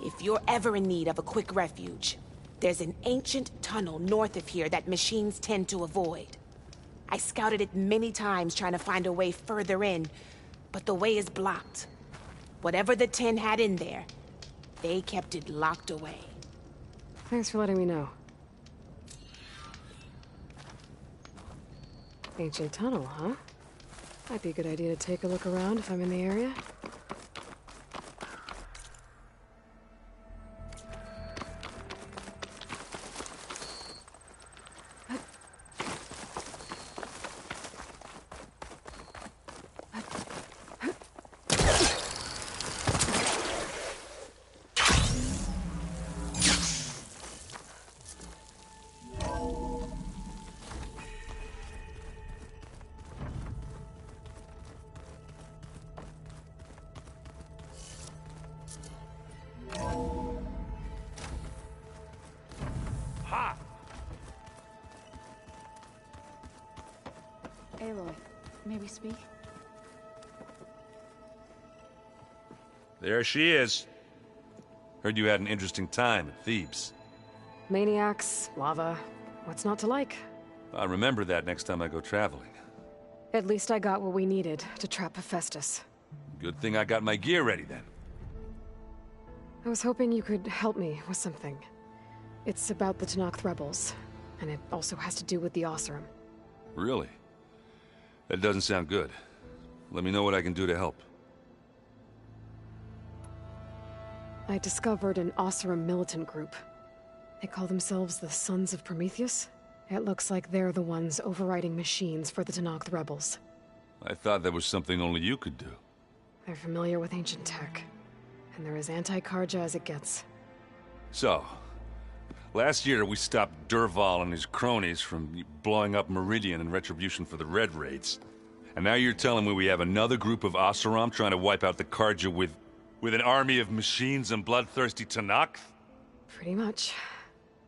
If you're ever in need of a quick refuge, there's an ancient tunnel north of here that machines tend to avoid. I scouted it many times trying to find a way further in, but the way is blocked. Whatever the 10 had in there, they kept it locked away. Thanks for letting me know. Ancient tunnel, huh? Might be a good idea to take a look around if I'm in the area. Aloy, may we speak? There she is. Heard you had an interesting time at Thebes. Maniacs, lava, what's not to like? I'll remember that next time I go traveling. At least I got what we needed to trap Hephaestus. Good thing I got my gear ready then. I was hoping you could help me with something. It's about the Tenakth rebels, and it also has to do with the Oseram. Really? That doesn't sound good. Let me know what I can do to help. I discovered an Oseram militant group. They call themselves the Sons of Prometheus. It looks like they're the ones overriding machines for the Tenakth rebels. I thought that was something only you could do. They're familiar with ancient tech, and they're as anti-Karja as it gets. So, last year we stopped Durval and his cronies from blowing up Meridian in retribution for the Red Raids. And now you're telling me we have another group of Oseram trying to wipe out the Karja with an army of machines and bloodthirsty Tenakth? Pretty much.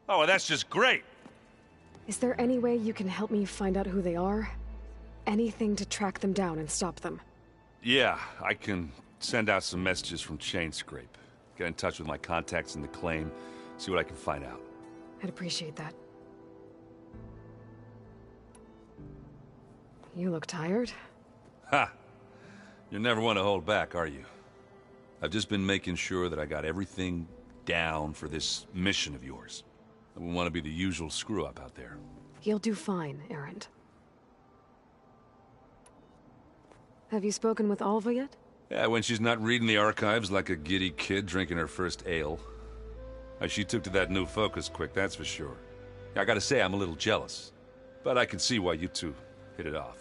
Oh, well, that's just great! Is there any way you can help me find out who they are? Anything to track them down and stop them? Yeah, I can send out some messages from Chainscrape. Get in touch with my contacts in the claim, see what I can find out. I'd appreciate that. You look tired. Ha! You're never one to hold back, are you? I've just been making sure that I got everything down for this mission of yours. I wouldn't want to be the usual screw-up out there. You'll do fine, Erend. Have you spoken with Alva yet? Yeah, when she's not reading the archives like a giddy kid drinking her first ale. She took to that new focus quick, that's for sure. I gotta say, I'm a little jealous. But I can see why you two hit it off.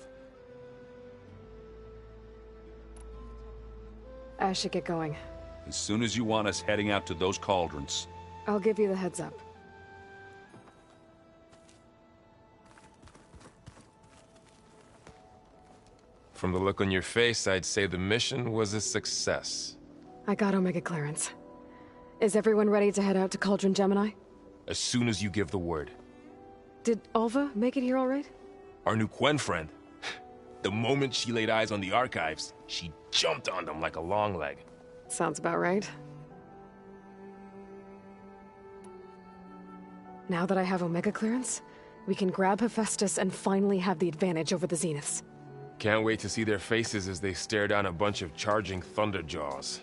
I should get going. As soon as you want us heading out to those cauldrons. I'll give you the heads up. From the look on your face, I'd say the mission was a success. I got Omega clearance. Is everyone ready to head out to Cauldron Gemini? As soon as you give the word. Did Alva make it here all right? Our new Quen friend. The moment she laid eyes on the archives, she jumped on them like a long leg. Sounds about right. Now that I have Omega clearance, we can grab Hephaestus and finally have the advantage over the Zeniths. Can't wait to see their faces as they stare down a bunch of charging Thunderjaws.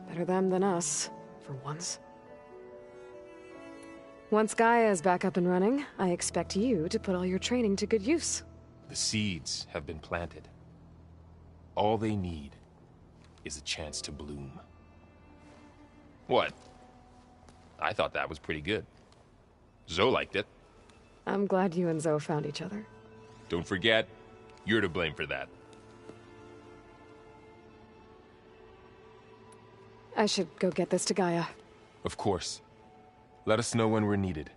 Better them than us, for once. Once Gaia is back up and running, I expect you to put all your training to good use. The seeds have been planted. All they need is a chance to bloom. What? I thought that was pretty good. Zoe liked it. I'm glad you and Zoe found each other. Don't forget, you're to blame for that. I should go get this to Gaia. Of course. Let us know when we're needed.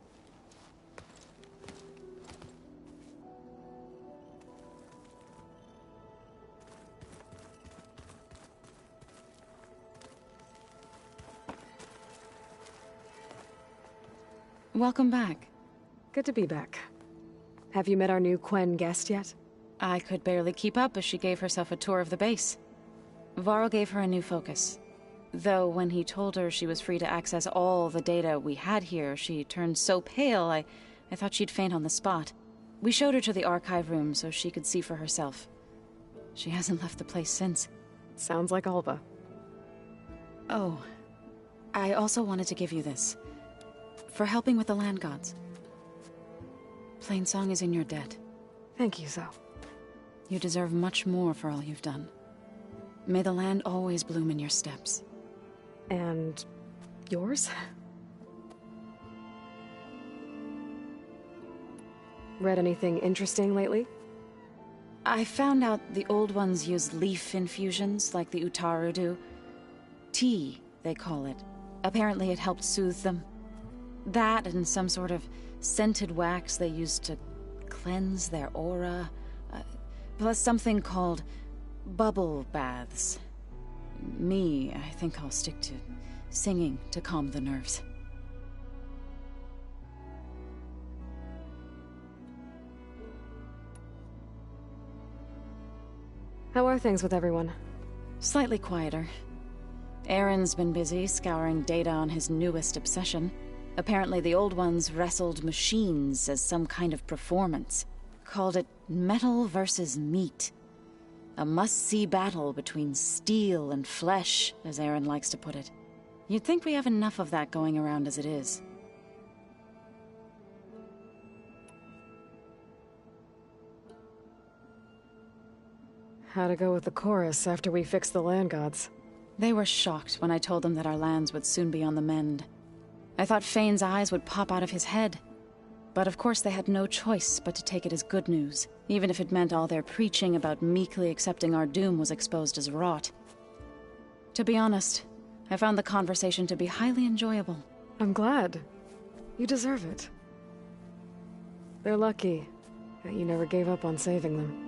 Welcome back. Good to be back. Have you met our new Quen guest yet? I could barely keep up as she gave herself a tour of the base. Varl gave her a new focus. Though when he told her she was free to access all the data we had here, she turned so pale, I thought she'd faint on the spot. We showed her to the archive room so she could see for herself. She hasn't left the place since. Sounds like Alba. Oh, I also wanted to give you this. For helping with the land gods. Plainsong is in your debt. Thank you, Zoe. You deserve much more for all you've done. May the land always bloom in your steps. And yours? Read anything interesting lately? I found out the old ones use leaf infusions like the Utaru do. Tea, they call it. Apparently it helped soothe them. That and some sort of scented wax they used to cleanse their aura. Plus something called bubble baths. Me, I think I'll stick to singing to calm the nerves. How are things with everyone? Slightly quieter. Aaron's been busy scouring data on his newest obsession. Apparently the old ones wrestled machines as some kind of performance. Called it metal versus meat. A must-see battle between steel and flesh, as Aaron likes to put it. You'd think we have enough of that going around as it is. How to go with the chorus after we fix the land gods? They were shocked when I told them that our lands would soon be on the mend. I thought Fane's eyes would pop out of his head. But of course they had no choice but to take it as good news, even if it meant all their preaching about meekly accepting our doom was exposed as rot. To be honest, I found the conversation to be highly enjoyable. I'm glad. You deserve it. They're lucky that you never gave up on saving them.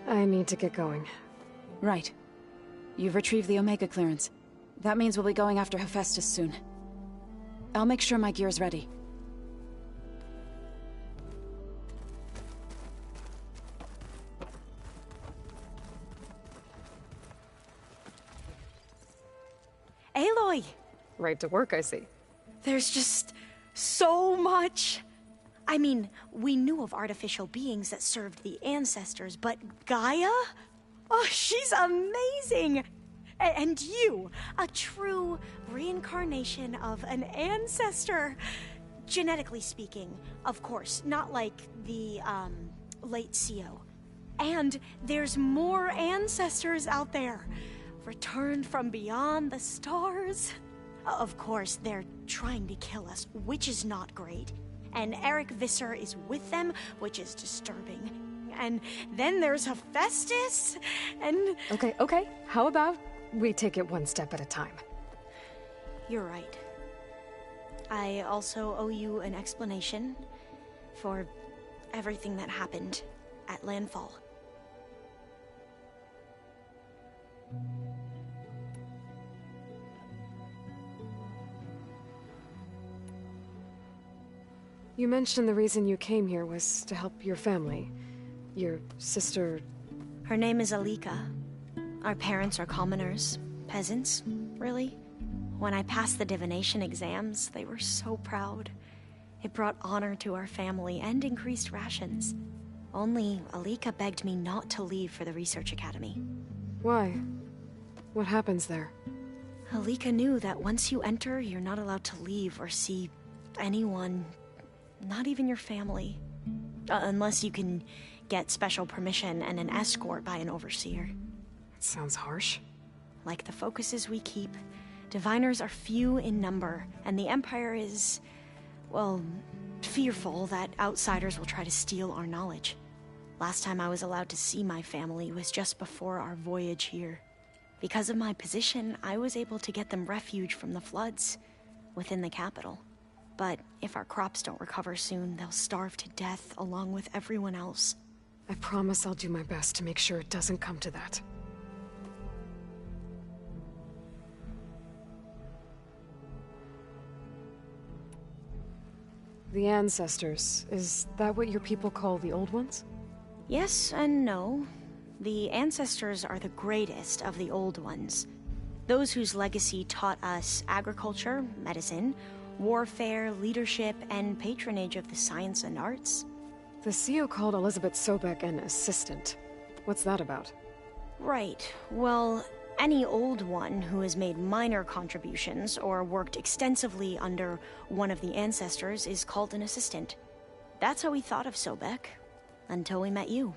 I need to get going. Right. You've retrieved the Omega clearance. That means we'll be going after Hephaestus soon. I'll make sure my gear's ready. Aloy! Right to work, I see. There's just so much. I mean, we knew of artificial beings that served the ancestors, but Gaia? Oh, she's amazing! And you, a true reincarnation of an ancestor. Genetically speaking, of course, not like the, late CO. And there's more ancestors out there, returned from beyond the stars. Of course, they're trying to kill us, which is not great. And Eric Visser is with them, which is disturbing. And then there's Hephaestus, and... Okay. How about we take it one step at a time? You're right. I also owe you an explanation for everything that happened at Landfall. You mentioned the reason you came here was to help your family. Your sister... Her name is Alika. Our parents are commoners. Peasants, really. When I passed the divination exams, they were so proud. It brought honor to our family and increased rations. Only Alika begged me not to leave for the research academy. Why? What happens there? Alika knew that once you enter, you're not allowed to leave or see anyone, not even your family. Unless you can get special permission and an escort by an overseer. That sounds harsh. Like the focuses we keep, diviners are few in number, and the Empire is, well, fearful that outsiders will try to steal our knowledge. Last time I was allowed to see my family was just before our voyage here. Because of my position, I was able to get them refuge from the floods within the capital. But if our crops don't recover soon, they'll starve to death along with everyone else. I promise I'll do my best to make sure it doesn't come to that. The ancestors, is that what your people call the old ones? Yes and no. The ancestors are the greatest of the old ones. Those whose legacy taught us agriculture, medicine, warfare, leadership, and patronage of the science and arts. The CEO called Elizabeth Sobek an assistant. What's that about? Right. Well, any old one who has made minor contributions or worked extensively under one of the ancestors is called an assistant. That's how we thought of Sobek, until we met you.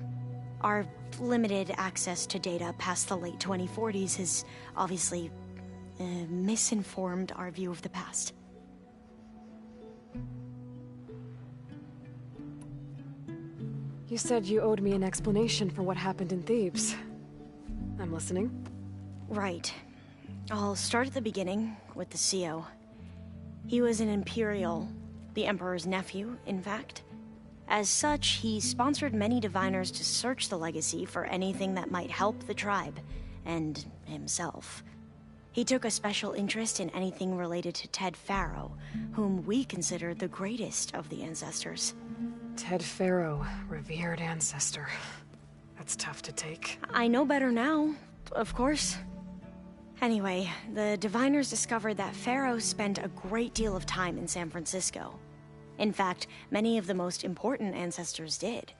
Our limited access to data past the late 2040s has obviously misinformed our view of the past. You said you owed me an explanation for what happened in Thebes. I'm listening. Right. I'll start at the beginning with the CEO. He was an Imperial, the Emperor's nephew, in fact. As such, he sponsored many diviners to search the legacy for anything that might help the tribe, and himself. He took a special interest in anything related to Ted Faro, whom we consider the greatest of the ancestors. Ted Faro, revered ancestor. That's tough to take. I know better now, of course. Anyway, the diviners discovered that Faro spent a great deal of time in San Francisco. In fact, many of the most important ancestors did.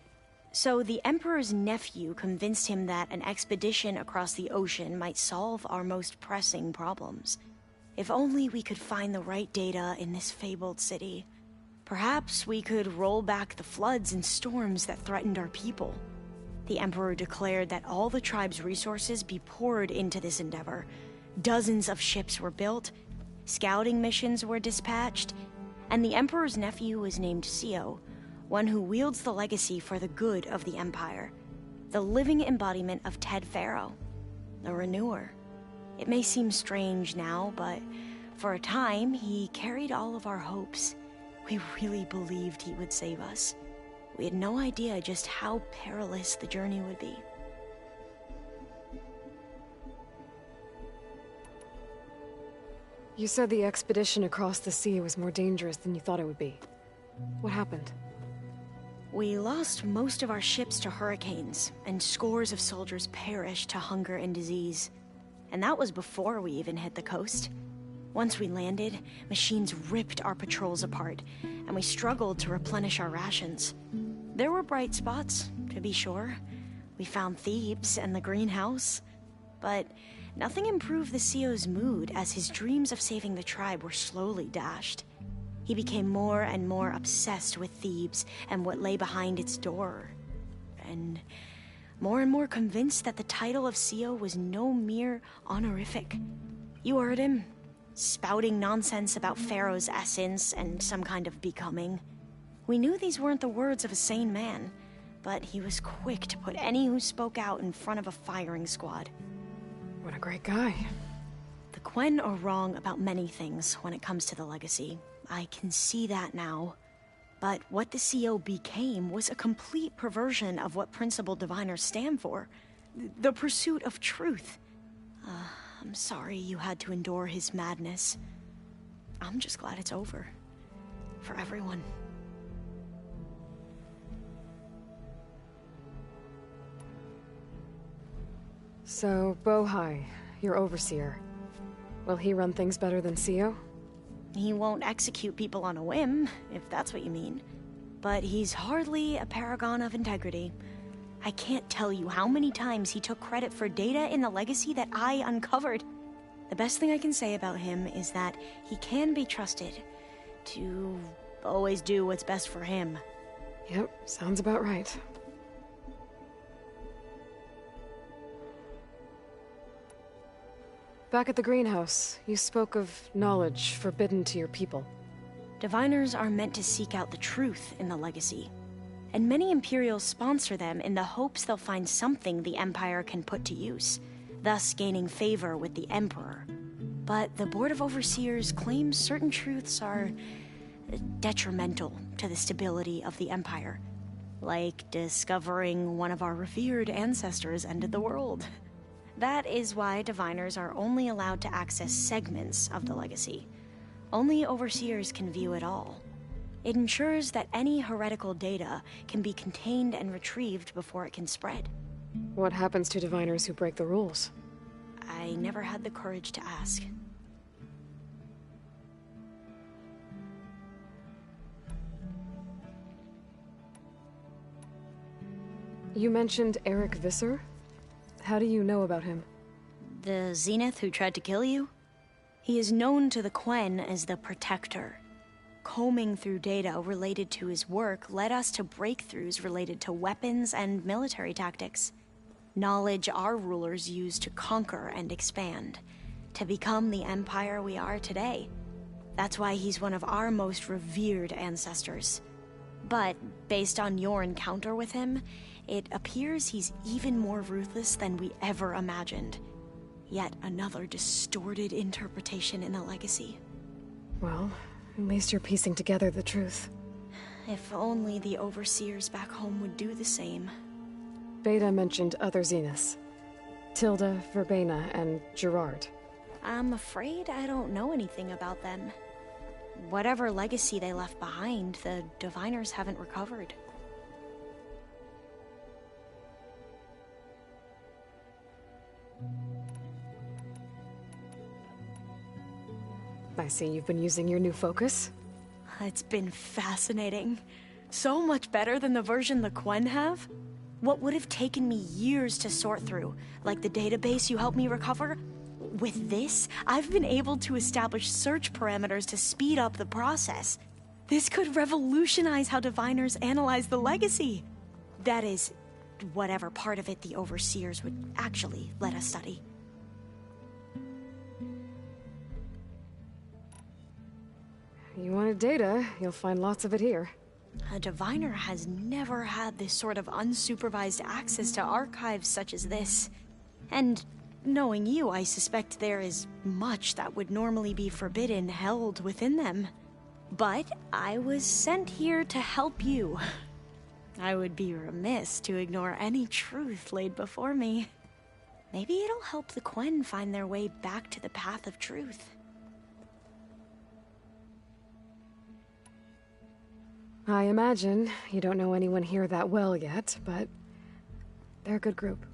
So the Emperor's nephew convinced him that an expedition across the ocean might solve our most pressing problems. If only we could find the right data in this fabled city. Perhaps we could roll back the floods and storms that threatened our people. The Emperor declared that all the tribe's resources be poured into this endeavor. Dozens of ships were built, scouting missions were dispatched, and the Emperor's nephew was named CEO, one who wields the legacy for the good of the Empire. The living embodiment of Ted Faro, the Renewer. It may seem strange now, but for a time, he carried all of our hopes. We really believed he would save us. We had no idea just how perilous the journey would be. You said the expedition across the sea was more dangerous than you thought it would be. What happened? We lost most of our ships to hurricanes, and scores of soldiers perished to hunger and disease. And that was before we even hit the coast. Once we landed, machines ripped our patrols apart, and we struggled to replenish our rations. There were bright spots, to be sure. We found Thebes and the greenhouse. But nothing improved the CEO's mood as his dreams of saving the tribe were slowly dashed. He became more and more obsessed with Thebes and what lay behind its door. And more convinced that the title of CEO was no mere honorific. You heard him, spouting nonsense about Pharaoh's essence and some kind of becoming. We knew these weren't the words of a sane man, but he was quick to put any who spoke out in front of a firing squad. What a great guy. The Quen are wrong about many things when it comes to the legacy. I can see that now. But what the CEO became was a complete perversion of what principal diviners stand for. The pursuit of truth. I'm sorry you had to endure his madness. I'm just glad it's over. For everyone. So, Bohai, your overseer. Will he run things better than CEO? He won't execute people on a whim, if that's what you mean. But he's hardly a paragon of integrity. I can't tell you how many times he took credit for data in the legacy that I uncovered. The best thing I can say about him is that he can be trusted to always do what's best for him. Yep, sounds about right. Back at the greenhouse, you spoke of knowledge forbidden to your people. Diviners are meant to seek out the truth in the legacy. And many Imperials sponsor them in the hopes they'll find something the Empire can put to use, thus gaining favor with the Emperor. But the Board of Overseers claims certain truths are detrimental to the stability of the Empire. Like discovering one of our revered ancestors ended the world. That is why diviners are only allowed to access segments of the legacy. Only overseers can view it all. It ensures that any heretical data can be contained and retrieved before it can spread. What happens to diviners who break the rules? I never had the courage to ask. You mentioned Eric Visser? How do you know about him? The Zenith who tried to kill you? He is known to the Quen as the Protector. Combing through data related to his work led us to breakthroughs related to weapons and military tactics. Knowledge our rulers used to conquer and expand, to become the empire we are today. That's why he's one of our most revered ancestors. But based on your encounter with him, it appears he's even more ruthless than we ever imagined. Yet another distorted interpretation in the legacy. Well, at least you're piecing together the truth. If only the overseers back home would do the same. Beta mentioned other Zeniths. Tilda, Verbena, and Gerard. I'm afraid I don't know anything about them. Whatever legacy they left behind, the diviners haven't recovered. I see you've been using your new focus. It's been fascinating. So much better than the version the Quen have. What would have taken me years to sort through, like the database you helped me recover, with this, I've been able to establish search parameters to speed up the process. This could revolutionize how diviners analyze the legacy. That is, whatever part of it the overseers would actually let us study. You wanted data, you'll find lots of it here. A diviner has never had this sort of unsupervised access to archives such as this. And knowing you, I suspect there is much that would normally be forbidden held within them. But I was sent here to help you. I would be remiss to ignore any truth laid before me. Maybe it'll help the Quen find their way back to the path of truth. I imagine you don't know anyone here that well yet, but they're a good group.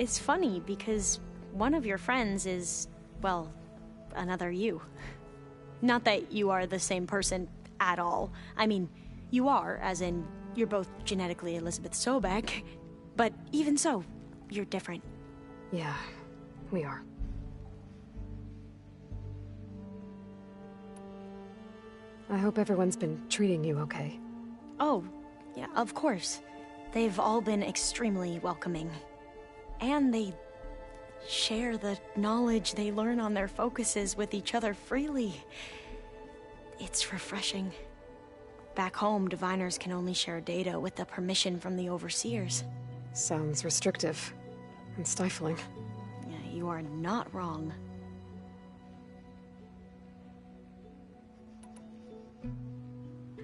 It's funny because one of your friends is, well, another you. Not that you are the same person at all. I mean, you are, as in, you're both genetically Elizabeth Sobek, but even so, you're different. Yeah, we are. I hope everyone's been treating you okay. Oh, yeah, of course. They've all been extremely welcoming. And they share the knowledge they learn on their focuses with each other freely. It's refreshing. Back home, diviners can only share data with the permission from the overseers. Sounds restrictive and stifling. Yeah, you are not wrong.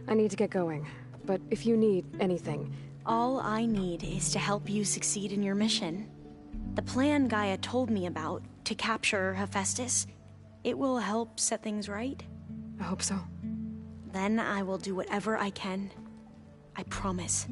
I need to get going, but if you need anything... All I need is to help you succeed in your mission. The plan Gaia told me about, to capture Hephaestus, it will help set things right. I hope so. Then I will do whatever I can. I promise.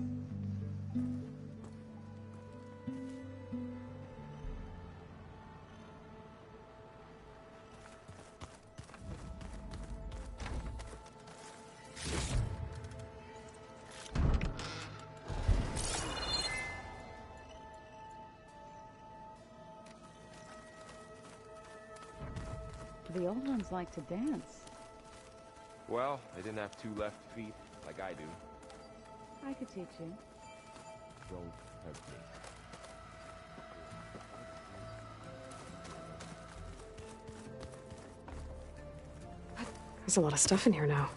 The old ones like to dance. Well, they didn't have two left feet like I do. I could teach you. Don't hurt me. There's a lot of stuff in here now.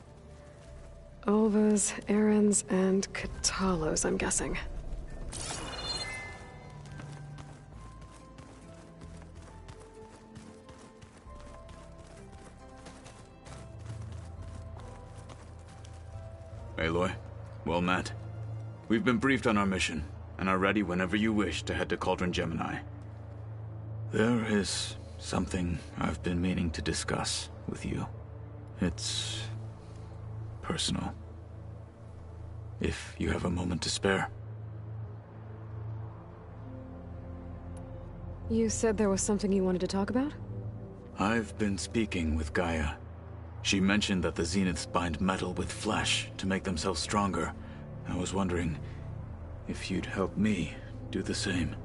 Olvas, Errands, and Katalos, I'm guessing. Aloy, well met. We've been briefed on our mission, and are ready whenever you wish to head to Cauldron Gemini. There is something I've been meaning to discuss with you. It's personal. If you have a moment to spare. You said there was something you wanted to talk about? I've been speaking with Gaia. She mentioned that the Zeniths bind metal with flesh to make themselves stronger. I was wondering if you'd help me do the same.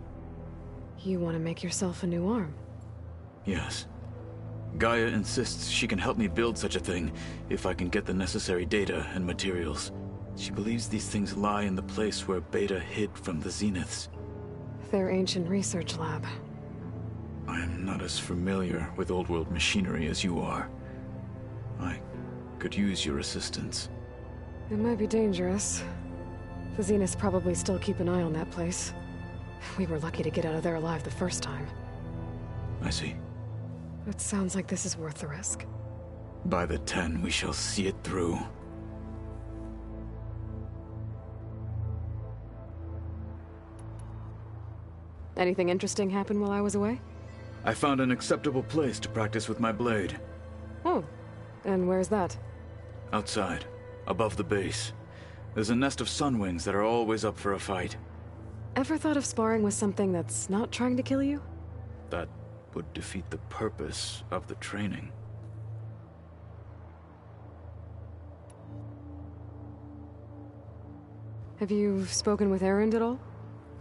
You want to make yourself a new arm? Yes. Gaia insists she can help me build such a thing if I can get the necessary data and materials. She believes these things lie in the place where Beta hid from the Zeniths. Their ancient research lab. I am not as familiar with old-world machinery as you are. I could use your assistance. It might be dangerous. The Zeniths probably still keep an eye on that place. We were lucky to get out of there alive the first time. I see. It sounds like this is worth the risk. By the 10, we shall see it through. Anything interesting happen while I was away? I found an acceptable place to practice with my blade. Oh, and where's that? Outside, above the base. There's a nest of sunwings that are always up for a fight. Ever thought of sparring with something that's not trying to kill you? That would defeat the purpose of the training. Have you spoken with Erend at all?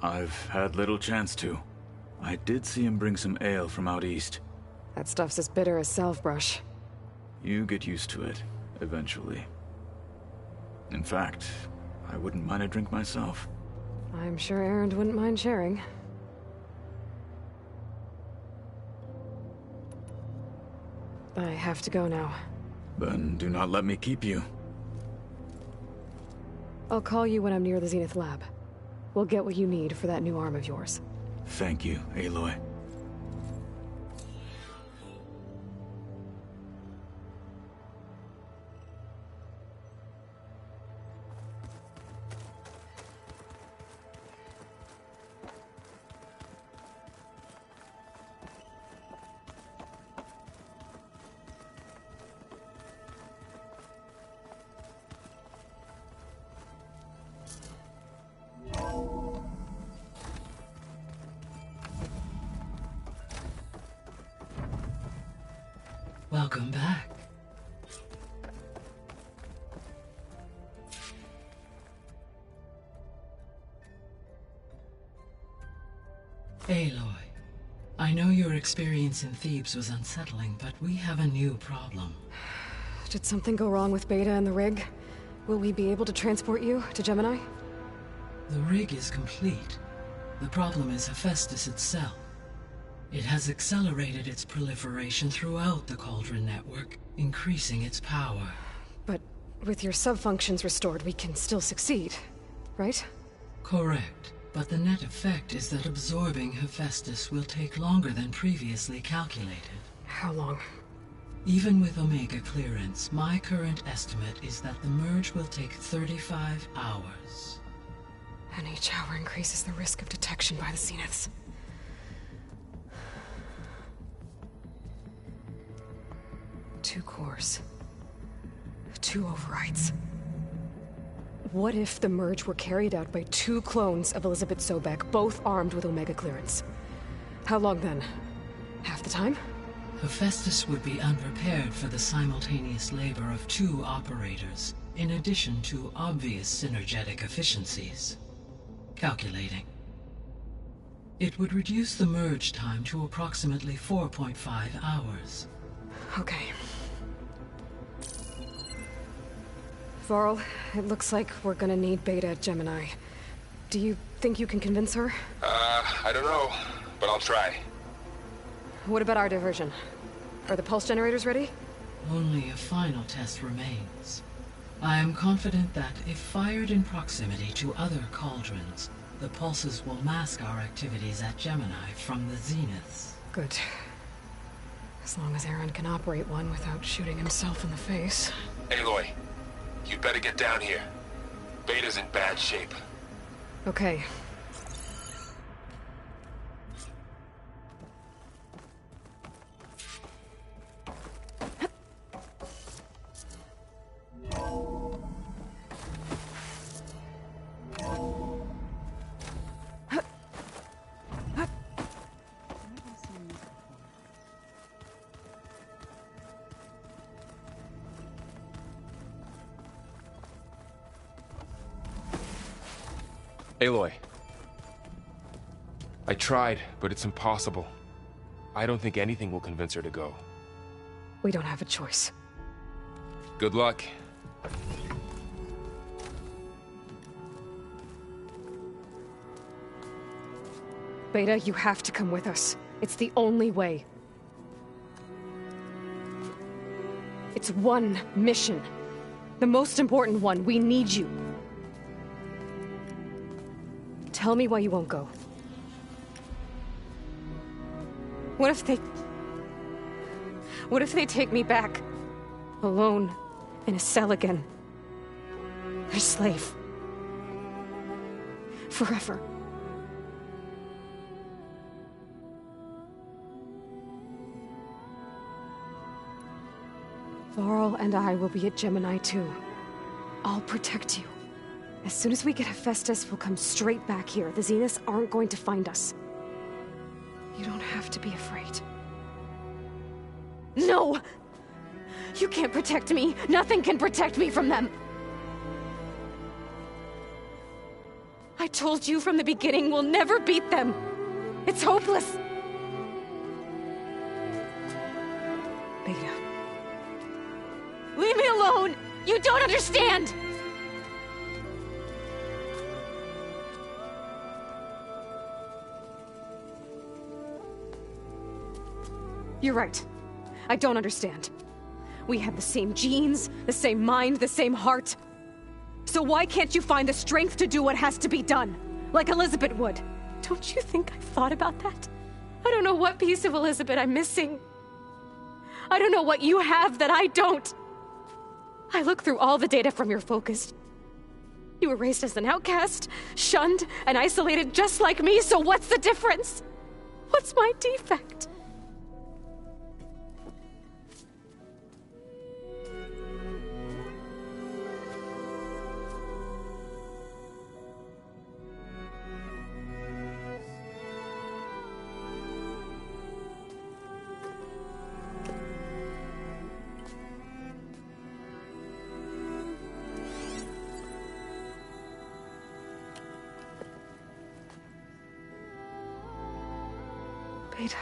I've had little chance to. I did see him bring some ale from out east. That stuff's as bitter as salve-brush. You get used to it, eventually. In fact, I wouldn't mind a drink myself. I'm sure Erend wouldn't mind sharing. I have to go now. Then do not let me keep you. I'll call you when I'm near the Zenith lab. We'll get what you need for that new arm of yours. Thank you, Aloy. Welcome back. Aloy, I know your experience in Thebes was unsettling, but we have a new problem. Did something go wrong with Beta and the rig? Will we be able to transport you to Gemini? The rig is complete. The problem is Hephaestus itself. It has accelerated its proliferation throughout the Cauldron network, increasing its power. But with your sub-functions restored, we can still succeed, right? Correct. But the net effect is that absorbing Hephaestus will take longer than previously calculated. How long? Even with Omega clearance, my current estimate is that the merge will take 35 hours. And each hour increases the risk of detection by the Zeniths. 2 cores. 2 overrides. What if the merge were carried out by 2 clones of Elizabeth Sobek, both armed with Omega clearance? How long then? Half the time? Hephaestus would be unprepared for the simultaneous labor of 2 operators, in addition to obvious synergetic efficiencies. Calculating. It would reduce the merge time to approximately 4.5 hours. Okay. Varl, it looks like we're gonna need Beta at Gemini. Do you think you can convince her? I don't know, but I'll try. What about our diversion? Are the pulse generators ready? Only a final test remains. I am confident that if fired in proximity to other cauldrons, the pulses will mask our activities at Gemini from the Zeniths. Good. As long as Erend can operate one without shooting himself in the face. Aloy, you'd better get down here. Beta's in bad shape. Okay. Aloy. I tried, but it's impossible. I don't think anything will convince her to go. We don't have a choice. Good luck. Beta, you have to come with us. It's the only way. It's one mission. The most important one. We need you. Tell me why you won't go. What if they take me back? Alone, in a cell again. Their slave. Forever. Varl and I will be at Gemini too. I'll protect you. As soon as we get Hephaestus, we'll come straight back here. The Zeniths aren't going to find us. You don't have to be afraid. No! You can't protect me. Nothing can protect me from them. I told you from the beginning we'll never beat them. It's hopeless. Beta. Leave me alone! You don't understand! You're right. I don't understand. We have the same genes, the same mind, the same heart. So why can't you find the strength to do what has to be done? Like Elizabeth would. Don't you think I've thought about that? I don't know what piece of Elizabeth I'm missing. I don't know what you have that I don't. I look through all the data from your focus. You were raised as an outcast, shunned, and isolated just like me, so what's the difference? What's my defect? Beta,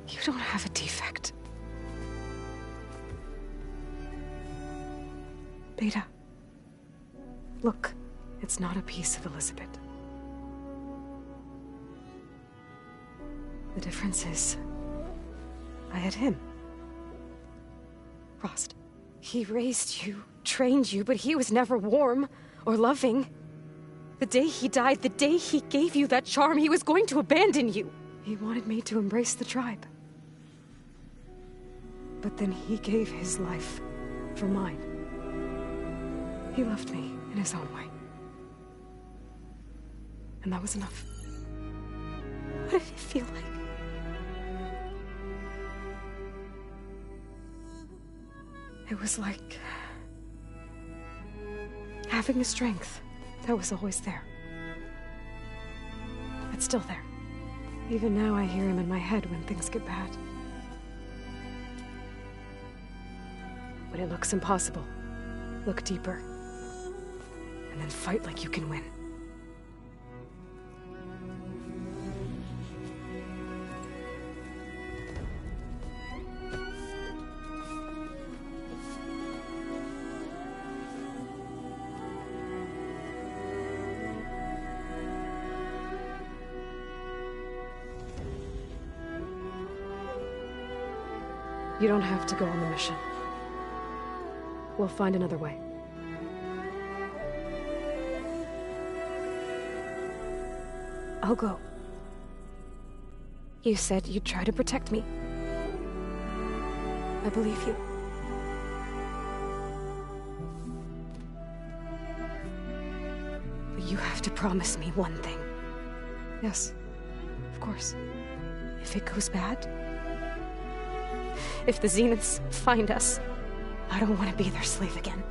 you don't have a defect. Beta, look, it's not a piece of Elizabeth. The difference is, I had him. Rost. He raised you, trained you, but he was never warm or loving. The day he died, the day he gave you that charm, he was going to abandon you. He wanted me to embrace the tribe. But then he gave his life for mine. He loved me in his own way. And that was enough. What did it feel like? It was like having the strength that was always there. It's still there. Even now I hear him in my head when things get bad. When it looks impossible, look deeper. And then fight like you can win. You don't have to go on the mission. We'll find another way. I'll go. You said you'd try to protect me. I believe you. But you have to promise me one thing. Yes, of course. If it goes bad, if the Zeniths find us, I don't want to be their slave again.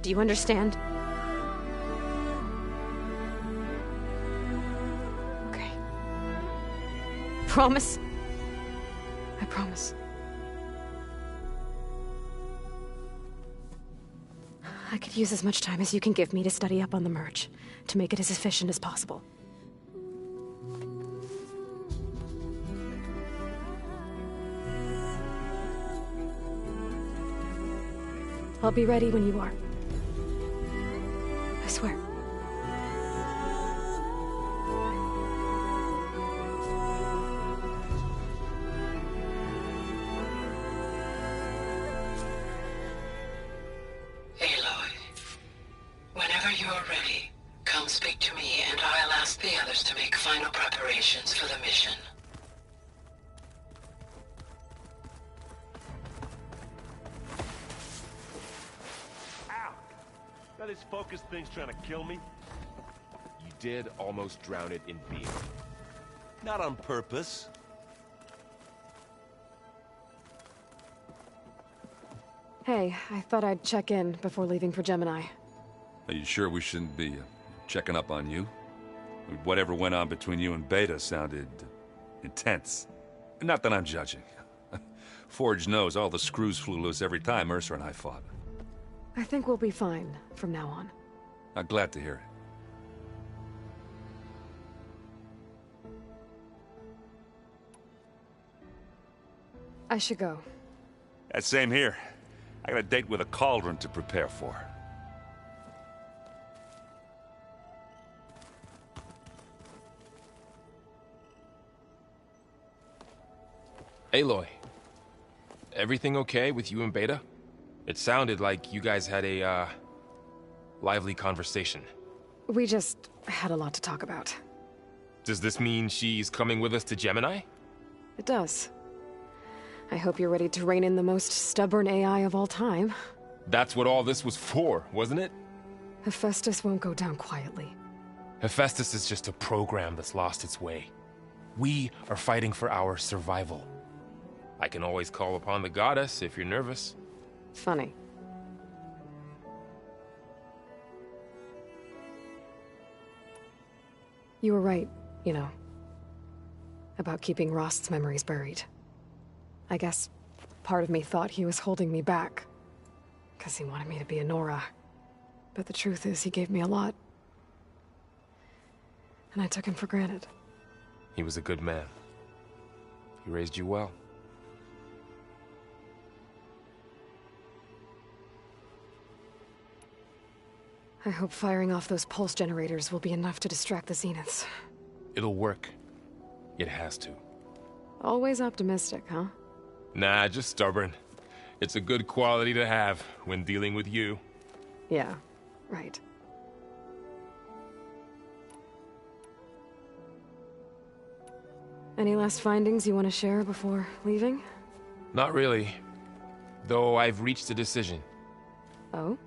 Do you understand? Okay. Promise? I promise. I could use as much time as you can give me to study up on the merge, to make it as efficient as possible. I'll be ready when you are. I swear. Aloy, whenever you're ready, come speak to me and I'll ask the others to make final preparations for the mission. Now this focus thing's trying to kill me? You did almost drown it in beer. Not on purpose. Hey, I thought I'd check in before leaving for Gemini. Are you sure we shouldn't be checking up on you? Whatever went on between you and Beta sounded intense. Not that I'm judging. Forge knows all the screws flew loose every time Mercer and I fought. I think we'll be fine from now on. I'm glad to hear it. I should go. Same here. I got a date with a cauldron to prepare for. Aloy, everything okay with you and Beta? It sounded like you guys had a, lively conversation. We just had a lot to talk about. Does this mean she's coming with us to Gemini? It does. I hope you're ready to rein in the most stubborn AI of all time. That's what all this was for, wasn't it? Hephaestus won't go down quietly. Hephaestus is just a program that's lost its way. We are fighting for our survival. I can always call upon the goddess if you're nervous. Funny. You were right, you know, about keeping Rost's memories buried. I guess part of me thought he was holding me back, because he wanted me to be a Nora. But the truth is, he gave me a lot. And I took him for granted. He was a good man. He raised you well. I hope firing off those pulse generators will be enough to distract the Zeniths. It'll work. It has to. Always optimistic, huh? Nah, just stubborn. It's a good quality to have when dealing with you. Yeah, right. Any last findings you want to share before leaving? Not really. Though I've reached a decision. Oh?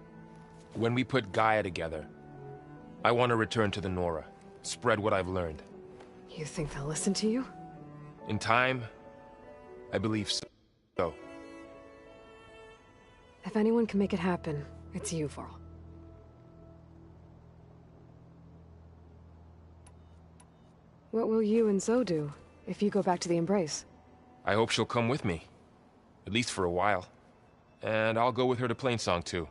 When we put Gaia together, I want to return to the Nora. Spread what I've learned. You think they'll listen to you? In time, I believe so. If anyone can make it happen, it's you, Varl. What will you and Zoe do if you go back to the Embrace? I hope she'll come with me. At least for a while. And I'll go with her to Plainsong too.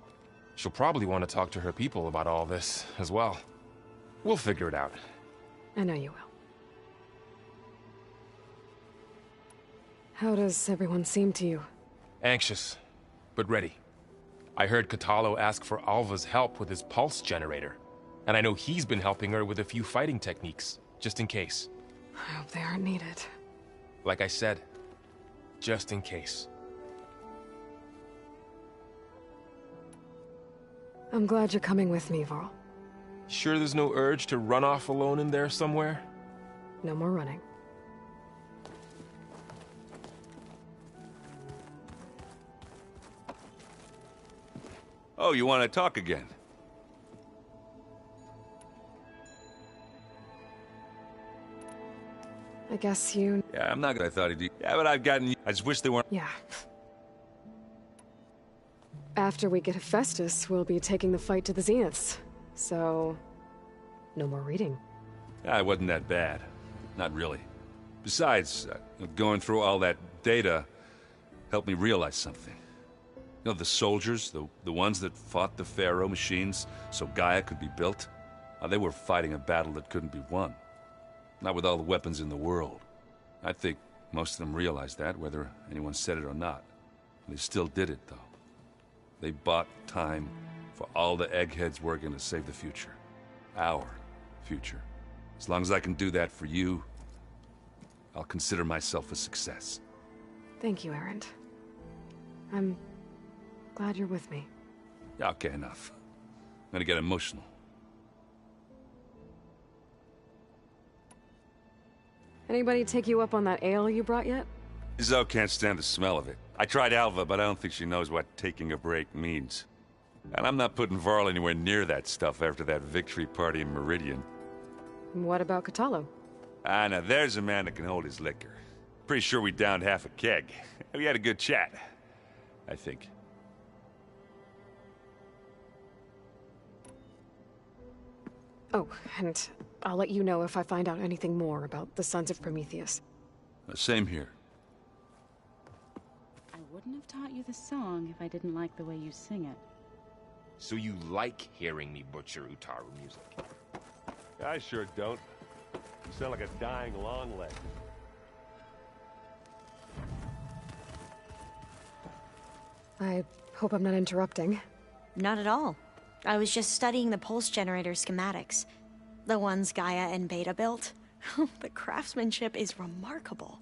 She'll probably want to talk to her people about all this as well. We'll figure it out. I know you will. How does everyone seem to you? Anxious, but ready. I heard Katalo ask for Alva's help with his pulse generator. And I know he's been helping her with a few fighting techniques, just in case. I hope they aren't needed. Like I said, just in case. I'm glad you're coming with me, Varl. Sure there's no urge to run off alone in there somewhere? No more running. Oh, you want to talk again? I guess you... Yeah, I'm not gonna. I thought he'd... Yeah, but I've gotten... I just wish they weren't... Yeah. After we get Hephaestus, we'll be taking the fight to the Zeniths. So... no more reading. It wasn't that bad. Not really. Besides, going through all that data helped me realize something. You know, the soldiers, the ones that fought the Pharaoh machines so Gaia could be built, they were fighting a battle that couldn't be won. Not with all the weapons in the world. I think most of them realized that, whether anyone said it or not. They still did it, though. They bought time for all the eggheads working to save the future. Our future. As long as I can do that for you, I'll consider myself a success. Thank you, Erend. I'm glad you're with me. Yeah, okay, enough. I'm gonna get emotional. Anybody take you up on that ale you brought yet? Zoe can't stand the smell of it. I tried Alva, but I don't think she knows what taking a break means. And I'm not putting Varl anywhere near that stuff after that victory party in Meridian. What about Catalo? Ah, now there's a man that can hold his liquor. Pretty sure we downed half a keg. We had a good chat, I think. Oh, and I'll let you know if I find out anything more about the Sons of Prometheus. Same here. I wouldn't have taught you the song if I didn't like the way you sing it. So you like hearing me butcher Utaru music? I sure don't. You sound like a dying longleg. I hope I'm not interrupting. Not at all. I was just studying the pulse generator schematics. The ones Gaia and Beta built. The craftsmanship is remarkable.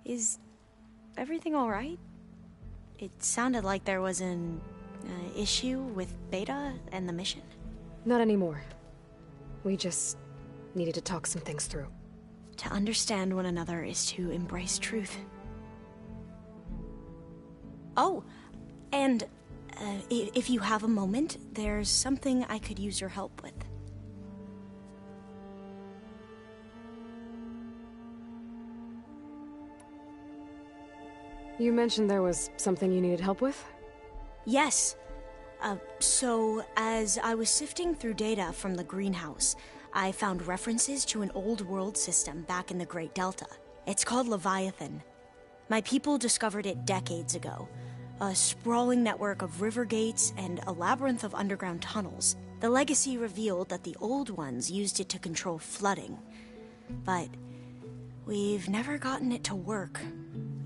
Is everything all right? It sounded like there was an issue with Beta and the mission. Not anymore. We just needed to talk some things through. To understand one another is to embrace truth. Oh, and if you have a moment, there's something I could use your help with. You mentioned there was something you needed help with? Yes. So, as I was sifting through data from the greenhouse, I found references to an old world system back in the Great Delta. It's called Leviathan. My people discovered it decades ago. A sprawling network of river gates and a labyrinth of underground tunnels. The legacy revealed that the old ones used it to control flooding. But we've never gotten it to work.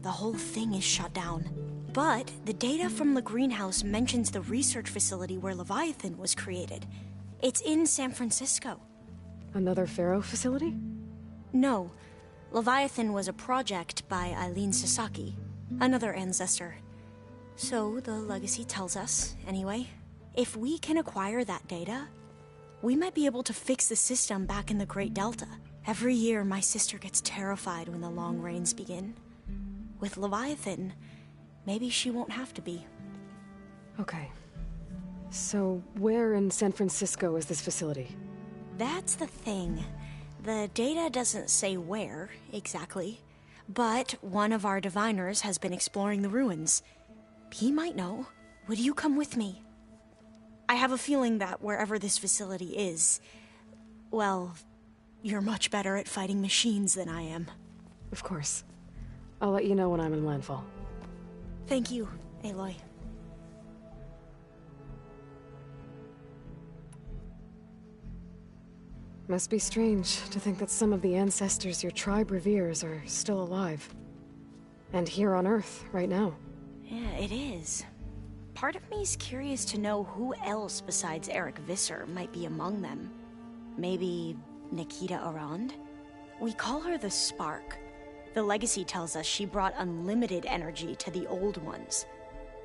The whole thing is shut down. But the data from the greenhouse mentions the research facility where Leviathan was created. It's in San Francisco. Another Pharaoh facility? No. Leviathan was a project by Eileen Sasaki, another ancestor. So the legacy tells us, anyway, if we can acquire that data, we might be able to fix the system back in the Great Delta. Every year, my sister gets terrified when the long rains begin. With Leviathan, maybe she won't have to be. Okay. So, where in San Francisco is this facility? That's the thing. The data doesn't say where, exactly. But one of our diviners has been exploring the ruins. He might know. Would you come with me? I have a feeling that wherever this facility is, well, you're much better at fighting machines than I am. Of course. I'll let you know when I'm in landfall. Thank you, Aloy. Must be strange to think that some of the ancestors your tribe reveres are still alive. And here on Earth, right now. Yeah, it is. Part of me's curious to know who else besides Eric Visser might be among them. Maybe Nikita Arand? We call her the Spark. The legacy tells us she brought unlimited energy to the old ones.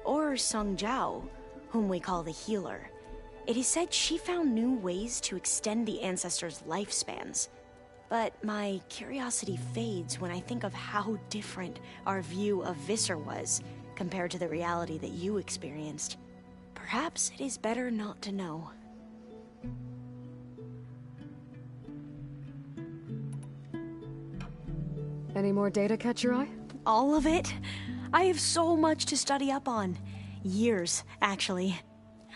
Or Sung Jiao, whom we call the Healer. It is said she found new ways to extend the ancestors' lifespans. But my curiosity fades when I think of how different our view of Visser was compared to the reality that you experienced. Perhaps it is better not to know. Any more data catch your eye? All of it? I have so much to study up on. Years, actually.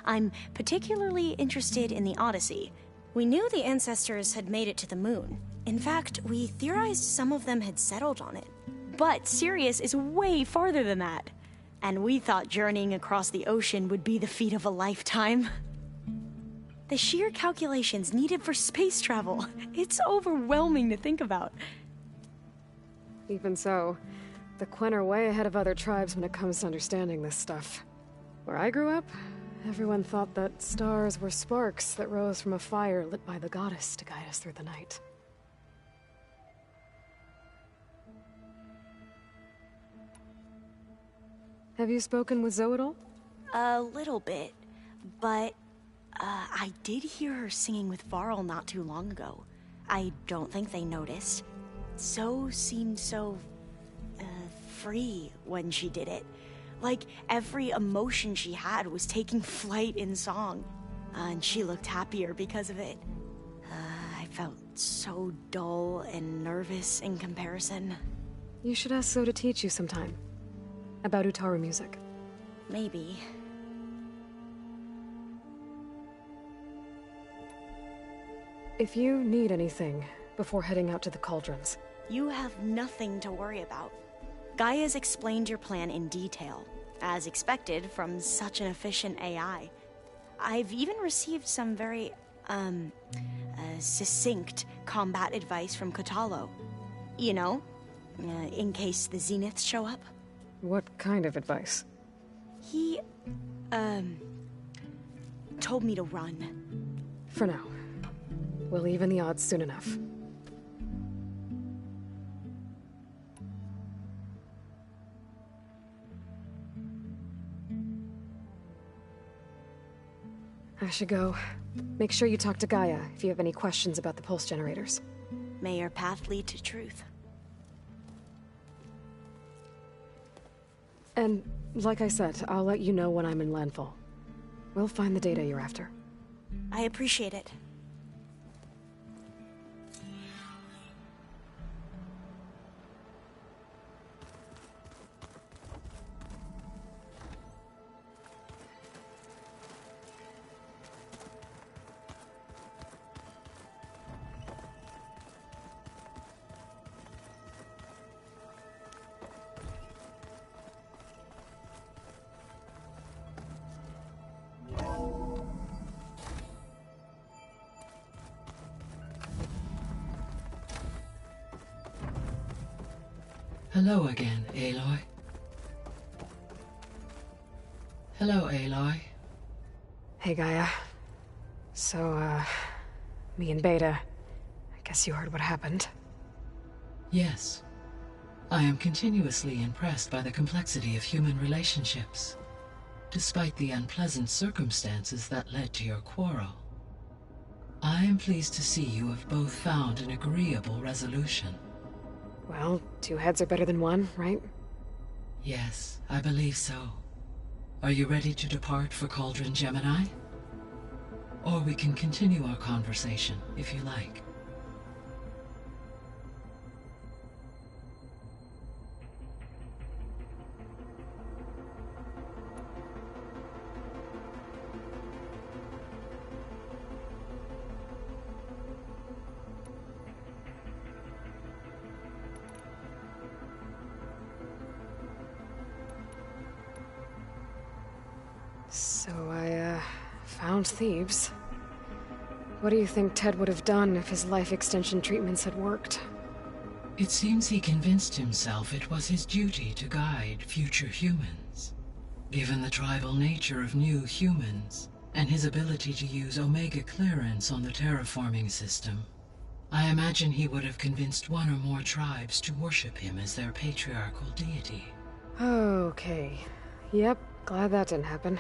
I'm particularly interested in the Odyssey. We knew the ancestors had made it to the moon. In fact, we theorized some of them had settled on it. But Sirius is way farther than that. And we thought journeying across the ocean would be the feat of a lifetime. The sheer calculations needed for space travel, it's overwhelming to think about. Even so, the Quen are way ahead of other tribes when it comes to understanding this stuff. Where I grew up, everyone thought that stars were sparks that rose from a fire lit by the goddess to guide us through the night. Have you spoken with Zoe at all? A little bit, but I did hear her singing with Varl not too long ago. I don't think they noticed. Zoe seemed so free when she did it. Like every emotion she had was taking flight in song. And she looked happier because of it. I felt so dull and nervous in comparison. You should ask Zoe to teach you sometime. About Utaru music. Maybe. If you need anything before heading out to the cauldrons. You have nothing to worry about. Gaia's explained your plan in detail, as expected from such an efficient AI. I've even received some very, succinct combat advice from Kotalo. You know, in case the Zeniths show up. What kind of advice? He, told me to run. For now. We'll even the odds soon enough. I should go. Make sure you talk to Gaia if you have any questions about the pulse generators. May your path lead to truth. And, like I said, I'll let you know when I'm in landfall. We'll find the data you're after. I appreciate it. Hello again, Aloy. Hello, Aloy. Hey, Gaia. So, me and Beta, I guess you heard what happened. Yes. I am continuously impressed by the complexity of human relationships, despite the unpleasant circumstances that led to your quarrel. I am pleased to see you have both found an agreeable resolution. Well, two heads are better than one, right? Yes, I believe so. Are you ready to depart for Cauldron Gemini? Or we can continue our conversation, if you like. So I, found Thebes. What do you think Ted would have done if his life extension treatments had worked? It seems he convinced himself it was his duty to guide future humans. Given the tribal nature of new humans, and his ability to use Omega clearance on the terraforming system, I imagine he would have convinced one or more tribes to worship him as their patriarchal deity. Okay. Yep, glad that didn't happen.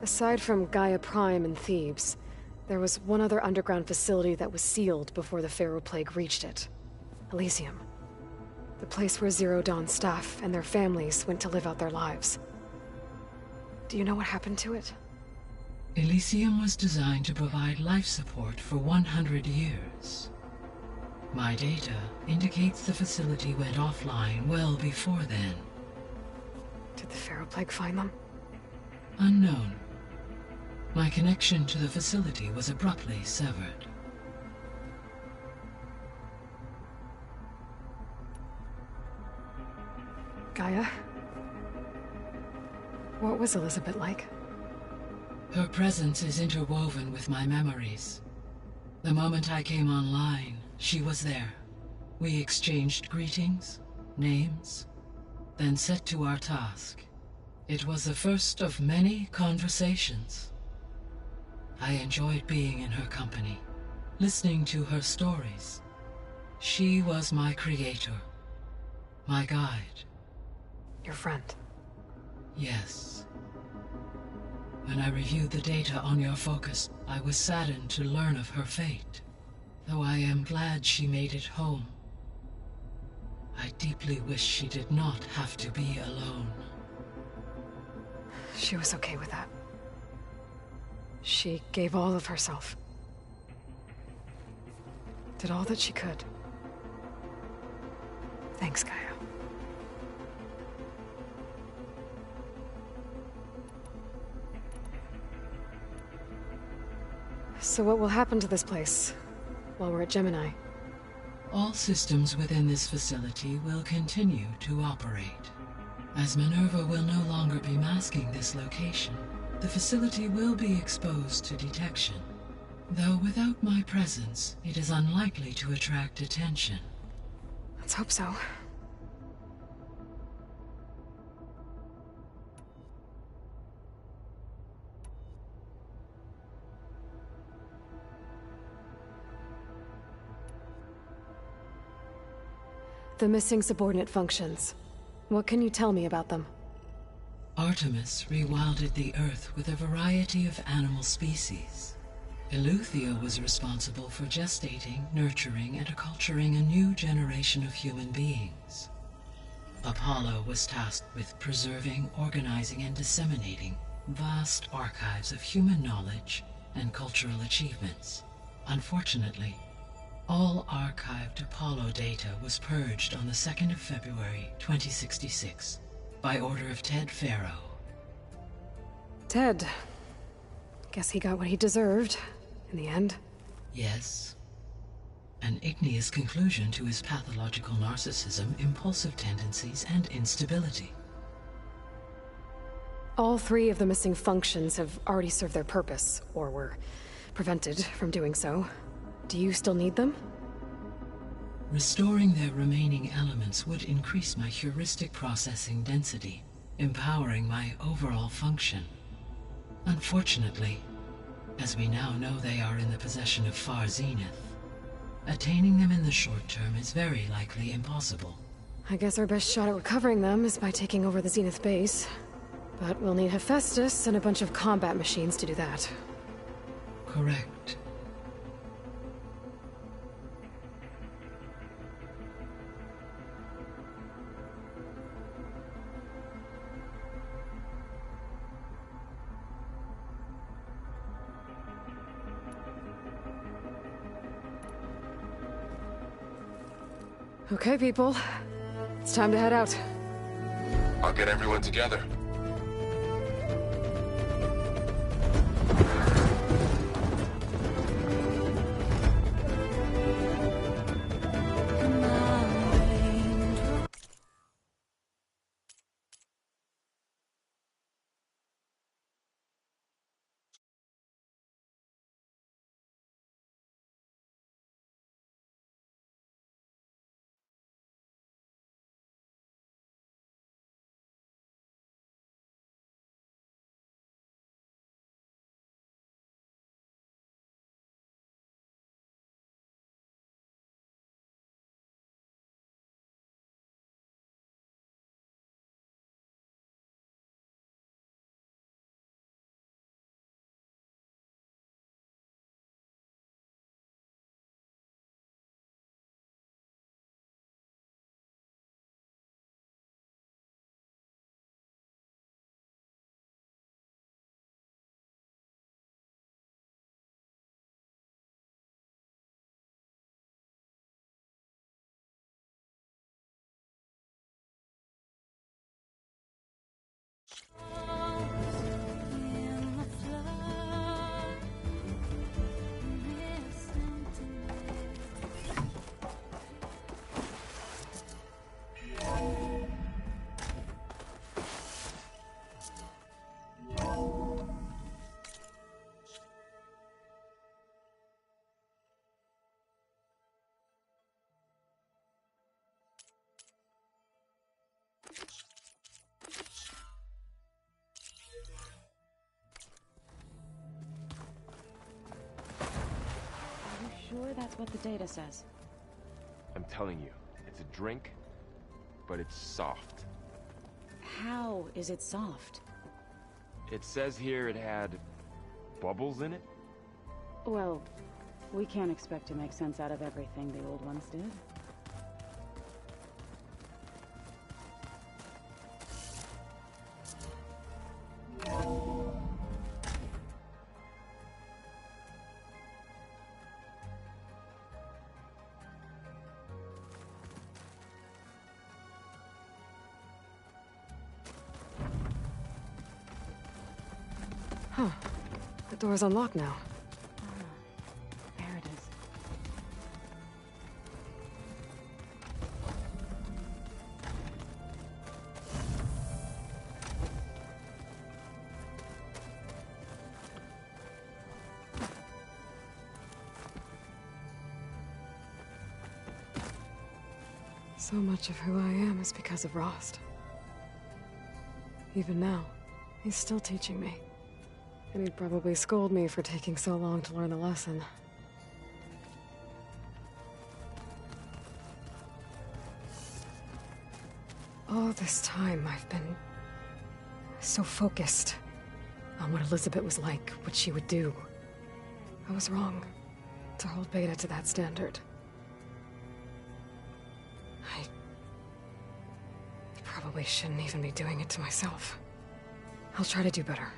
Aside from Gaia Prime and Thebes, there was one other underground facility that was sealed before the Pharaoh Plague reached it. Elysium. The place where Zero Dawn staff and their families went to live out their lives. Do you know what happened to it? Elysium was designed to provide life support for 100 years. My data indicates the facility went offline well before then. Did the Pharaoh Plague find them? Unknown. My connection to the facility was abruptly severed. Gaia? What was Elizabeth like? Her presence is interwoven with my memories. The moment I came online, she was there. We exchanged greetings, names, then set to our task. It was the first of many conversations. I enjoyed being in her company, listening to her stories. She was my creator, my guide. Your friend. Yes. When I reviewed the data on your focus, I was saddened to learn of her fate. Though I am glad she made it home. I deeply wish she did not have to be alone. She was okay with that. She gave all of herself. Did all that she could. Thanks, Gaia. So what will happen to this place while we're at Gemini? All systems within this facility will continue to operate. As Minerva will no longer be masking this location, the facility will be exposed to detection. Though without my presence, it is unlikely to attract attention. Let's hope so. The missing subordinate functions. What can you tell me about them? Artemis rewilded the Earth with a variety of animal species. Eleuthia was responsible for gestating, nurturing, and acculturating a new generation of human beings. Apollo was tasked with preserving, organizing, and disseminating vast archives of human knowledge and cultural achievements. Unfortunately, all archived Apollo data was purged on the 2nd of February, 2066, by order of Ted Farrow. Ted. Guess he got what he deserved, in the end. Yes. An igneous conclusion to his pathological narcissism, impulsive tendencies, and instability. All three of the missing functions have already served their purpose, or were prevented from doing so. Do you still need them? Restoring their remaining elements would increase my heuristic processing density, empowering my overall function. Unfortunately, as we now know they are in the possession of Far Zenith, attaining them in the short term is very likely impossible. I guess our best shot at recovering them is by taking over the Zenith base. But we'll need Hephaestus and a bunch of combat machines to do that. Correct. Okay, people. It's time to head out. I'll get everyone together. sure that's what the data says? I'm telling you, it's a drink, but it's soft. How is it soft? It says here it had bubbles in it? Well, we can't expect to make sense out of everything the old ones did. Huh. The door's unlocked now. There it is. So much of who I am is because of Rost. Even now, he's still teaching me. And he'd probably scold me for taking so long to learn the lesson. All this time, I've been so focused on what Elizabeth was like, what she would do. I was wrong to hold Beta to that standard. I probably shouldn't even be doing it to myself. I'll try to do better.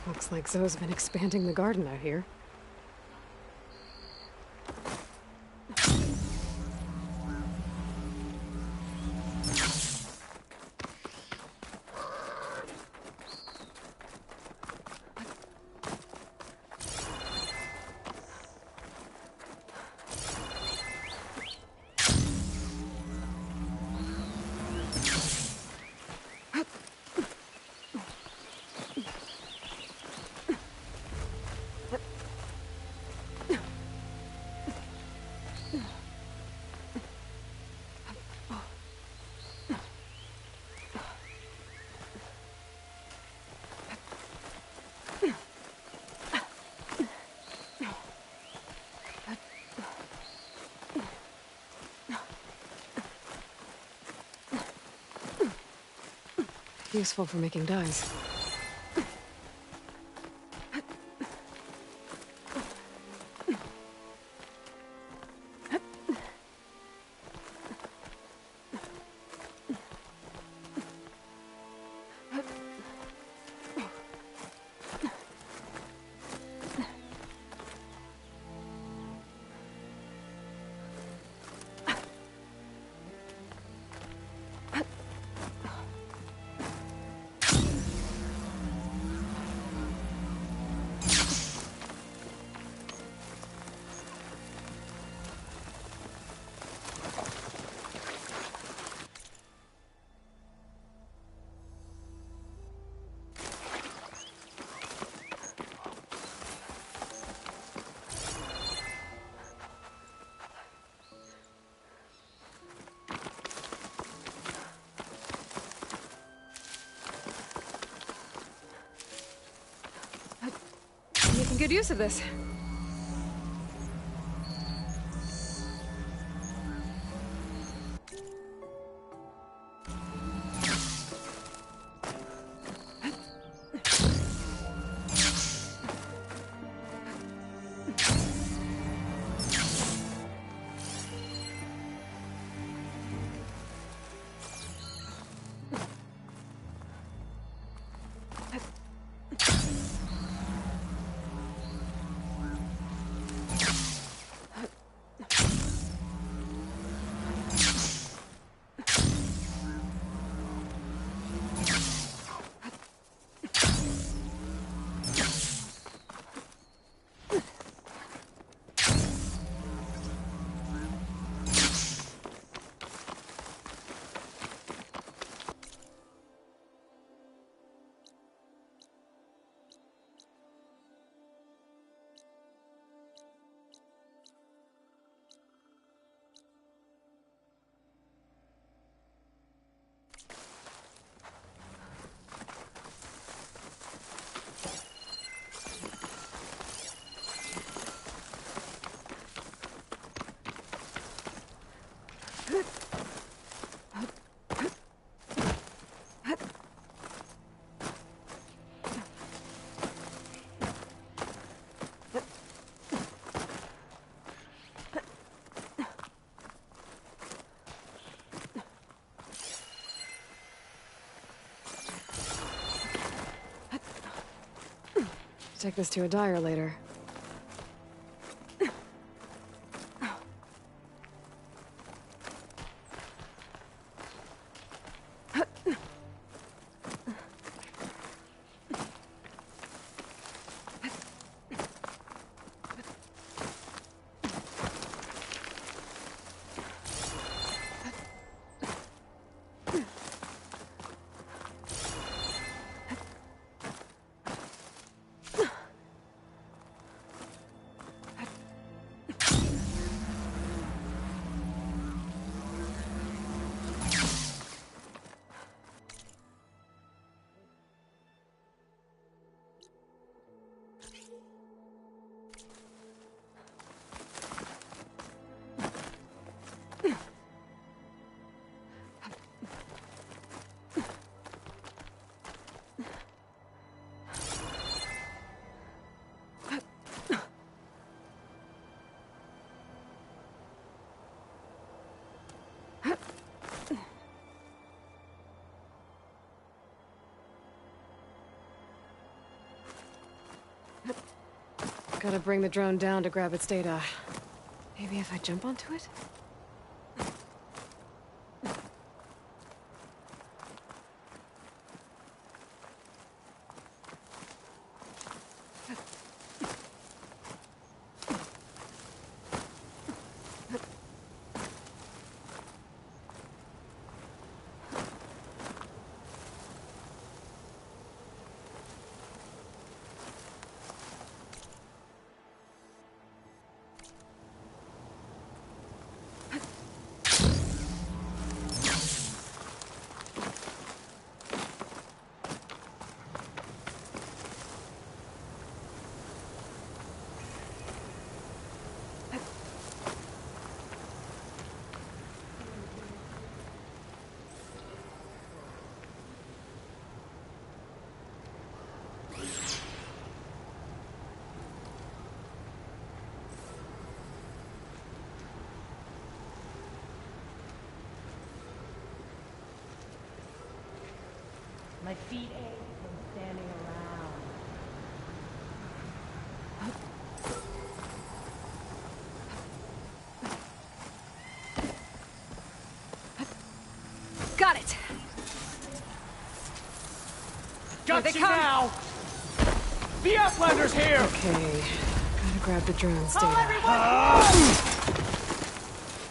Looks like Zoe's been expanding the garden out here. Useful for making dyes. good use of this. Take this to a dyer later. Gotta bring the drone down to grab its data. Maybe if I jump onto it? My feet ache from standing around. Got it! Got you now! The Outlander's here! Okay, gotta grab the drone's Call data. everyone!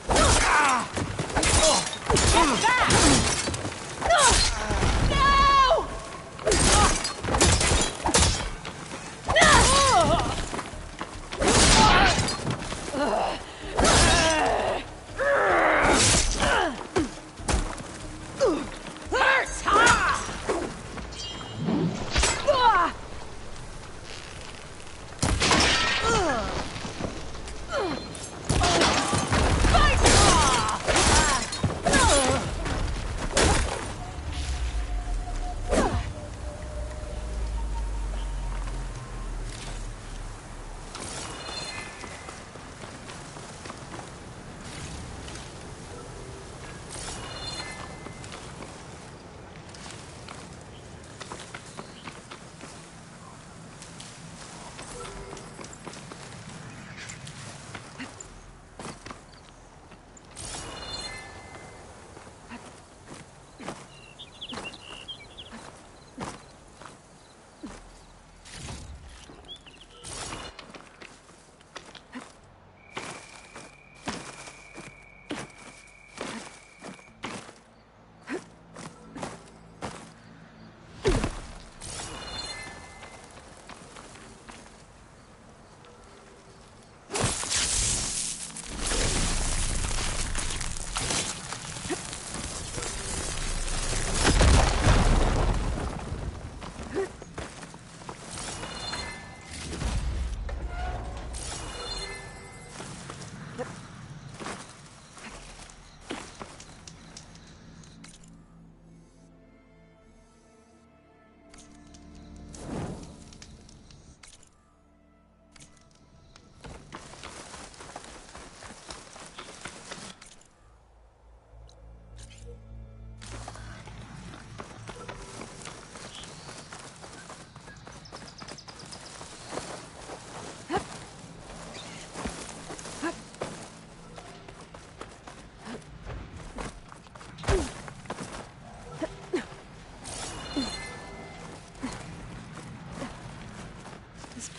Get back!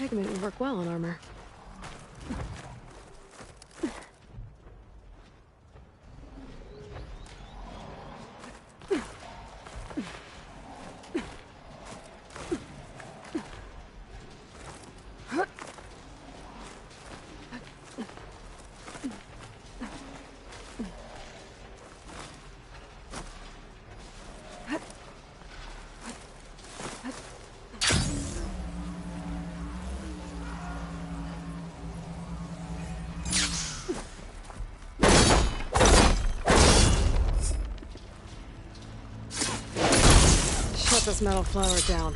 pigment would work well on armor. Shut this metal flower down.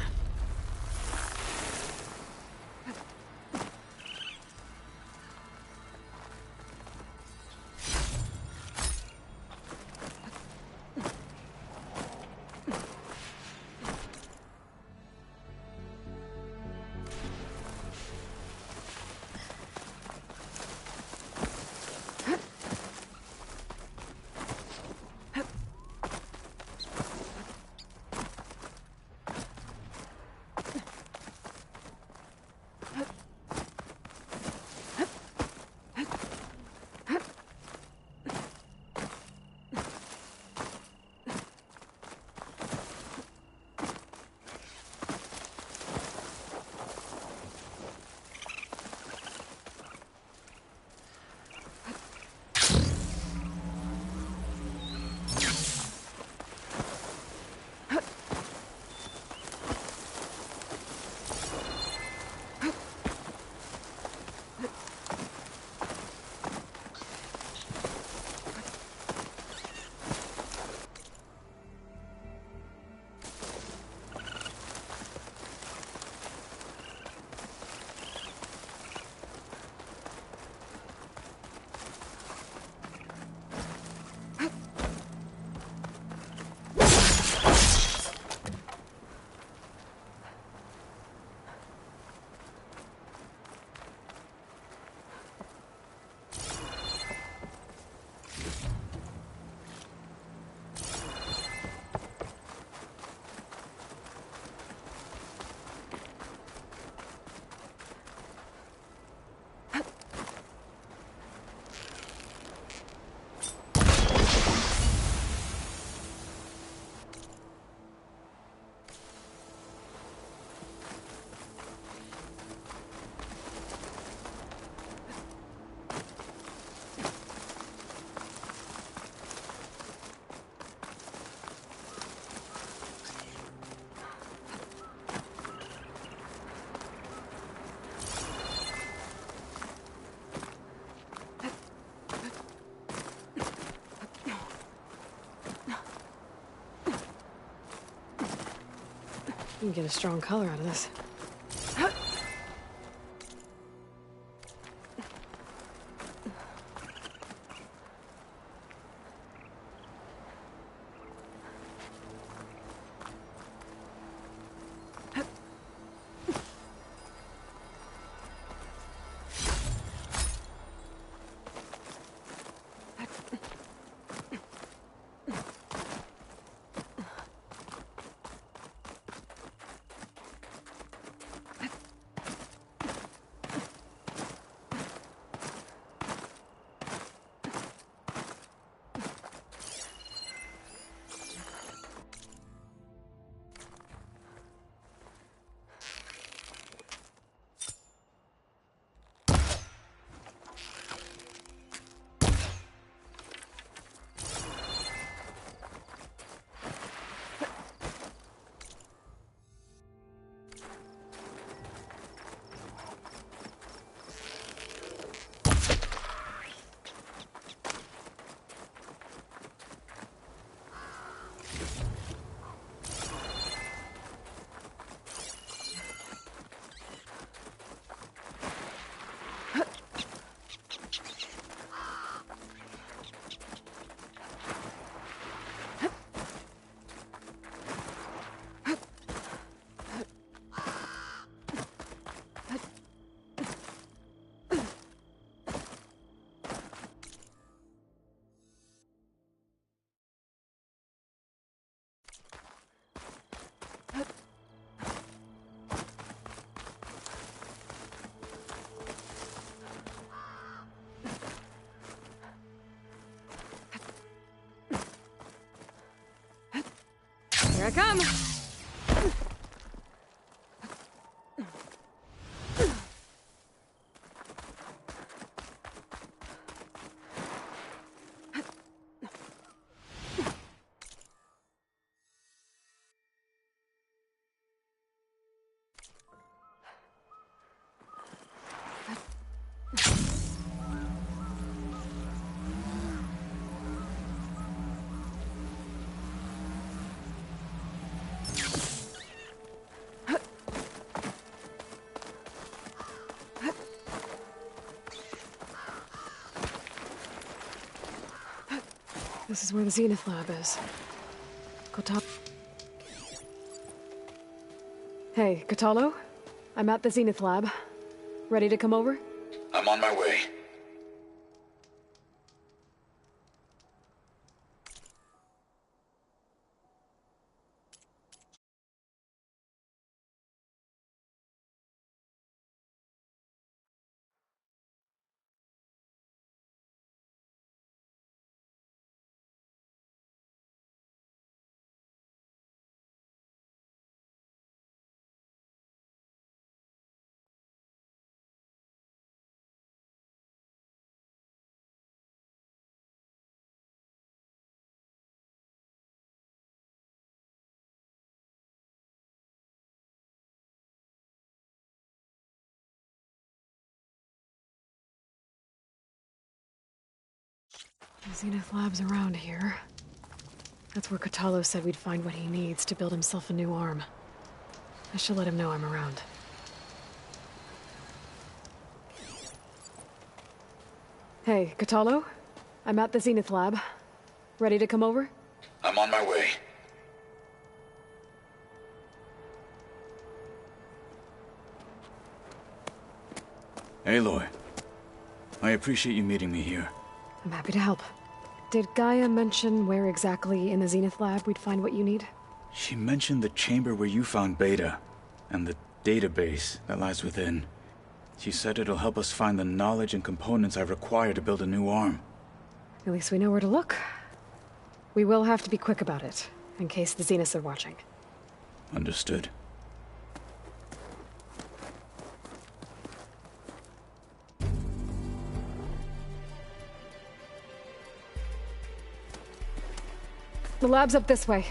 You can get a strong color out of this. Here I come! This is where the Zenith lab is. Hey, Katalo? I'm at the Zenith lab. Ready to come over? I'm on my way. The Zenith lab's around here. That's where Katalo said we'd find what he needs to build himself a new arm. I should let him know I'm around. Hey, Katalo? I'm at the Zenith lab. Ready to come over? I'm on my way. Aloy, I appreciate you meeting me here. I'm happy to help. Did Gaia mention where exactly in the Zenith lab we'd find what you need? She mentioned the chamber where you found Beta, and the database that lies within. She said it'll help us find the knowledge and components I require to build a new arm. At least we know where to look. We will have to be quick about it, in case the Zeniths are watching. Understood. The lab's up this way.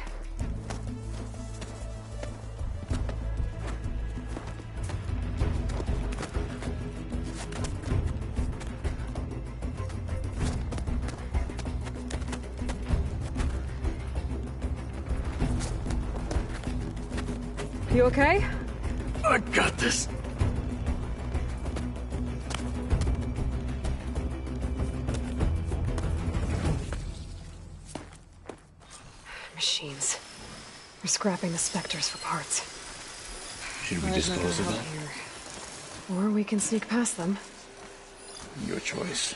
You okay? I got this. Machines. We're scrapping the specters for parts. Should we dispose of them? Or we can sneak past them. Your choice.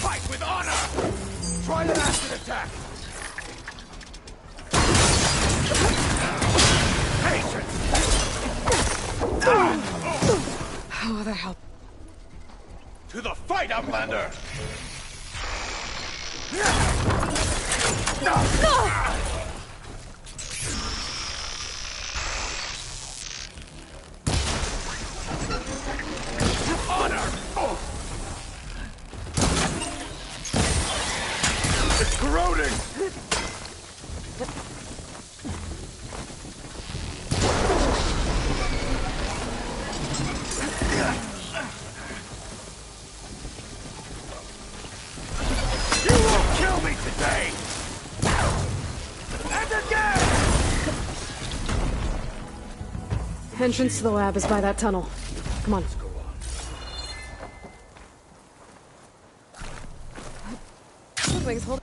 Fight with honor! Try the acid attack! Patience! Oh, the hell. To the fight, Outlander! Entrance to the lab is by that tunnel. Come on. Wings, hold.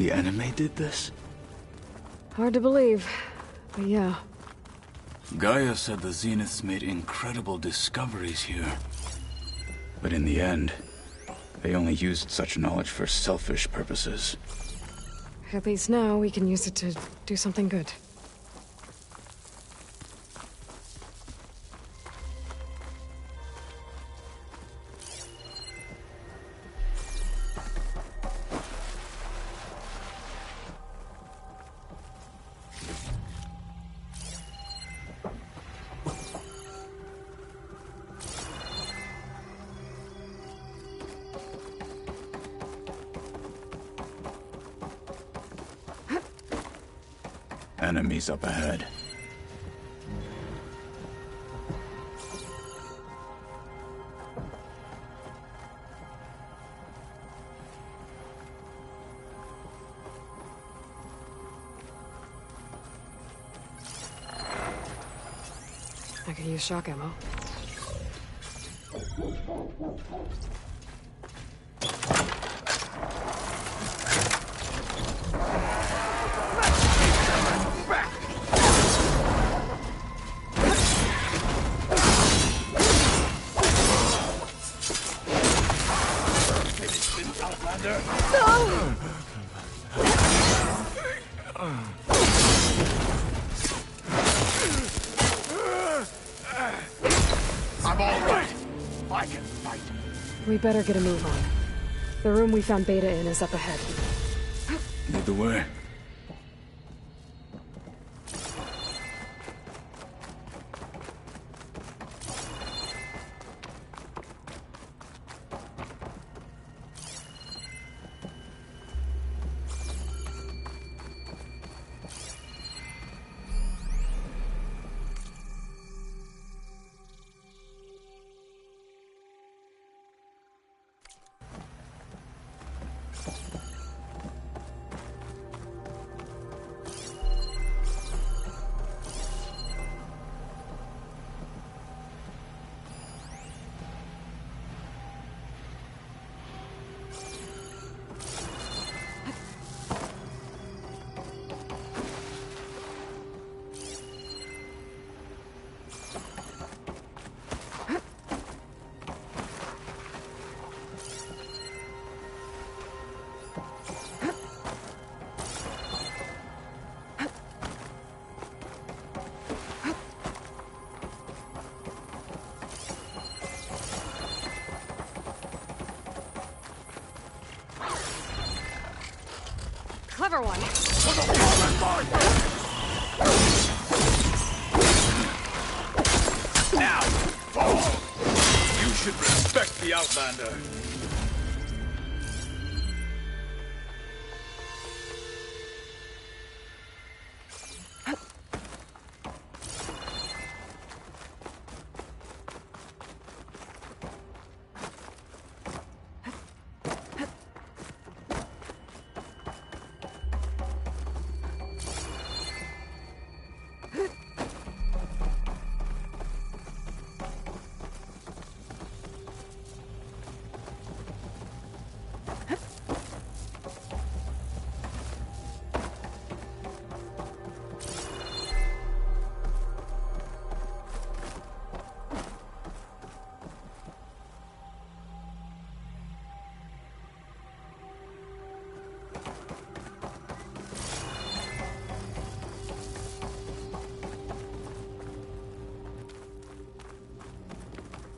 The enemy did this? Hard to believe, but yeah. Gaia said the Zeniths made incredible discoveries here. But in the end, they only used such knowledge for selfish purposes. At least now we can use it to do something good. Enemies up ahead. I could use shock ammo. I'm all right. I can fight. We better get a move on. The room we found Beta in is up ahead. Lead the way. Clever one. Now! Oh, you should respect the Outlander.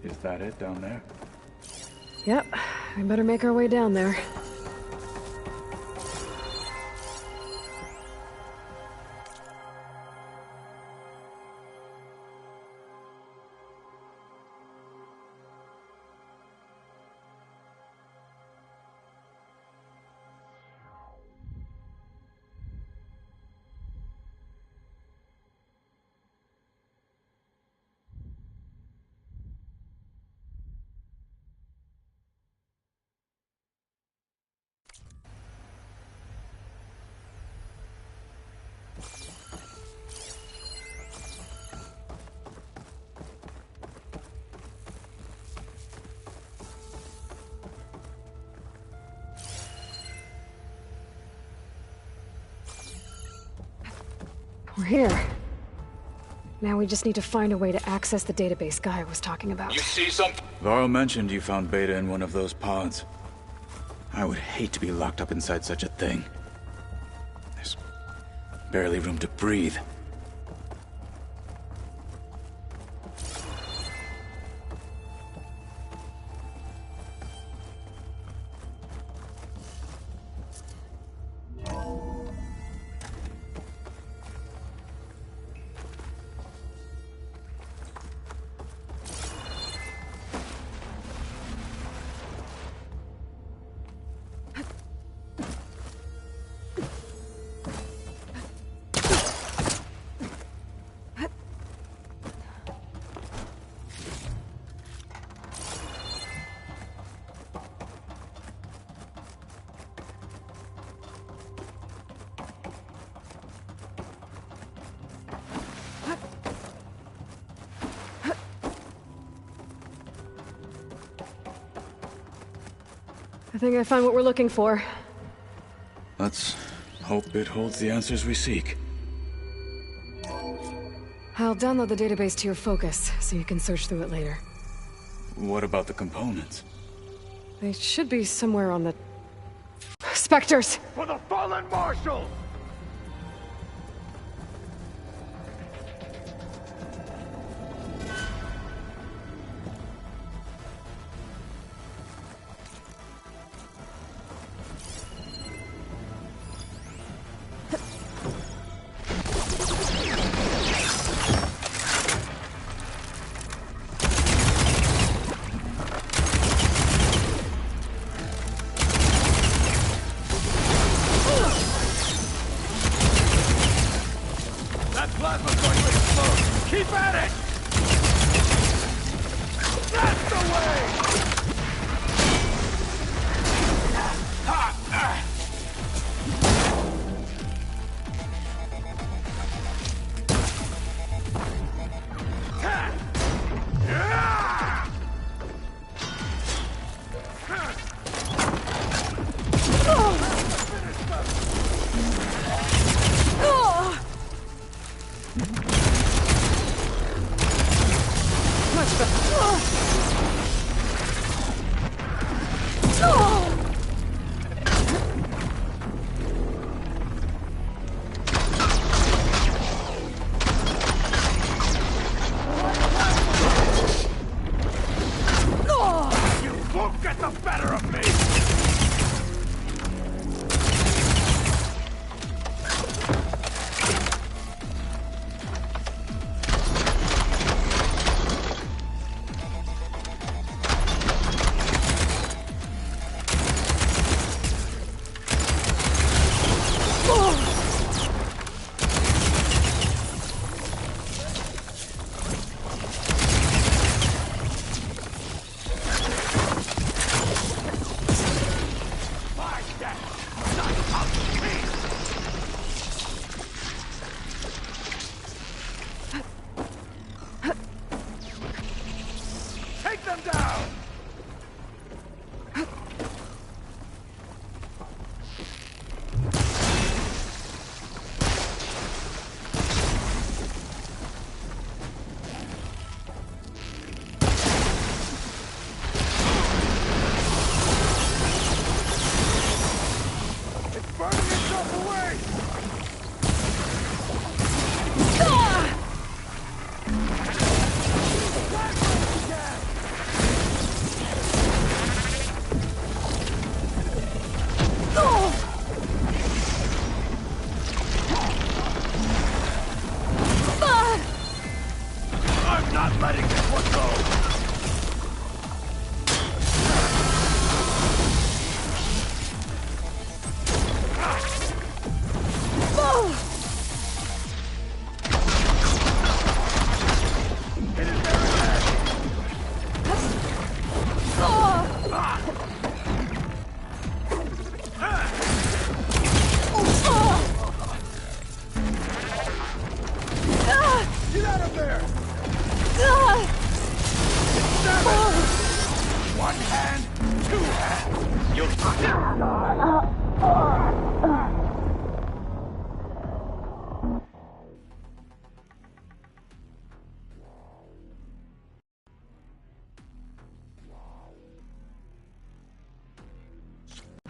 Is that it down there? Yep, we better make our way down there. We're here. Now we just need to find a way to access the database Gaia was talking about. You see something? Varl mentioned you found Beta in one of those pods. I would hate to be locked up inside such a thing. There's barely room to breathe. I think I found what we're looking for. Let's hope it holds the answers we seek. I'll download the database to your Focus, so you can search through it later. What about the components? They should be somewhere on the... Spectres! For the fallen marshals!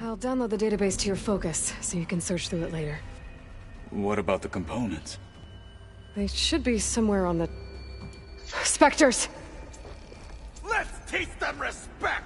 I'll download the database to your Focus, so you can search through it later. What about the components? They should be somewhere on the... Spectres! Let's teach them respect!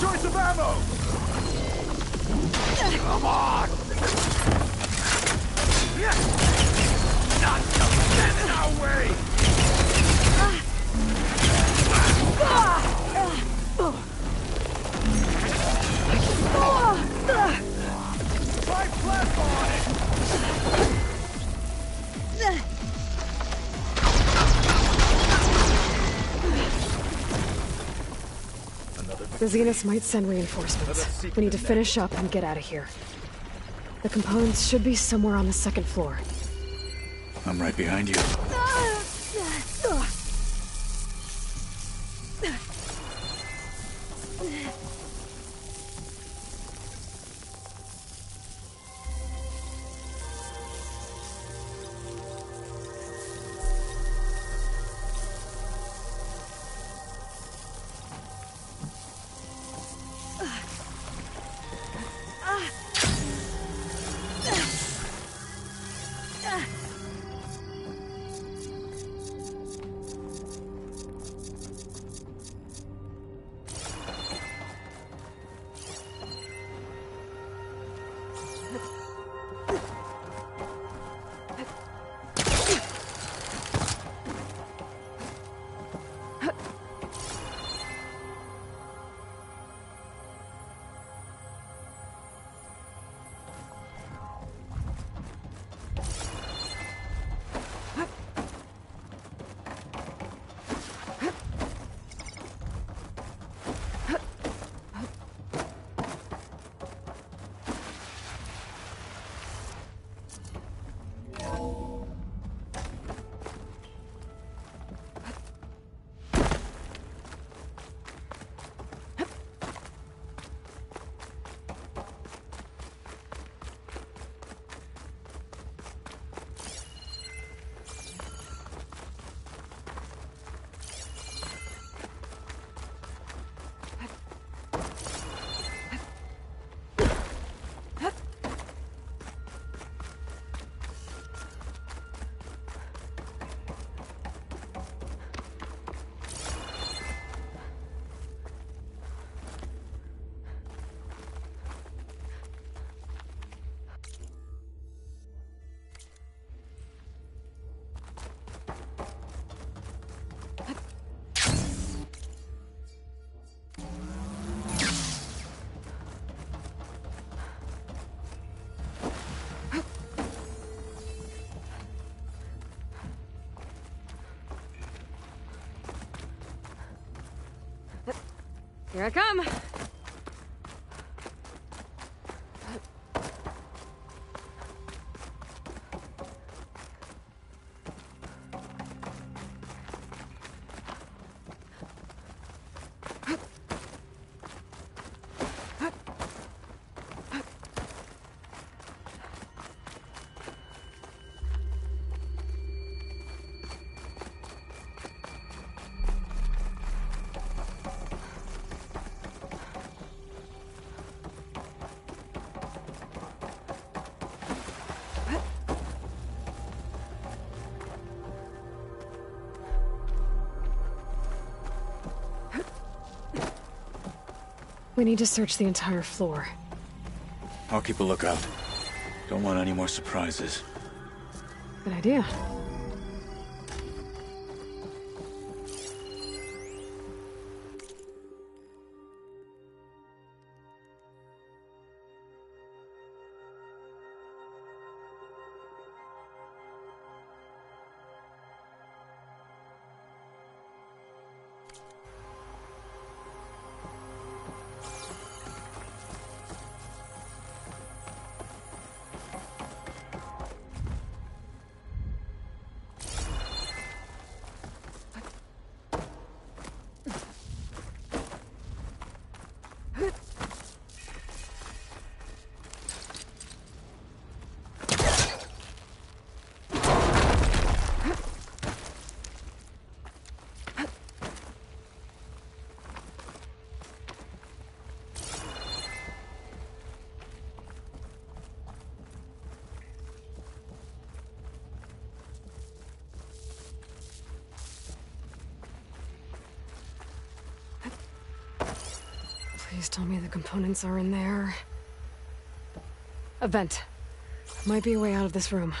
Choice of ammo! Come on! Not just stand in our way! Try plasma on it! The Zeniths might send reinforcements. We need to finish up and get out of here. The components should be somewhere on the second floor. I'm right behind you. Here I come. We need to search the entire floor. I'll keep a lookout. Don't want any more surprises. Good idea. Please tell me the components are in there. A vent. Might be a way out of this room.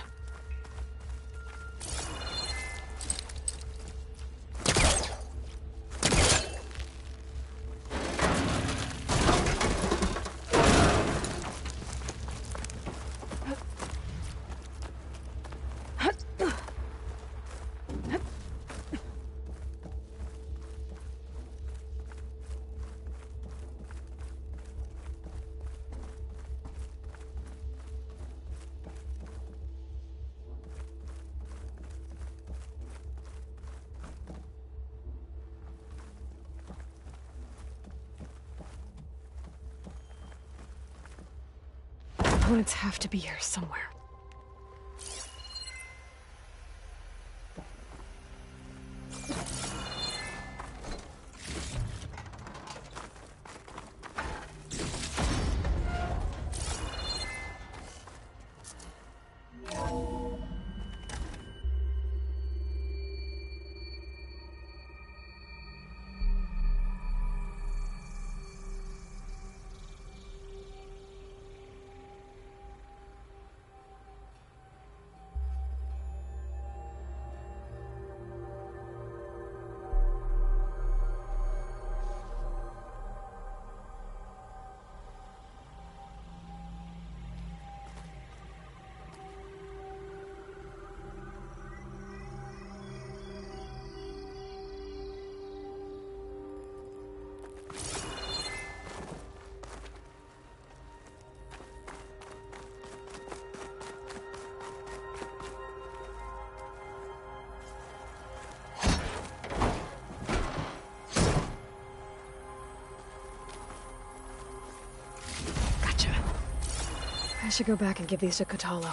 Components have to be here somewhere. I should go back and give these to Kotalo.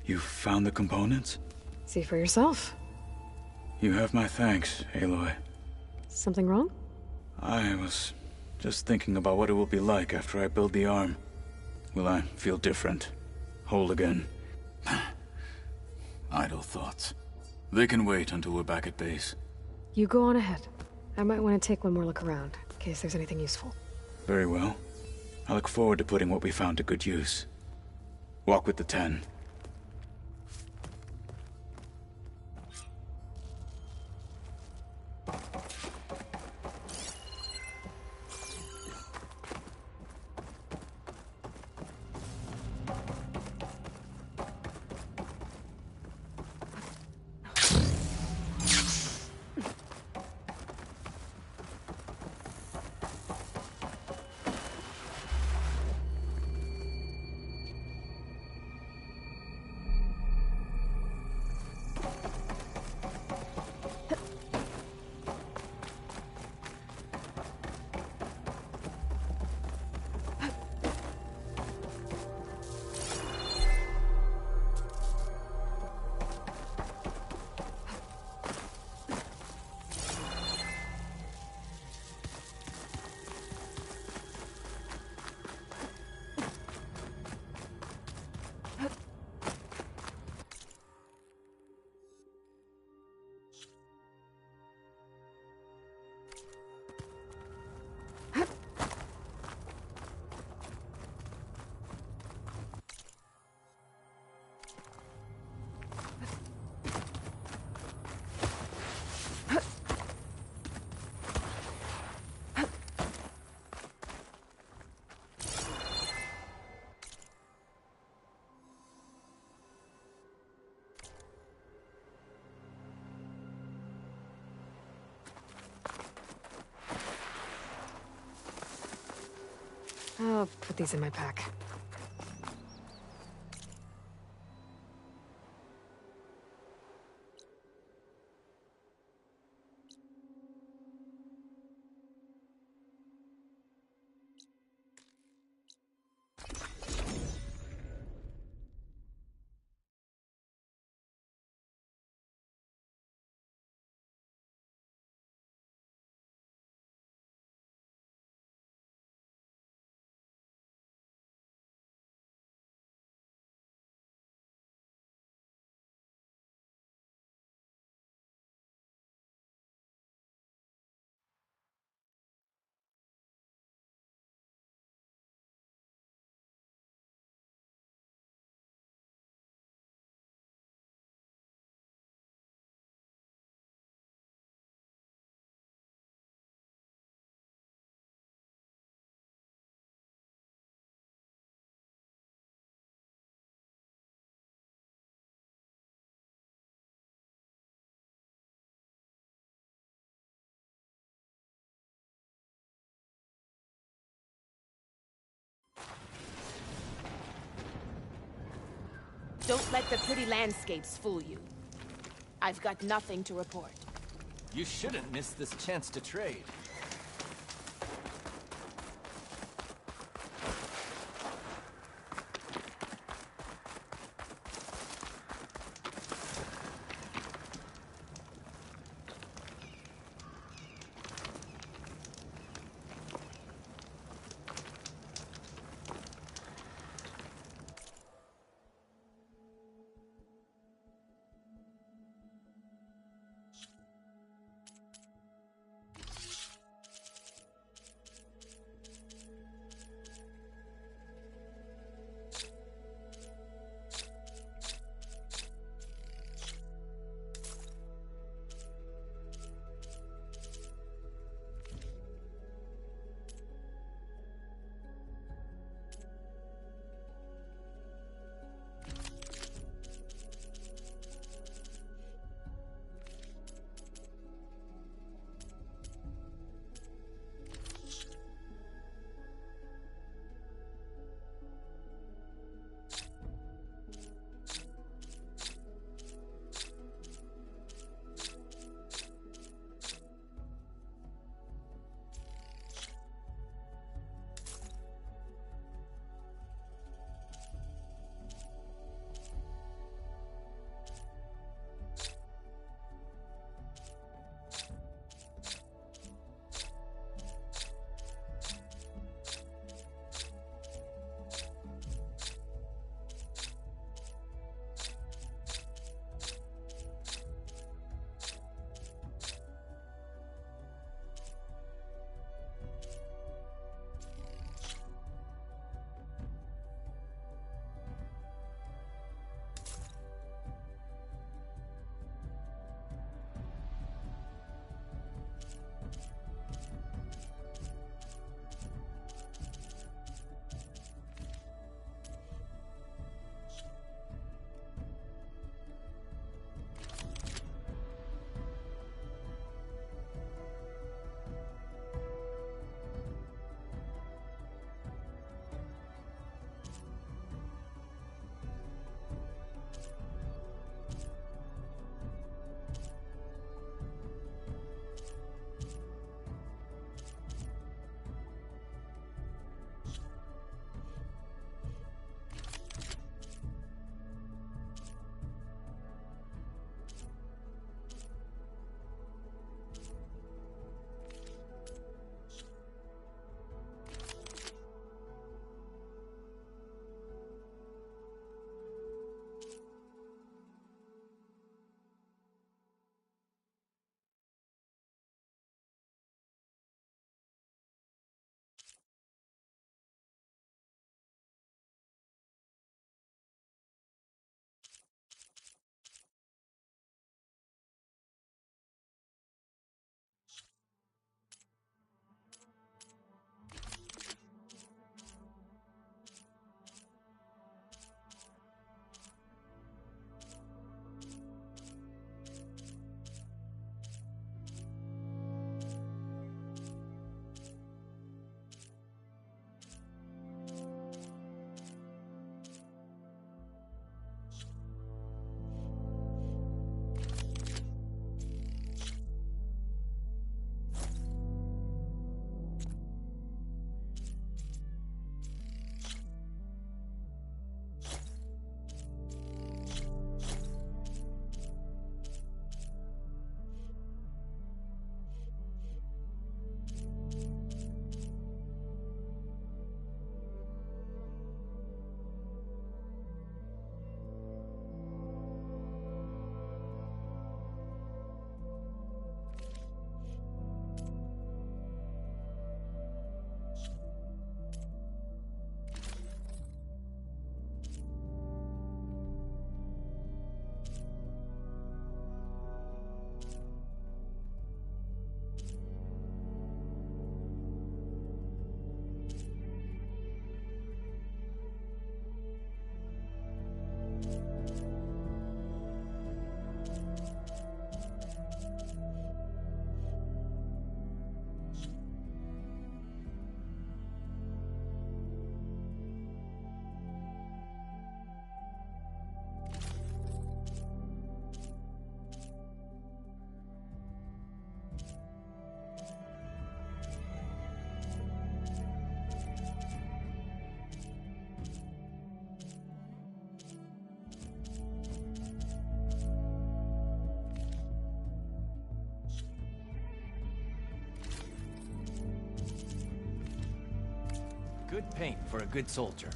You found the components? See for yourself. You have my thanks, Aloy. Something wrong? I was just thinking about what it will be like after I build the arm. Will I feel different? Whole again? Idle thoughts. They can wait until we're back at base. You go on ahead. I might want to take one more look around, in case there's anything useful. Very well. I look forward to putting what we found to good use. Walk with the 10. I'll put these in my pack. Don't let the pretty landscapes fool you. I've got nothing to report. You shouldn't miss this chance to trade. Good paint for a good soldier.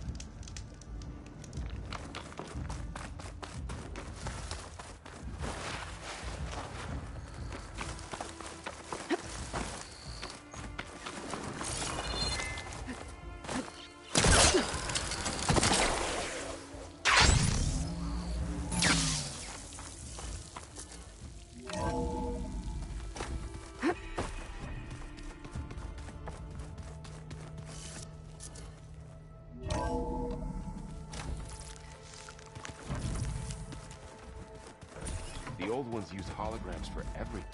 The old ones used holograms for everything.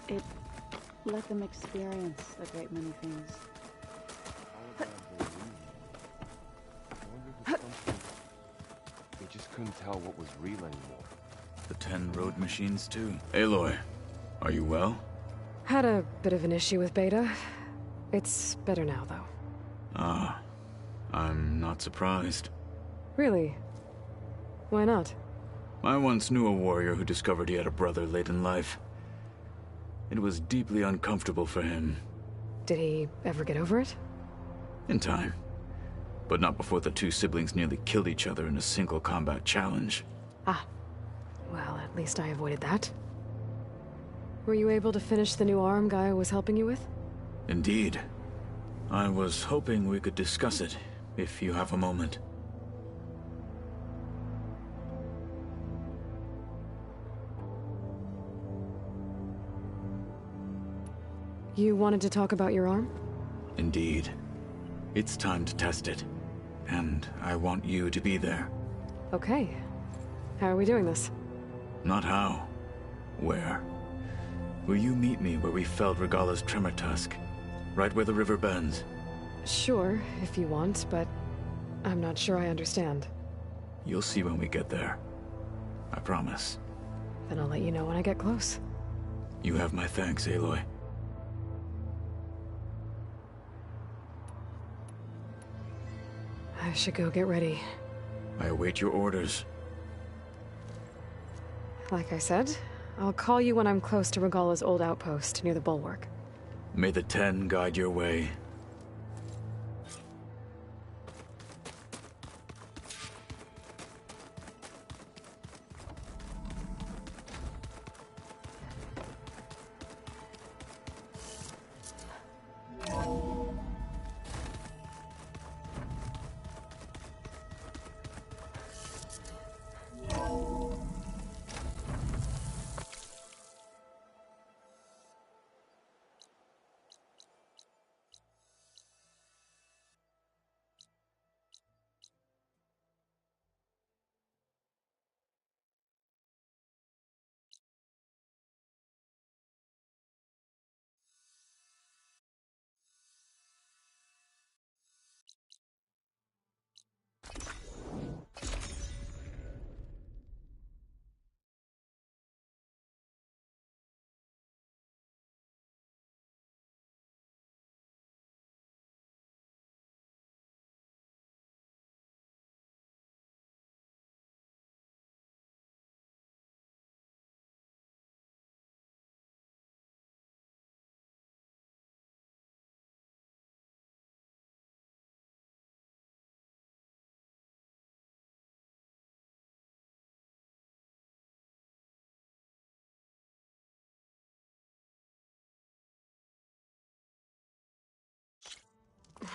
It let them experience a great many things. They just couldn't tell what was real anymore. The 10 road machines, too. Aloy, are you well? Had a bit of an issue with Beta. It's better now, though. Ah, I'm not surprised. Really? Why not? I once knew a warrior who discovered he had a brother late in life. It was deeply uncomfortable for him. Did he ever get over it? In time. But not before the two siblings nearly killed each other in a single combat challenge. Ah. Well, at least I avoided that. Were you able to finish the new arm Gaia was helping you with? Indeed. I was hoping we could discuss it, if you have a moment. You wanted to talk about your arm? Indeed. It's time to test it. And I want you to be there. Okay. How are we doing this? Not how. Where. Will you meet me where we felled Regala's tremor tusk? Right where the river bends? Sure, if you want, but I'm not sure I understand. You'll see when we get there. I promise. Then I'll let you know when I get close. You have my thanks, Aloy. I should go get ready. I await your orders. Like I said, I'll call you when I'm close to Regala's old outpost near the bulwark. May the 10 guide your way.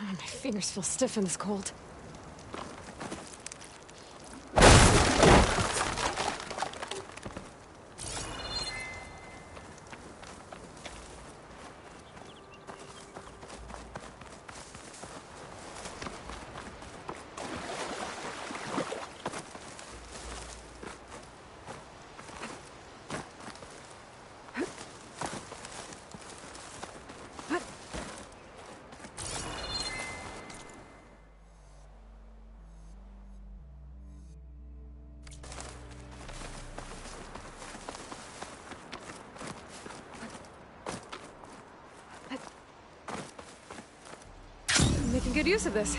My fingers feel stiff in this cold. Making good use of this.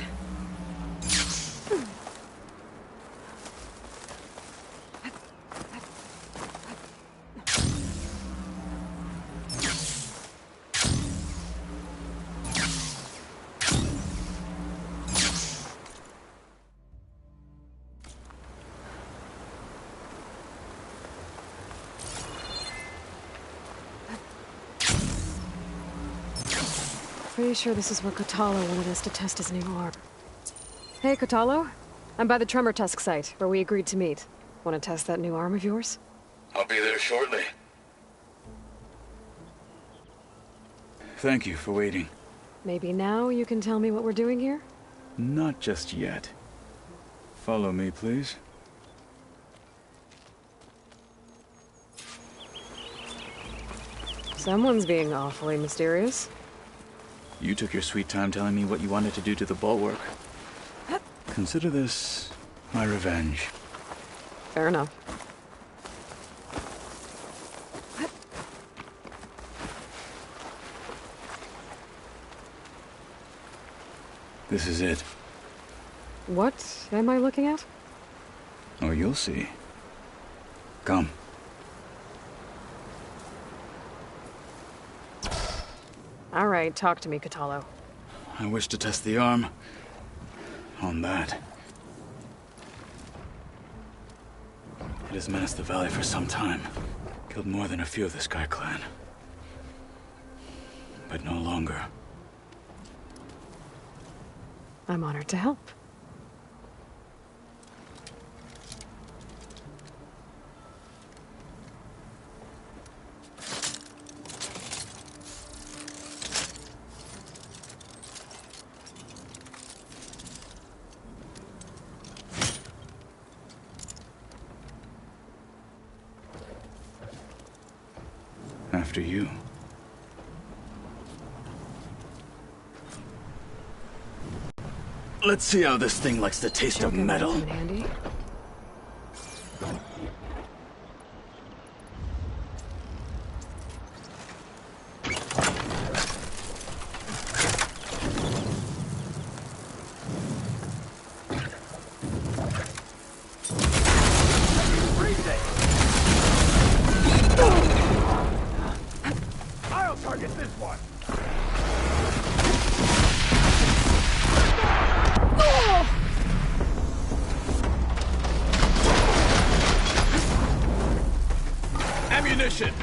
Pretty sure this is where Kotalo wanted us to test his new arm. Hey, Kotalo. I'm by the Tremor Tusk site, where we agreed to meet. Want to test that new arm of yours? I'll be there shortly. Thank you for waiting. Maybe now you can tell me what we're doing here? Not just yet. Follow me, please. Someone's being awfully mysterious. You took your sweet time telling me what you wanted to do to the bulwark. Consider this my revenge. Fair enough. This is it. What am I looking at? Oh, you'll see. Come. All right, talk to me, Kotalo. I wish to test the arm on that. It has menaced the valley for some time. Killed more than a few of the Sky Clan. But no longer. I'm honored to help. After you. Let's see how this thing likes the taste of metal. Handy. I'll target this one. Ammunition!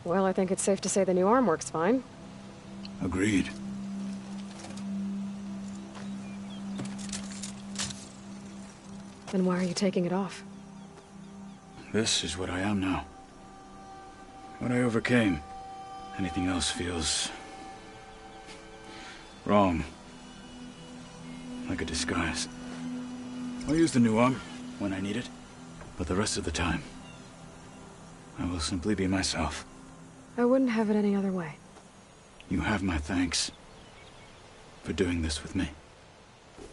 Well, I think it's safe to say the new arm works fine. Agreed. Then why are you taking it off? This is what I am now. What I overcame. Anything else feels wrong. Like a disguise. I'll use the new arm when I need it, but the rest of the time, I will simply be myself. I wouldn't have it any other way. You have my thanks for doing this with me.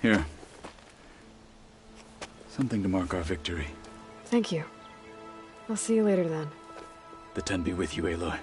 Here, Something to mark our victory. Thank you. I'll see you later then. The Ten be with you, Aloy.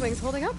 wings holding up?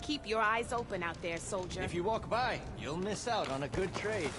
Keep your eyes open out there, soldier. If you walk by, you'll miss out on a good trade.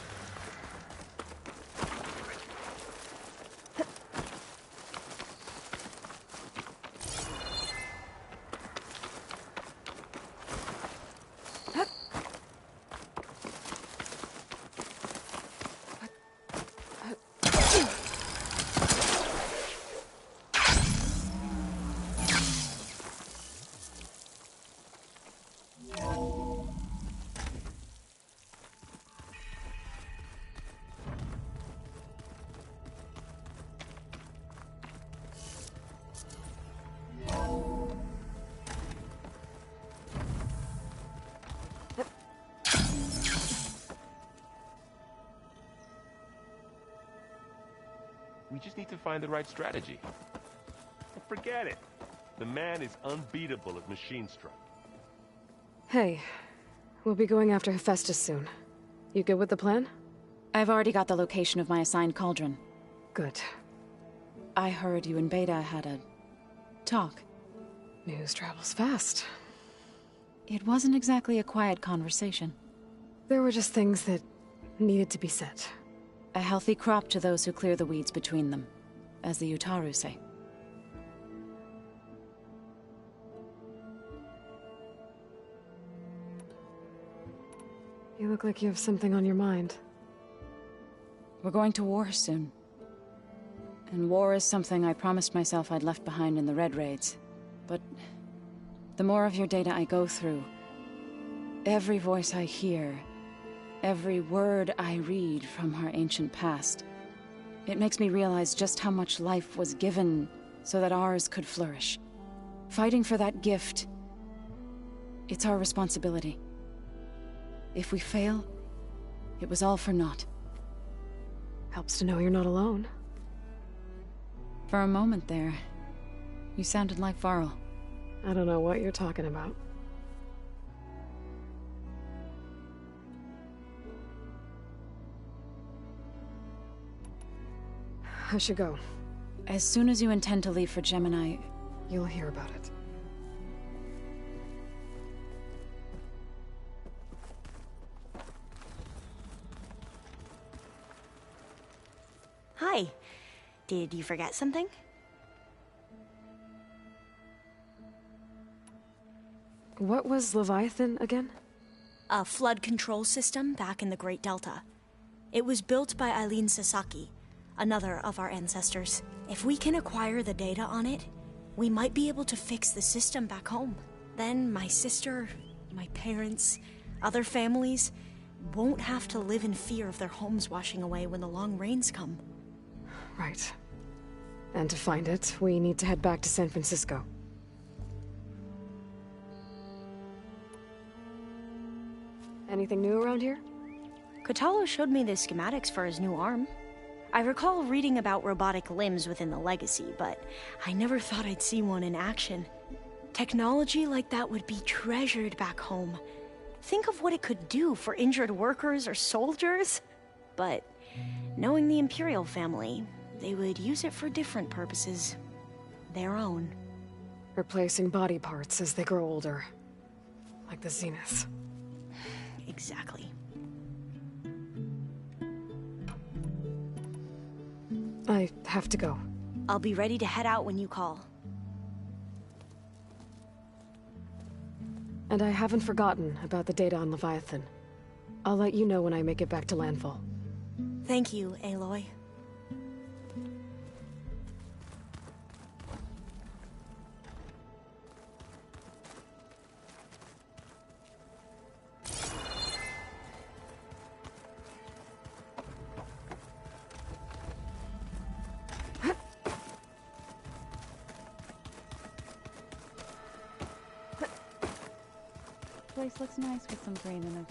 We just need to find the right strategy. And forget it. The man is unbeatable at machine strike. Hey, we'll be going after Hephaestus soon. You good with the plan? I've already got the location of my assigned cauldron. Good. I heard you and Beta had a talk. News travels fast. It wasn't exactly a quiet conversation. There were just things that needed to be said. A healthy crop to those who clear the weeds between them, as the Utaru say. You look like you have something on your mind. We're going to war soon. And war is something I promised myself I'd left behind in the Red Raids. But the more of your data I go through, every voice I hear, every word I read from our ancient past, it makes me realize just how much life was given so that ours could flourish. Fighting for that gift, it's our responsibility. If we fail, it was all for naught. Helps to know you're not alone. For a moment there, you sounded like Varl. I don't know what you're talking about. I should go. As soon as you intend to leave for Gemini, you'll hear about it. Hi. Did you forget something? What was Leviathan again? A flood control system back in the Great Delta. It was built by Eileen Sasaki, another of our ancestors. If we can acquire the data on it, we might be able to fix the system back home. Then my sister, my parents, other families won't have to live in fear of their homes washing away when the long rains come. Right. And to find it, we need to head back to San Francisco. Anything new around here? Kotallo showed me the schematics for his new arm. I recall reading about robotic limbs within the Legacy, but I never thought I'd see one in action. Technology like that would be treasured back home. Think of what it could do for injured workers or soldiers. But knowing the Imperial family, they would use it for different purposes. Their own. Replacing body parts as they grow older. Like the Zenith. Exactly. I have to go. I'll be ready to head out when you call. And I haven't forgotten about the data on Leviathan. I'll let you know when I make it back to landfall. Thank you, Aloy. Place looks nice with some green in it.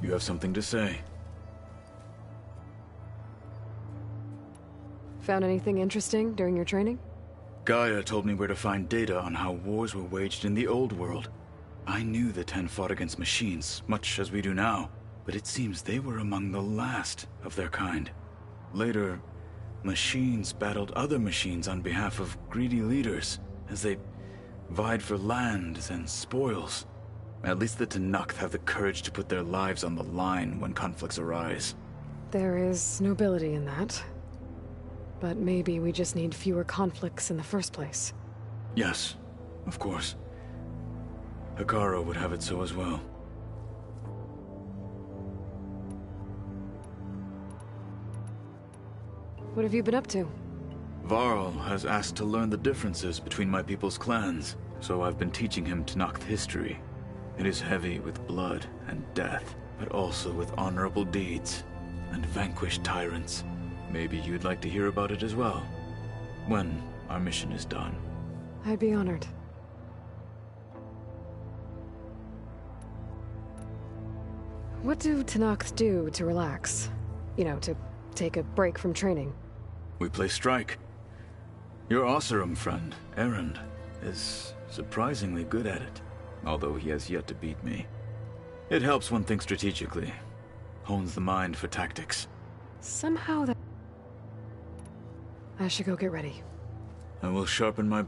You have something to say? Found anything interesting during your training? Gaia told me where to find data on how wars were waged in the old world. I knew the Ten fought against machines, much as we do now, but it seems they were among the last of their kind. Later, Machines battled other machines on behalf of greedy leaders as they vied for lands and spoils. At least the Tenakth have the courage to put their lives on the line when conflicts arise. There is nobility in that. But maybe we just need fewer conflicts in the first place. Yes, of course. Hekarro would have it so as well. What have you been up to? Varl has asked to learn the differences between my people's clans, so I've been teaching him Tenakth history. It is heavy with blood and death, but also with honorable deeds and vanquished tyrants. Maybe you'd like to hear about it as well, when our mission is done. I'd be honored. What do Tenakth do to relax? You know, to take a break from training? We play strike. Your Oseram friend, Erend, is surprisingly good at it, although he has yet to beat me. It helps one think strategically, hones the mind for tactics. Somehow that... I should go get ready. I will sharpen my...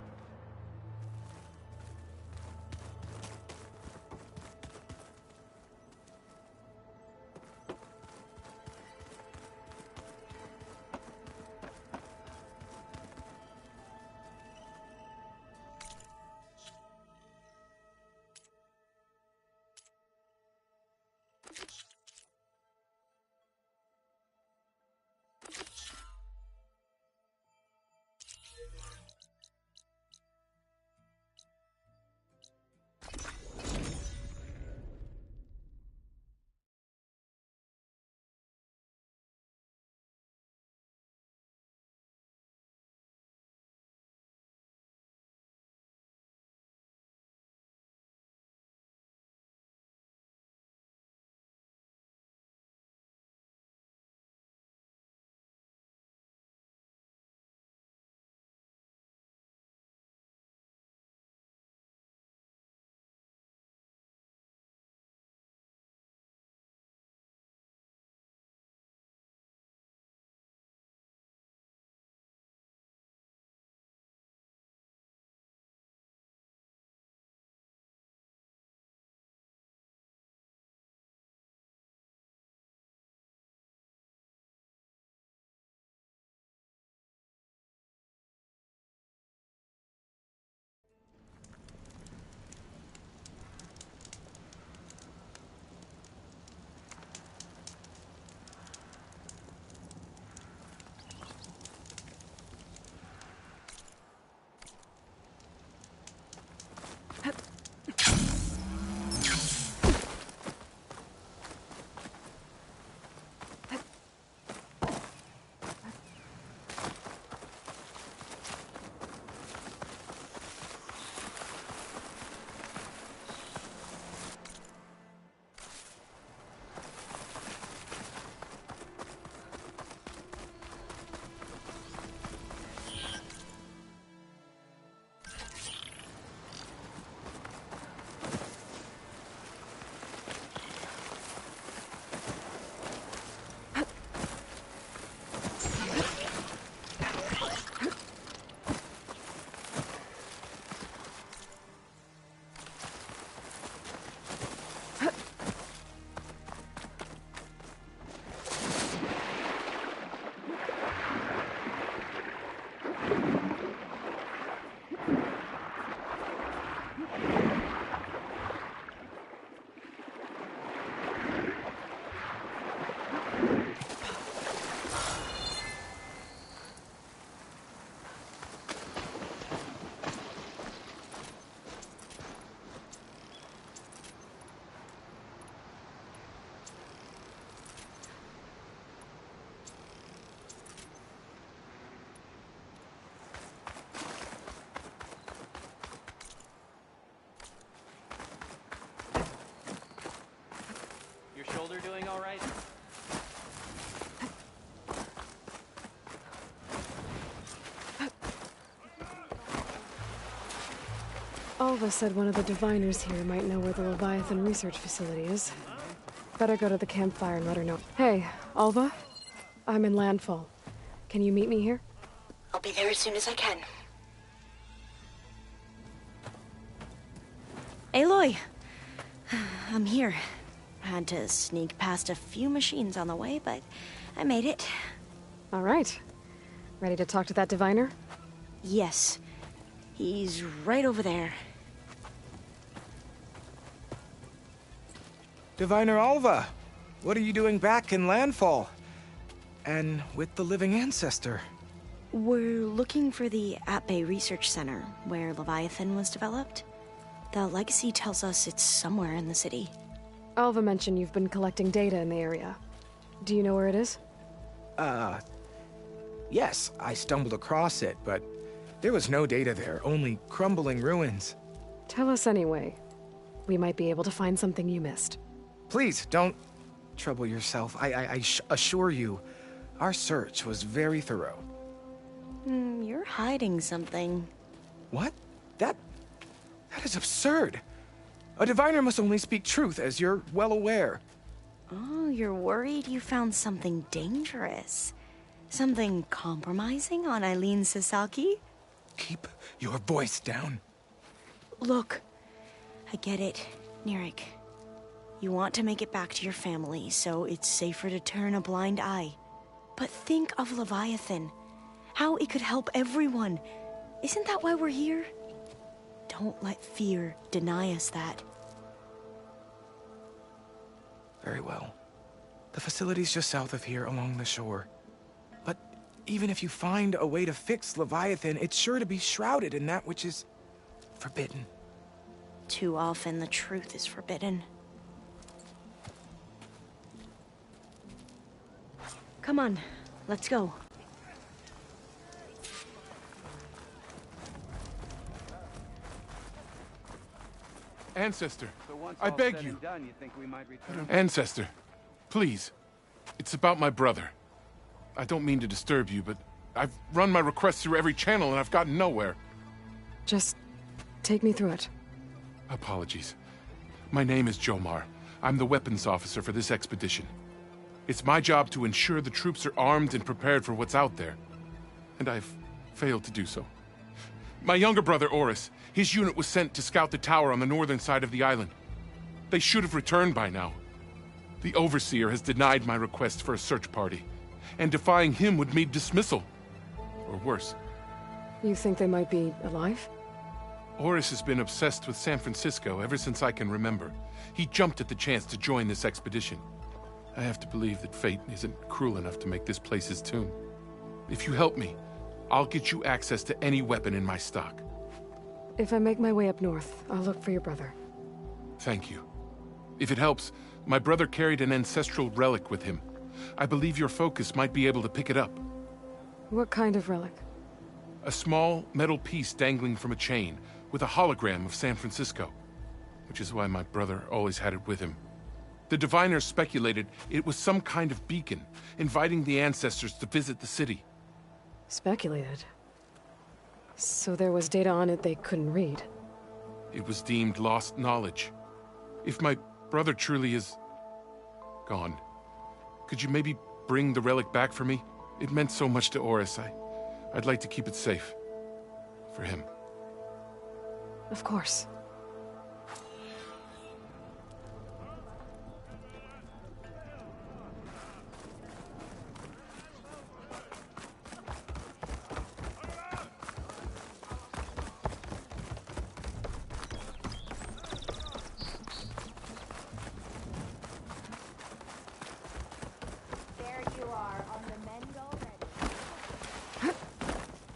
Shoulder doing all right? Alva said one of the diviners here might know where the Leviathan research facility is. Better go to the campfire and let her know. Hey, Alva? I'm in Landfall. Can you meet me here? I'll be there as soon as I can. Aloy! I'm here. Had to sneak past a few machines on the way, but I made it. All right. Ready to talk to that diviner? Yes. He's right over there. Diviner Alva, what are you doing back in Landfall? And with the living ancestor? We're looking for the At-Bay Research Center, where Leviathan was developed. The legacy tells us it's somewhere in the city. Alva mentioned you've been collecting data in the area. Do you know where it is? Yes, I stumbled across it, but there was no data there, only crumbling ruins. Tell us anyway. We might be able to find something you missed. Please, don't trouble yourself. I assure you, our search was very thorough. You're hiding something. What? That is absurd. A diviner must only speak truth, as you're well aware. Oh, you're worried you found something dangerous? Something compromising on Eileen Sasaki? Keep your voice down. Look, I get it, Nirik. You want to make it back to your family, so it's safer to turn a blind eye. But think of Leviathan. How it could help everyone. Isn't that why we're here? Don't let fear deny us that. Very well. The facility's just south of here, along the shore. But even if you find a way to fix Leviathan, it's sure to be shrouded in that which is forbidden. Too often the truth is forbidden. Come on, let's go. Ancestor, I beg you. Ancestor, please. It's about my brother. I don't mean to disturb you, but I've run my requests through every channel and I've gotten nowhere. Just take me through it. Apologies. My name is Jomar. I'm the weapons officer for this expedition. It's my job to ensure the troops are armed and prepared for what's out there. And I've failed to do so. My younger brother, Oris, his unit was sent to scout the tower on the northern side of the island. They should have returned by now. The Overseer has denied my request for a search party, and defying him would mean dismissal. Or worse. You think they might be alive? Oris has been obsessed with San Francisco ever since I can remember. He jumped at the chance to join this expedition. I have to believe that fate isn't cruel enough to make this place his tomb. If you help me, I'll get you access to any weapon in my stock. If I make my way up north, I'll look for your brother. Thank you. If it helps, my brother carried an ancestral relic with him. I believe your focus might be able to pick it up. What kind of relic? A small metal piece dangling from a chain, with a hologram of San Francisco. Which is why my brother always had it with him. The diviners speculated it was some kind of beacon, inviting the ancestors to visit the city. Speculated? So there was data on it they couldn't read? It was deemed lost knowledge. If my brother truly is gone, could you maybe bring the relic back for me? It meant so much to Oris. I'd like to keep it safe. For him. Of course.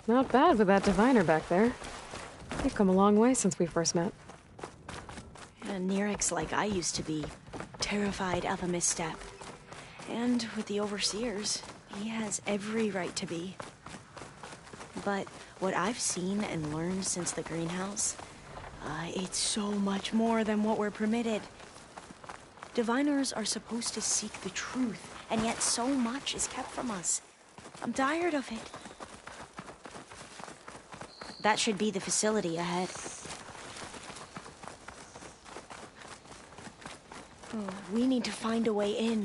Not bad with that diviner back there. You've come a long way since we first met. And Nirik's like I used to be, terrified of a misstep. And with the Overseers, he has every right to be. But what I've seen and learned since the greenhouse, it's so much more than what we're permitted. Diviners are supposed to seek the truth, and yet so much is kept from us. I'm tired of it. That should be the facility ahead. Oh, we need to find a way in.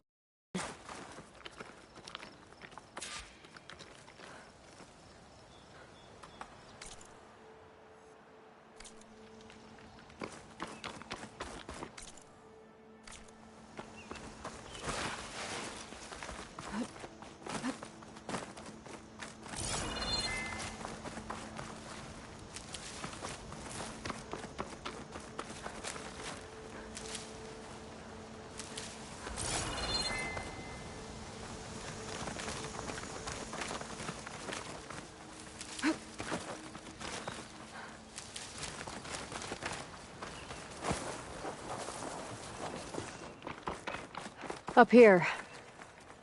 Up here.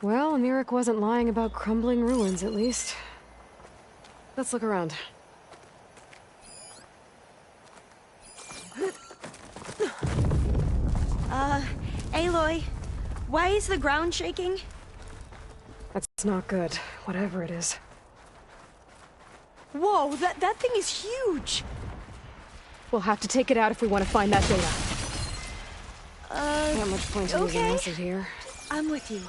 Well, Mirik wasn't lying about crumbling ruins, at least. Let's look around. Aloy, why is the ground shaking? That's not good, whatever it is. Whoa, that thing is huge! We'll have to take it out if we want to find that data. Not much point in using acid here. I'm with you.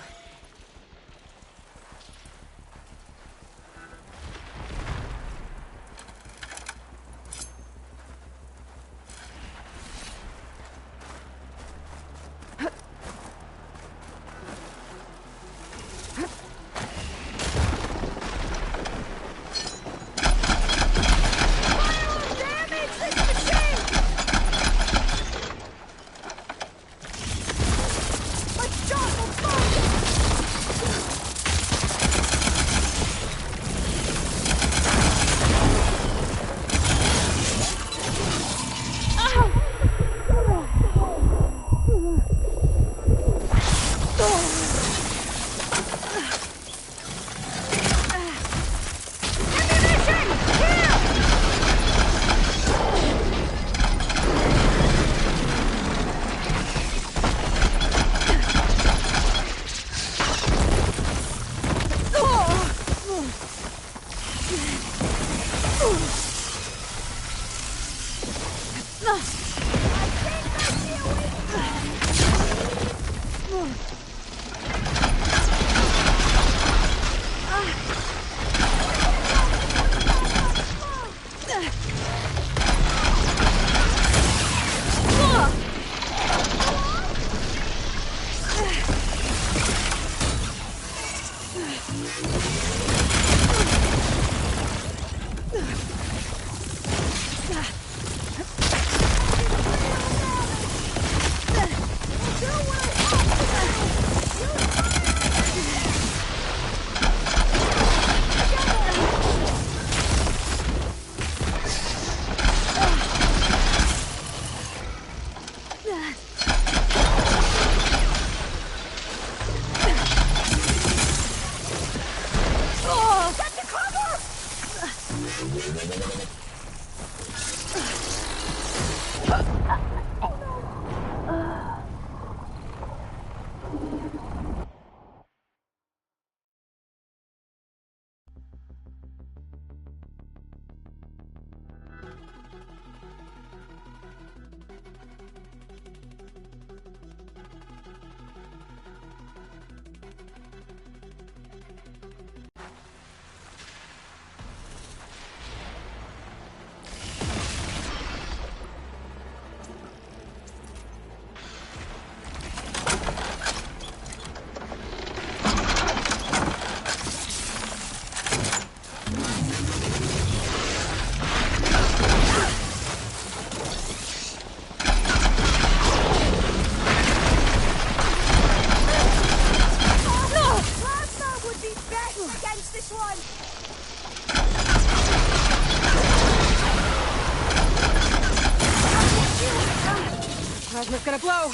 Plasma's gonna blow!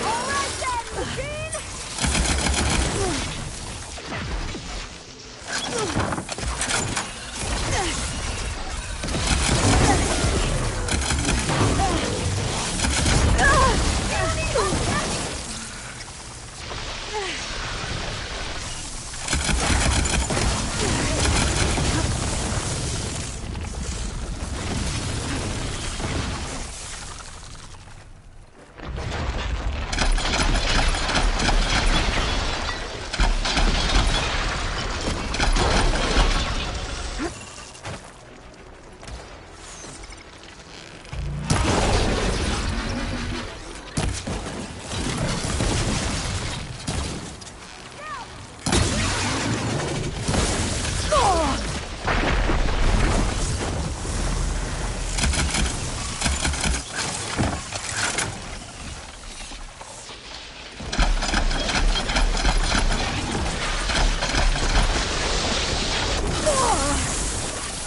Alright then, machine!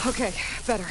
Okay, better.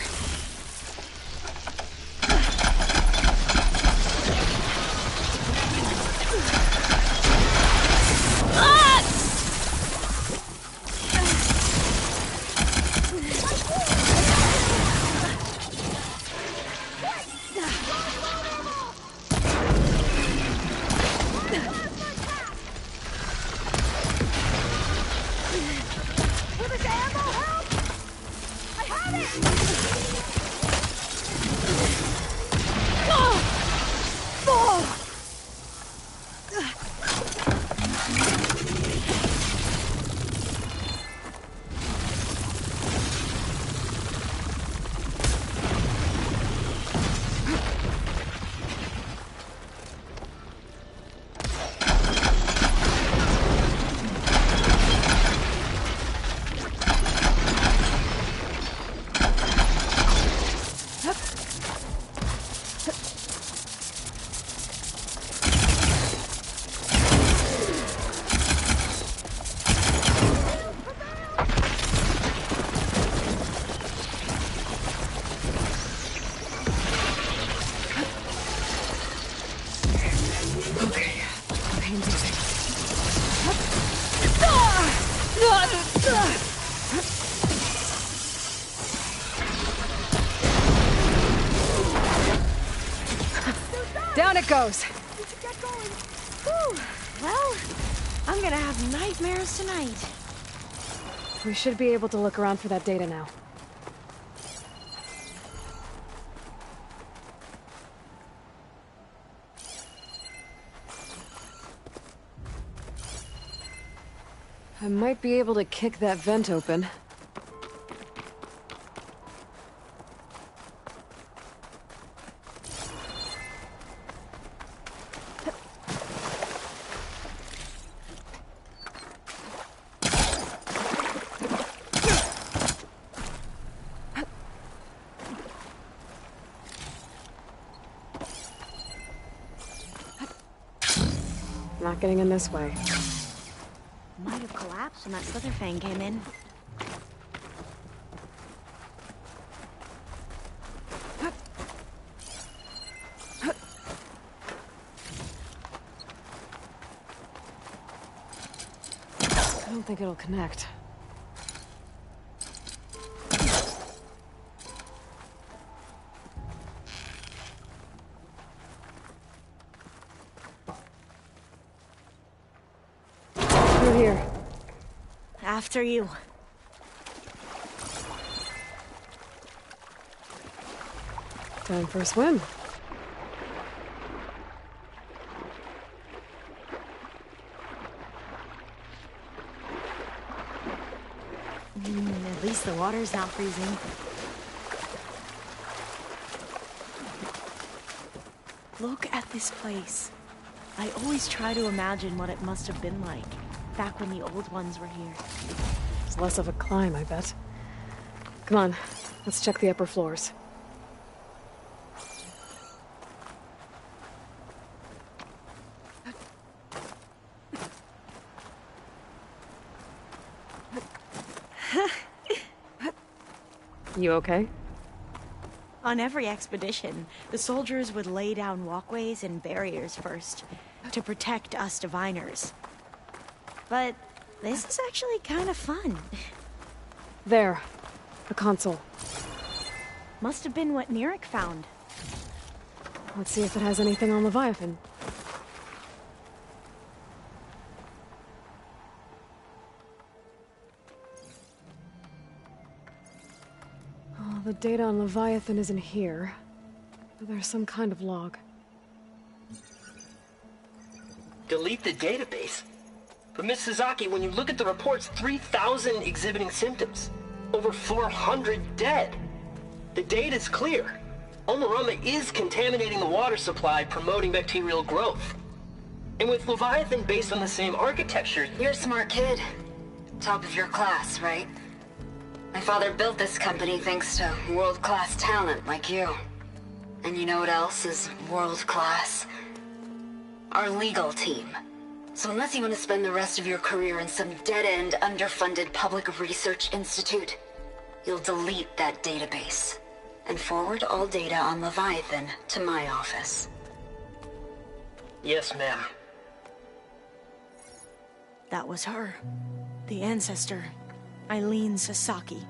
Down it goes. Need to get going. Whew. Well, I'm gonna have nightmares tonight. We should be able to look around for that data now. I might be able to kick that vent open. Not getting in this way. Might have collapsed when that Slitherfang came in. I don't think it'll connect. Through here. After you. Time for a swim. At least the water's not freezing. Look at this place. I always try to imagine what it must have been like back when the old ones were here. It's less of a climb, I bet. Come on, let's check the upper floors. You okay? On every expedition, the soldiers would lay down walkways and barriers first to protect us diviners. But this is actually kind of fun. There. The console. Must have been what Neric found. Let's see if it has anything on Leviathan. Oh, the data on Leviathan isn't here. But there's some kind of log. Delete the database? But Miss Sasaki, when you look at the reports, 3,000 exhibiting symptoms. Over 400 dead. The data's clear. Omurama is contaminating the water supply, promoting bacterial growth. And with Leviathan based on the same architecture... You're a smart kid. Top of your class, right? My father built this company thanks to world-class talent like you. And you know what else is world-class? Our legal team. So unless you want to spend the rest of your career in some dead-end, underfunded public research institute, you'll delete that database and forward all data on Leviathan to my office. Yes, ma'am. That was her. The ancestor, Eileen Sasaki.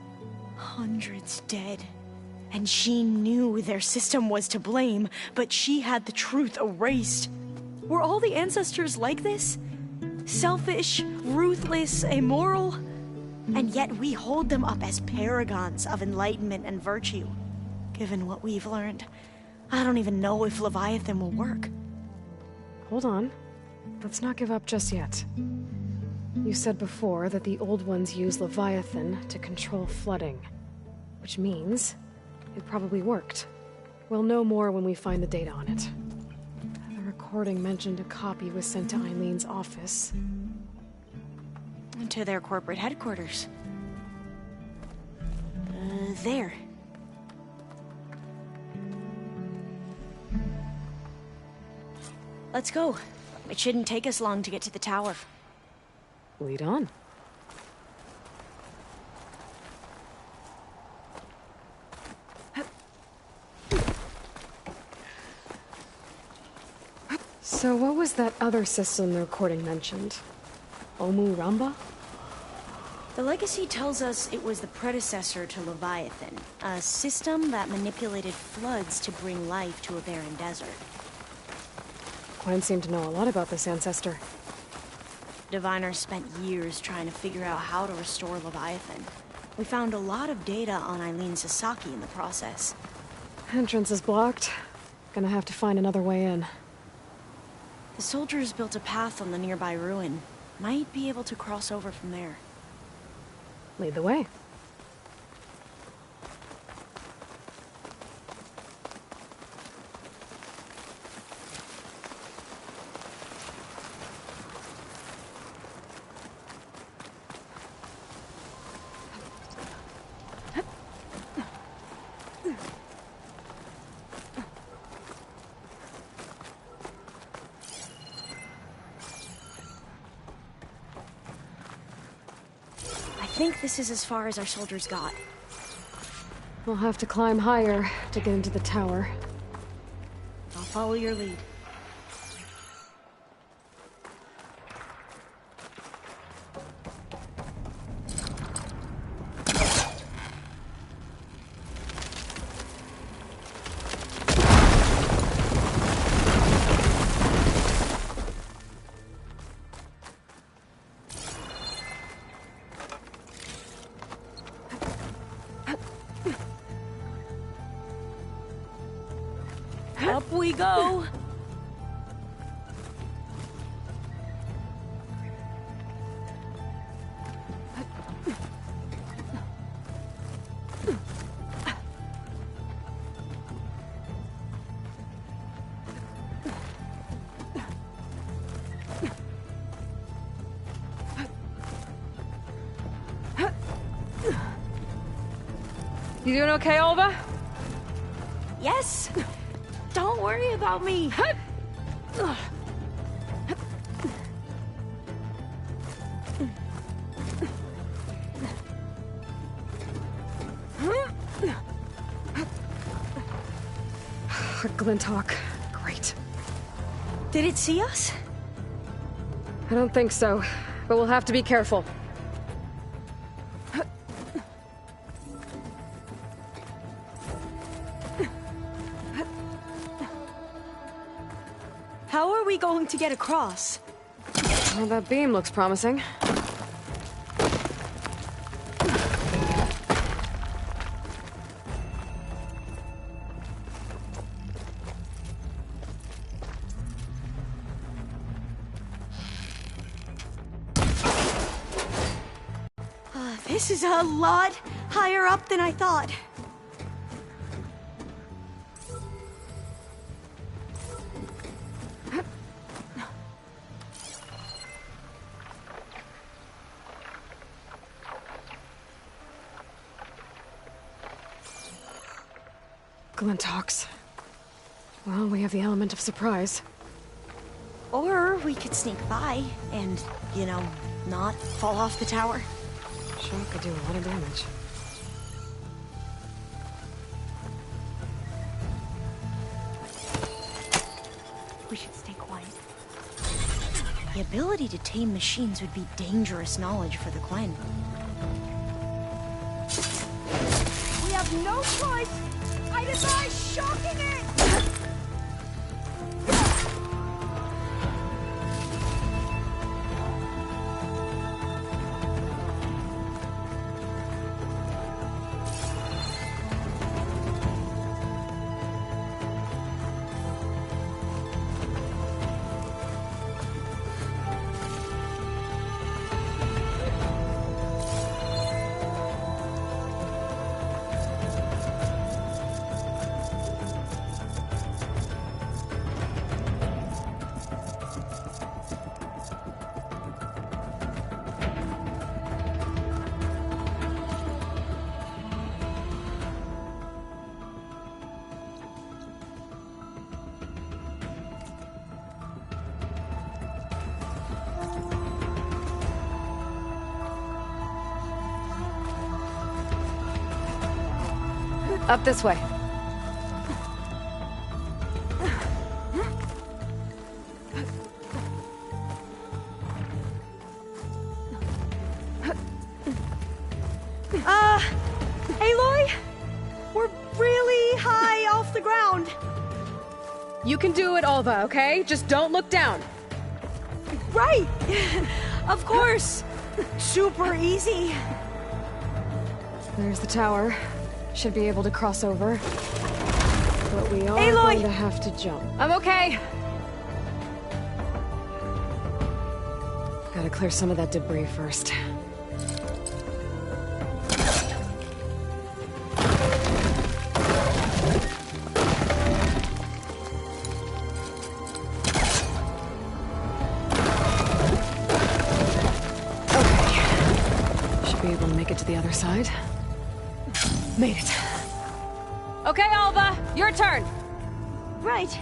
Hundreds dead. And she knew their system was to blame, but she had the truth erased. Were all the ancestors like this? Selfish, ruthless, immoral? And yet we hold them up as paragons of enlightenment and virtue. Given what we've learned, I don't even know if Leviathan will work. Hold on. Let's not give up just yet. You said before that the old ones use Leviathan to control flooding. Which means it probably worked. We'll know more when we find the data on it. The recording mentioned a copy was sent to Eileen's office. To their corporate headquarters. There. Let's go. It shouldn't take us long to get to the tower. Lead on. So what was that other system the recording mentioned? Omurama? The legacy tells us it was the predecessor to Leviathan, a system that manipulated floods to bring life to a barren desert. Quine seemed to know a lot about this ancestor. Diviners spent years trying to figure out how to restore Leviathan. We found a lot of data on Eileen Sasaki in the process. Entrance is blocked. Gonna have to find another way in. The soldiers built a path on the nearby ruin. Might be able to cross over from there. Lead the way. I think this is as far as our soldiers got. We'll have to climb higher to get into the tower. I'll follow your lead. Up we go! You doing okay, Olva? Yes! Don't worry about me! Glinthawk. Great. Did it see us? I don't think so, but we'll have to be careful. How are we going to get across? Well, that beam looks promising. This is a lot higher up than I thought. Glinthawks. Well, we have the element of surprise. Or we could sneak by and, you know, not fall off the tower. Sure could do a lot of damage. We should stay quiet. The ability to tame machines would be dangerous knowledge for the Quen. We have no choice! I advise shocking it! Up this way. Aloy? We're really high off the ground. You can do it, Alva, okay? Just don't look down. Right! Of course! Super easy. There's the tower. Should be able to cross over. But we are Aloy! going to have to jump. I'm okay! Gotta clear some of that debris first. Able to make it to the other side. Made it. Okay, Alva, your turn. Right.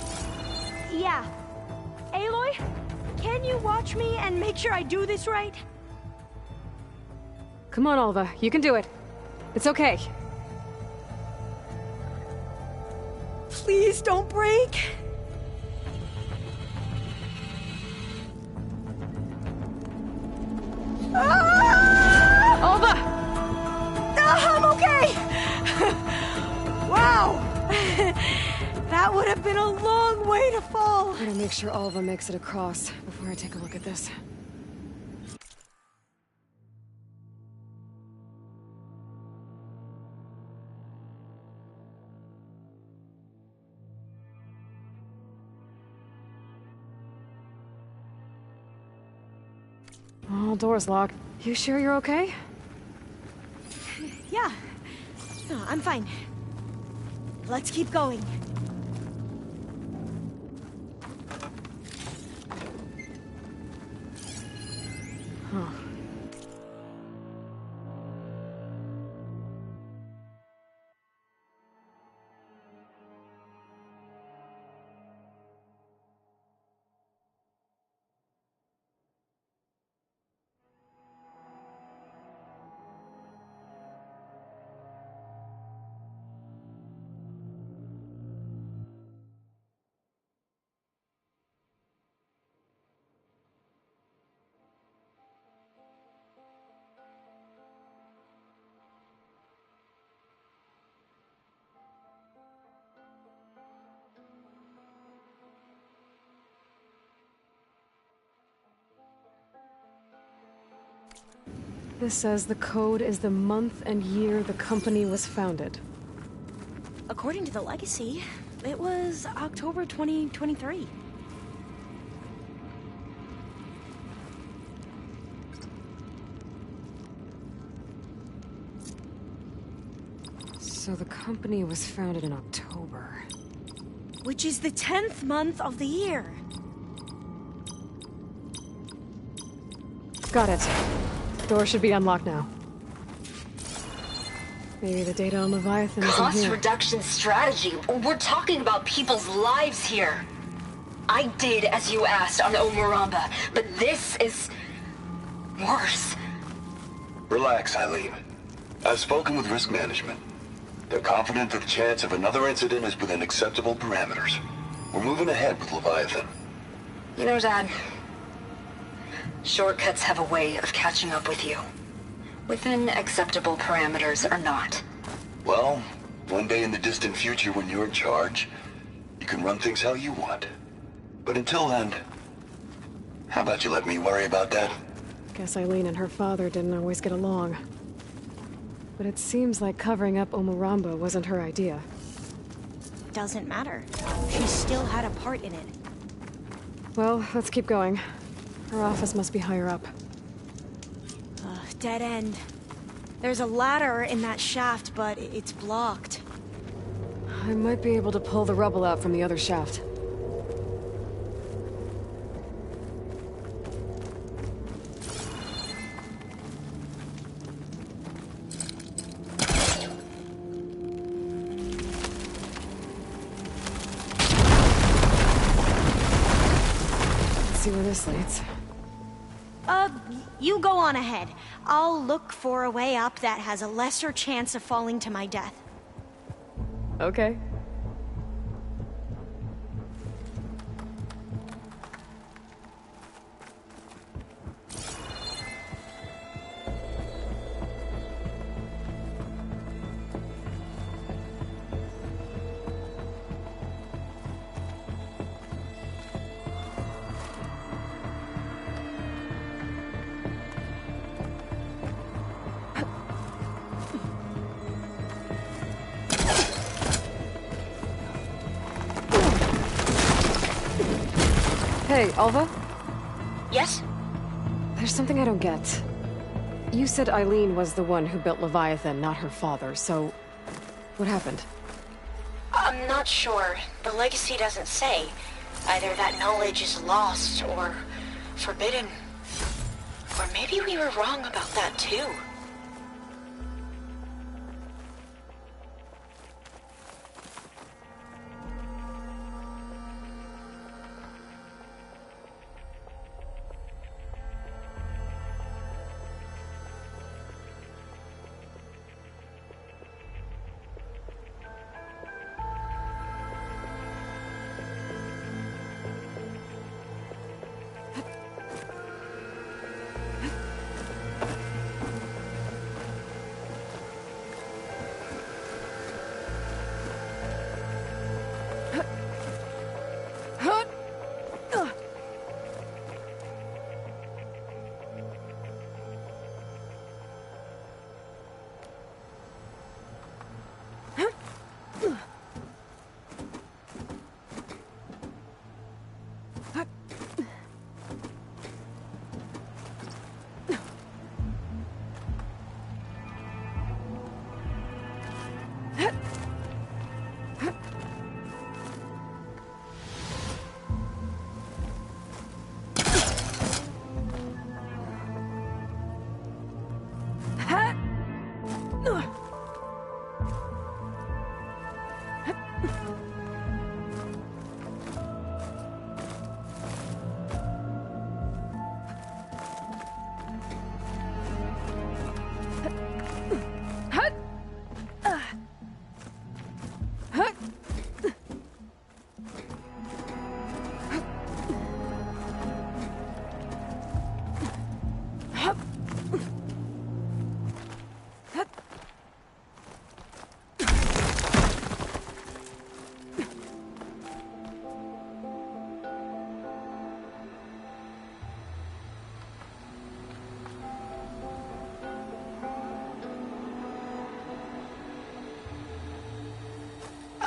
Yeah. Aloy, can you watch me and make sure I do this right? Come on, Alva, you can do it. It's okay. Please don't break. Alva! I'm okay! Wow! That would have been a long way to fall. Gotta make sure Alva makes it across before I take a look at this. All doors locked. You sure you're okay? Yeah. No, I'm fine. Let's keep going. Huh. This says the code is the month and year the company was founded. According to the legacy, it was October 2023. So the company was founded in October. Which is the 10th month of the year. Got it. Door should be unlocked now. Maybe the data on Leviathan isn't Cost here. reduction strategy. We're talking about people's lives here. I did as you asked on Omuramba, but this is worse. Relax, Eileen. I've spoken with risk management. They're confident that the chance of another incident is within acceptable parameters. We're moving ahead with Leviathan. You know, Dad, shortcuts have a way of catching up with you. Within acceptable parameters or not. Well, one day in the distant future when you're in charge, you can run things how you want. But until then, how about you let me worry about that? Guess Eileen and her father didn't always get along. But it seems like covering up Omuramba wasn't her idea. Doesn't matter. She still had a part in it. Well, let's keep going. Her office must be higher up. Dead end. There's a ladder in that shaft, but it's blocked. I might be able to pull the rubble out from the other shaft. Let's see where this leads. You go on ahead. I'll look for a way up that has a lesser chance of falling to my death. Okay. Hey, Alva? Yes? There's something I don't get. You said Eileen was the one who built Leviathan, not her father, so... what happened? I'm not sure. The legacy doesn't say. Either that knowledge is lost, or forbidden. Or maybe we were wrong about that too.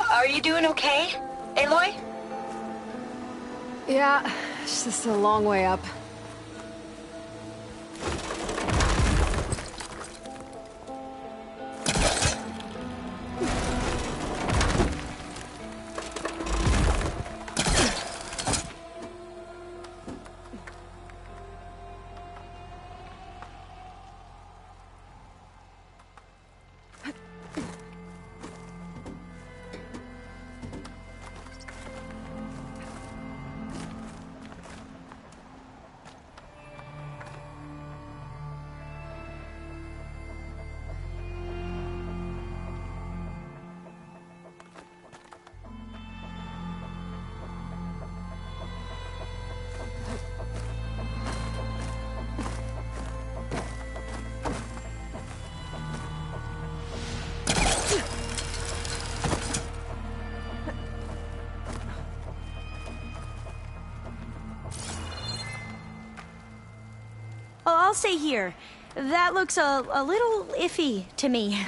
Are you doing okay, Aloy? Yeah, it's just a long way up. Oh, I'll stay here. That looks a little iffy to me.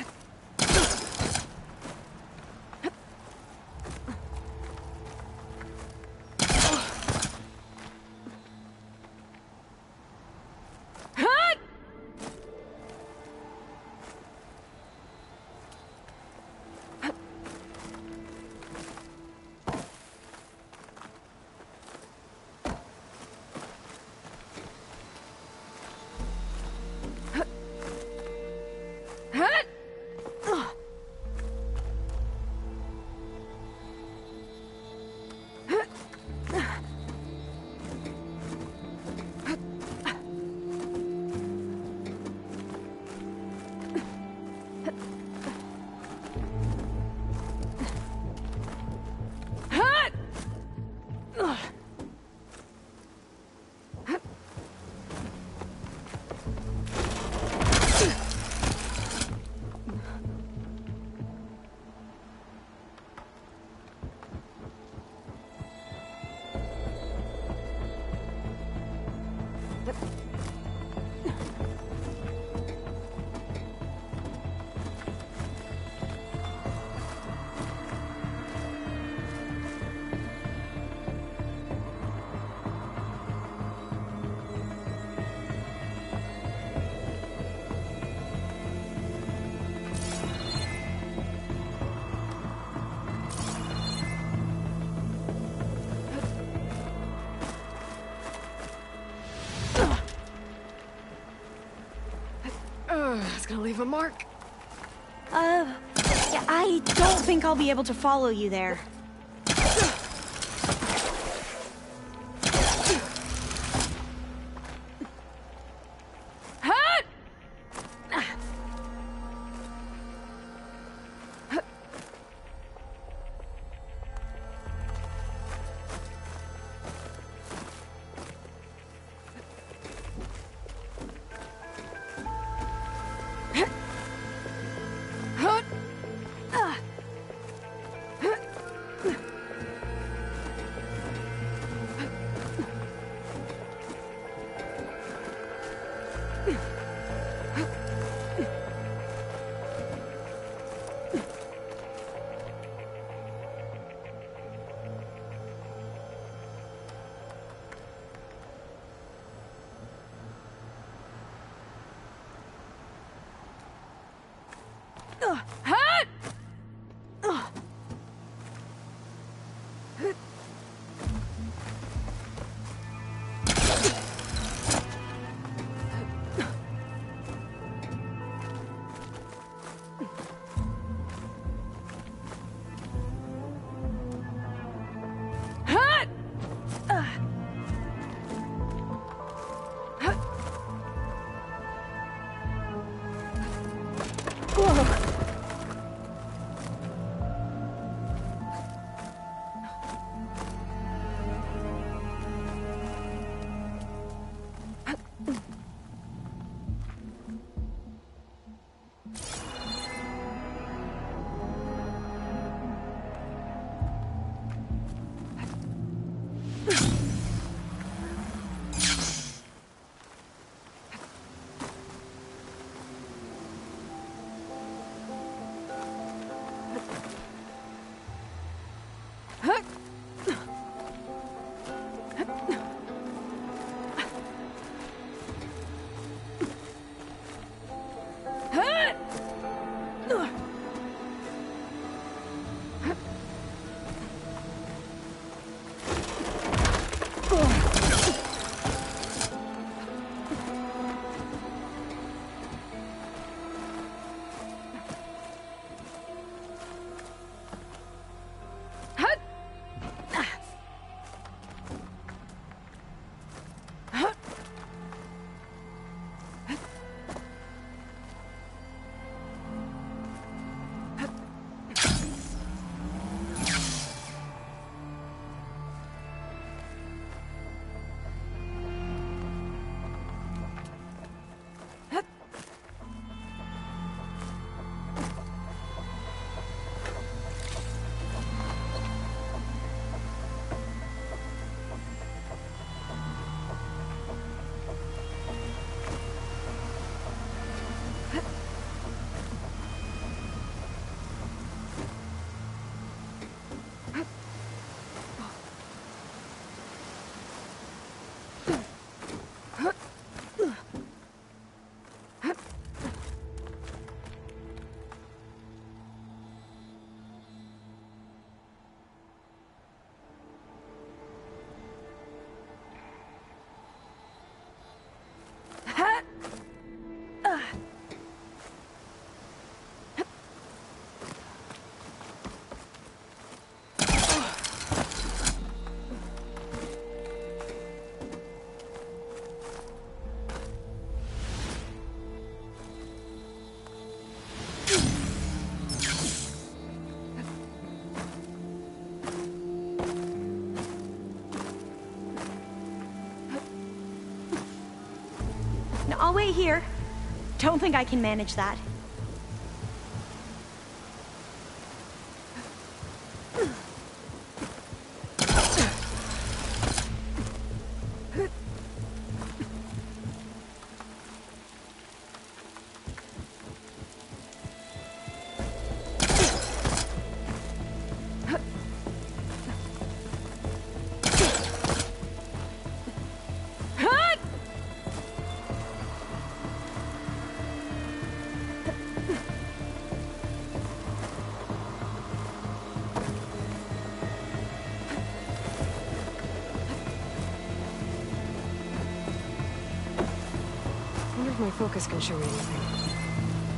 gonna leave a mark. Yeah, I don't think I'll be able to follow you there. I'll wait here. Don't think I can manage that. My focus can show me anything.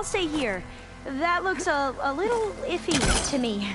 I'll stay here. That looks a little iffy to me.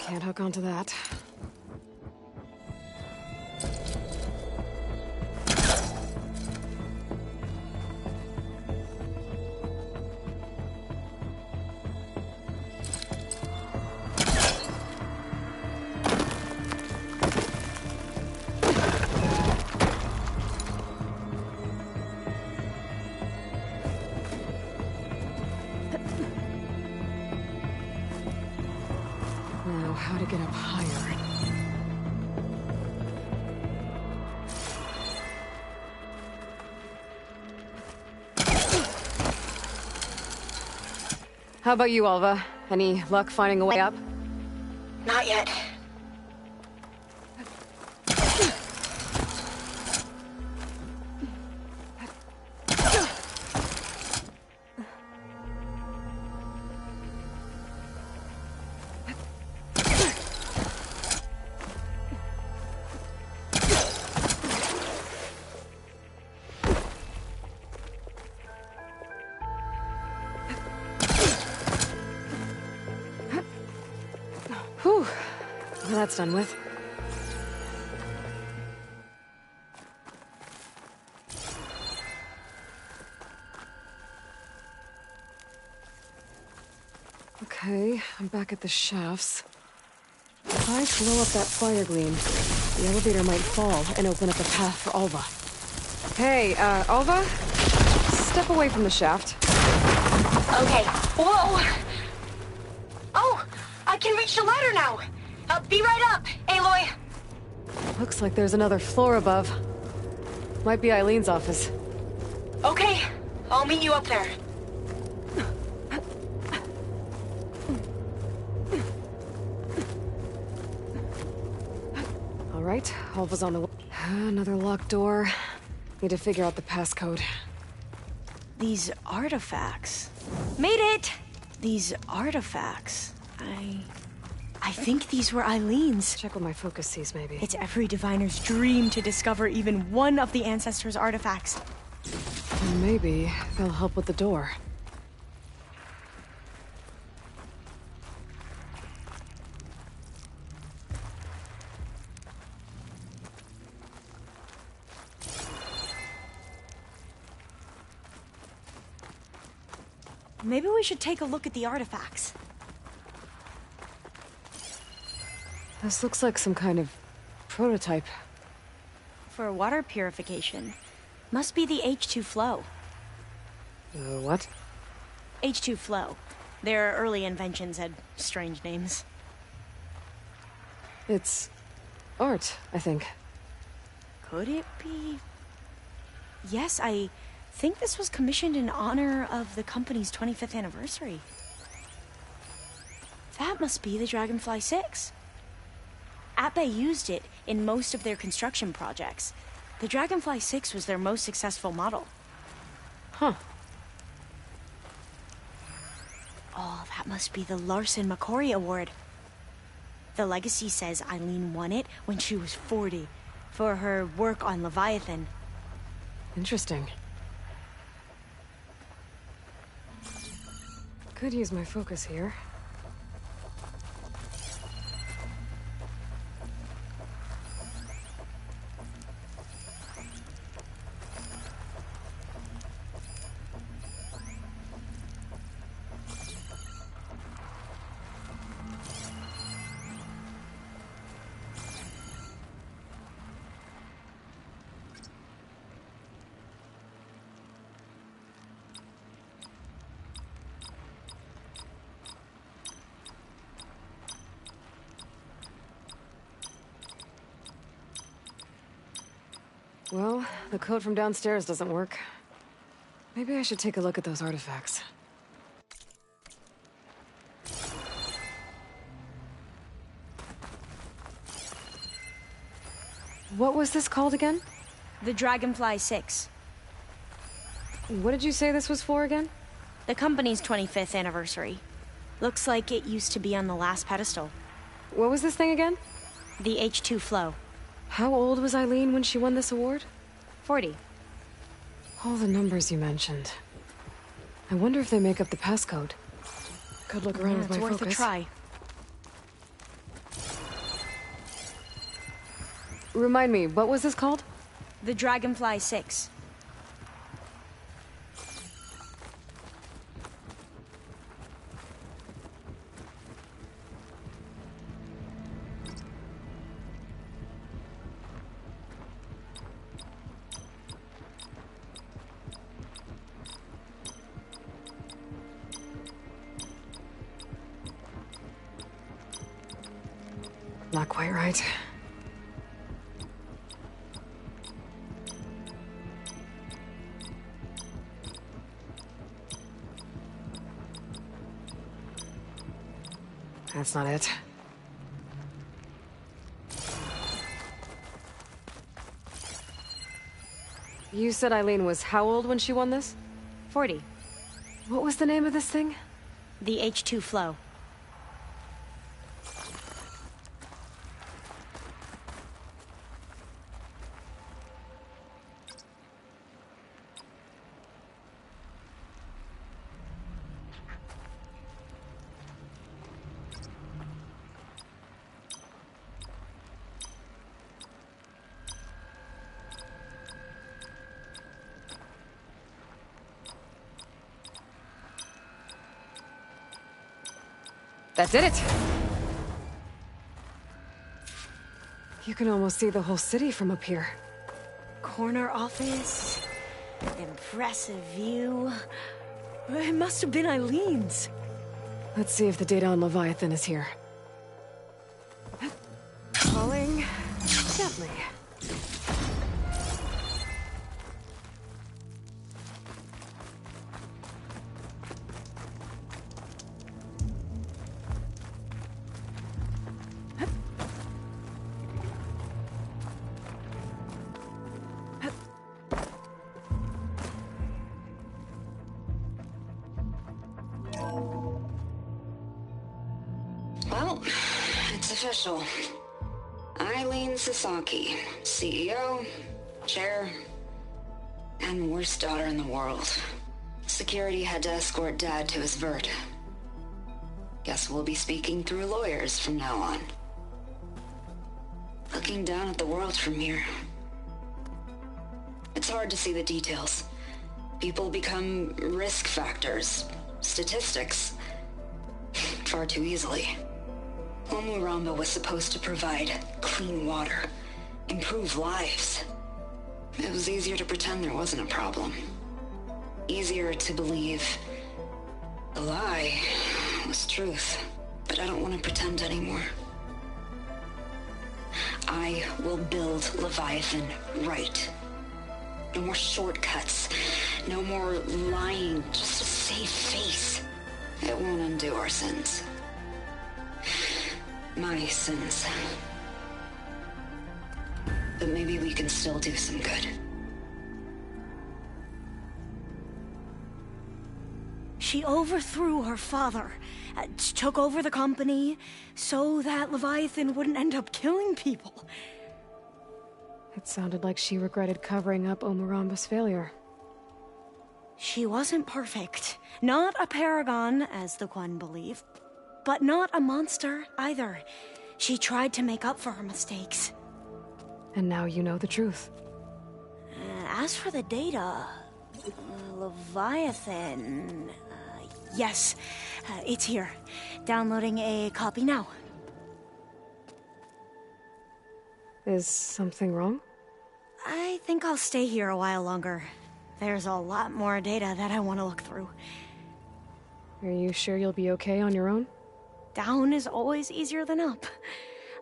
Can't hook onto that. Now, how to get up higher? How about you, Alva? Any luck finding a way up? Not yet. Whew. Well, that's done with. Okay, I'm back at the shafts. If I slow up that fire gleam, the elevator might fall and open up a path for Alva. Hey, Alva? Step away from the shaft. Okay. Whoa! Oh! I can reach the ladder now! Be right up, Aloy! Looks like there's another floor above. Might be Eileen's office. Okay, I'll meet you up there. All right, Alva's on the way. Another locked door. Need to figure out the passcode. These artifacts. Made it! These artifacts. I think these were Eileen's. Check what my focus sees, maybe. It's every diviner's dream to discover even one of the ancestors' artifacts. And maybe they'll help with the door. Maybe we should take a look at the artifacts. This looks like some kind of prototype. For water purification. Must be the H2 flow. What? H2 flow. Their early inventions had strange names. It's art, I think. Could it be? Yes, I think this was commissioned in honor of the company's 25th anniversary. That must be the Dragonfly 6. Ape used it in most of their construction projects. The Dragonfly 6 was their most successful model. Huh. Oh, that must be the Larson McCory Award. The legacy says Eileen won it when she was 40 for her work on Leviathan. Interesting. Could use my focus here. Well, the code from downstairs doesn't work. Maybe I should take a look at those artifacts. What was this called again? The Dragonfly 6. What did you say this was for again? The company's 25th anniversary. Looks like it used to be on the last pedestal. What was this thing again? The H2 Flow. How old was Eileen when she won this award? 40. All the numbers you mentioned. I wonder if they make up the passcode. Could look around with my focus. It's worth a try. Remind me, what was this called? The Dragonfly 6. Not quite right. That's not it. You said Eileen was how old when she won this? 40. What was the name of this thing? The H2 Flow. That did it! You can almost see the whole city from up here. Corner office. Impressive view. It must have been Eileen's. Let's see if the data on Leviathan is here. Falling gently. Well, it's official. Eileen Sasaki, CEO, chair, and worst daughter in the world. Security had to escort Dad to his vert. Guess we'll be speaking through lawyers from now on. Looking down at the world from here. It's hard to see the details. People become risk factors, statistics, far too easily. Omuramba was supposed to provide clean water, improve lives. It was easier to pretend there wasn't a problem. Easier to believe the lie was truth. But I don't want to pretend anymore. I will build Leviathan right. No more shortcuts. No more lying just to save face. It won't undo our sins. My sins. But maybe we can still do some good. She overthrew her father, took over the company, so that Leviathan wouldn't end up killing people. It sounded like she regretted covering up Omaramba's failure. She wasn't perfect. Not a paragon, as the Quan believe, but not a monster either. She tried to make up for her mistakes. And now you know the truth. As for the data, Leviathan... yes, it's here. Downloading a copy now. Is something wrong? I think I'll stay here a while longer. There's a lot more data that I want to look through. Are you sure you'll be okay on your own? Down is always easier than up.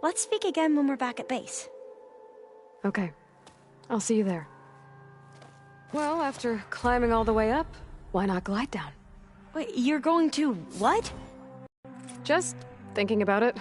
Let's speak again when we're back at base. Okay. I'll see you there. Well, after climbing all the way up, why not glide down? Wait, you're going to what? Just thinking about it.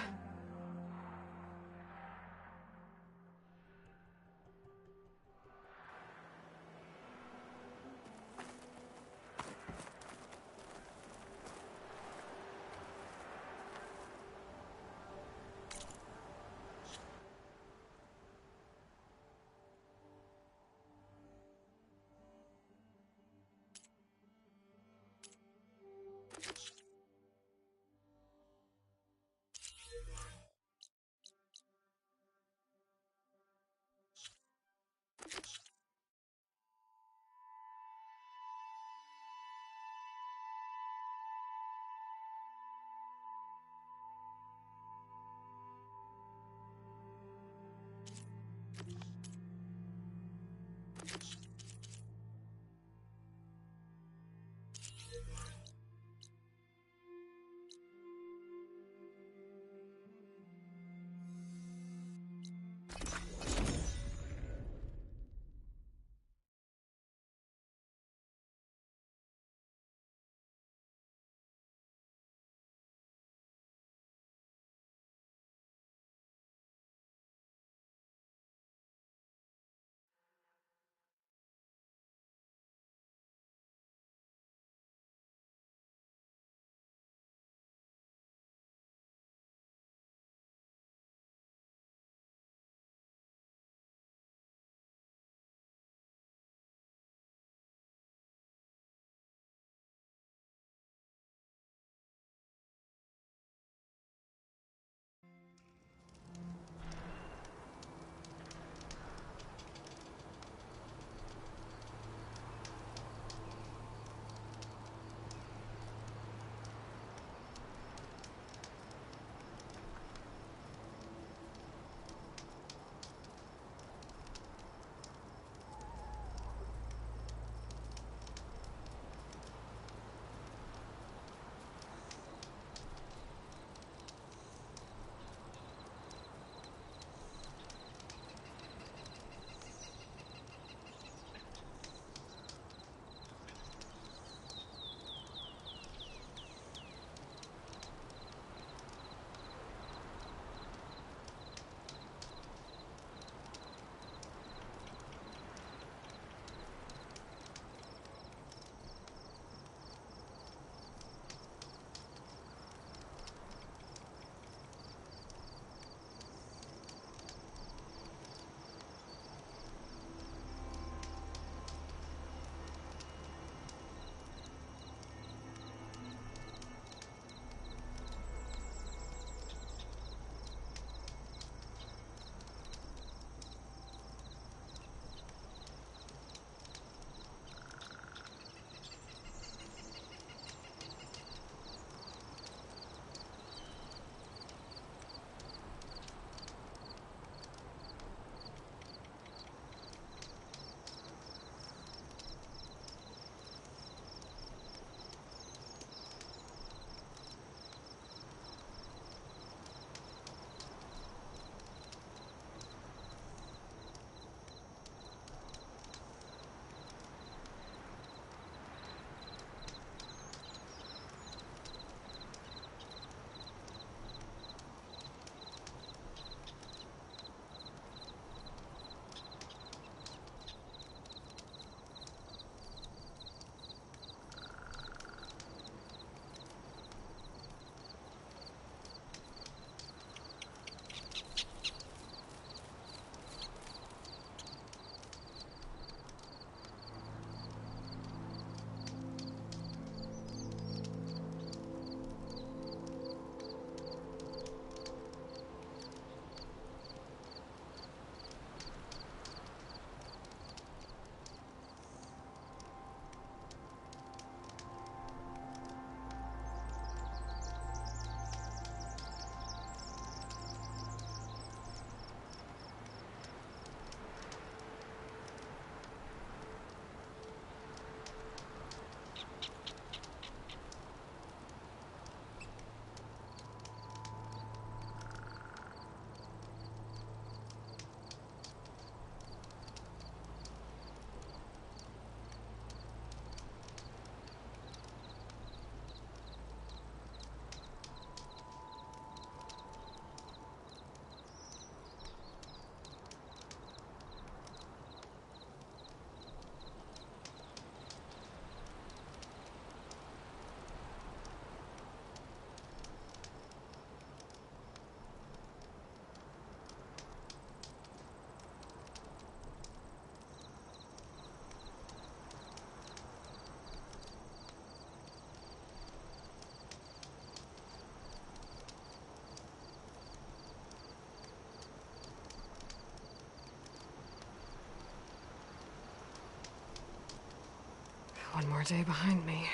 One more day behind me.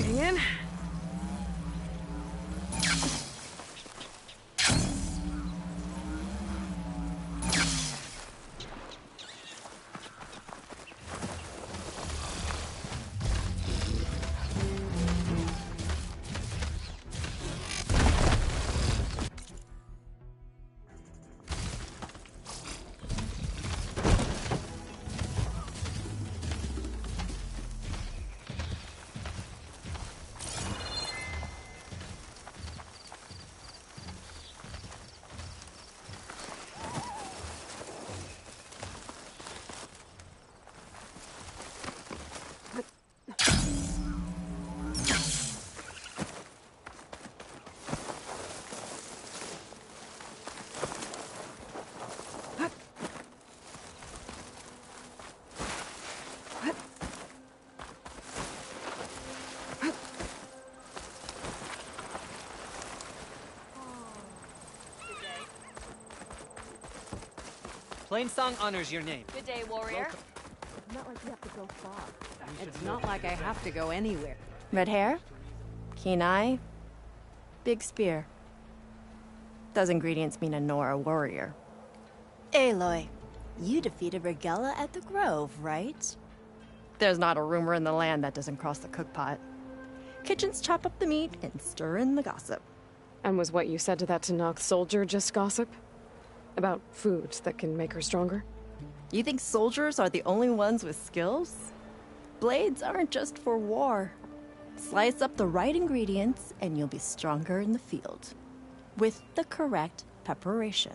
In. Plainsong honors your name. Good day, warrior. Not like you have to go far. It's not like I have to go anywhere. Red hair, keen eye, big spear. Those ingredients mean a Nora warrior. Aloy, you defeated Regella at the Grove, right? There's not a rumor in the land that doesn't cross the cookpot. Kitchens chop up the meat and stir in the gossip. And was what you said to that Tanakh soldier just gossip? About foods that can make her stronger? You think soldiers are the only ones with skills? Blades aren't just for war. Slice up the right ingredients and you'll be stronger in the field. With the correct preparation.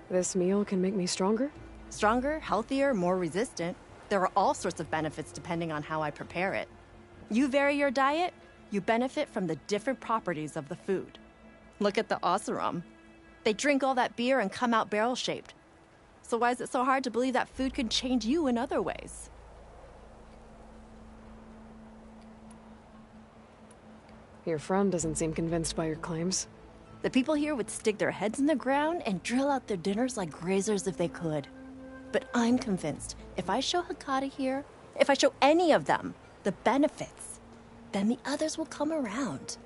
This meal can make me stronger? Stronger, healthier, more resistant. There are all sorts of benefits depending on how I prepare it. You vary your diet, you benefit from the different properties of the food. Look at the Oseram. They drink all that beer and come out barrel-shaped. So why is it so hard to believe that food can change you in other ways? Your friend doesn't seem convinced by your claims. The people here would stick their heads in the ground and drill out their dinners like grazers if they could. But I'm convinced if I show Hakata here, if I show any of them the benefits, then the others will come around.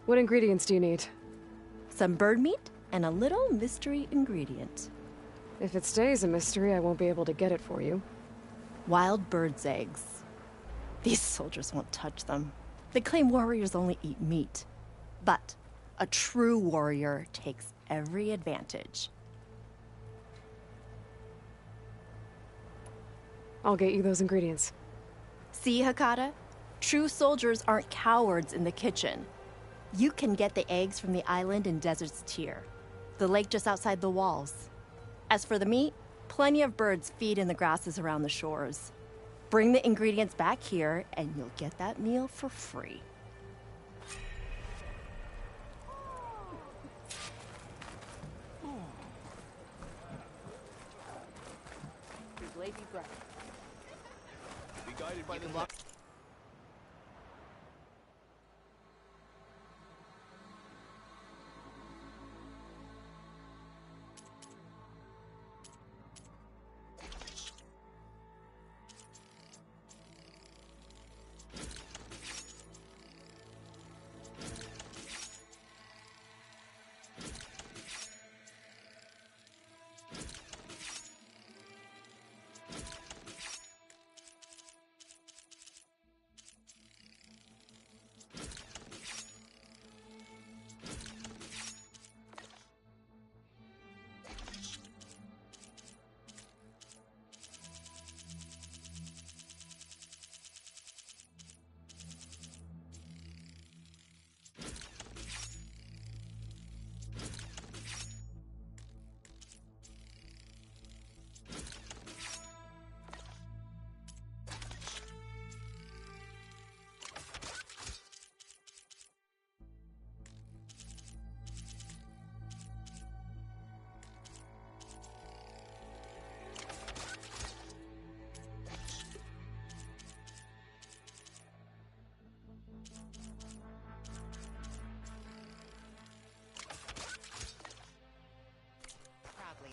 What ingredients do you need? Some bird meat and a little mystery ingredient. If it stays a mystery, I won't be able to get it for you. Wild bird's eggs. These soldiers won't touch them. They claim warriors only eat meat. But a true warrior takes every advantage. I'll get you those ingredients. See, Hakata? True soldiers aren't cowards in the kitchen. You can get the eggs from the island in Desert's Tier, the lake just outside the walls. As for the meat, plenty of birds feed in the grasses around the shores. Bring the ingredients back here, and you'll get that meal for free. Lazy breath. Be guided by the luck.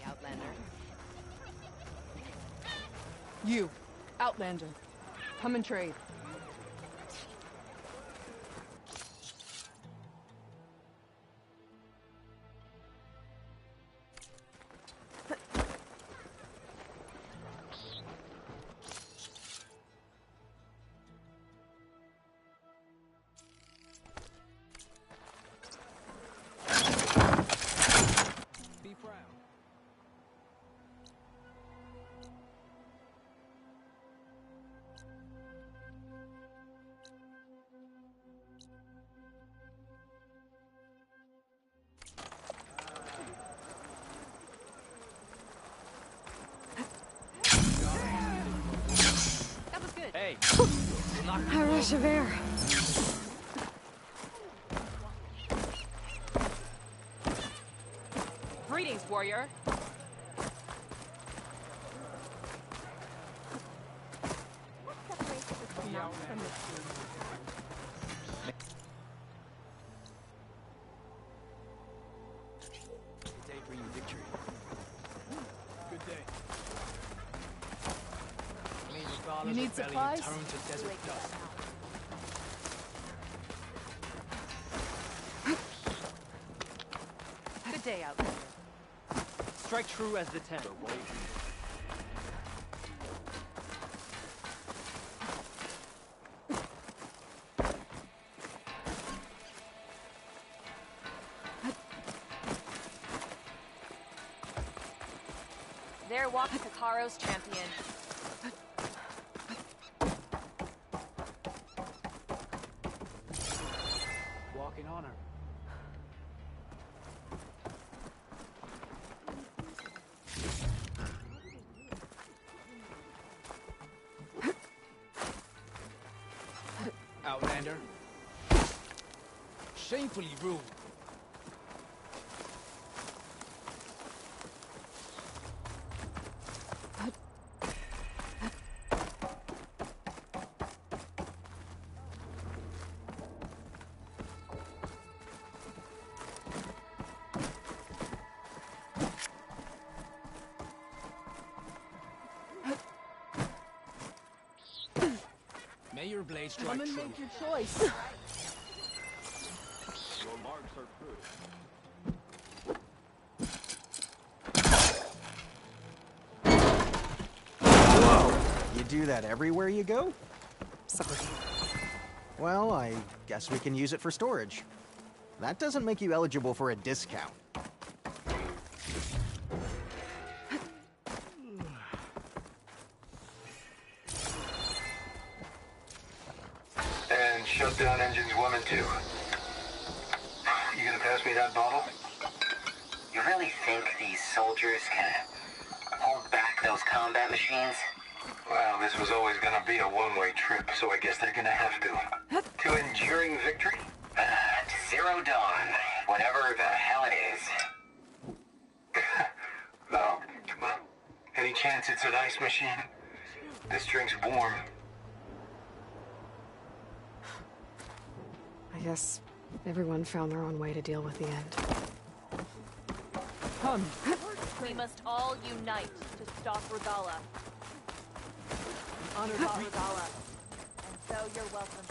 Outlander. You, Outlander. Come and trade. Be proud. That was good. Hey. A rush of air. Greetings, warrior. Day bring you victory. Good day. You need supplies? Turn to desert dust. Good day, Outlander. Strike true as the 10. There walks Takaro's champion. Walking on her. Outlander. Shamefully rude. May your blade strike Come and true. make your choice. Your marks are true. Whoa! You do that everywhere you go? Sorry. Well, I guess we can use it for storage. That doesn't make you eligible for a discount. And shut down engines 1 and 2. You gonna pass me that bottle? You really think these soldiers can hold back those combat machines? Well, this was always gonna be a one-way trip, so I guess they're gonna have to. To enduring victory? To Zero Dawn, whatever the hell it is. Oh, come on. Any chance it's an ice machine? This drink's warm. I guess everyone found their own way to deal with the end. Come. We must all unite to stop Regala. Honor Stop Regala. And so you're welcome.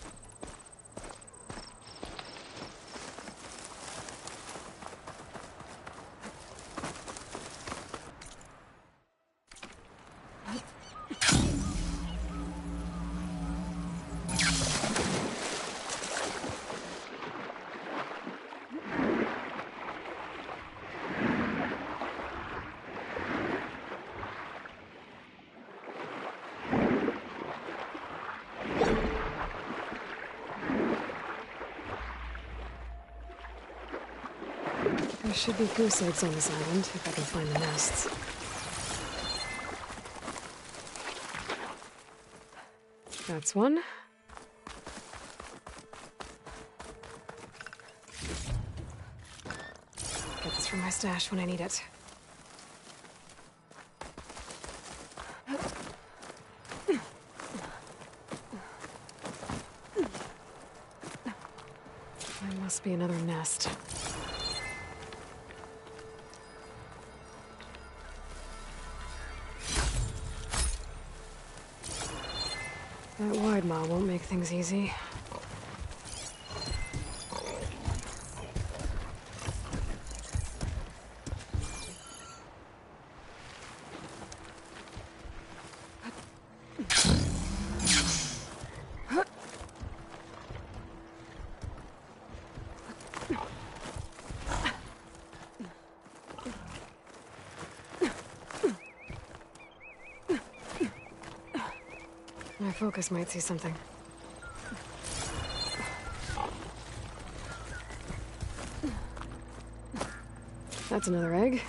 There should be goose eggs on this island, if I can find the nests. That's one. Get this from my stash when I need it. There must be another nest. That wide maw won't make things easy. My focus might see something. That's another egg.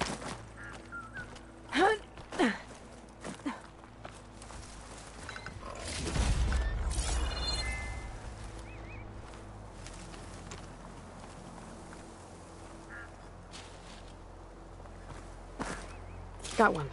Got one.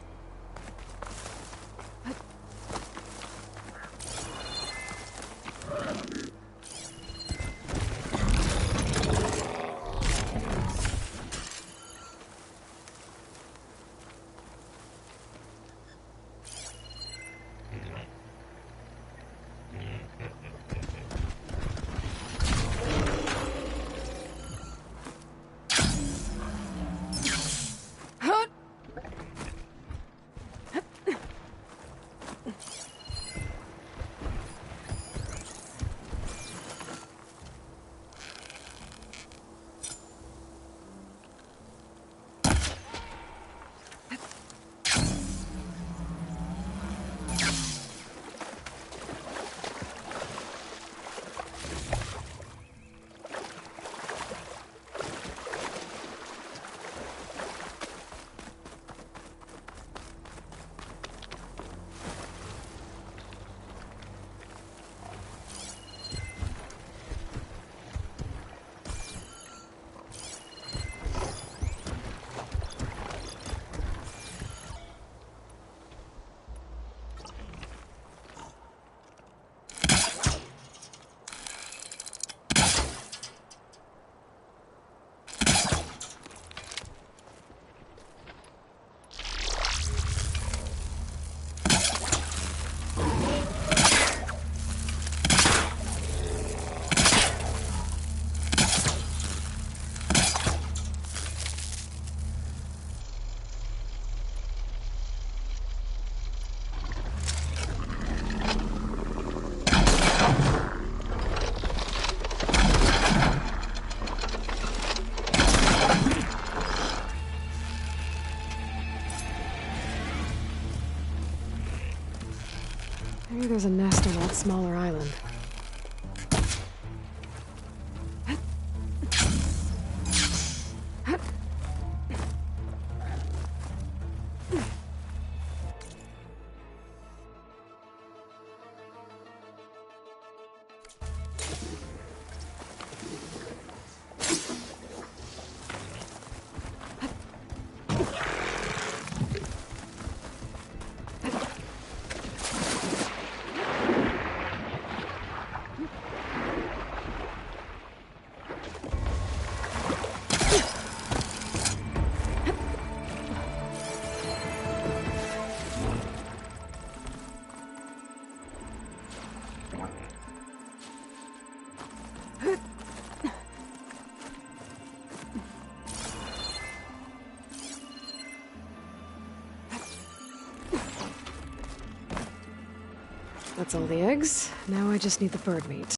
there's a nest on that smaller island. That's all the eggs. Now I just need the bird meat.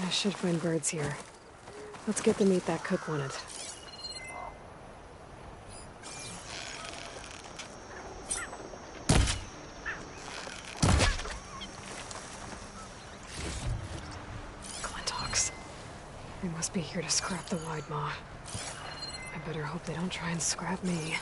I should find birds here. Let's get the meat that cook wanted. Glinthawks. They must be here to scrap the wide maw. I better hope they don't try and scrap me.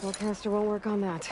Forecaster won't work on that.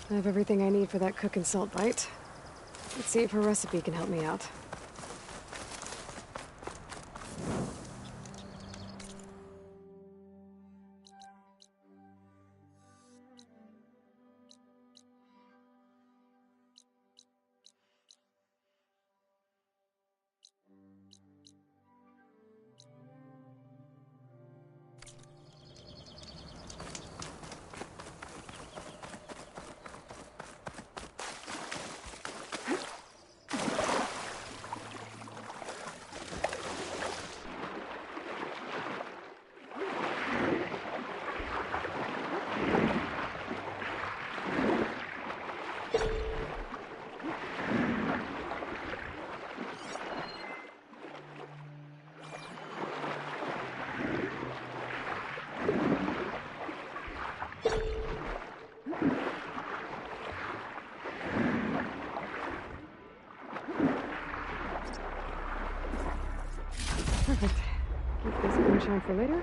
I have everything I need for that cook and salt bite. Let's see if her recipe can help me out. Perfect. Keep this moonshine for later.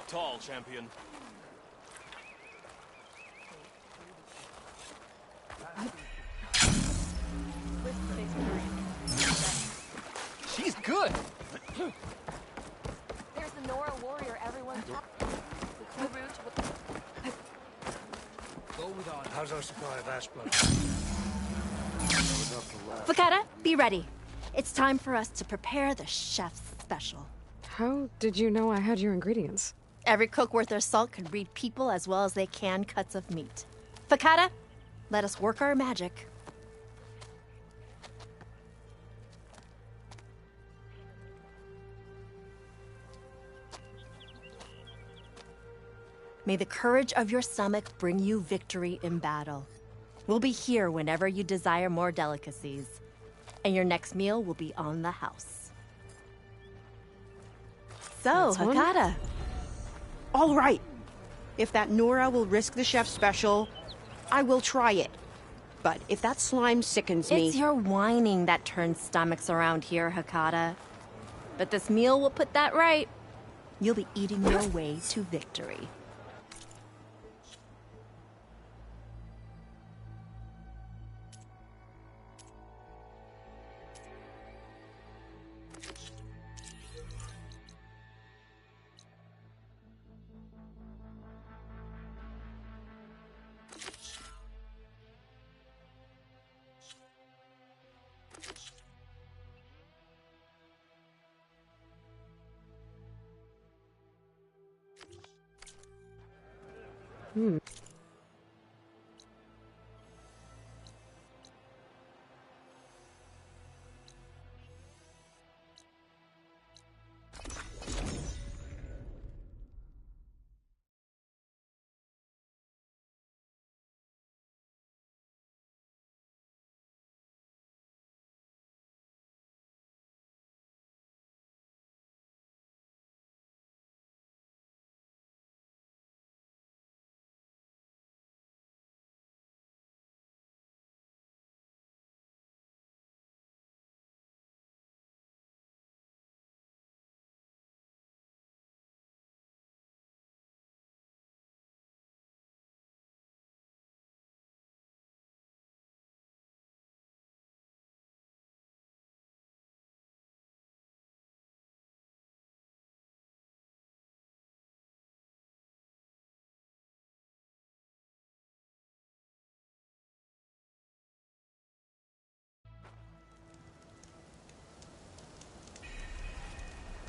tall, champion. She's good! There's the Nora warrior everyone's talking. The crew route. Go with on. How's our supply of ash blood? Fakata, be ready. It's time for us to prepare the chef's special. How did you know I had your ingredients? Every cook worth their salt can read people as well as they can cuts of meat. Fakata, let us work our magic. May the courage of your stomach bring you victory in battle. We'll be here whenever you desire more delicacies, and your next meal will be on the house. So, That's one. Hakata. All right. If that Nora will risk the chef's special, I will try it. But if that slime sickens me... It's your whining that turns stomachs around here, Hakata. But this meal will put that right. You'll be eating your way to victory.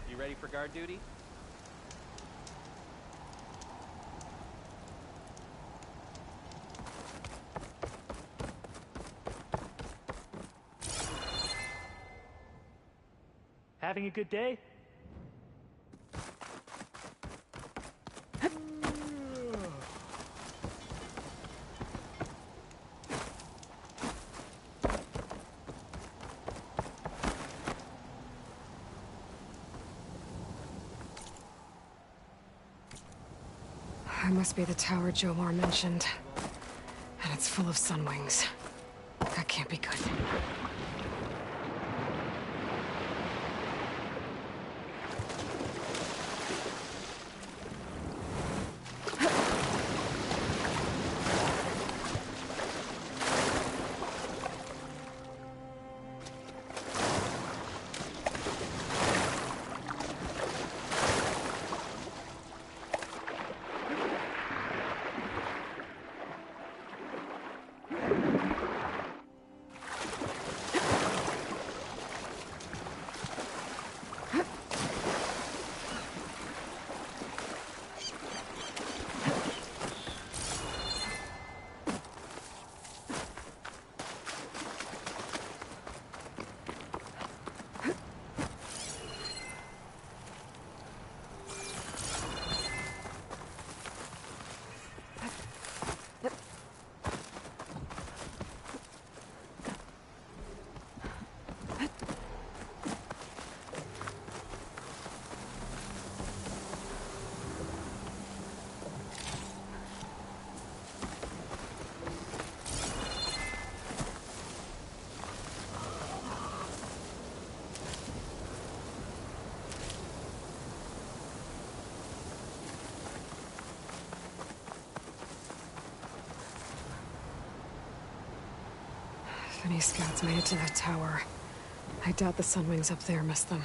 You ready for guard duty? Having a good day? It must be the tower Jomar mentioned. And it's full of sunwings. That can't be good. If any scouts made it to that tower, I doubt the Sunwings up there missed them.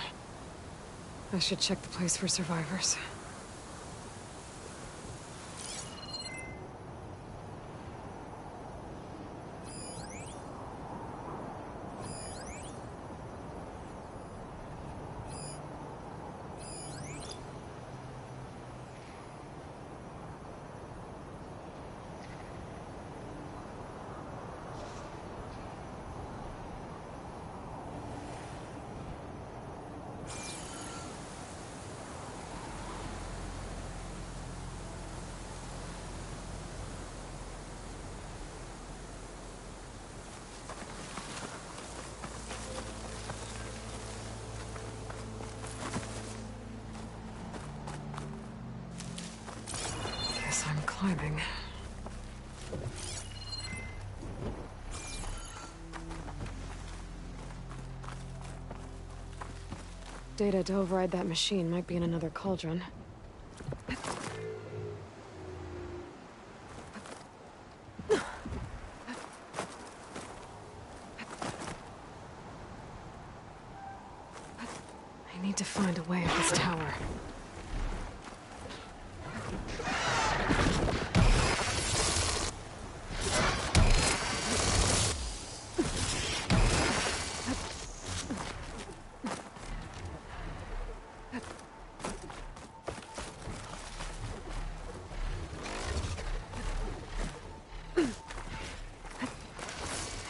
I should check the place for survivors. I'm climbing. Data to override that machine might be in another cauldron. I need to find a way up this tower.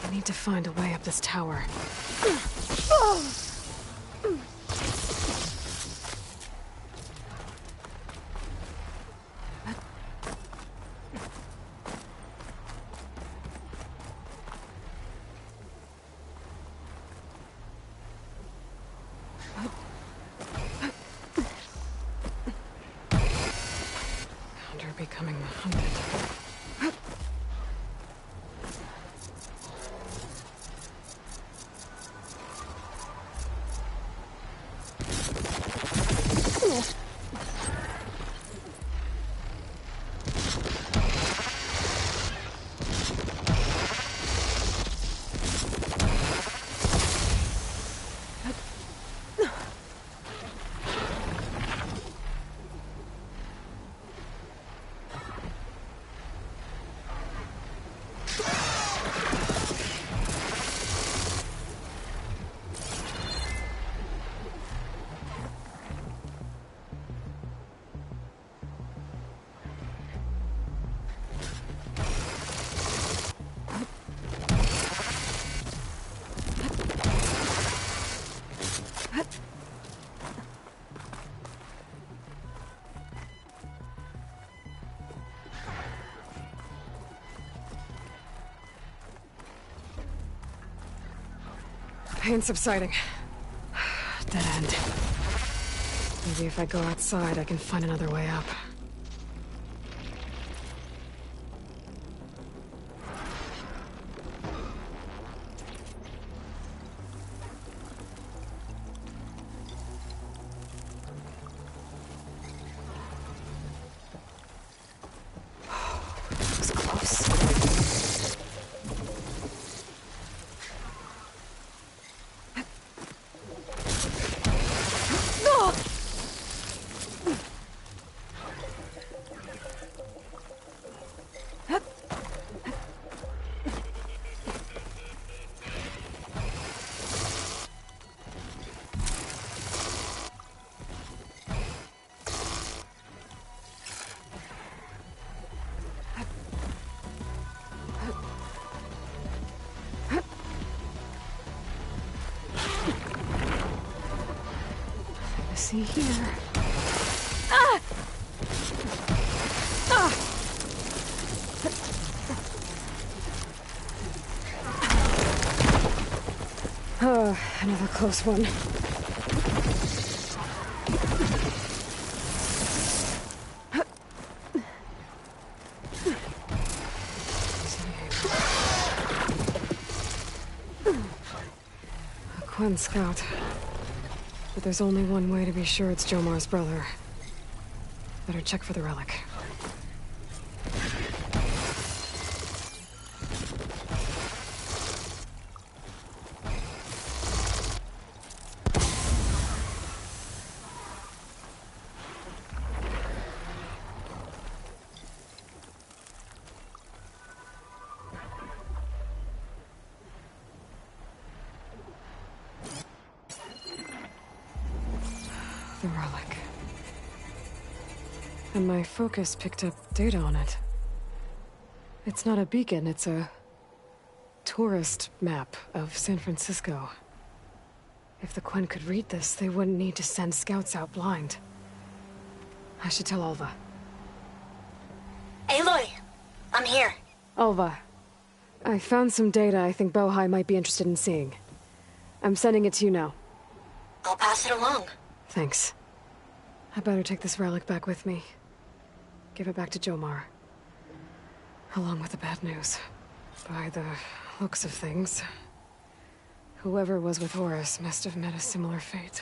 I need to find a way up this tower. Hunter becoming the hunted. Pain subsiding. Dead end. Maybe if I go outside, I can find another way up. That was close. See here. Ah! Ah! Oh, another close one. A Quen scout. But there's only one way to be sure it's Jomar's brother. Better check for the relic. the relic. And my focus picked up data on it. It's not a beacon, it's a tourist map of San Francisco. If the Quen could read this, they wouldn't need to send scouts out blind. I should tell Alva. Aloy! I'm here. Alva, I found some data I think Bohai might be interested in seeing. I'm sending it to you now. I'll pass it along. Thanks. I better take this relic back with me. Give it back to Jomar. Along with the bad news. By the looks of things, whoever was with Horus must have met a similar fate.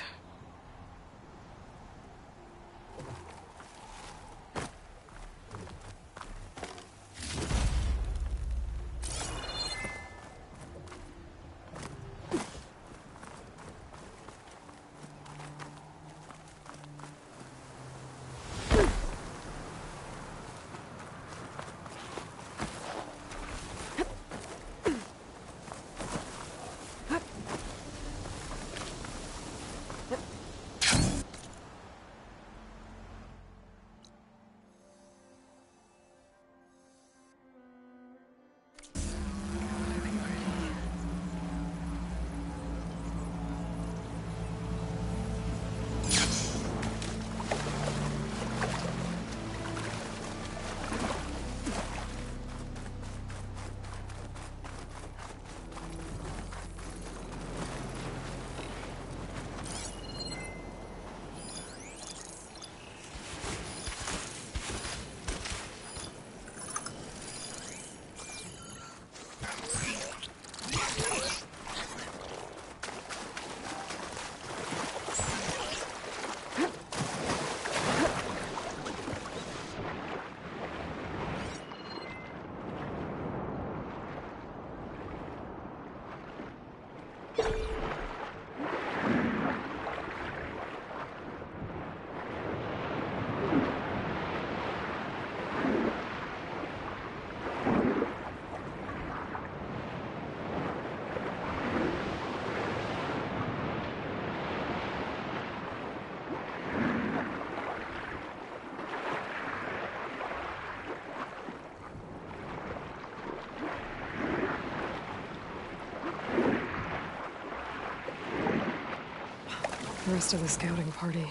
The rest of the scouting party.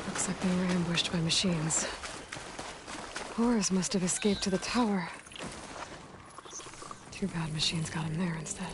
Looks like they were ambushed by machines. Horus must have escaped to the tower. Too bad machines got him there instead.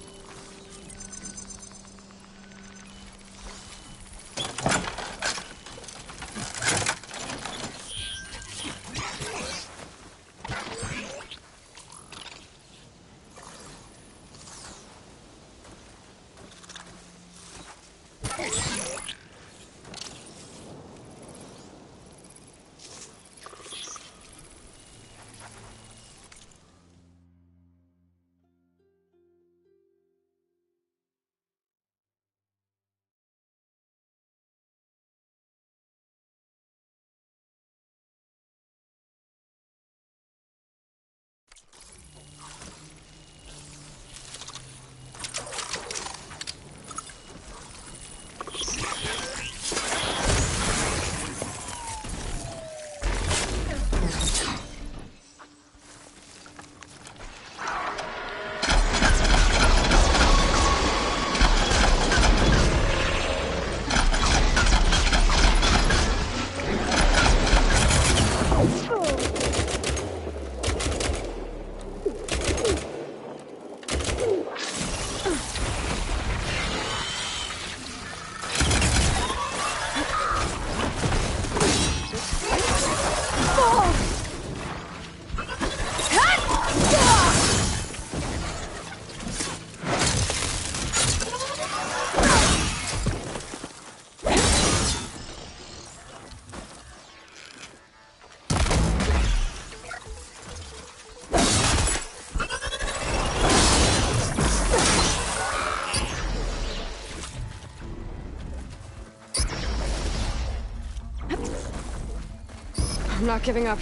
I'm not giving up.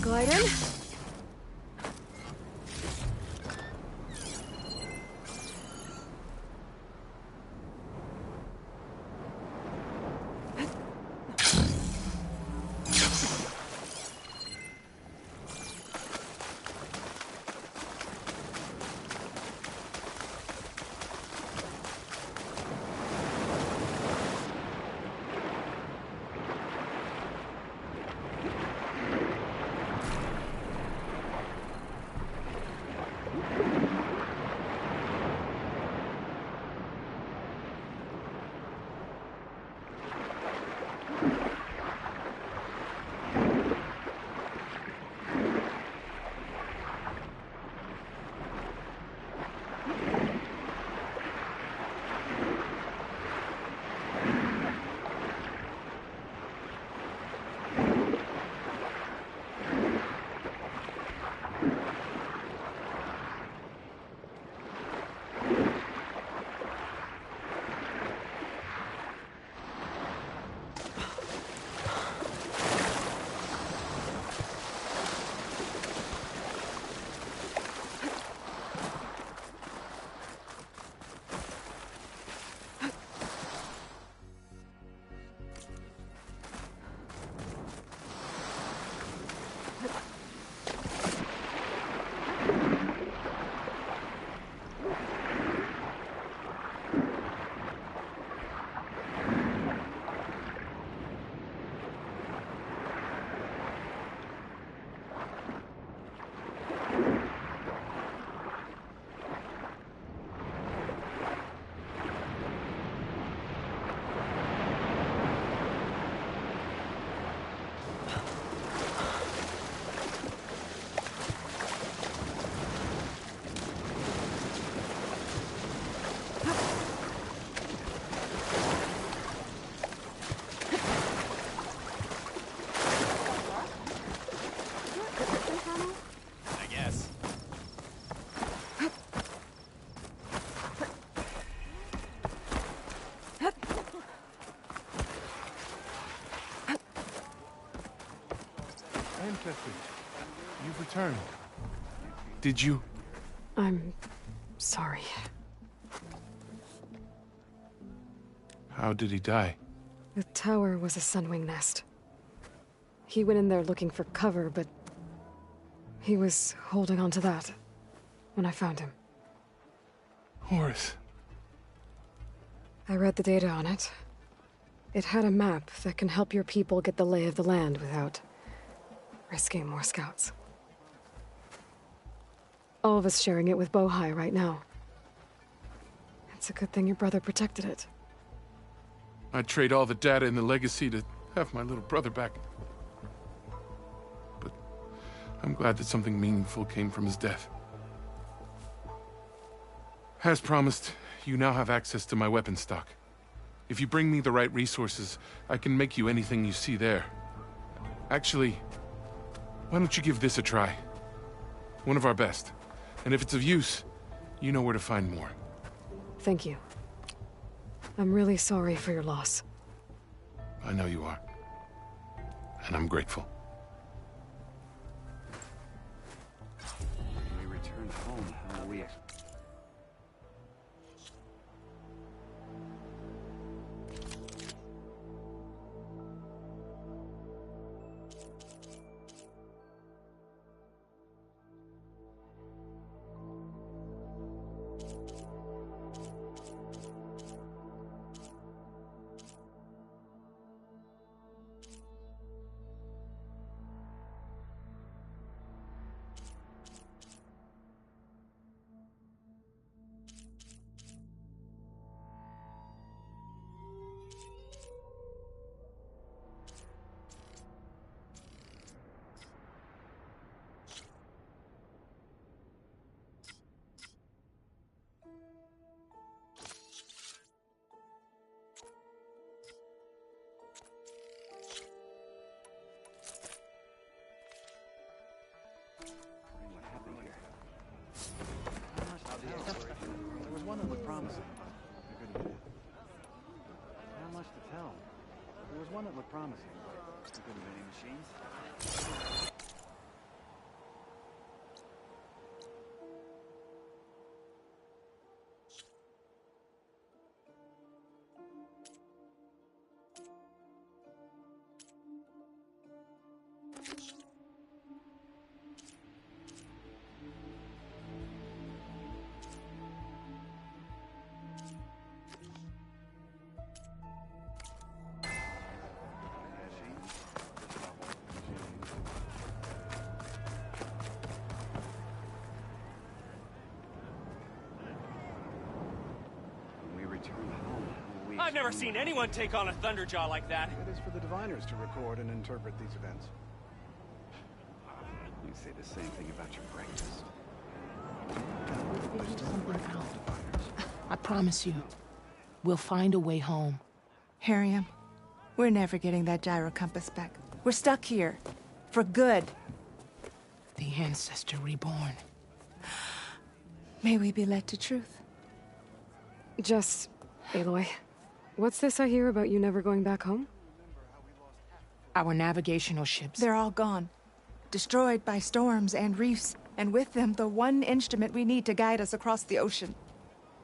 Glide in. Ancestor, you've returned. Did you? I'm sorry. How did he die? The tower was a sunwing nest. He went in there looking for cover, but he was holding on to that when I found him. Horace. I read the data on it. It had a map that can help your people get the lay of the land without risking more scouts. All of us sharing it with Bohai right now. It's a good thing your brother protected it. I'd trade all the data in the legacy to have my little brother back. But I'm glad that something meaningful came from his death. As promised, you now have access to my weapon stock. If you bring me the right resources, I can make you anything you see there. Actually, why don't you give this a try? One of our best. And if it's of use, you know where to find more. Thank you. I'm really sorry for your loss. I know you are. And I'm grateful. When we return home, how will we... What happened here? Not much to tell. There was one that looked promising. Not much to tell. There was one that looked promising. There couldn't be any machines. I've never seen anyone take on a Thunderjaw like that. It is for the diviners to record and interpret these events. You say the same thing about your breakfast. I promise you, we'll find a way home. Harriam, we're never getting that gyro compass back. We're stuck here. For good. The Ancestor reborn. May we be led to truth. Just, Aloy, what's this I hear about you never going back home? Our navigational ships. They're all gone. Destroyed by storms and reefs, and with them the one instrument we need to guide us across the ocean.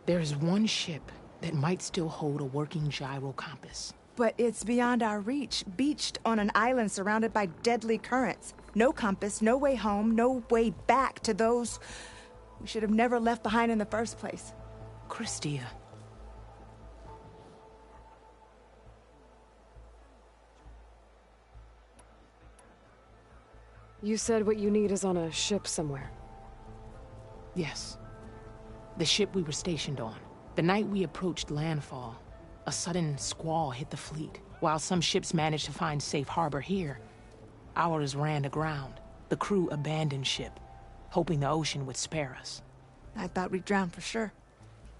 There is one ship that might still hold a working gyro compass. But it's beyond our reach, beached on an island surrounded by deadly currents. No compass, no way home, no way back to those we should have never left behind in the first place. Christia. You said what you need is on a ship somewhere. Yes. The ship we were stationed on. The night we approached landfall, a sudden squall hit the fleet. While some ships managed to find safe harbor here, ours ran aground. The crew abandoned ship, hoping the ocean would spare us. I thought we'd drown for sure.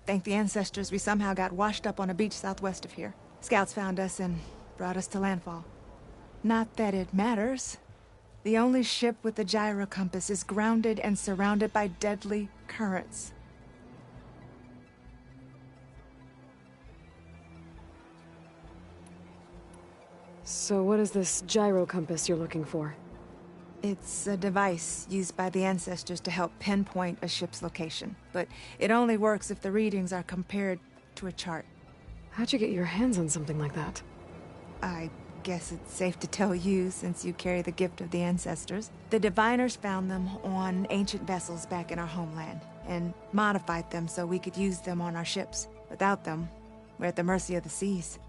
Thank the ancestors we somehow got washed up on a beach southwest of here. Scouts found us and brought us to landfall. Not that it matters. The only ship with the gyro compass is grounded and surrounded by deadly currents. So what is this gyro compass you're looking for? It's a device used by the ancestors to help pinpoint a ship's location, but it only works if the readings are compared to a chart. How'd you get your hands on something like that? I guess it's safe to tell you, since you carry the gift of the ancestors. The diviners found them on ancient vessels back in our homeland, and modified them so we could use them on our ships. Without them, we're at the mercy of the seas.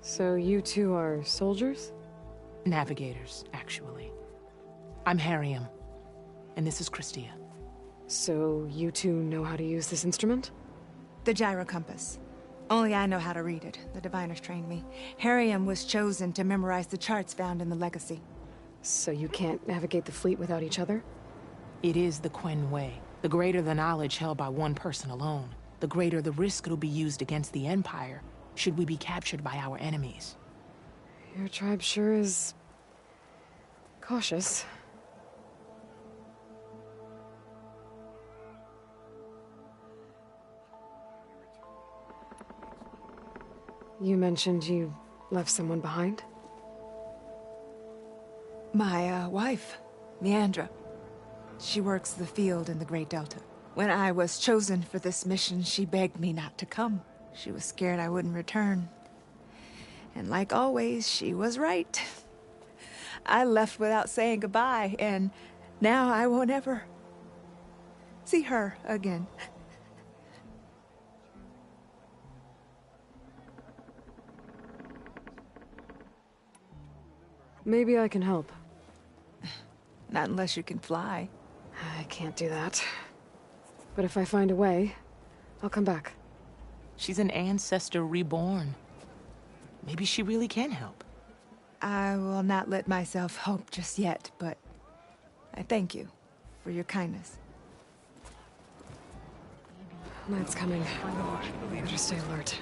So you two are soldiers? Navigators, actually. I'm Harriam, and this is Christia. So you two know how to use this instrument? The gyro compass. Only I know how to read it. The diviners trained me. Harriam was chosen to memorize the charts found in the legacy. So you can't navigate the fleet without each other? It is the Quen way. The greater the knowledge held by one person alone, the greater the risk it'll be used against the Empire, should we be captured by our enemies. Your tribe sure is cautious. You mentioned you left someone behind? My, wife, Meandra. She works the field in the Great Delta. When I was chosen for this mission, she begged me not to come. She was scared I wouldn't return. And like always, she was right. I left without saying goodbye, and now I won't ever see her again. Maybe I can help. Not unless you can fly. I can't do that. But if I find a way, I'll come back. She's an ancestor reborn. Maybe she really can help. I will not let myself hope just yet, but I thank you for your kindness. Night's coming. Better stay alert.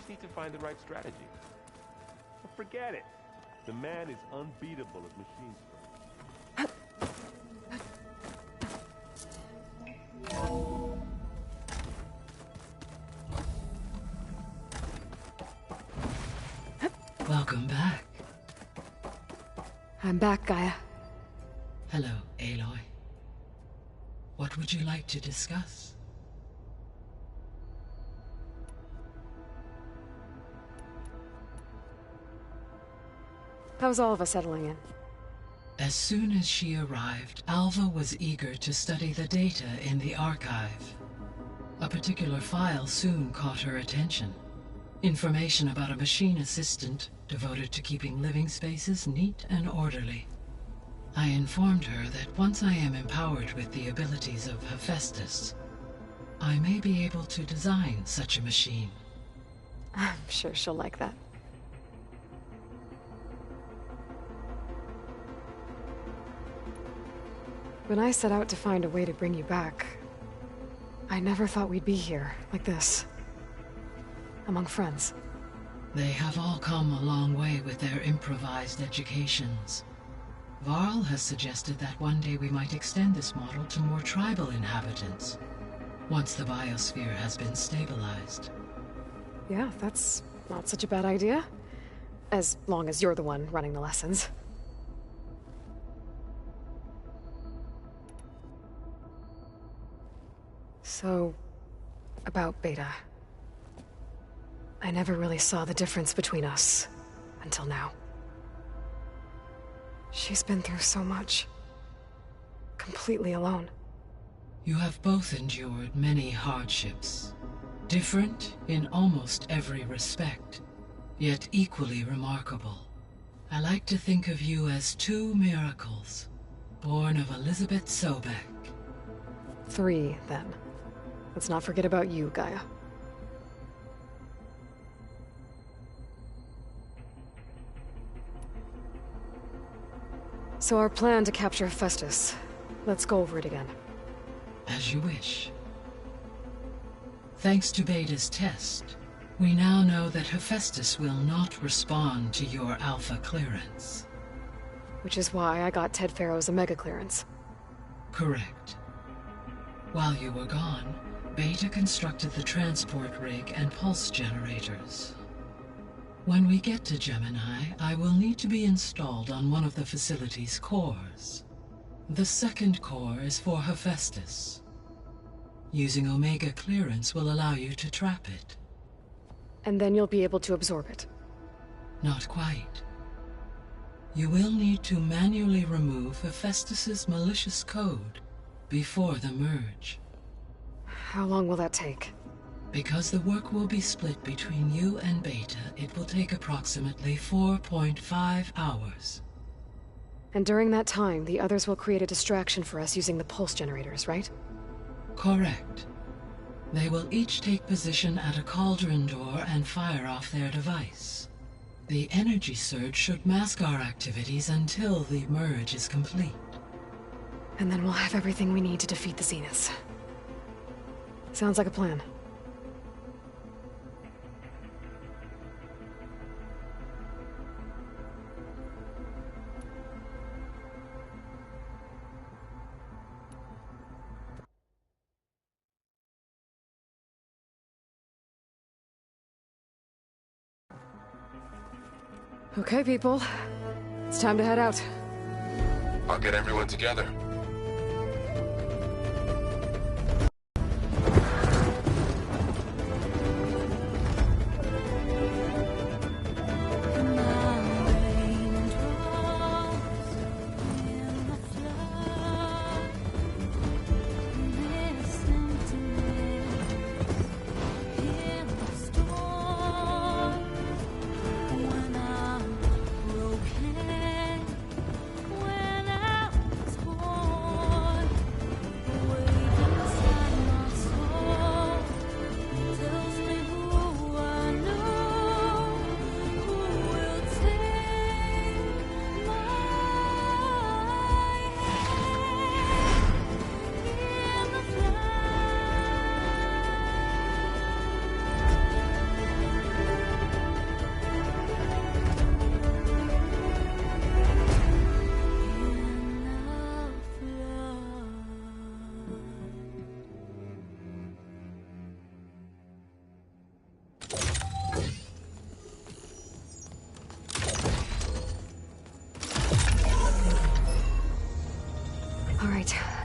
just need to find the right strategy. But forget it. The man is unbeatable as machines work. Welcome back. I'm back, Gaia. Hello, Aloy. What would you like to discuss? How's all of us settling in? As soon as she arrived, Alva was eager to study the data in the archive. A particular file soon caught her attention. Information about a machine assistant devoted to keeping living spaces neat and orderly. I informed her that once I am empowered with the abilities of Hephaestus, I may be able to design such a machine. I'm sure she'll like that. When I set out to find a way to bring you back, I never thought we'd be here, like this. Among friends. They have all come a long way with their improvised educations. Varl has suggested that one day we might extend this model to more tribal inhabitants, once the biosphere has been stabilized. Yeah, that's not such a bad idea. As long as you're the one running the lessons. So, about Beta. I never really saw the difference between us, until now. She's been through so much. Completely alone. You have both endured many hardships. Different in almost every respect, yet equally remarkable. I like to think of you as two miracles, born of Elizabeth Sobek. 3, then. Let's not forget about you, Gaia. So our plan to capture Hephaestus. Let's go over it again. As you wish. Thanks to Beta's test, we now know that Hephaestus will not respond to your Alpha clearance. Which is why I got Ted Farrow's Omega clearance. Correct. While you were gone, Beta constructed the transport rig and pulse generators. When we get to Gemini, I will need to be installed on one of the facility's cores. The second core is for Hephaestus. Using Omega clearance will allow you to trap it. And then you'll be able to absorb it. Not quite. You will need to manually remove Hephaestus's malicious code before the merge. How long will that take? Because the work will be split between you and Beta, it will take approximately 4.5 hours. And during that time, the others will create a distraction for us using the pulse generators, right? Correct. They will each take position at a cauldron door and fire off their device. The energy surge should mask our activities until the merge is complete. And then we'll have everything we need to defeat the Zeniths. Sounds like a plan. Okay, people. It's time to head out. I'll get everyone together. When I was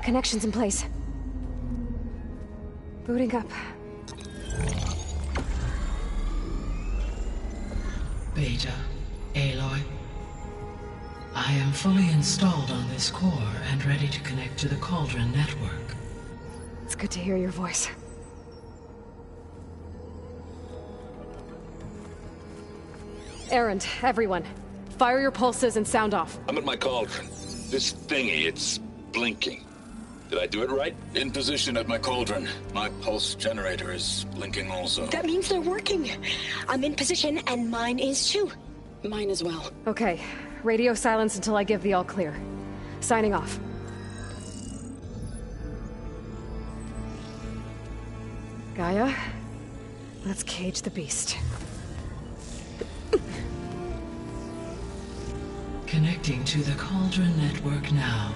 Connections in place. Booting up. Beta, Aloy. I am fully installed on this core and ready to connect to the Cauldron network. It's good to hear your voice. Errand, everyone. Fire your pulses and sound off. I'm at my cauldron. This thingy, it's blinking. Did I do it right? In position at my cauldron. My pulse generator is blinking also. That means they're working. I'm in position, and mine is too. Mine as well. Okay. Radio silence until I give the all clear. Signing off. Gaia, let's cage the beast. Connecting to the Cauldron network now.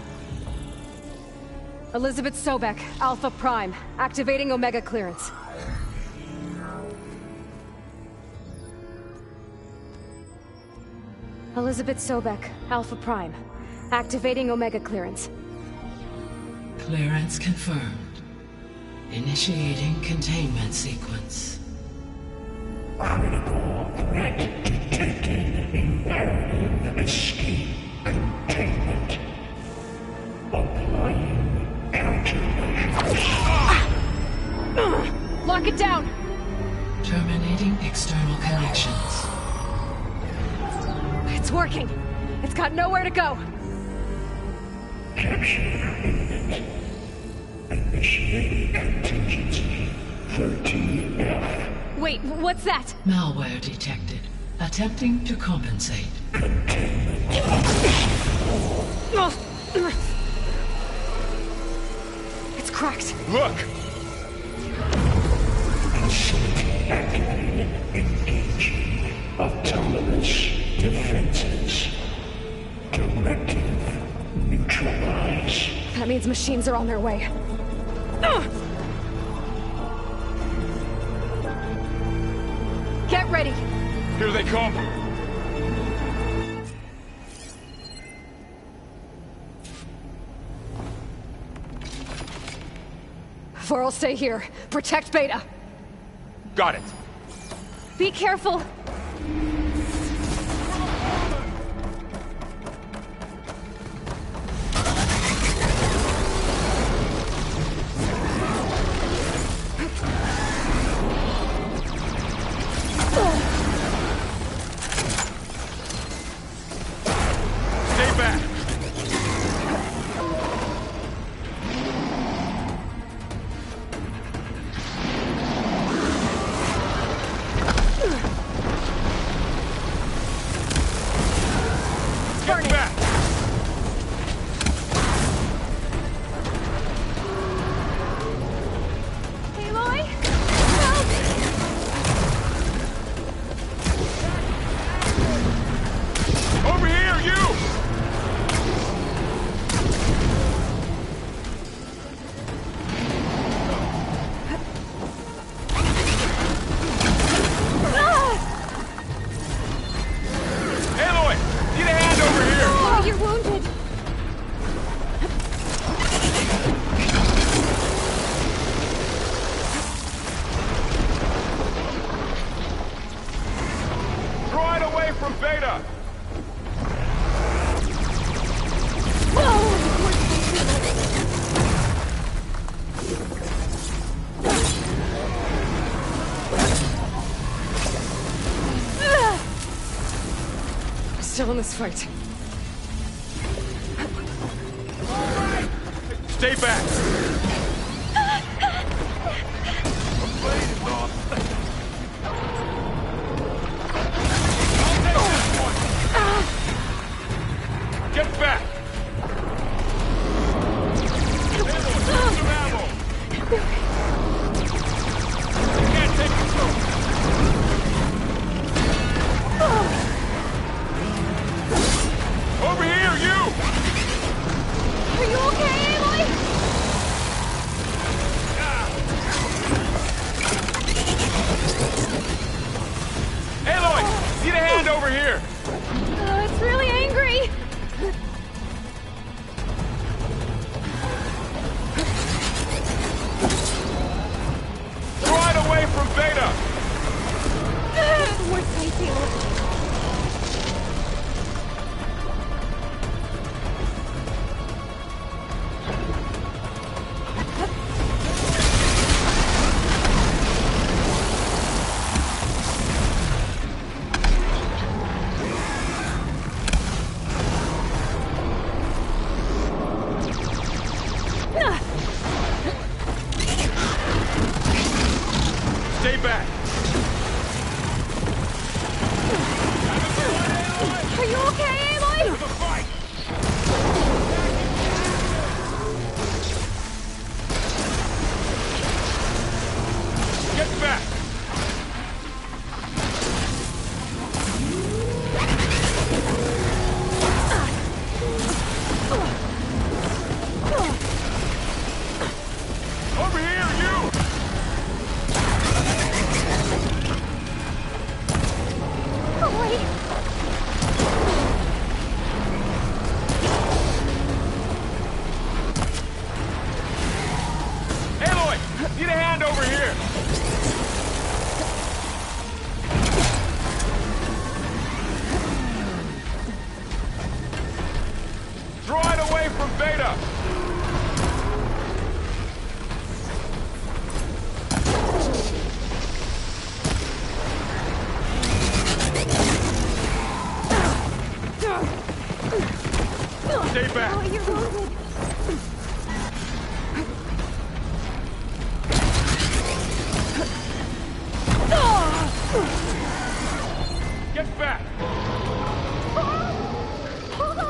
Elizabeth Sobek, Alpha Prime, activating Omega clearance. Elizabeth Sobek, Alpha Prime, activating Omega clearance. Clearance confirmed. Initiating containment sequence. Critical threat detected. Imperative escape containment. Applying countermeasures. Lock it down! Terminating external connections. It's working! It's got nowhere to go! Capture imminent. Initiating contingency 13F. Wait, what's that? Malware detected. Attempting to compensate. It's cracked. Look! Facility activated. Engaging autonomous defenses. Directive neutralize. That means machines are on their way. Get ready! Here they come! Vor'll stay here. Protect Beta. Got it. Be careful! Still in this fight. Stay back! Get back! Can't take control! Over here, you! Are you okay, Aloy? Aloy! Need a hand over here! It's really angry! Stay back! Are you okay, Aloy? To the fight! Get back! Over here, you! Aloy! Need a hand over here! Draw it away from Beta! Stay back! Oh, you're wounded. Get back! Hold on!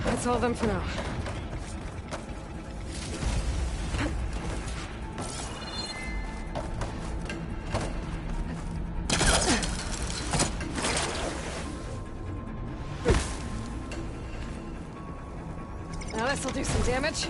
That's all of them for now. Now this'll do some damage.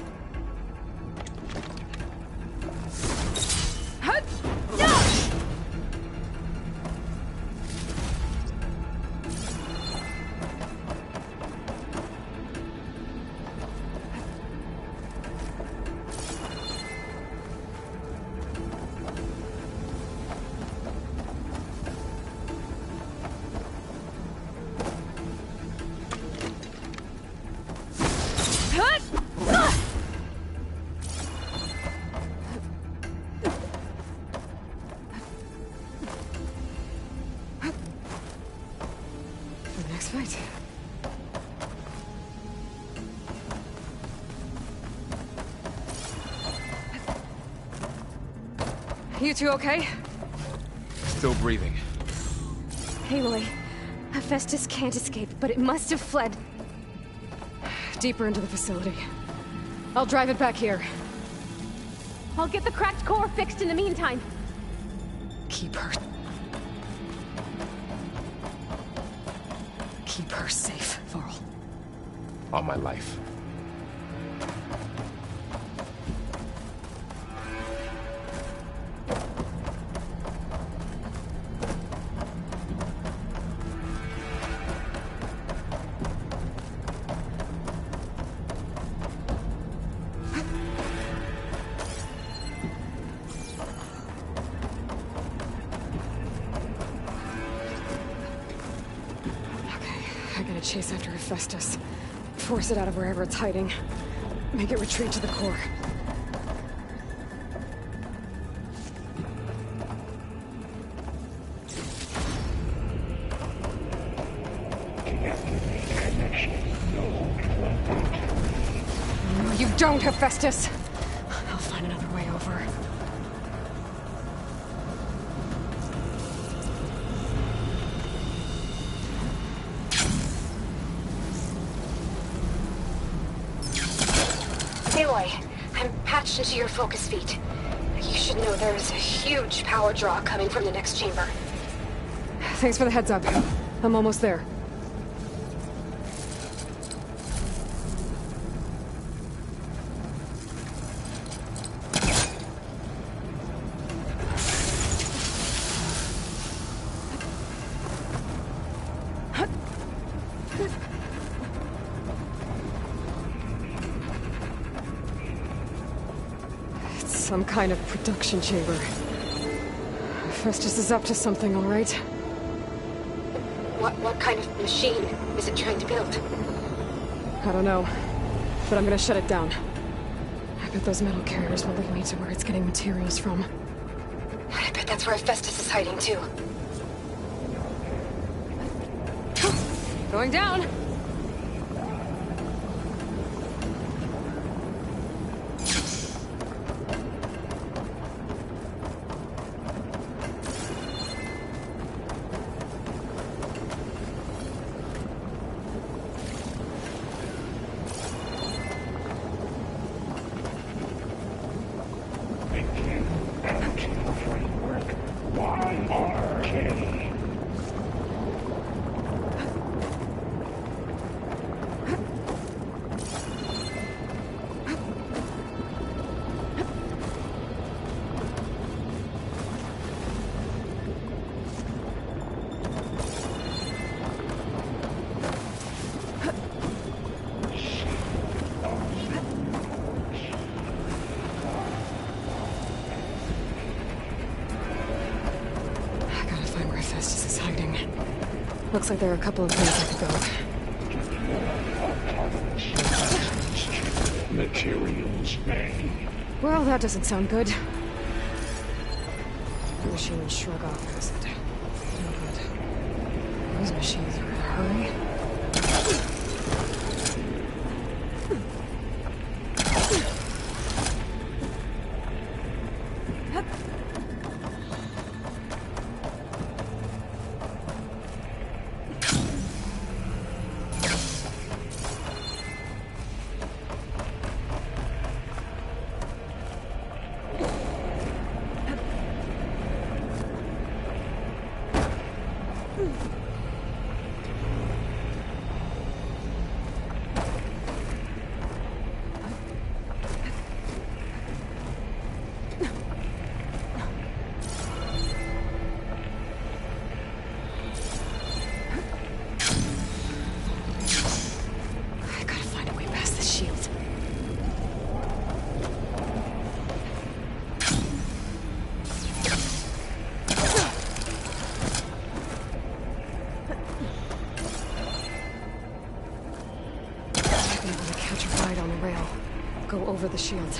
Next fight. You two okay? Still breathing. Aloy, Hephaestus can't escape, but it must have fled deeper into the facility. I'll drive it back here. I'll get the cracked core fixed in the meantime. Keep her safe, Varl. On my life. I gotta chase after Hephaestus. Force it out of wherever it's hiding. Make it retreat to the core. Don't, Hephaestus! I'll find another way over. Aloy, I'm patched into your focus feed. You should know there is a huge power draw coming from the next chamber. Thanks for the heads up. I'm almost there. It's some kind of production chamber. Festus is up to something, all right? What kind of machine is it trying to build? I don't know, but I'm gonna shut it down. I bet those metal carriers will lead me to where it's getting materials from. I bet that's where Festus is hiding too. Going down! Looks like there are a couple of ways I could go. Materials bank. Well, that doesn't sound good. The machine would shrug off acid. No good. Those machines are in a hurry. Over the shield.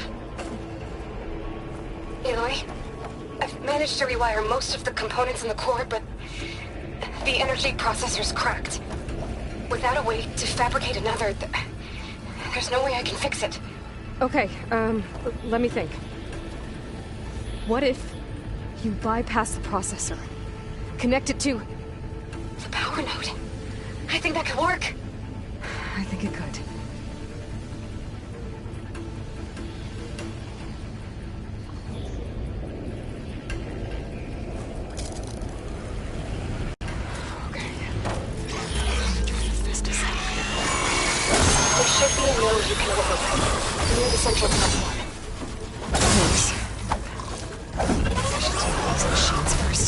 Aloy, I've managed to rewire most of the components in the core, but the energy processor's cracked. Without a way to fabricate another, there's no way I can fix it. Okay, let me think. What if you bypass the processor? Connect it to... the power node. I think that could work. I think it could. You can override near the central platform. Thanks. I should take these machines first.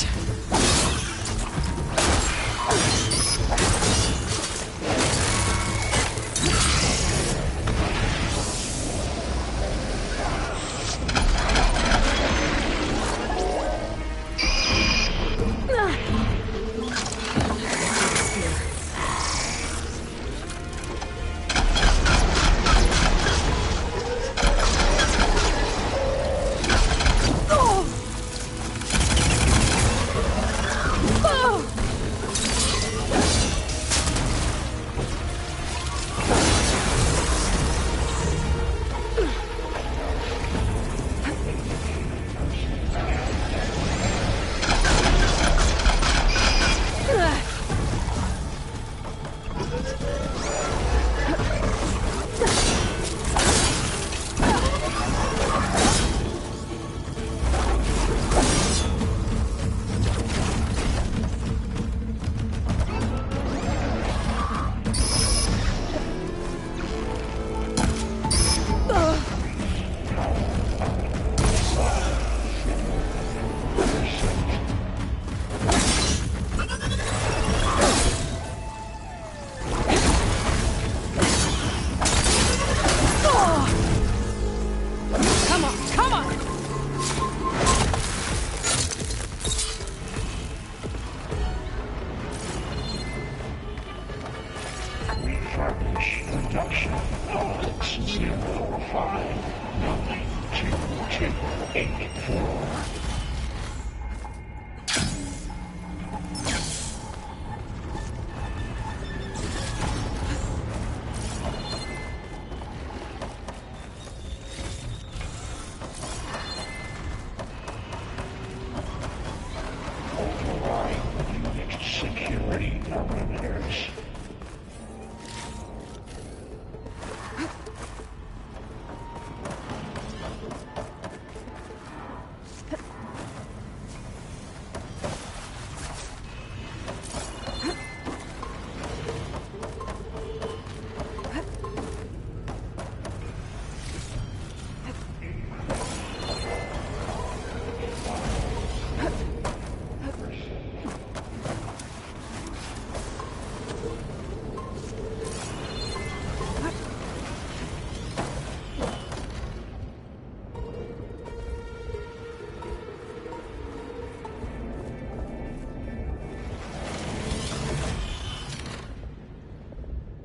security perimeters.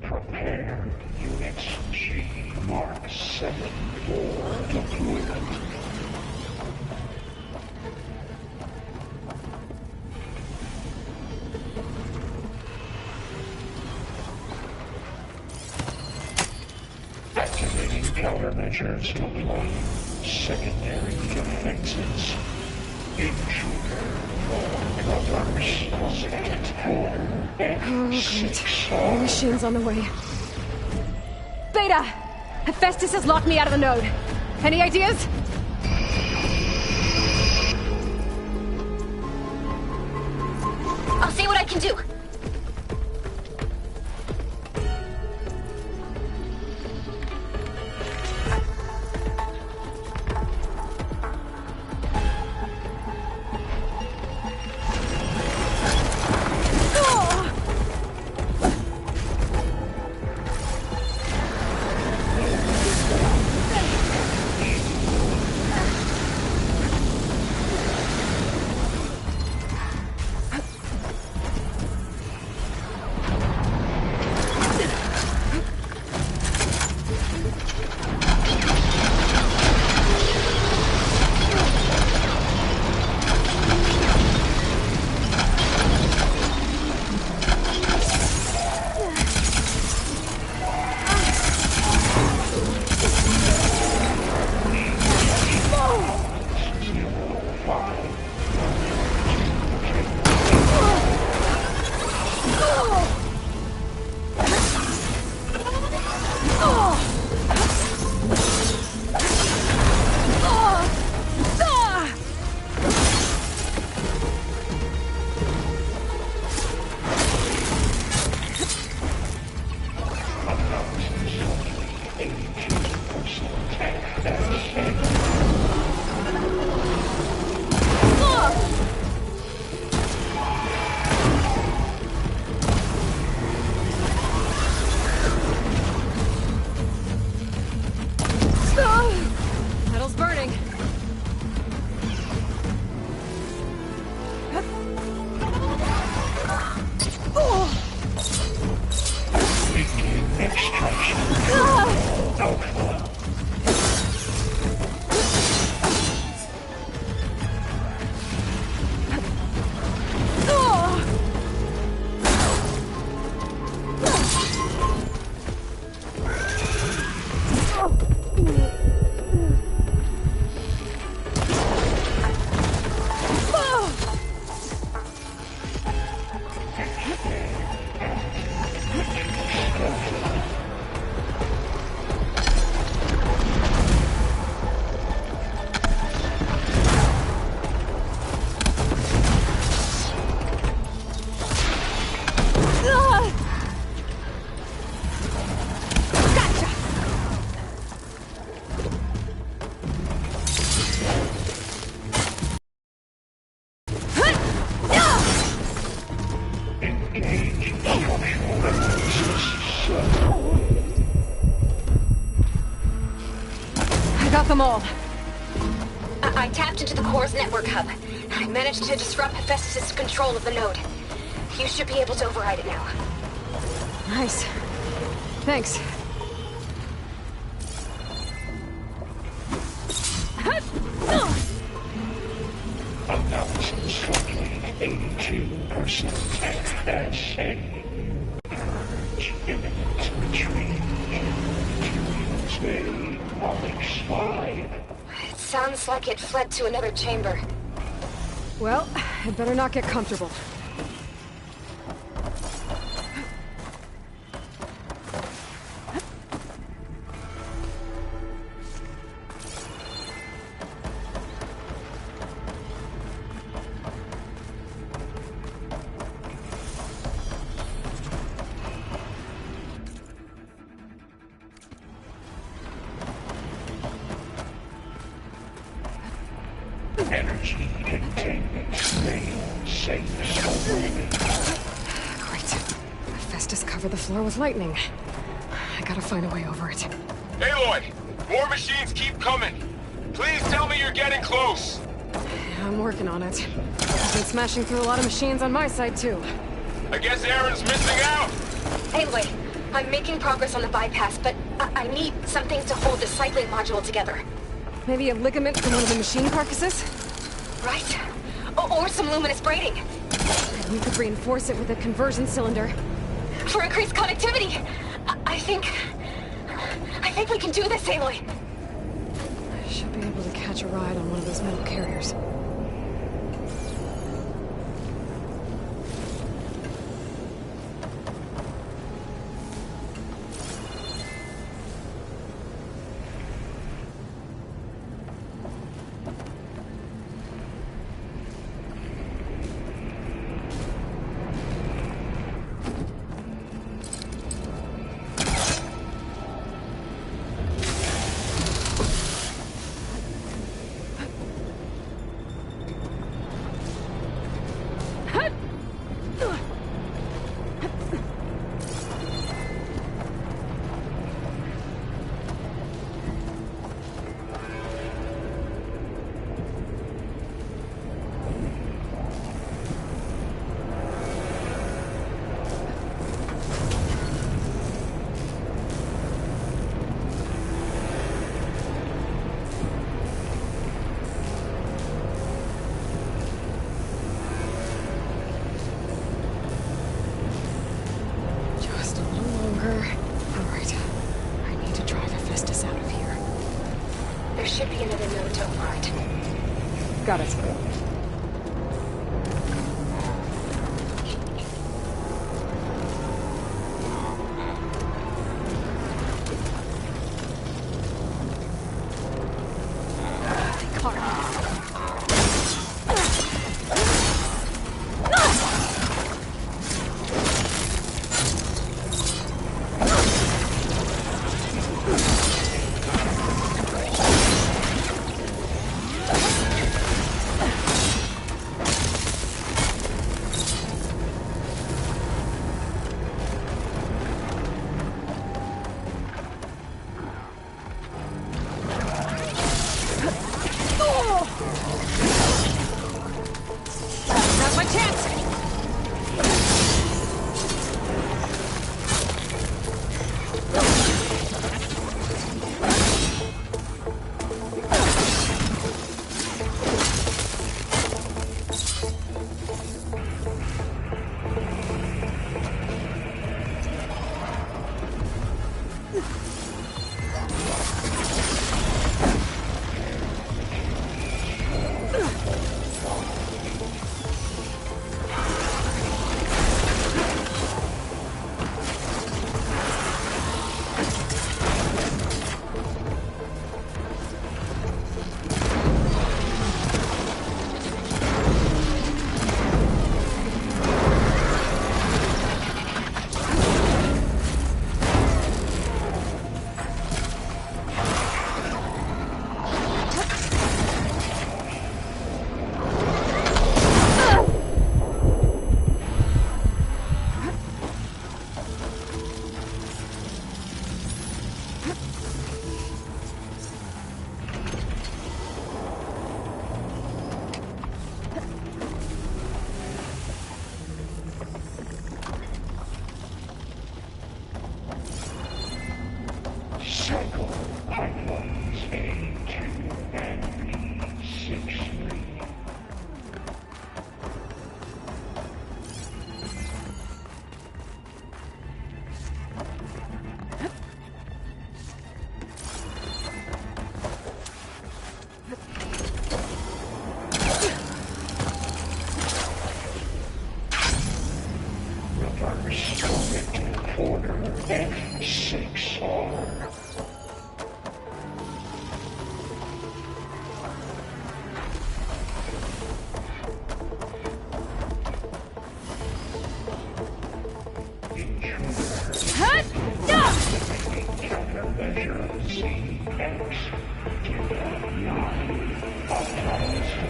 Prepare units G Mark 7 for deployment. Activating countermeasures deployed. Secondary defenses. Intruder. Brothers. Second floor. Great. More machines on the way. Beta! Hephaestus has locked me out of the node. Any ideas? I'll see what I can do. Metal's burning. Extraction. Alpha. Got them all. I tapped into the core's network hub. I managed to disrupt Hephaestus' control of the node. You should be able to override it now. Nice. Thanks. Announcing shortly 82% SA. Urge imminent retreat. Tuesday, Alex 5. It sounds like it fled to another chamber. Well, I'd better not get comfortable. energy containment main safe zone. Great. Festus covered the floor with lightning. I gotta find a way over it. Aloy! More machines keep coming! Please tell me you're getting close! I'm working on it. I've been smashing through a lot of machines on my side, too. I guess Aaron's missing out! Aloy, I'm making progress on the bypass, but I need something to hold the cycling module together. Maybe a ligament from one of the machine carcasses? Right. Or some luminous braiding. We could reinforce it with a conversion cylinder. For increased connectivity! I think we can do this, Aloy! I should be able to catch a ride on one of those metal carriers. Got it.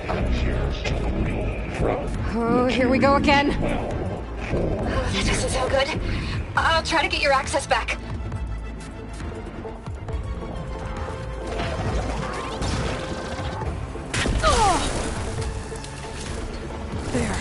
Consider Oh, here we go again. Oh, that doesn't sound good. I'll try to get your access back. There.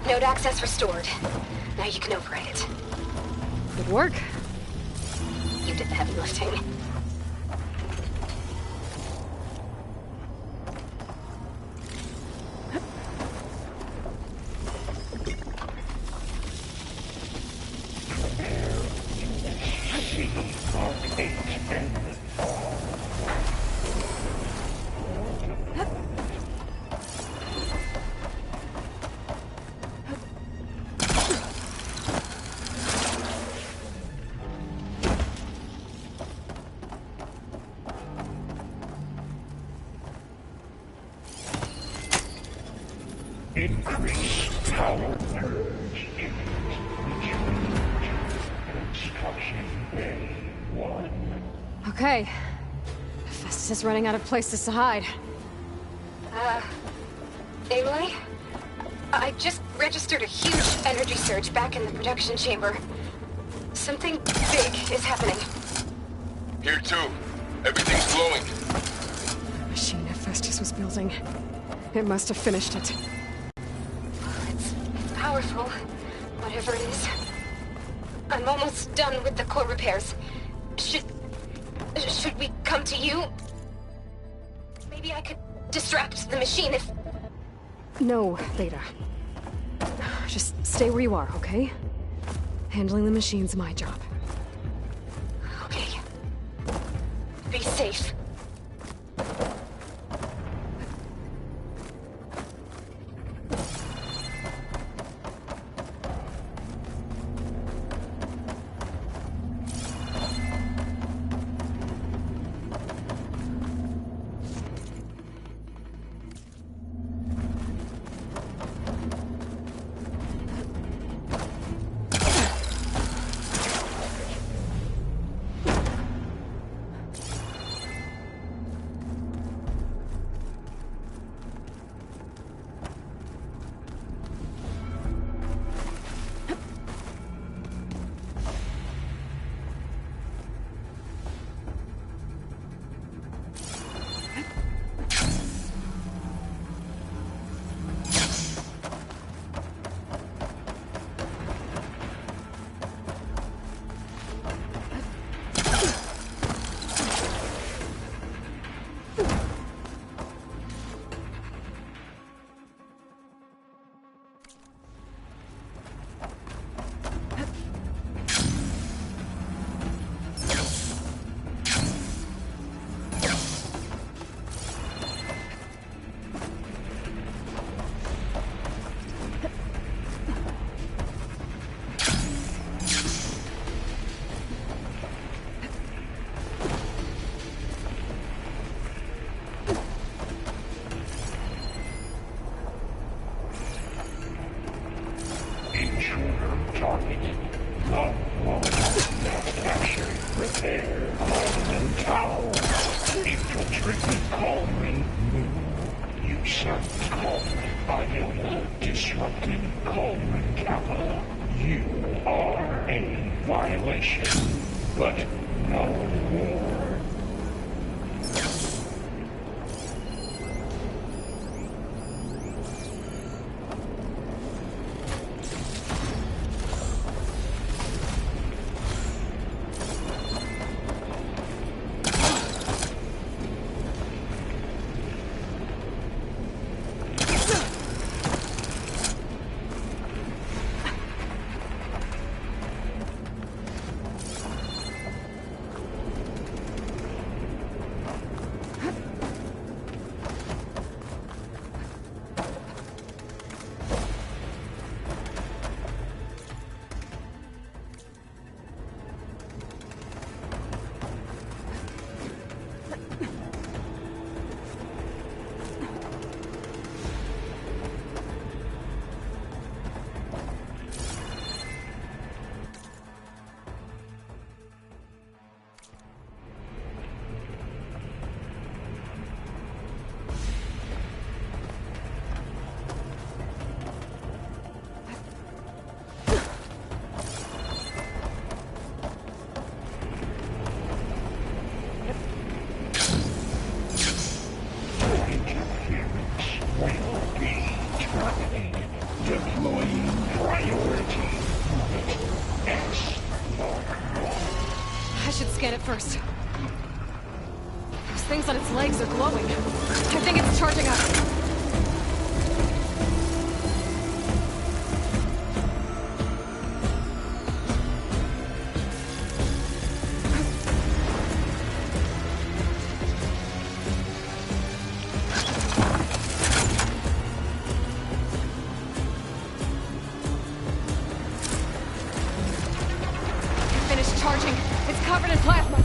Node access restored. Now you can override it. Good work. You did the heavy lifting. Increase power purge image. Construction Bay 1. Okay. Festus is running out of places to hide. Aloy? I just registered a huge energy surge back in the production chamber. Something big is happening. Here too. Everything's glowing. The machine Festus was building. It must have finished it. It's powerful, whatever it is. I'm almost done with the core repairs. Should we come to you? Maybe I could distract the machine if... No, Theta. Just stay where you are, okay? Handling the machine's my job. Okay. Be safe. there, Coleman Tower. Infiltrated Coleman. You sound Coleman Iowa, disrupting Coleman Capital. You are a violation, but no more. Scan it first. Those things on its legs are glowing. I think it's charging up. Finished charging. It's covered in plasma.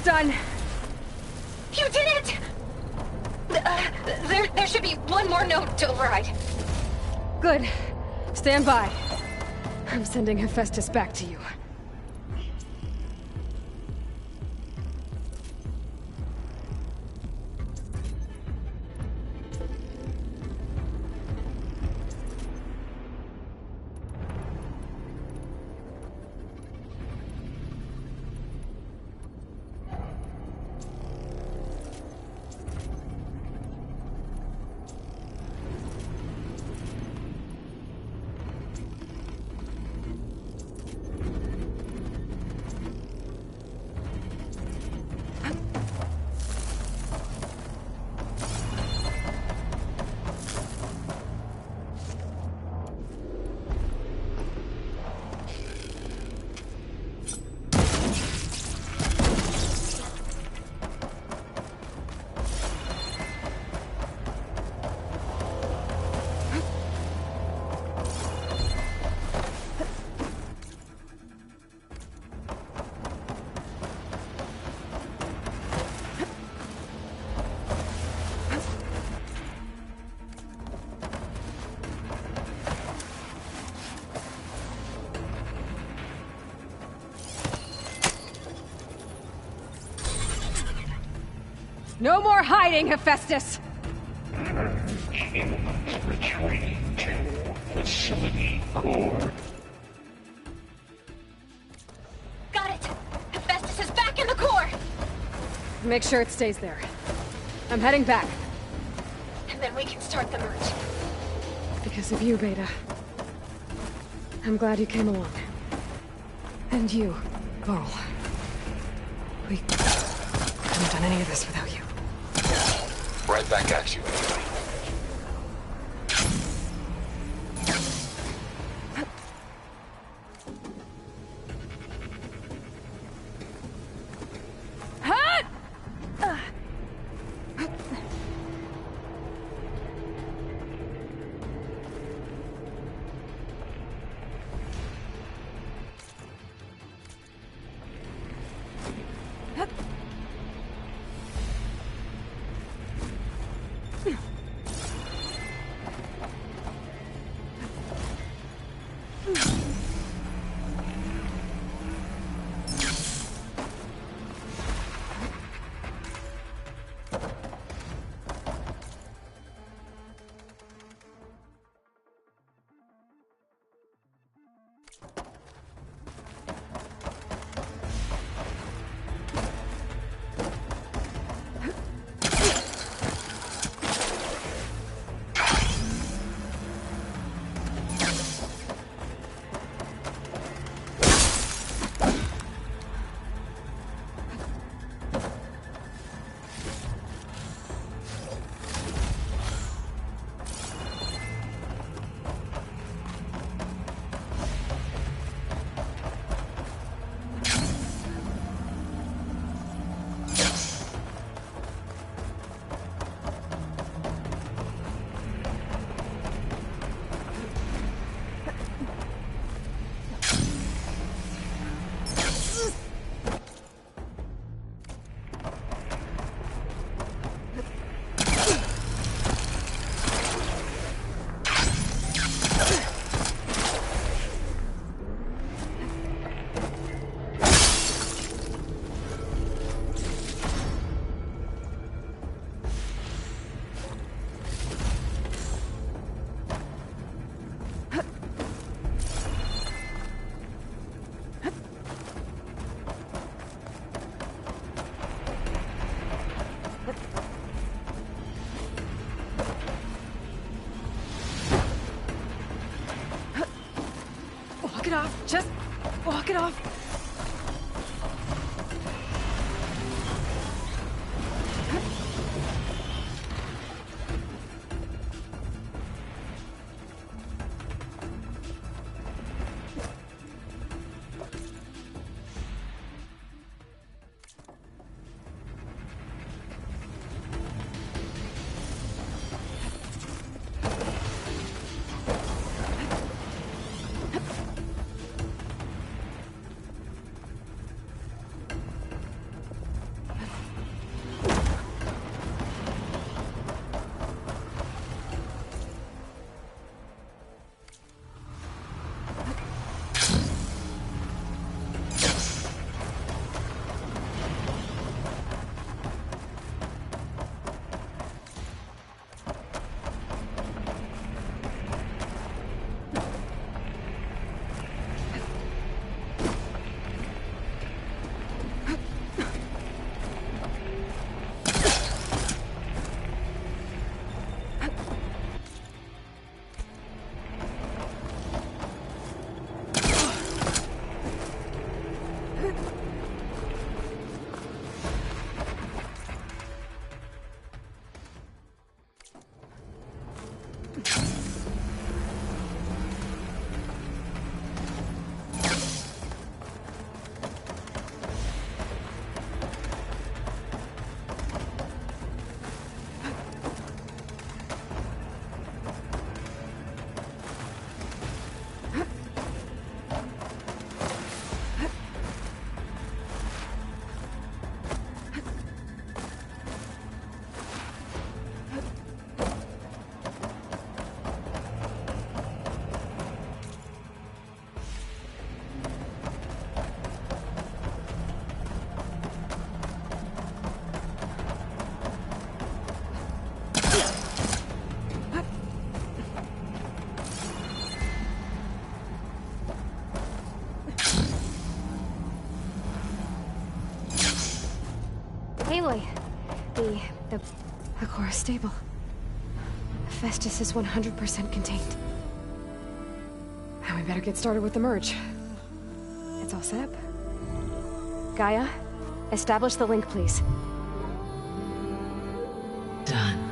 done. You did it! There should be one more node to override. Good. Stand by. I'm sending Hephaestus back to you. No more hiding, Hephaestus! Retreating to facility core. Got it! Hephaestus is back in the core! Make sure it stays there. I'm heading back. And then we can start the merge. Because of you, Beta. I'm glad you came along. And you, Carl. We couldn't have done any of this without you. Right back at you, anyway. Walk it off. Just walk it off. The core is stable. Festus is 100% contained. Now we better get started with the merge. It's all set up. Gaia, establish the link, please. Done.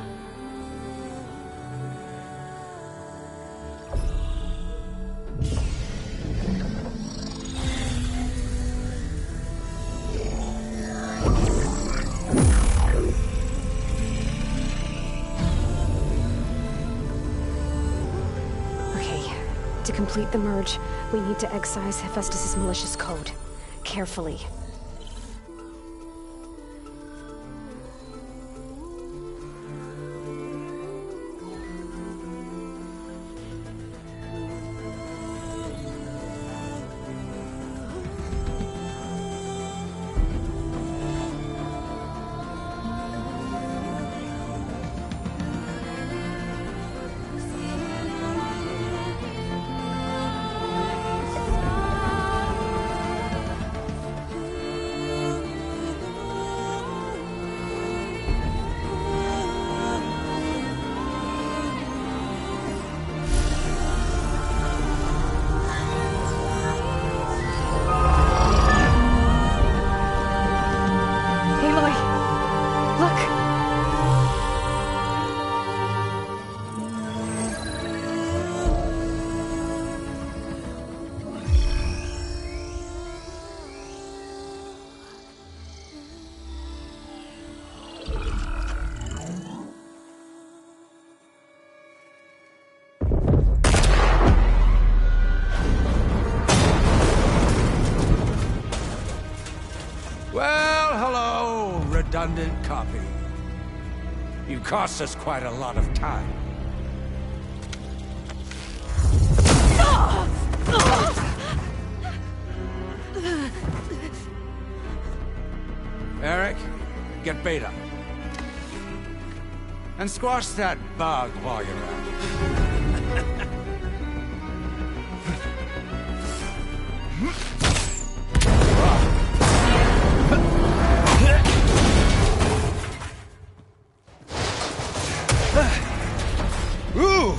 To complete the merge, we need to excise Hephaestus' malicious code. Carefully. Well, hello, redundant copy. You cost us quite a lot of time. Eric, get Beta. And squash that bug while you're at it. Ooh!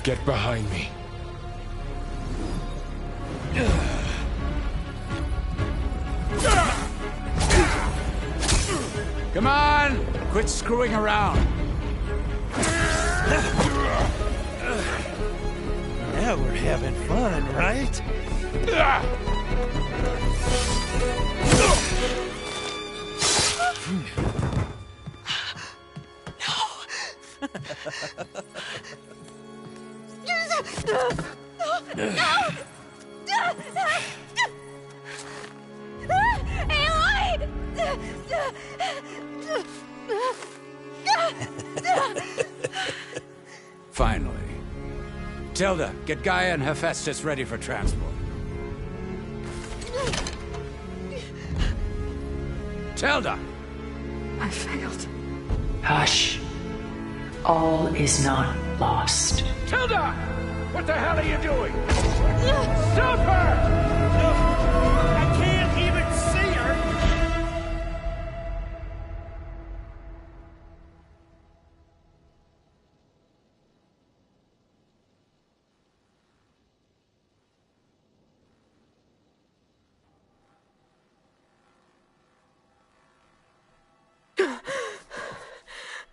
Get behind me. Come on! Quit screwing around. Now we're having fun, right? Aloy! Finally. Tilda, get Gaia and Hephaestus ready for transport. Tilda! I failed. Hush. All is not lost. Tilda! What the hell are you doing? Stop her! I can't even see her!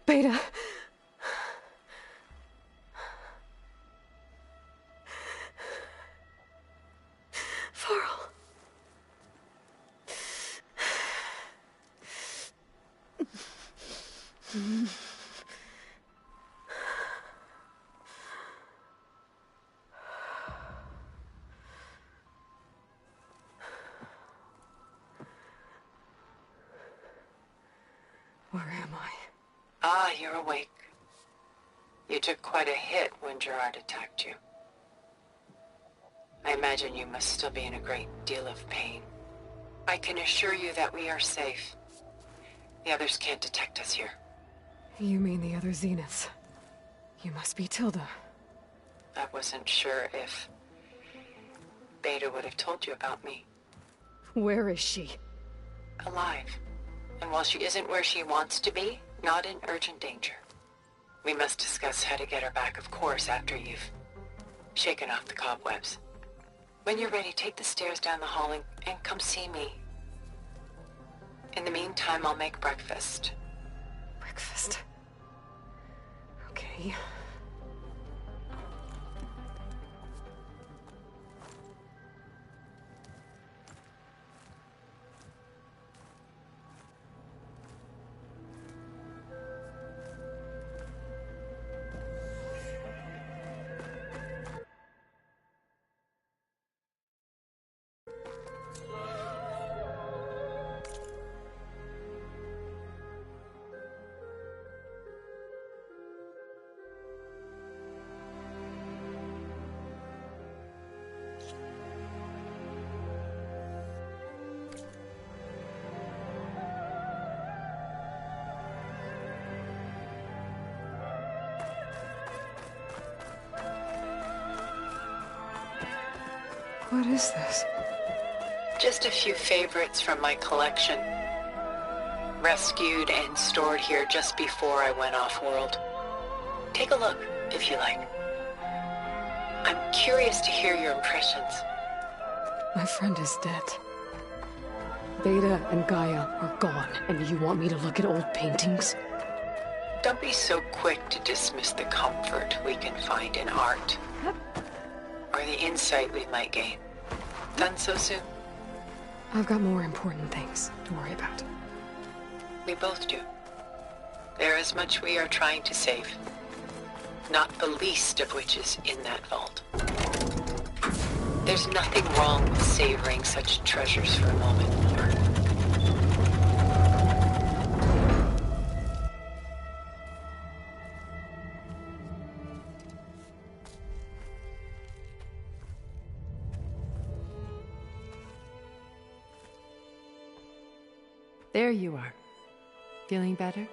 Beta. Varl. Where am I? Ah, you're awake. You took quite a hit when Gerard attacked you. I imagine you must still be in a great deal of pain. I can assure you that we are safe. The others can't detect us here. You mean the other Zeniths? You must be Tilda. I wasn't sure if Beta would have told you about me. Where is she? Alive. And while she isn't where she wants to be, not in urgent danger. We must discuss how to get her back, of course, after you've shaken off the cobwebs. When you're ready, take the stairs down the hall and come see me. In the meantime, I'll make breakfast. Breakfast? Okay. What is this? Just a few favorites from my collection. Rescued and stored here just before I went off-world. Take a look, if you like. I'm curious to hear your impressions. My friend is dead. Beta and Gaia are gone, and you want me to look at old paintings? Don't be so quick to dismiss the comfort we can find in art. Or the insight we might gain. Done so soon? I've got more important things to worry about. We both do. There is much we are trying to save. Not the least of which is in that vault. There's nothing wrong with savoring such treasures for a moment. There you are. Feeling better?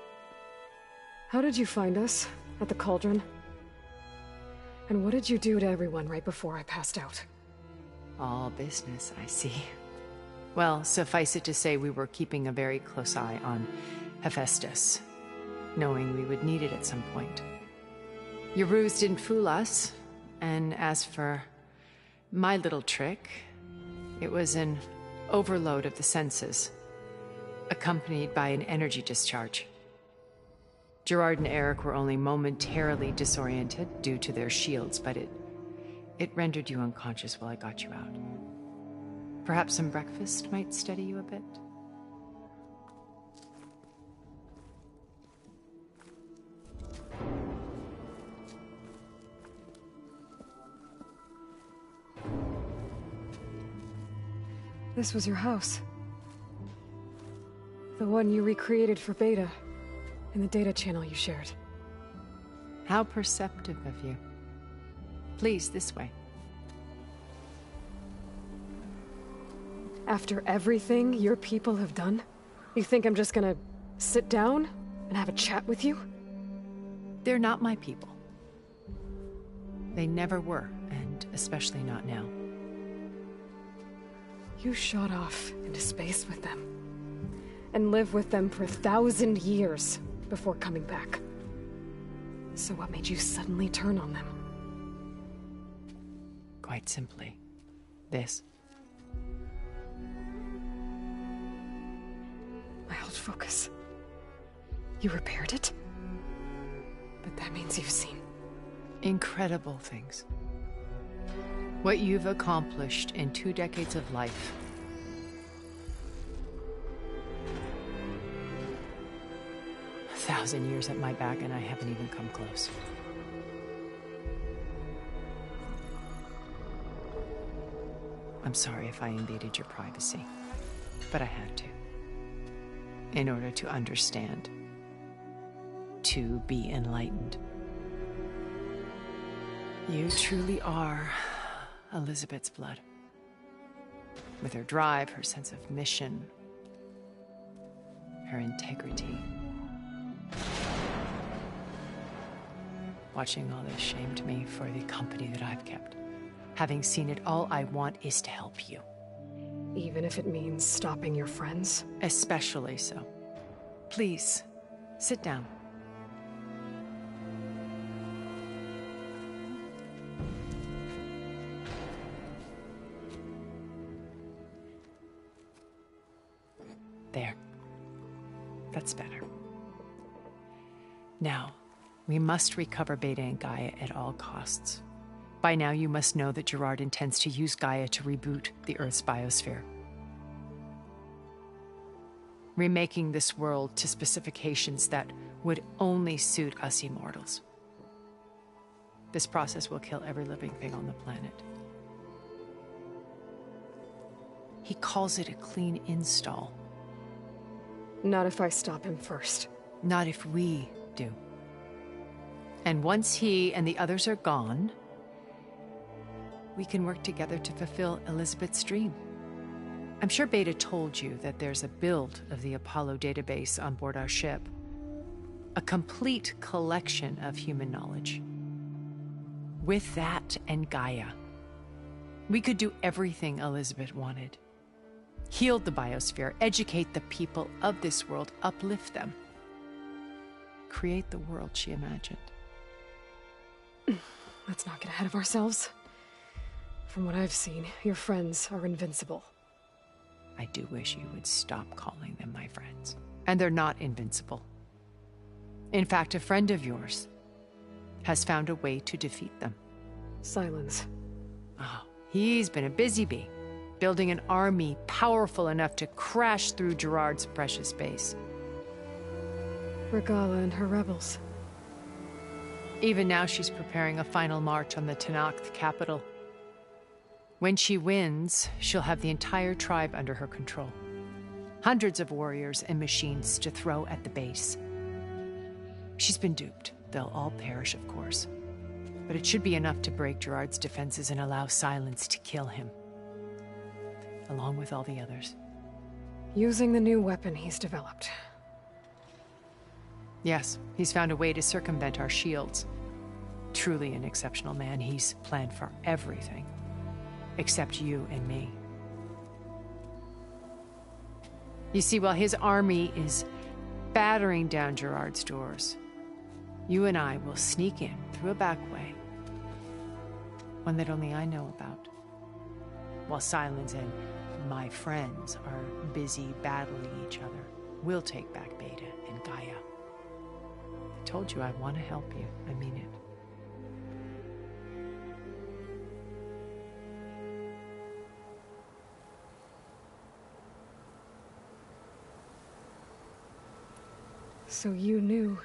How did you find us? At the cauldron? And what did you do to everyone right before I passed out? All business, I see. Well, suffice it to say we were keeping a very close eye on Hephaestus, knowing we would need it at some point. Your ruse didn't fool us, and as for my little trick, it was an overload of the senses, accompanied by an energy discharge. Gerard and Eric were only momentarily disoriented due to their shields, but it rendered you unconscious while I got you out. Perhaps some breakfast might steady you a bit? This was your house. The one you recreated for Beta, in the data channel you shared. How perceptive of you. Please, this way. After everything your people have done, you think I'm just gonna sit down and have a chat with you? They're not my people. They never were, and especially not now. You shot off into space with them, and lived with them for 1,000 years before coming back. So what made you suddenly turn on them? Quite simply, this. My old focus. You repaired it? But that means you've seen incredible things. What you've accomplished in 2 decades of life. A 1,000 years at my back, and I haven't even come close. I'm sorry if I invaded your privacy, but I had to. In order to understand. To be enlightened. You truly are Elizabeth's blood. With her drive, her sense of mission, her integrity. Watching all this shamed me for the company that I've kept. Having seen it, all I want is to help you. Even if it means stopping your friends? Especially so. Please, sit down. There. That's better. Now, we must recover Beta and Gaia at all costs. By now, you must know that Gerard intends to use Gaia to reboot the Earth's biosphere, remaking this world to specifications that would only suit us immortals. This process will kill every living thing on the planet. He calls it a clean install. Not if I stop him first. Not if we do. And once he and the others are gone, we can work together to fulfill Elizabeth's dream. I'm sure Beta told you that there's a build of the Apollo database on board our ship. A complete collection of human knowledge. With that and Gaia, we could do everything Elizabeth wanted. Heal the biosphere, educate the people of this world, uplift them. Create the world she imagined. Let's not get ahead of ourselves. From what I've seen, your friends are invincible. I do wish you would stop calling them my friends. And they're not invincible. In fact, a friend of yours has found a way to defeat them. Silence. Oh, he's been a busy bee, building an army powerful enough to crash through Gerard's precious base. Regala and her rebels. Even now, she's preparing a final march on the Tenakth capital. When she wins, she'll have the entire tribe under her control. Hundreds of warriors and machines to throw at the base. She's been duped. They'll all perish, of course. But it should be enough to break Gerard's defenses and allow Silence to kill him. Along with all the others. Using the new weapon he's developed. Yes, he's found a way to circumvent our shields. Truly an exceptional man. He's planned for everything. Except you and me. You see, while his army is battering down Gerard's doors, you and I will sneak in through a back way. One that only I know about. While Silence and my friends are busy battling each other, we'll take back Beta and Gaia. I told you I want to help you. I mean it. So you knew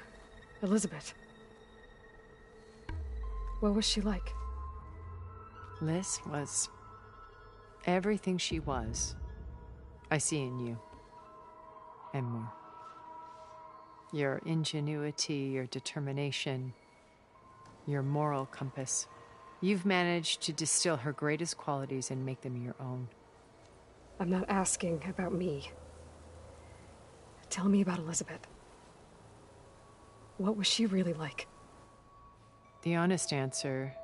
Elizabeth. What was she like? Liz was everything she was. I see in you. And more. Your ingenuity, your determination, your moral compass. You've managed to distill her greatest qualities and make them your own. I'm not asking about me. Tell me about Elizabeth. What was she really like? The honest answer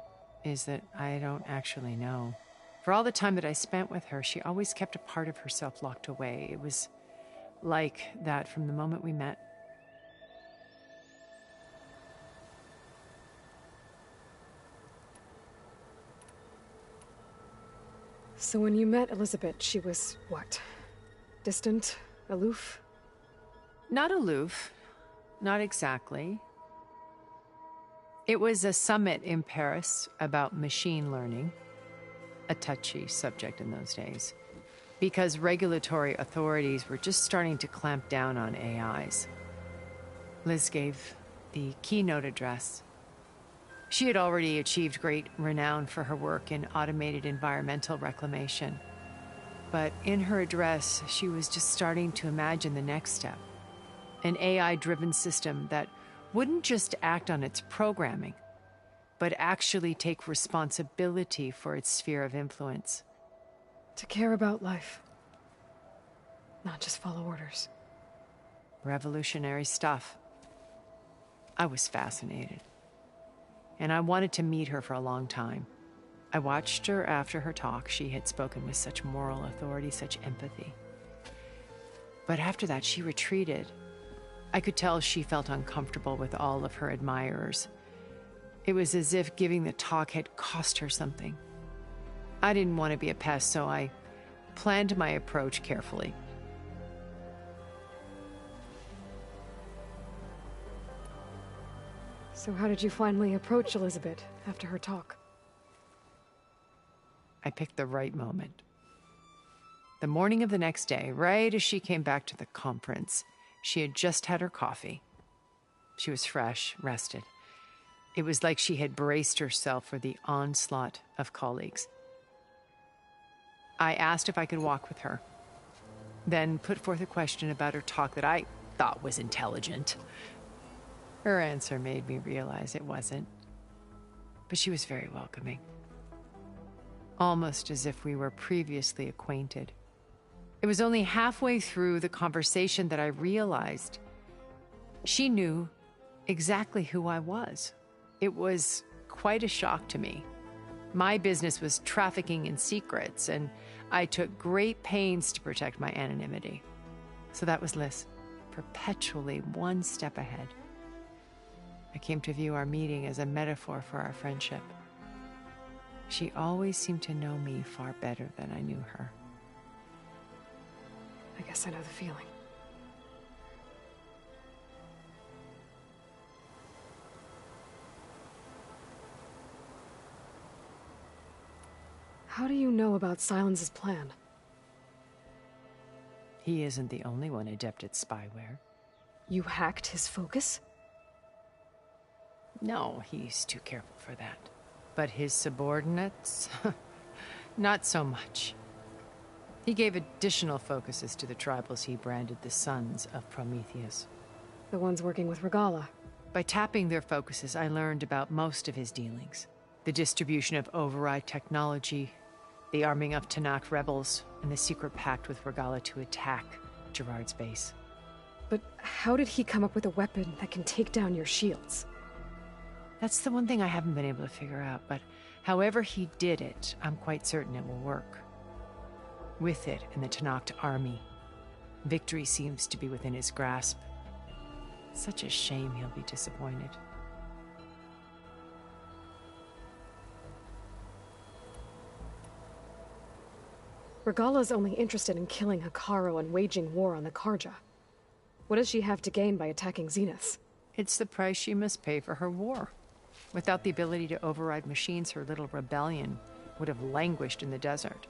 is that I don't actually know. For all the time that I spent with her, she always kept a part of herself locked away. It was like that from the moment we met. So when you met Elizabeth, she was what? Distant? Aloof? Not aloof. Not exactly. It was a summit in Paris about machine learning, a touchy subject in those days, because regulatory authorities were just starting to clamp down on AIs. Liz gave the keynote address. She had already achieved great renown for her work in automated environmental reclamation. But in her address, she was just starting to imagine the next step. An AI-driven system that wouldn't just act on its programming, but actually take responsibility for its sphere of influence. To care about life. Not just follow orders. Revolutionary stuff. I was fascinated. And I wanted to meet her for a long time. I watched her after her talk. She had spoken with such moral authority, such empathy. But after that, she retreated. I could tell she felt uncomfortable with all of her admirers. It was as if giving the talk had cost her something. I didn't want to be a pest, so I planned my approach carefully. So how did you finally approach Elizabeth after her talk? I picked the right moment. The morning of the next day, right as she came back to the conference, she had just had her coffee. She was fresh, rested. It was like she had braced herself for the onslaught of colleagues. I asked if I could walk with her, then put forth a question about her talk that I thought was intelligent. Her answer made me realize it wasn't, but she was very welcoming. Almost as if we were previously acquainted. It was only halfway through the conversation that I realized she knew exactly who I was. It was quite a shock to me. My business was trafficking in secrets, and I took great pains to protect my anonymity. So that was Liz, perpetually one step ahead. I came to view our meeting as a metaphor for our friendship. She always seemed to know me far better than I knew her. I guess I know the feeling. How do you know about Silence's plan? He isn't the only one adept at spyware. You hacked his focus? No, he's too careful for that. But his subordinates? Not so much. He gave additional focuses to the tribals he branded the Sons of Prometheus. The ones working with Regala. By tapping their focuses, I learned about most of his dealings. The distribution of override technology, the arming of Tanakh rebels, and the secret pact with Regala to attack Gerard's base. But how did he come up with a weapon that can take down your shields? That's the one thing I haven't been able to figure out, but however he did it, I'm quite certain it will work. With it and the Tanakh army, victory seems to be within his grasp. Such a shame he'll be disappointed. Regala's only interested in killing Hekarro and waging war on the Karja. What does she have to gain by attacking Zenith? It's the price she must pay for her war. Without the ability to override machines, her little rebellion would have languished in the desert.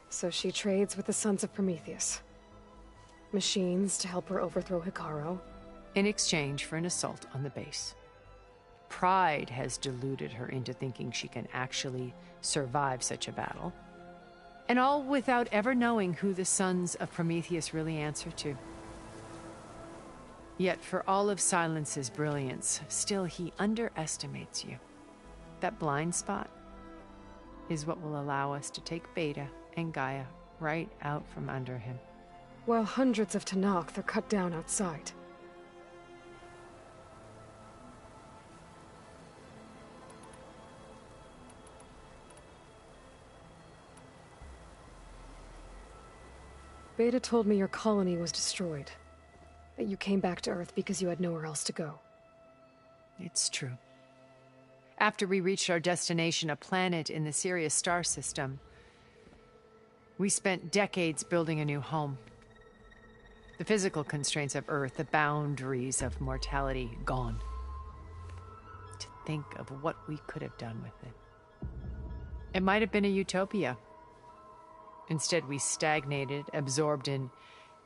So she trades with the Sons of Prometheus. Machines to help her overthrow Hekarro. In exchange for an assault on the base. Pride has deluded her into thinking she can actually survive such a battle. And all without ever knowing who the Sons of Prometheus really answer to. Yet for all of Silence's brilliance, still he underestimates you. That blind spot is what will allow us to take Beta and Gaia right out from under him. While hundreds of Tanakh are cut down outside. Beta told me your colony was destroyed. That you came back to Earth because you had nowhere else to go. It's true. After we reached our destination, a planet in the Sirius star system, we spent decades building a new home. The physical constraints of Earth, the boundaries of mortality, gone. To think of what we could have done with it. It might have been a utopia. Instead, we stagnated, absorbed in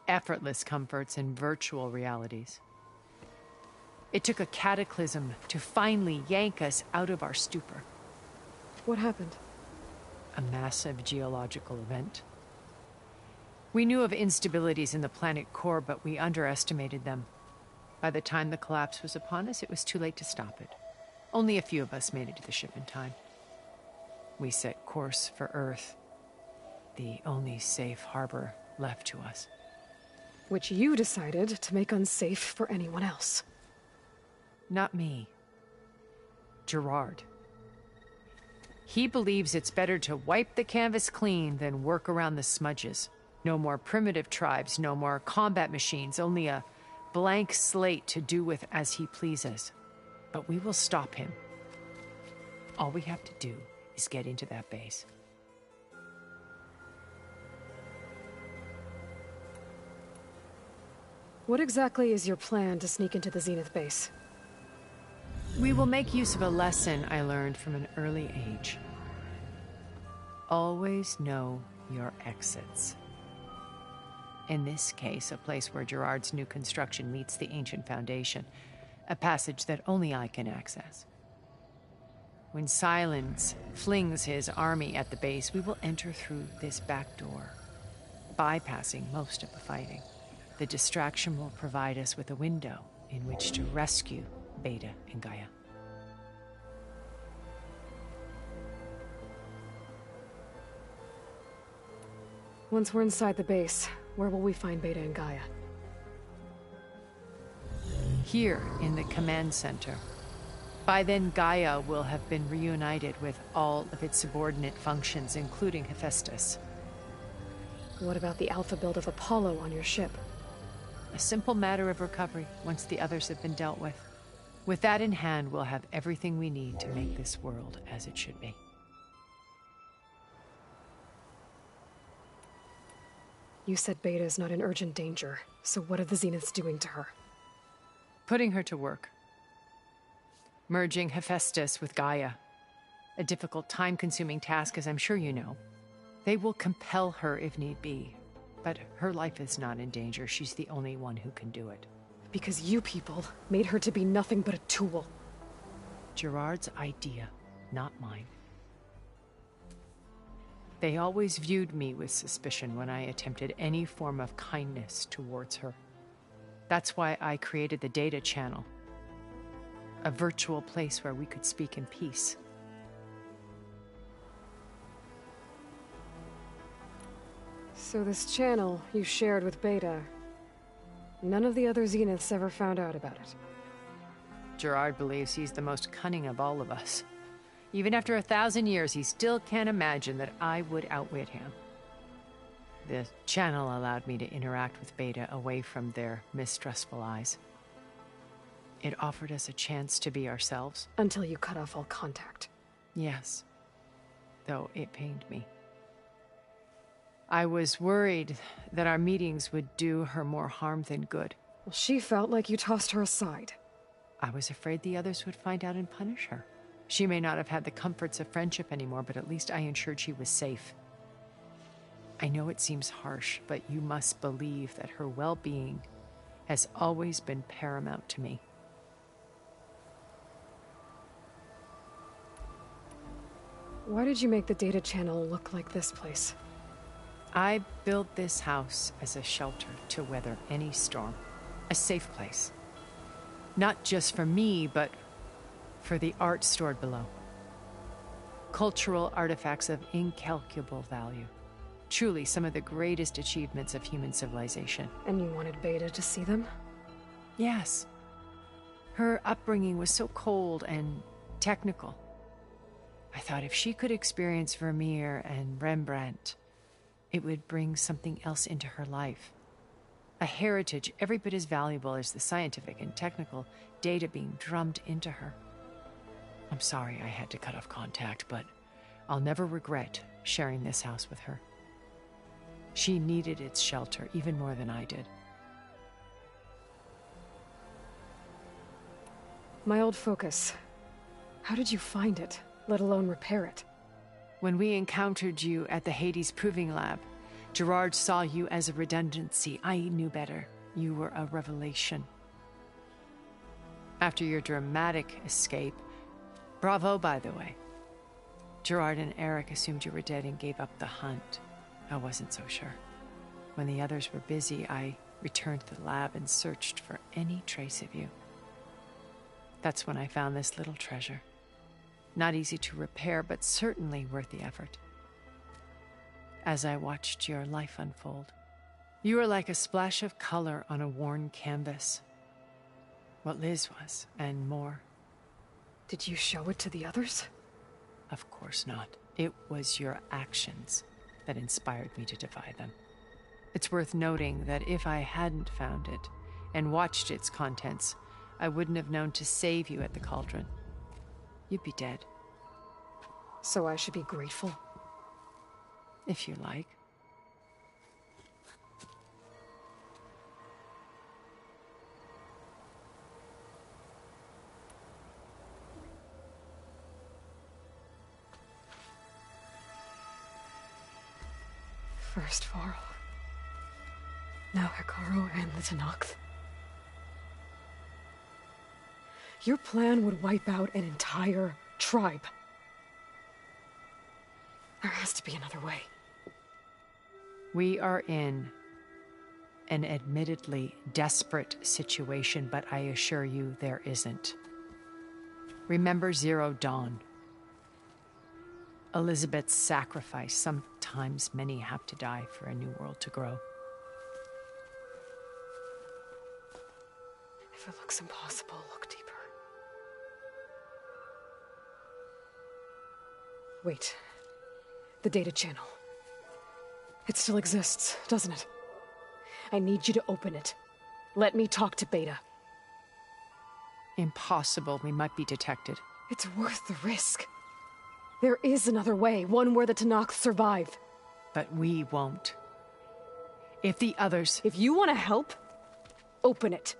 effortless comforts and virtual realities. It took a cataclysm to finally yank us out of our stupor. What happened? A massive geological event. We knew of instabilities in the planet core, but we underestimated them. By the time the collapse was upon us, it was too late to stop it. Only a few of us made it to the ship in time. We set course for Earth, the only safe harbor left to us. Which you decided to make unsafe for anyone else. Not me. Gerard. He believes it's better to wipe the canvas clean than work around the smudges. No more primitive tribes, no more combat machines, only a blank slate to do with as he pleases. But we will stop him. All we have to do is get into that base. What exactly is your plan to sneak into the Zenith base? We will make use of a lesson I learned from an early age. Always know your exits. In this case, a place where Gerard's new construction meets the ancient foundation, a passage that only I can access. When Silence flings his army at the base, we will enter through this back door, bypassing most of the fighting. The distraction will provide us with a window in which to rescue Beta and Gaia. Once we're inside the base, where will we find Beta and Gaia? Here in the command center. By then, Gaia will have been reunited with all of its subordinate functions, including Hephaestus. What about the alpha build of Apollo on your ship? A simple matter of recovery once the others have been dealt with. With that in hand, we'll have everything we need to make this world as it should be. You said Beta is not in urgent danger, so what are the Zeniths doing to her? Putting her to work. Merging Hephaestus with Gaia. A difficult, time-consuming task, as I'm sure you know. They will compel her if need be. But her life is not in danger. She's the only one who can do it. Because you people made her to be nothing but a tool. Gerard's idea, not mine. They always viewed me with suspicion when I attempted any form of kindness towards her. That's why I created the data channel. A virtual place where we could speak in peace. So this channel you shared with Beta, none of the other Zeniths ever found out about it. Gerard believes he's the most cunning of all of us. Even after 1,000 years, he still can't imagine that I would outwit him. The channel allowed me to interact with Beta away from their mistrustful eyes. It offered us a chance to be ourselves. Until you cut off all contact. Yes. Though it pained me. I was worried that our meetings would do her more harm than good. Well, she felt like you tossed her aside. I was afraid the others would find out and punish her. She may not have had the comforts of friendship anymore, but at least I ensured she was safe. I know it seems harsh, but you must believe that her well-being has always been paramount to me. Why did you make the data channel look like this place? I built this house as a shelter to weather any storm. A safe place. Not just for me, but for the art stored below. Cultural artifacts of incalculable value. Truly some of the greatest achievements of human civilization. And you wanted Beta to see them? Yes. Her upbringing was so cold and technical. I thought if she could experience Vermeer and Rembrandt, it would bring something else into her life. A heritage every bit as valuable as the scientific and technical data being drummed into her. I'm sorry I had to cut off contact, but I'll never regret sharing this house with her. She needed its shelter even more than I did. My old focus. How did you find it, let alone repair it? When we encountered you at the Hades Proving Lab, Gerard saw you as a redundancy. I knew better. You were a revelation. After your dramatic escape, bravo, by the way. Gerard and Eric assumed you were dead and gave up the hunt. I wasn't so sure. When the others were busy, I returned to the lab and searched for any trace of you. That's when I found this little treasure. Not easy to repair, but certainly worth the effort. As I watched your life unfold, you were like a splash of color on a worn canvas. What Liz was, and more. Did you show it to the others? Of course not. It was your actions that inspired me to defy them. It's worth noting that if I hadn't found it, and watched its contents, I wouldn't have known to save you at the cauldron. You'd be dead. So I should be grateful? If you like. First Varl. Now Hikaru and the Tenakth. Your plan would wipe out an entire tribe. There has to be another way. We are in an admittedly desperate situation, but I assure you there isn't. Remember Zero Dawn. Elizabeth's sacrifice. Sometimes many have to die for a new world to grow. If it looks impossible, look deeper. Wait. The data channel. It still exists, doesn't it? I need you to open it. Let me talk to Beta. Impossible. We might be detected. It's worth the risk. There is another way, one where the Tenakth survive. But we won't. If the others... If you want to help, open it.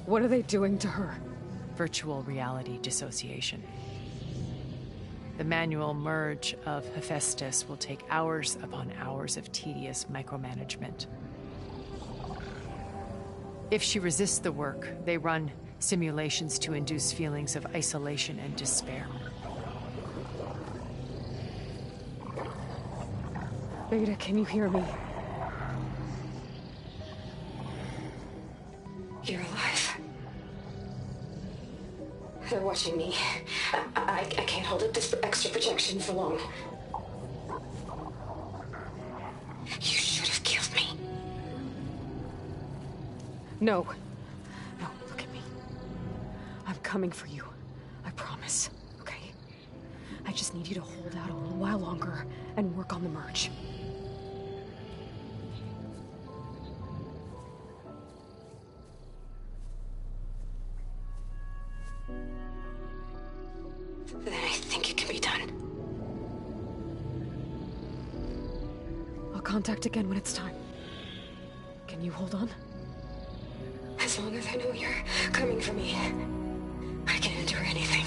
What are they doing to her? Virtual reality dissociation. The manual merge of Hephaestus will take hours upon hours of tedious micromanagement. If she resists the work, they run simulations to induce feelings of isolation and despair. Beta, can you hear me? You're alive. They're watching me. I can't hold up this extra projection for long. You should have killed me. No. No, look at me. I'm coming for you. I promise, okay? I just need you to hold out a little while longer and work on the merge. Then I think it can be done. I'll contact again when it's time. Can you hold on? As long as I know you're coming for me, I can endure anything.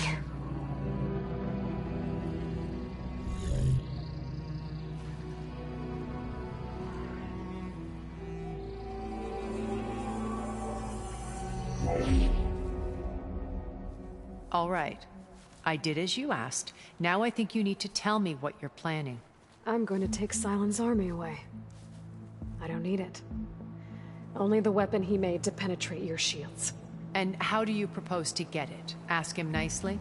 All right. I did as you asked. Now I think you need to tell me what you're planning. I'm going to take Silent's army away. I don't need it. Only the weapon he made to penetrate your shields. And how do you propose to get it? Ask him nicely?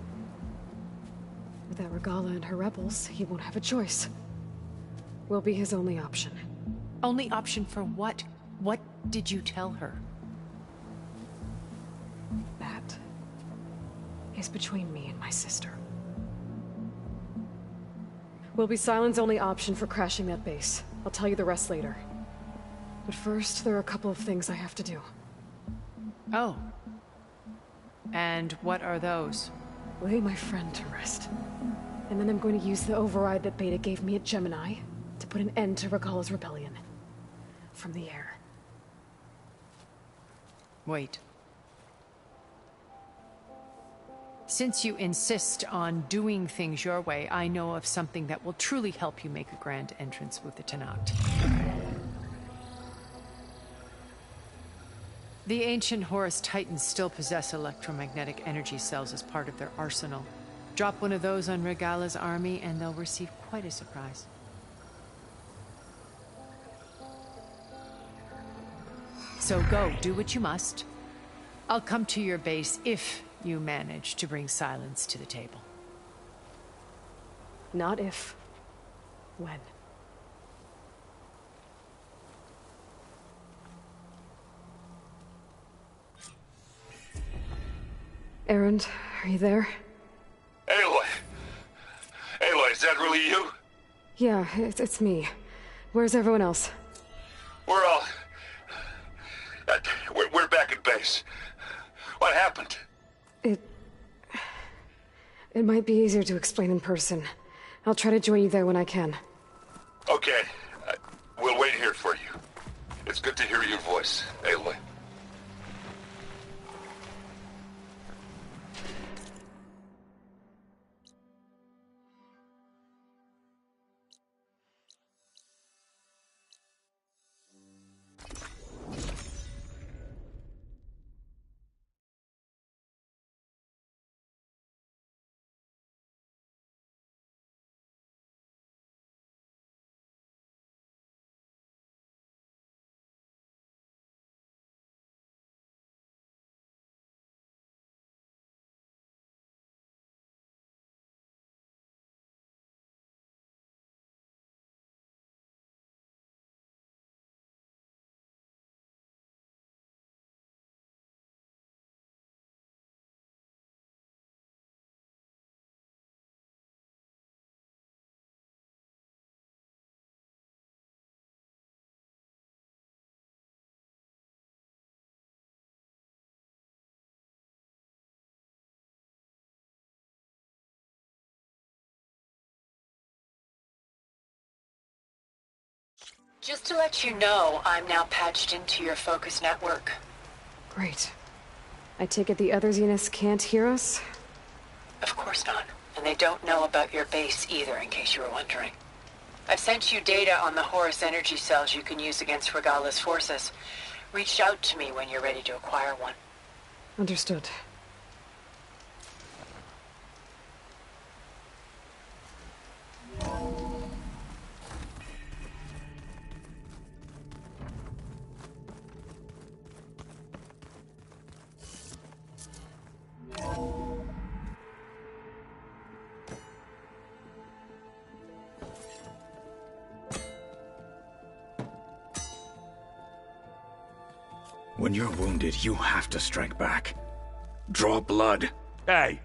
Without Regala and her rebels, he won't have a choice. We'll be his only option. Only option for what? What did you tell her? That is between me and my sister. Will be Silent's only option for crashing that base. I'll tell you the rest later. But first, there are a couple of things I have to do. Oh. And what are those? Lay my friend to rest. And then I'm going to use the override that Beta gave me at Gemini to put an end to Regala's rebellion. From the air. Wait. Since you insist on doing things your way, I know of something that will truly help you make a grand entrance with the Tenakth. The ancient Horus Titans still possess electromagnetic energy cells as part of their arsenal. Drop one of those on Regala's army and they'll receive quite a surprise. So go, do what you must. I'll come to your base if you manage to bring silence to the table. Not if. When. Erend, are you there? Aloy! Aloy, is that really you? Yeah, it's me. Where's everyone else? We're all... We're back at base. What happened? It might be easier to explain in person. I'll try to join you there when I can. Okay. We'll wait here for you. It's good to hear your voice, Aloy. Just to let you know, I'm now patched into your focus network. Great. I take it the other Zeniths can't hear us? Of course not. And they don't know about your base either, in case you were wondering. I've sent you data on the Horus energy cells you can use against Regala's forces. Reach out to me when you're ready to acquire one. Understood. When you're wounded, you have to strike back. Draw blood. Hey!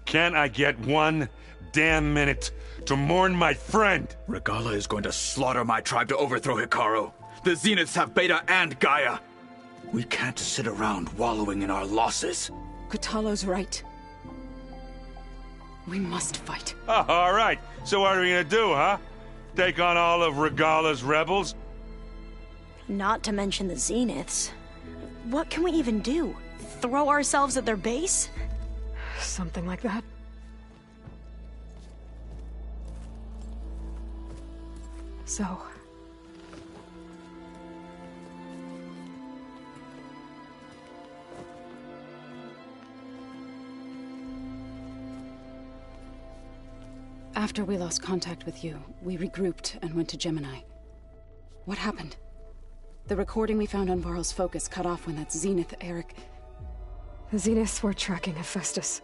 Can't I get one damn minute to mourn my friend? Regala is going to slaughter my tribe to overthrow Hikaru. The Zeniths have Beta and Gaia. We can't sit around wallowing in our losses. Kotallo's right. We must fight. Oh, all right. So what are we gonna do, huh? Take on all of Regala's rebels? Not to mention the Zeniths. What can we even do? Throw ourselves at their base? Something like that. So... After we lost contact with you, we regrouped and went to Gemini. What happened? The recording we found on Varl's focus cut off when that Zenith, Eric... The Zeniths were tracking Hephaestus.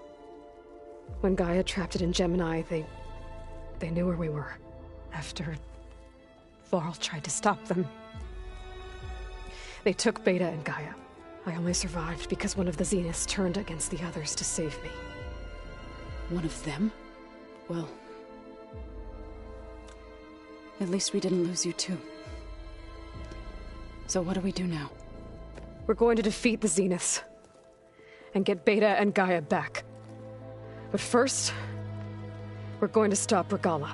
When Gaia trapped it in Gemini, they knew where we were. After Varl tried to stop them. They took Beta and Gaia. I only survived because one of the Zeniths turned against the others to save me. One of them? Well... at least we didn't lose you too. So what do we do now? We're going to defeat the Zeniths. And get Beta and Gaia back. But first... we're going to stop Regala.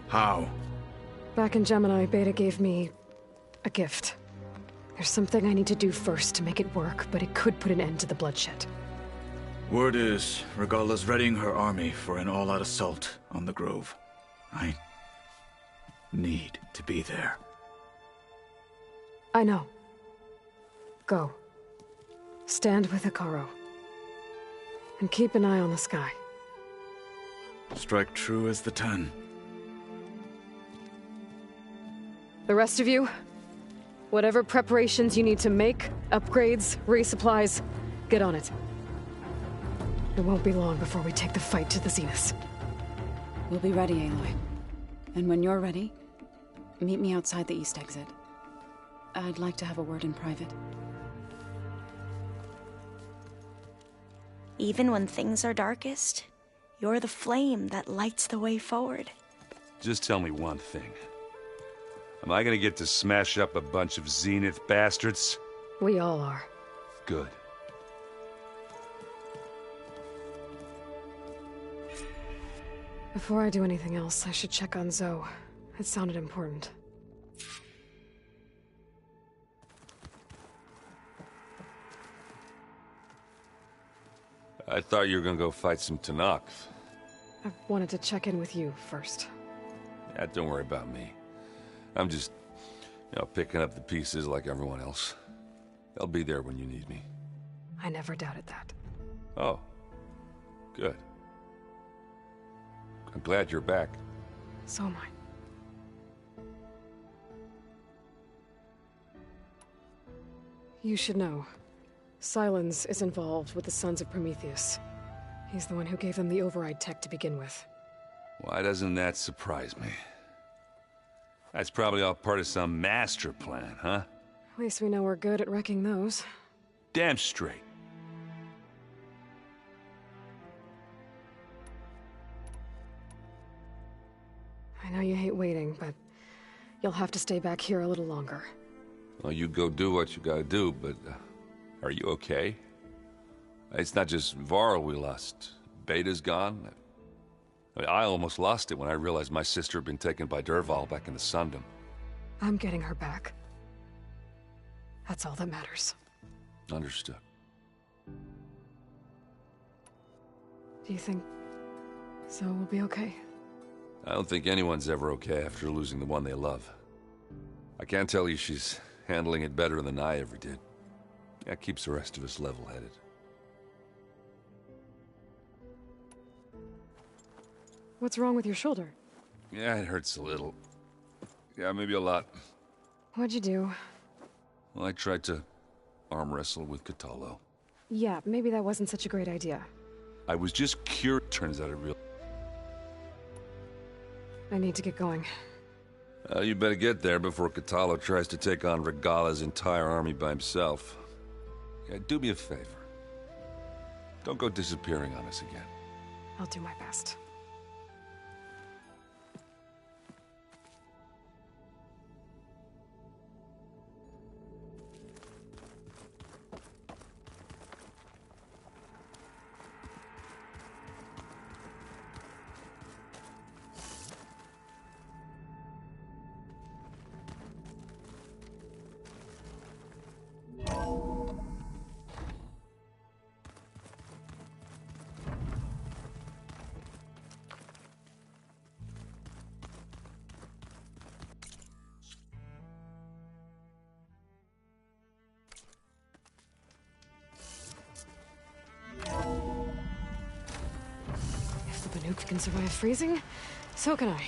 How? Back in Gemini, Beta gave me... a gift. There's something I need to do first to make it work, but it could put an end to the bloodshed. Word is, Regala's readying her army for an all-out assault on the Grove. I... need to be there. I know. Go. Stand with Hikaru. And keep an eye on the sky. Strike true as the 10. The rest of you, whatever preparations you need to make, upgrades, resupplies, get on it. It won't be long before we take the fight to the Zenith. We'll be ready, Aloy. And when you're ready, meet me outside the east exit. I'd like to have a word in private. Even when things are darkest, you're the flame that lights the way forward. Just tell me one thing. Am I gonna get to smash up a bunch of Zenith bastards? We all are. Good. Before I do anything else, I should check on Zoe. It sounded important. I thought you were gonna go fight some Tanakh. I wanted to check in with you first. Yeah, don't worry about me. I'm just, picking up the pieces like everyone else. I'll be there when you need me. I never doubted that. Oh. Good. I'm glad you're back. So am I. You should know. Sylens is involved with the Sons of Prometheus. He's the one who gave them the override tech to begin with. Why doesn't that surprise me? That's probably all part of some master plan, huh? At least we know we're good at wrecking those. Damn straight. I know you hate waiting, but you'll have to stay back here a little longer. Well, you go do what you gotta do, but are you okay? It's not just Varl we lost. Beta's gone. I almost lost it when I realized my sister had been taken by Dervahl back in the Sundom. I'm getting her back. That's all that matters. Understood. Do you think Zoe will be okay? I don't think anyone's ever okay after losing the one they love. I can't tell you she's handling it better than I ever did. That keeps the rest of us level-headed. What's wrong with your shoulder? Yeah, it hurts a little. Yeah, maybe a lot. What'd you do? Well, I tried to arm wrestle with Katalo. Yeah, maybe that wasn't such a great idea. I was just curious. Turns out it really... I need to get going. You better get there before Katalo tries to take on Regala's entire army by himself. Yeah, do me a favor. Don't go disappearing on us again. I'll do my best. If the Banuk can survive freezing, so can I.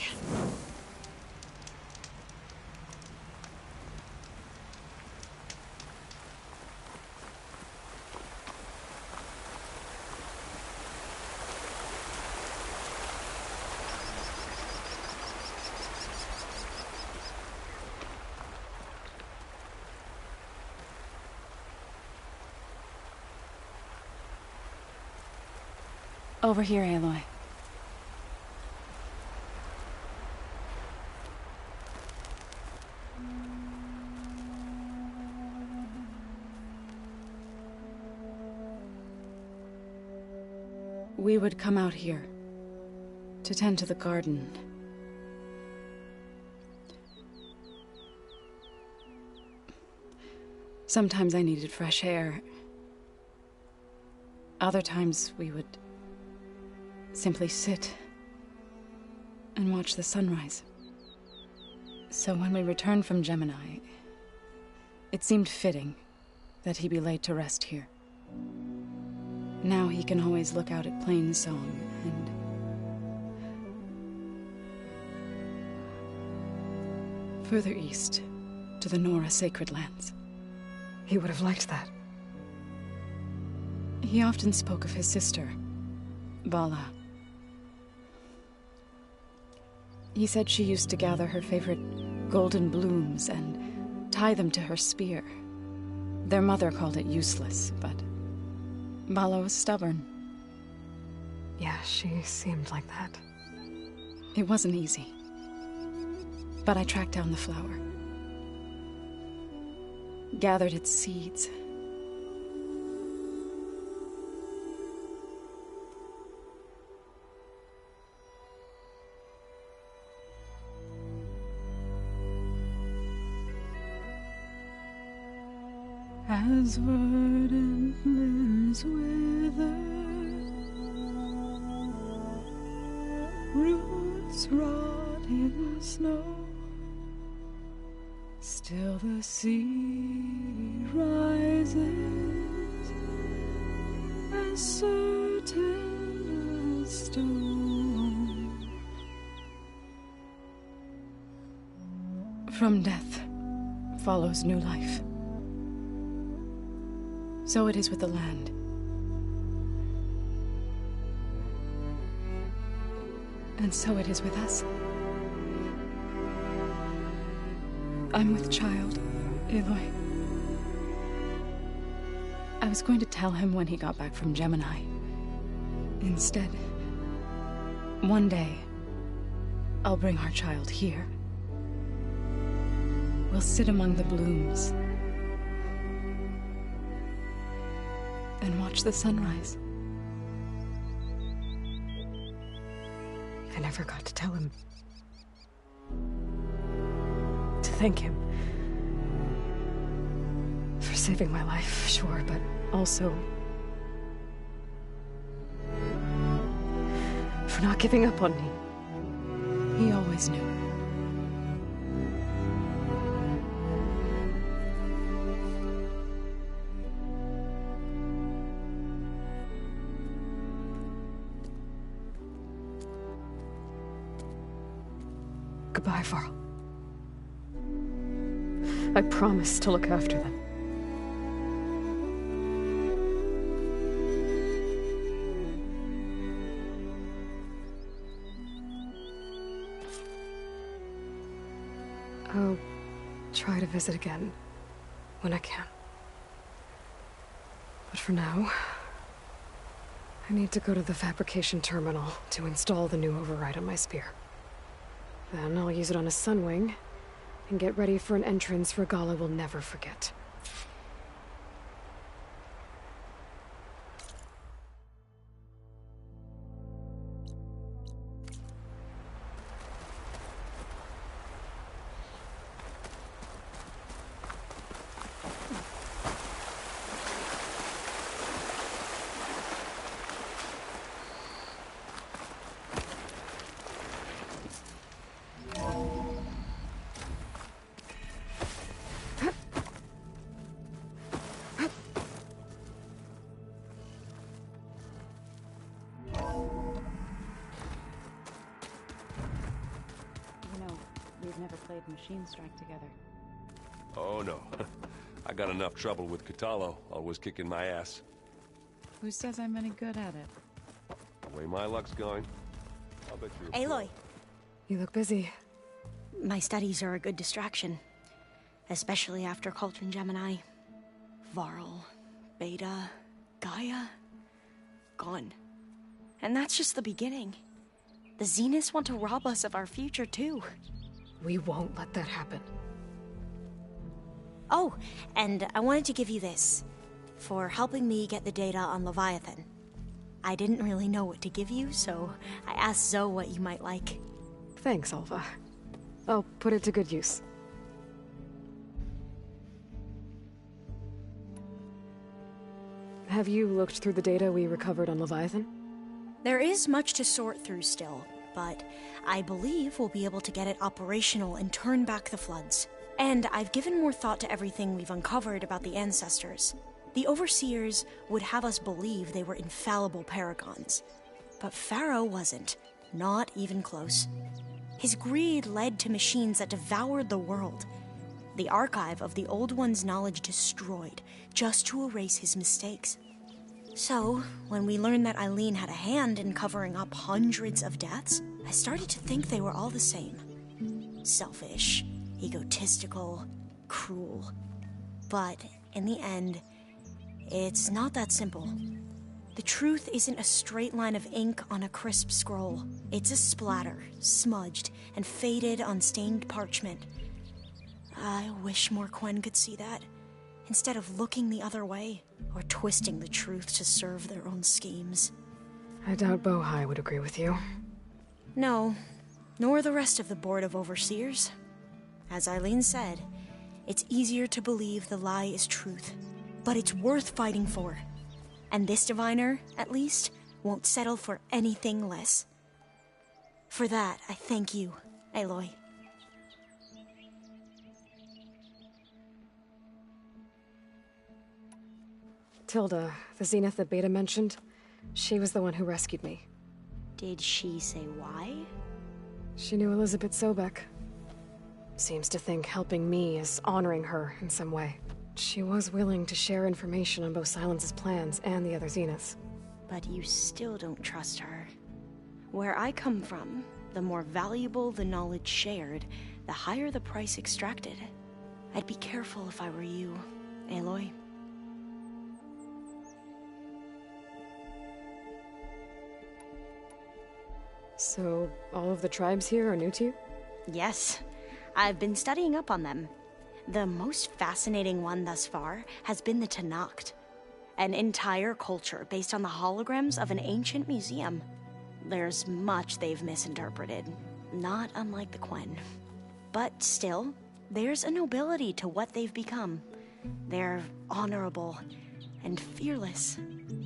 Over here, Aloy. We would come out here to tend to the garden. Sometimes I needed fresh air. Other times we would simply sit and watch the sunrise. So when we returned from Gemini, it seemed fitting that he be laid to rest here. Now he can always look out at Plainsong and... further east, to the Nora Sacred Lands. He would have liked that. He often spoke of his sister, Vala. He said she used to gather her favorite golden blooms and tie them to her spear. Their mother called it useless, but Vala was stubborn. Yeah, she seemed like that. It wasn't easy. But I tracked down the flower. Gathered its seeds. As verdant limbs wither, roots rot in snow, still the sea rises, as certain as stone. From death follows new life. So it is with the land. And so it is with us. I'm with child, Aloy. I was going to tell him when he got back from Gemini. Instead, one day, I'll bring our child here. We'll sit among the blooms and watch the sunrise. I never got to tell him. To thank him. For saving my life, sure, but also... for not giving up on me. He always knew. Goodbye, Varl. I promise to look after them. I'll try to visit again when I can. But for now, I need to go to the fabrication terminal to install the new override on my spear. Then I'll use it on a sunwing, and get ready for an entrance Regala will never forget. Machine strike together. Oh no. I got enough trouble with Katalo, always kicking my ass. Who says I'm any good at it? The way my luck's going, I'll bet you're... Aloy. You look busy. My studies are a good distraction. Especially after Cauldron Gemini. Varl, Beta, Gaia, gone. And that's just the beginning. The Zeniths want to rob us of our future, too. We won't let that happen. Oh, and I wanted to give you this. For helping me get the data on Leviathan. I didn't really know what to give you, so I asked Zoe what you might like. Thanks, Alva. I'll put it to good use. Have you looked through the data we recovered on Leviathan? There is much to sort through still, but I believe we'll be able to get it operational and turn back the floods. And I've given more thought to everything we've uncovered about the ancestors. The Overseers would have us believe they were infallible paragons. But Pharaoh wasn't. Not even close. His greed led to machines that devoured the world. The archive of the Old One's knowledge destroyed, just to erase his mistakes. So, when we learned that Eileen had a hand in covering up hundreds of deaths, I started to think they were all the same. Selfish, egotistical, cruel. But, in the end, it's not that simple. The truth isn't a straight line of ink on a crisp scroll. It's a splatter, smudged, and faded on stained parchment. I wish more Quen could see that, instead of looking the other way, or twisting the truth to serve their own schemes. I doubt Bohai would agree with you. No, nor the rest of the Board of Overseers. As Eileen said, it's easier to believe the lie is truth, but it's worth fighting for. And this diviner, at least, won't settle for anything less. For that, I thank you, Aloy. Tilda, the Zenith that Beta mentioned, she was the one who rescued me. Did she say why? She knew Elizabeth Sobek. Seems to think helping me is honoring her in some way. She was willing to share information on both Silence's plans and the other Zeniths. But you still don't trust her. Where I come from, the more valuable the knowledge shared, the higher the price extracted. I'd be careful if I were you, Aloy. So, all of the tribes here are new to you? Yes. I've been studying up on them. The most fascinating one thus far has been the Tenakth, an entire culture based on the holograms of an ancient museum. There's much they've misinterpreted, not unlike the Quen. But still, there's a nobility to what they've become. They're honorable and fearless.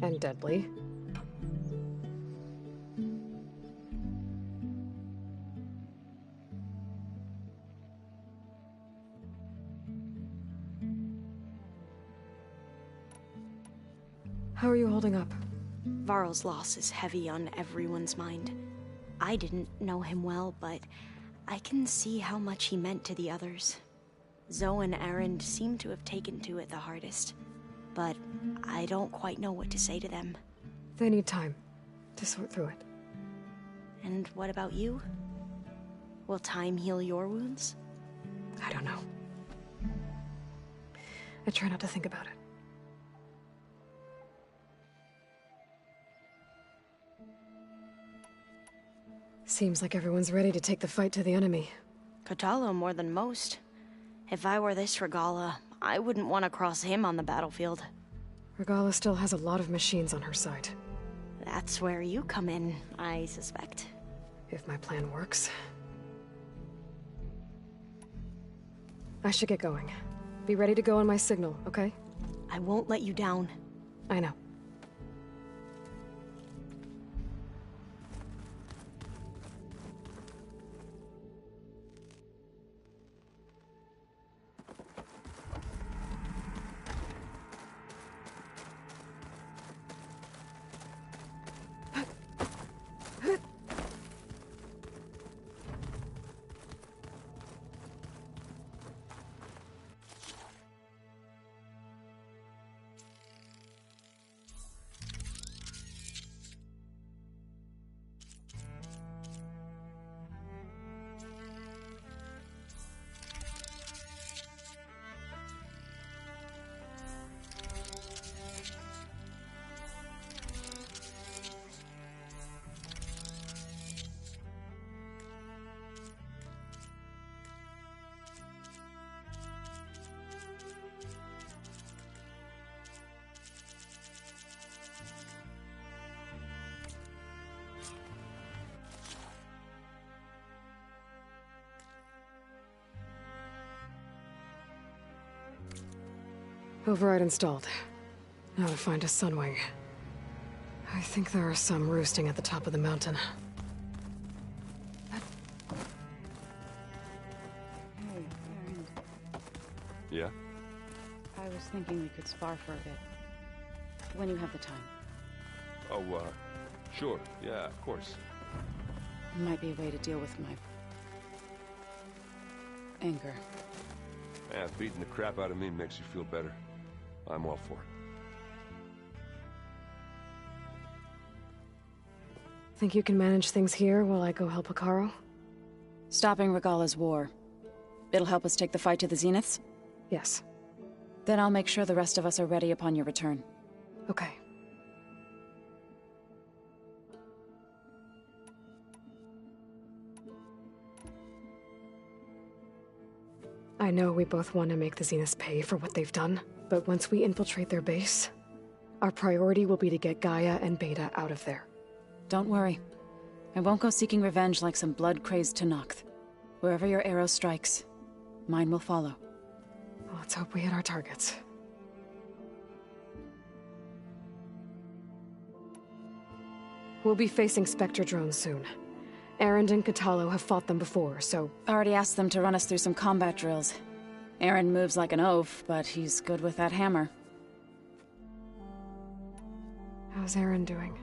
And deadly. How are you holding up? Varl's loss is heavy on everyone's mind. I didn't know him well, but I can see how much he meant to the others. Zoe and Erend seem to have taken to it the hardest, but I don't quite know what to say to them. They need time to sort through it. And what about you? Will time heal your wounds? I don't know. I try not to think about it. Seems like everyone's ready to take the fight to the enemy. Kotallo more than most. If I were this Regala, I wouldn't want to cross him on the battlefield. Regala still has a lot of machines on her side. That's where you come in, I suspect. If my plan works. I should get going. Be ready to go on my signal, okay? I won't let you down. I know. Override installed. Now to find a Sunwing. I think there are some roosting at the top of the mountain. Hey, Erend. Yeah? I was thinking we could spar for a bit. When you have the time. Oh, sure. Yeah, of course. Might be a way to deal with my... anger. Yeah, beating the crap out of me makes you feel better. I'm all for it. Think you can manage things here while I go help Hekarro? Stopping Regala's war. It'll help us take the fight to the Zeniths? Yes. Then I'll make sure the rest of us are ready upon your return. Okay. I know we both want to make the Zeniths pay for what they've done, but once we infiltrate their base, our priority will be to get Gaia and Beta out of there. Don't worry. I won't go seeking revenge like some blood-crazed Tenakth. Wherever your arrow strikes, mine will follow. Let's hope we hit our targets. We'll be facing Spectre drones soon. Erend and Katalo have fought them before, so... Already asked them to run us through some combat drills. Erend moves like an oaf, but he's good with that hammer. How's Erend doing?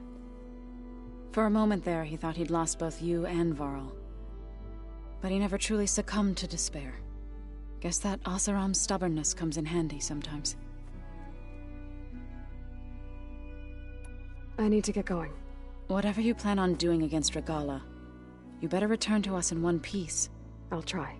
For a moment there, he thought he'd lost both you and Varl. But he never truly succumbed to despair. Guess that Oseram's stubbornness comes in handy sometimes. I need to get going. Whatever you plan on doing against Regala, you better return to us in one piece. I'll try.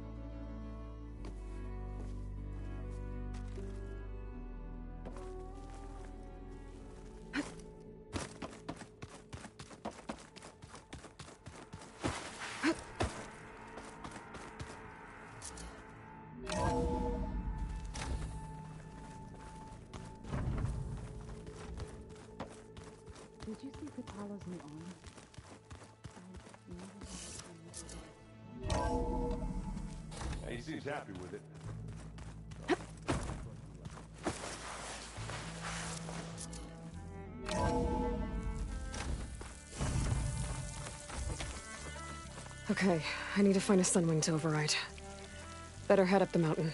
Did you see Katalo's new arm? He seems happy with it. Okay, I need to find a Sunwing to override. Better head up the mountain.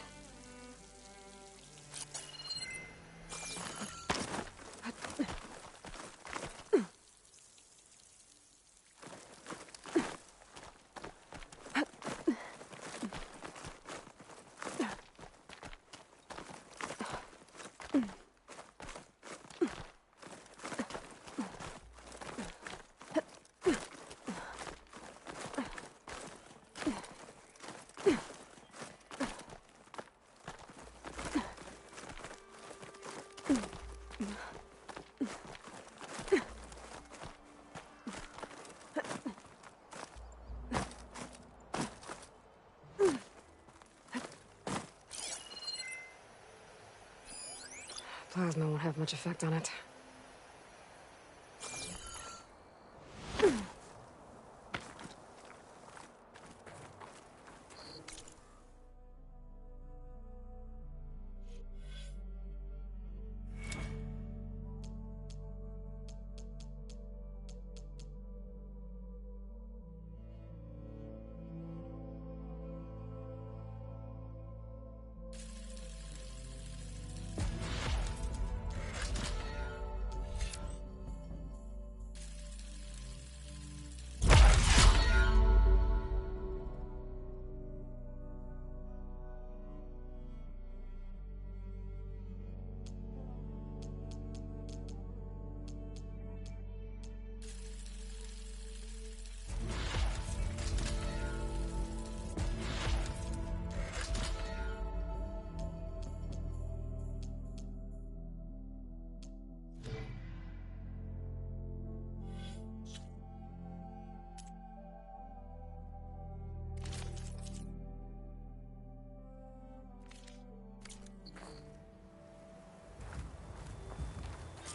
Plasma won't have much effect on it.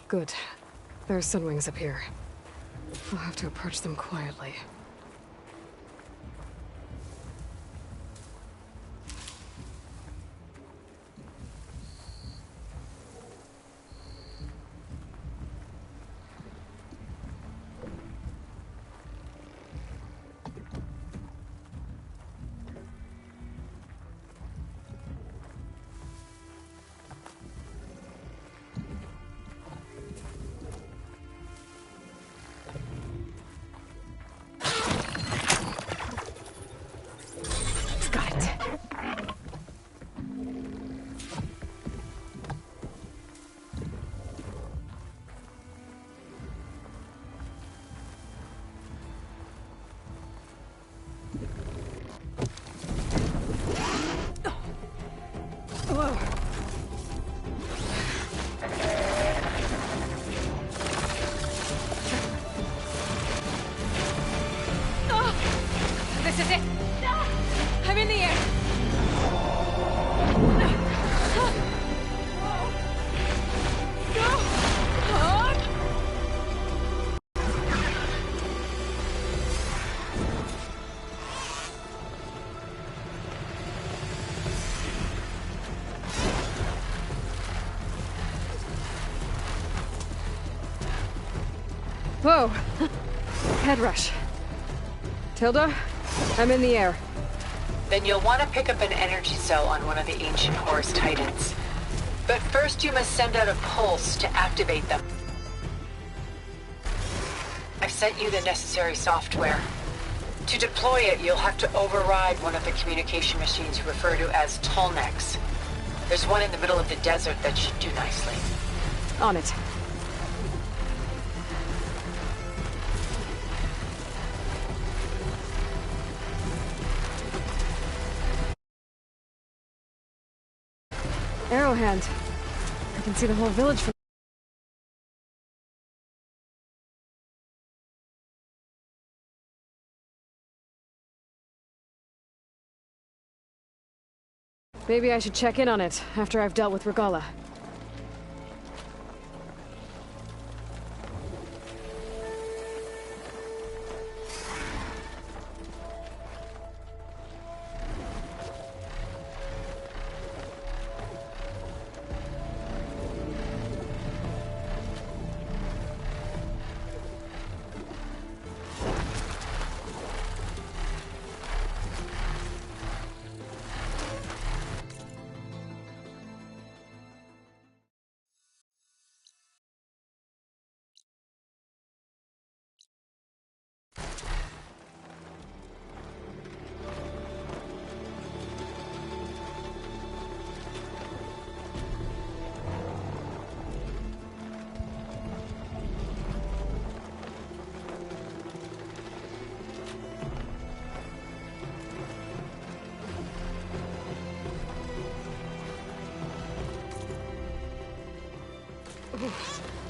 Good. There's Sunwings up here. I'll have to approach them quietly. Whoa. This is it. I'm in the air. Whoa! Head rush. Tilda, I'm in the air. Then you'll want to pick up an energy cell on one of the ancient Horus Titans. But first you must send out a pulse to activate them. I've sent you the necessary software. To deploy it, you'll have to override one of the communication machines you refer to as Tallnecks. There's one in the middle of the desert that should do nicely. On it. Arrowhand. I can see the whole village from... Maybe I should check in on it after I've dealt with Regala.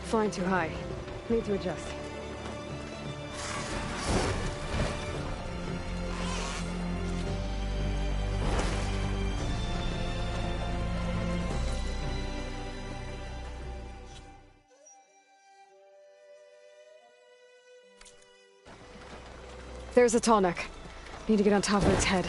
Flying too high. Need to adjust. There's a Tallneck. Need to get on top of its head.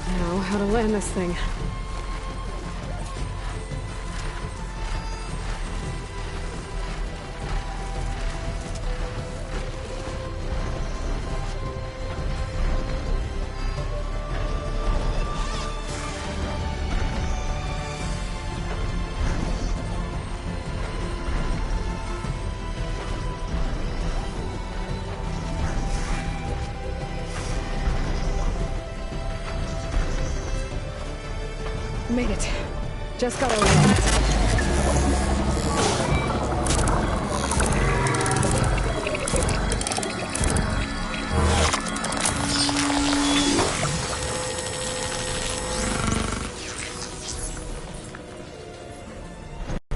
Now, how to land this thing. Made it. Just got over it.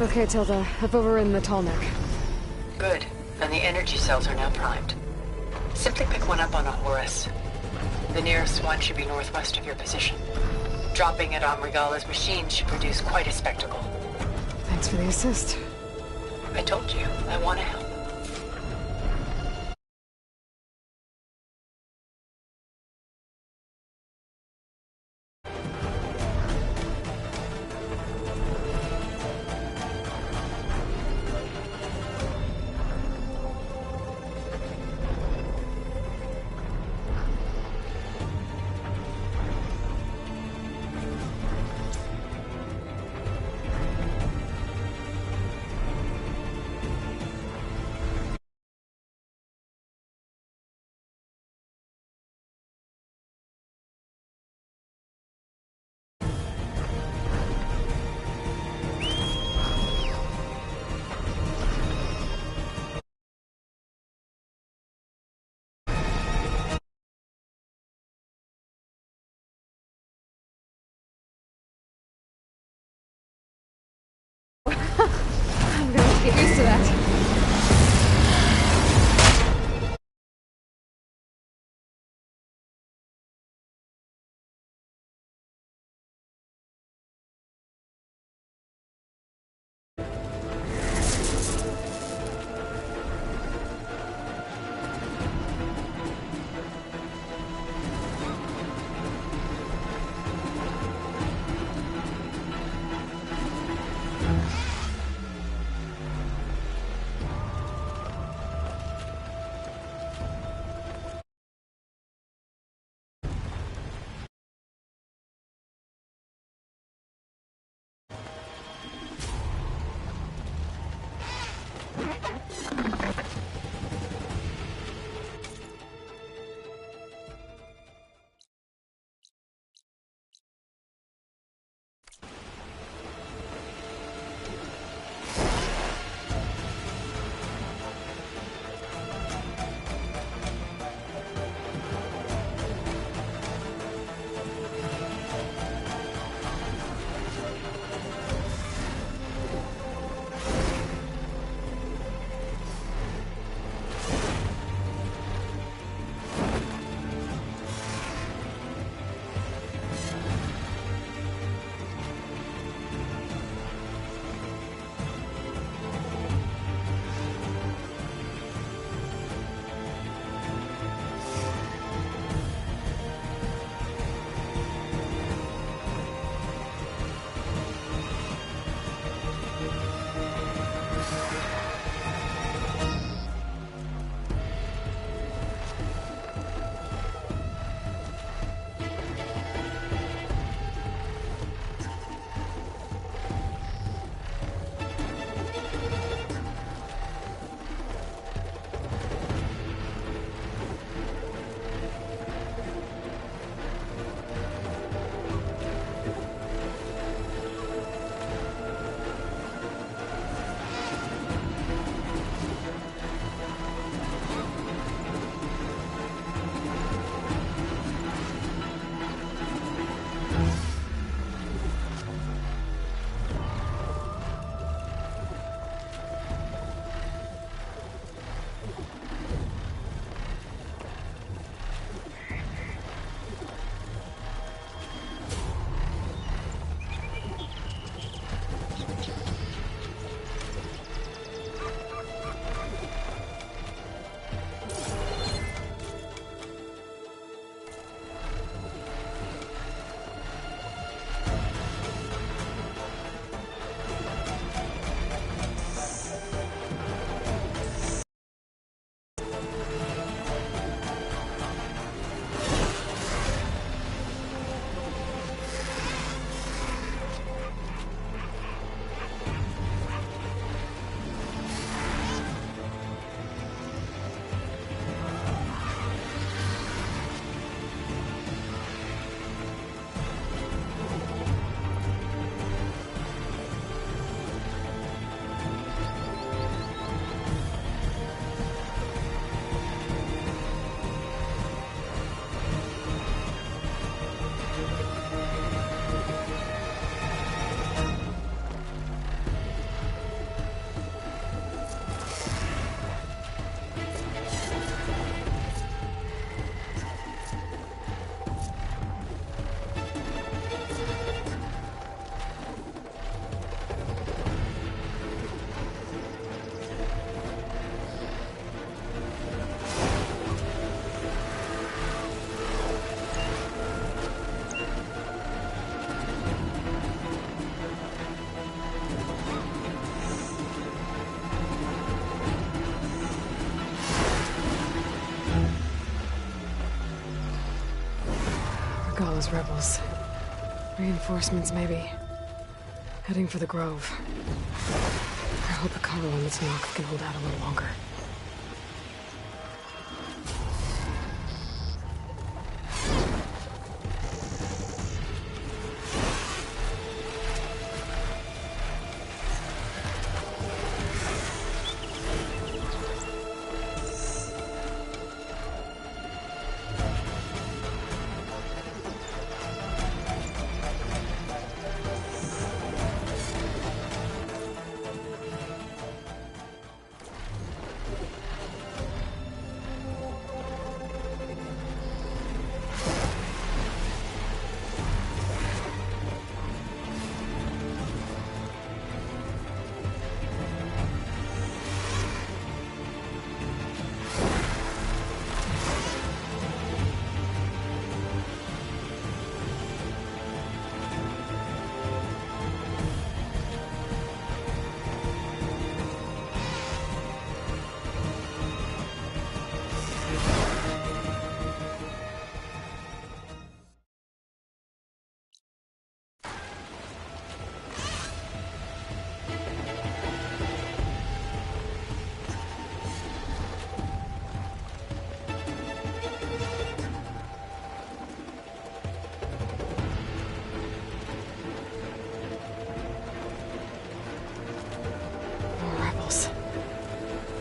Okay, Tilda. I've overridden the Tallneck. Good. And the energy cells are now primed. Simply pick one up on a Horus. The nearest one should be northwest of your position. Dropping it on Regala's machine should produce quite a spectacle. Thanks for the assist. I told you, I want to help. Regala's rebels. Reinforcements, maybe. Heading for the Grove. I hope Hikaru and its Nox can hold out a little longer.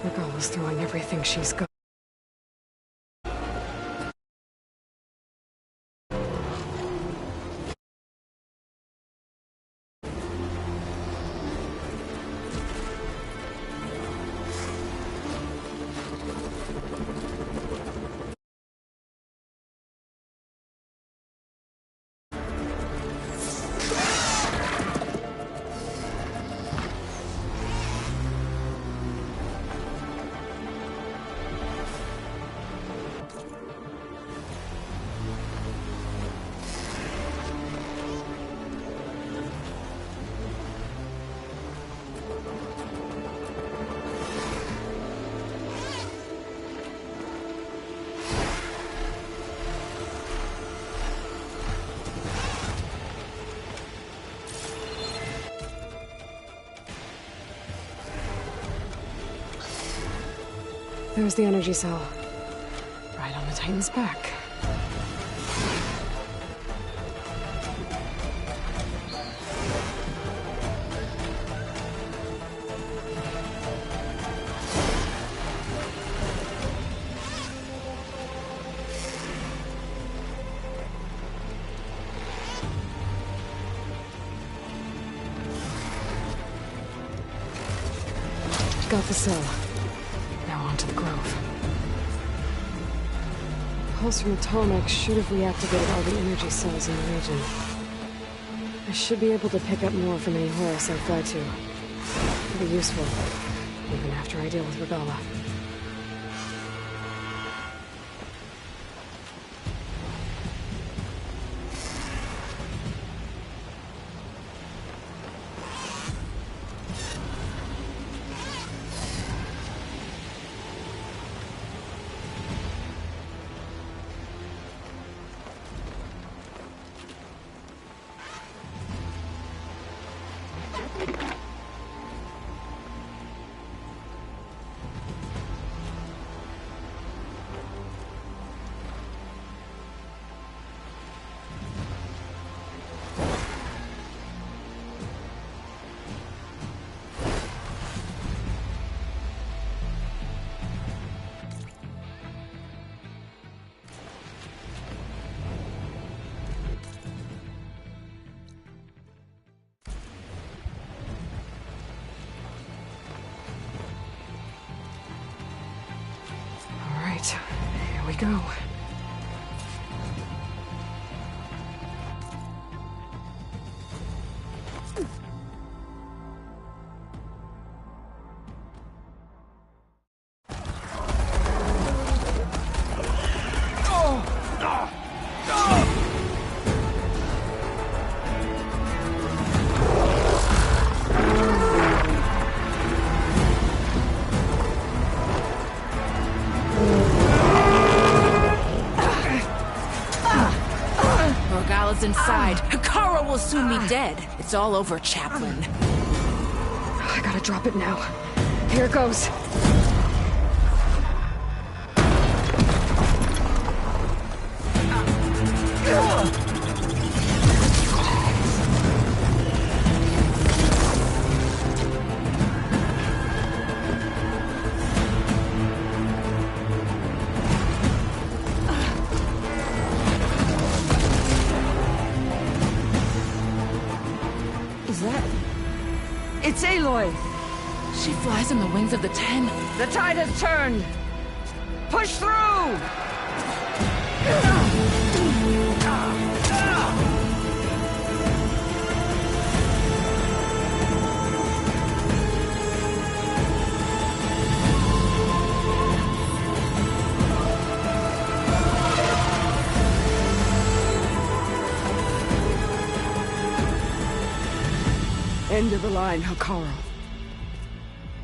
Regala's throwing everything she's got. There's the energy cell. Right on the Titan's back. Got the cell. Now on to the Grove. Pulse from the Tallneck should have reactivated all the energy cells in the region. I should be able to pick up more from any Horus I fly to. It'll be useful, even after I deal with Regala. Here we go. yourselves inside. Hikaru will soon be dead. It's all over, Chaplain. I gotta drop it now. Here it goes. Is that... It's Aloy! She flies on the wings of the Ten. The tide has turned! Push through! End of the line, Hikaru.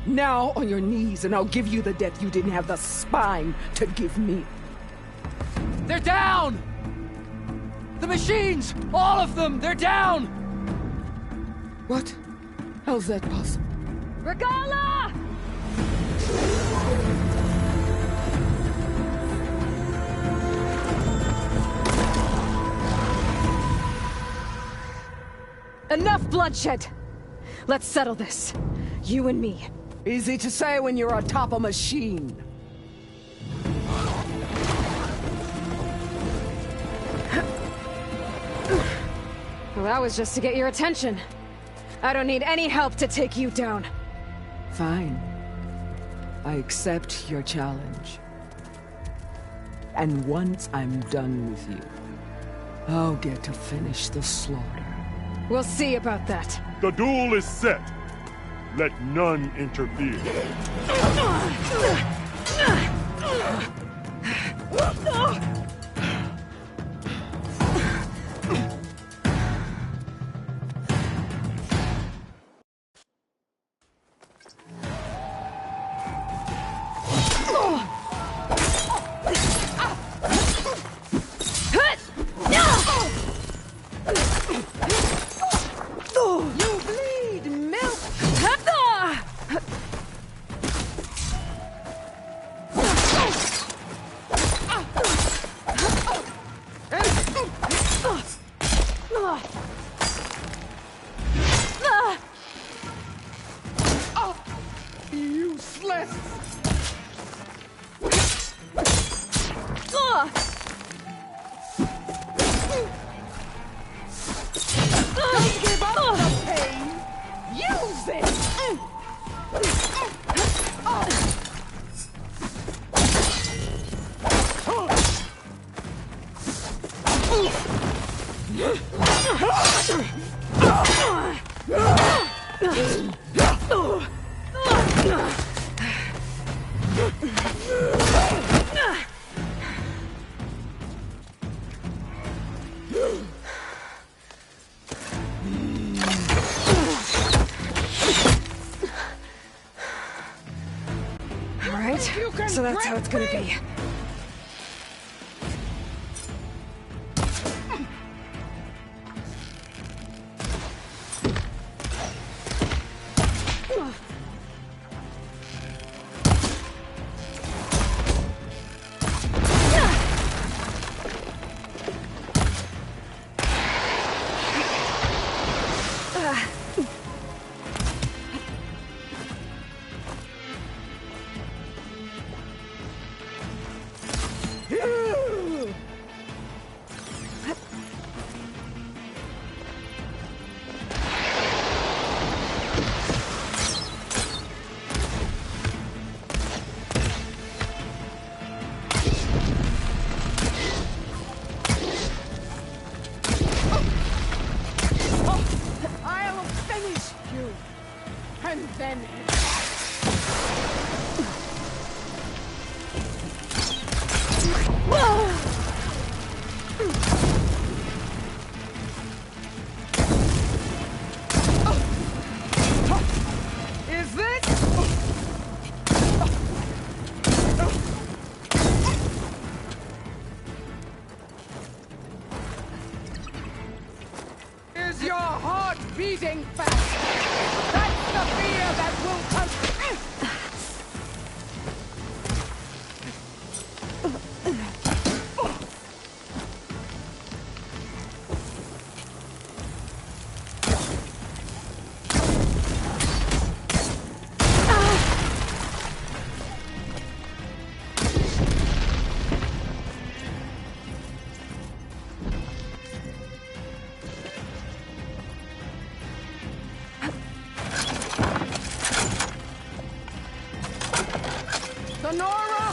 Now on your knees, and I'll give you the death you didn't have the spine to give me. They're down! The machines! All of them! They're down! What? How's that possible? Regala! Enough bloodshed! Let's settle this. You and me. Easy to say when you're atop a machine. Well, that was just to get your attention. I don't need any help to take you down. Fine. I accept your challenge. And once I'm done with you, I'll get to finish the slaughter. We'll see about that. The duel is set. Let none interfere. Alright, so that's how it's gonna be. beating fast. That's the fear that will come. Sonora,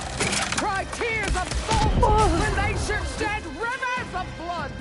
cry tears of salt when they should shed rivers of blood.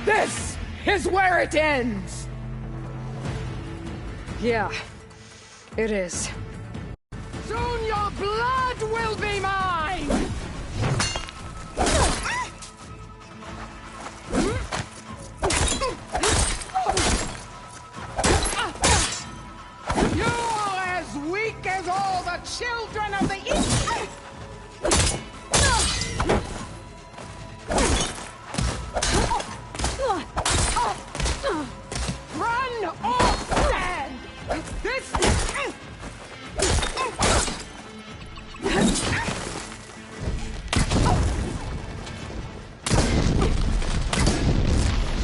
This is where it ends! Yeah, it is. Soon your blood will be mine! You are as weak as all the children of the East! Run or stand! This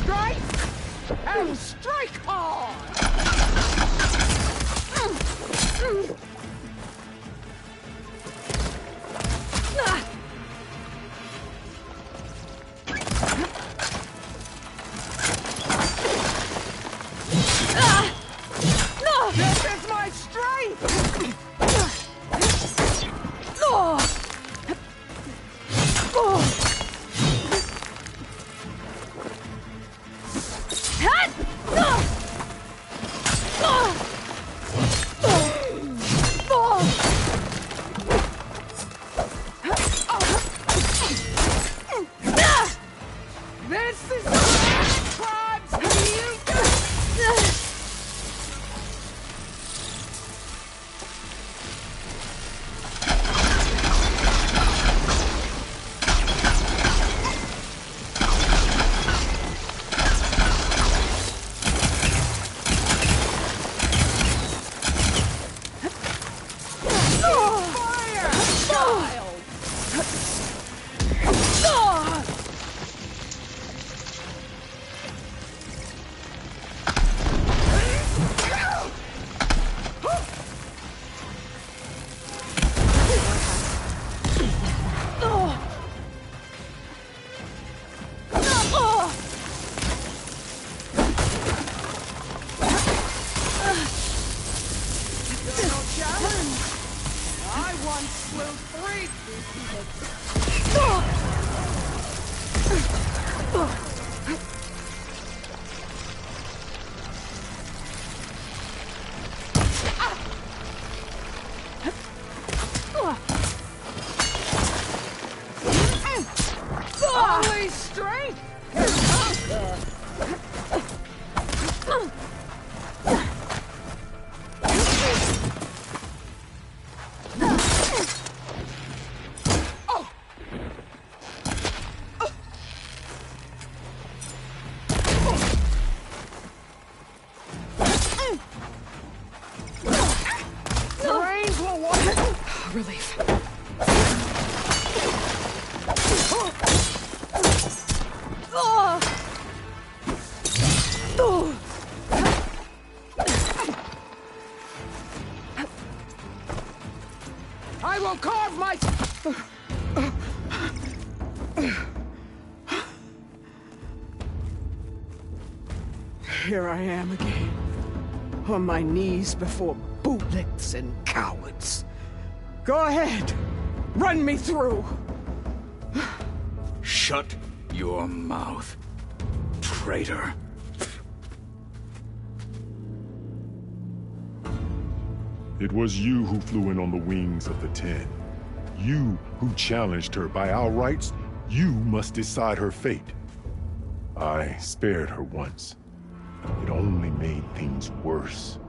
strike and strike hard! This is my strength! This is the last tribes you fire, child! I once slew 3 Only strength can conquer. The rains will wash. Relief. I will carve my... Here I am again, on my knees before bootlicks and cowards. Go ahead. Run me through. Shut your mouth, traitor. It was you who flew in on the wings of the 10. You who challenged her. By our rights, you must decide her fate. I spared her once. It only made things worse.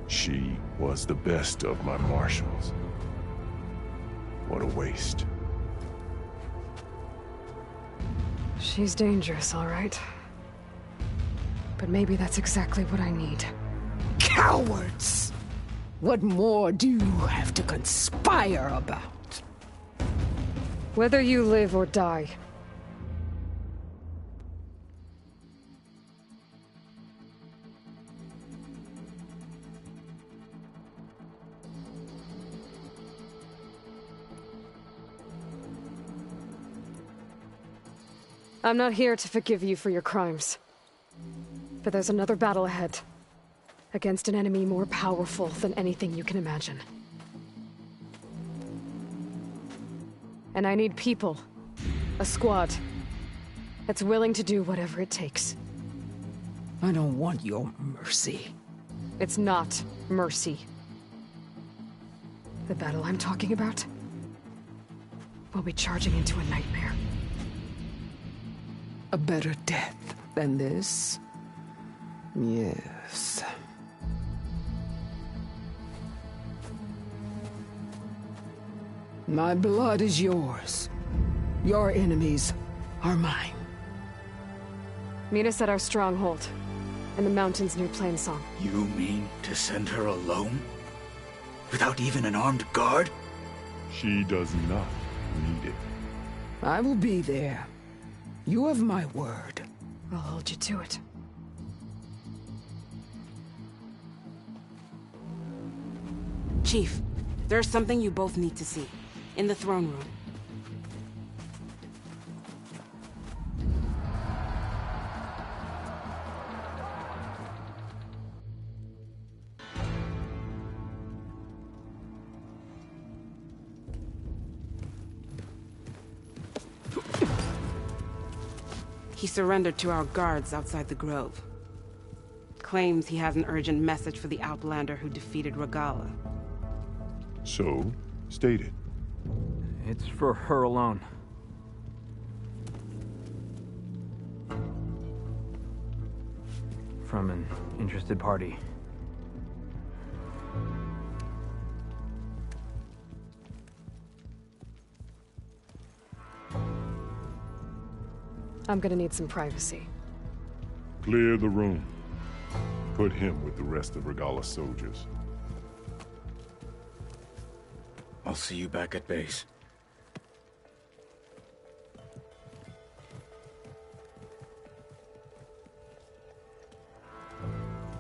She was the best of my marshals. What a waste. She's dangerous, all right. But maybe that's exactly what I need. Cowards! What more do you have to conspire about? Whether you live or die. I'm not here to forgive you for your crimes. But there's another battle ahead. Against an enemy more powerful than anything you can imagine. And I need people. A squad. That's willing to do whatever it takes. I don't want your mercy. It's not mercy. The battle I'm talking about will be charging into a nightmare. A better death than this? Yes. My blood is yours. Your enemies are mine. Meet us at our stronghold, in the mountains near Plainsong. You mean to send her alone? Without even an armed guard? She does not need it. I will be there. You have my word. I'll hold you to it. Chief, there's something you both need to see. In the throne room. He surrendered to our guards outside the grove. Claims he has an urgent message for the Outlander who defeated Regala. So, state it. It's for her alone. From an interested party. I'm gonna need some privacy. Clear the room. Put him with the rest of Regala's soldiers. I'll see you back at base.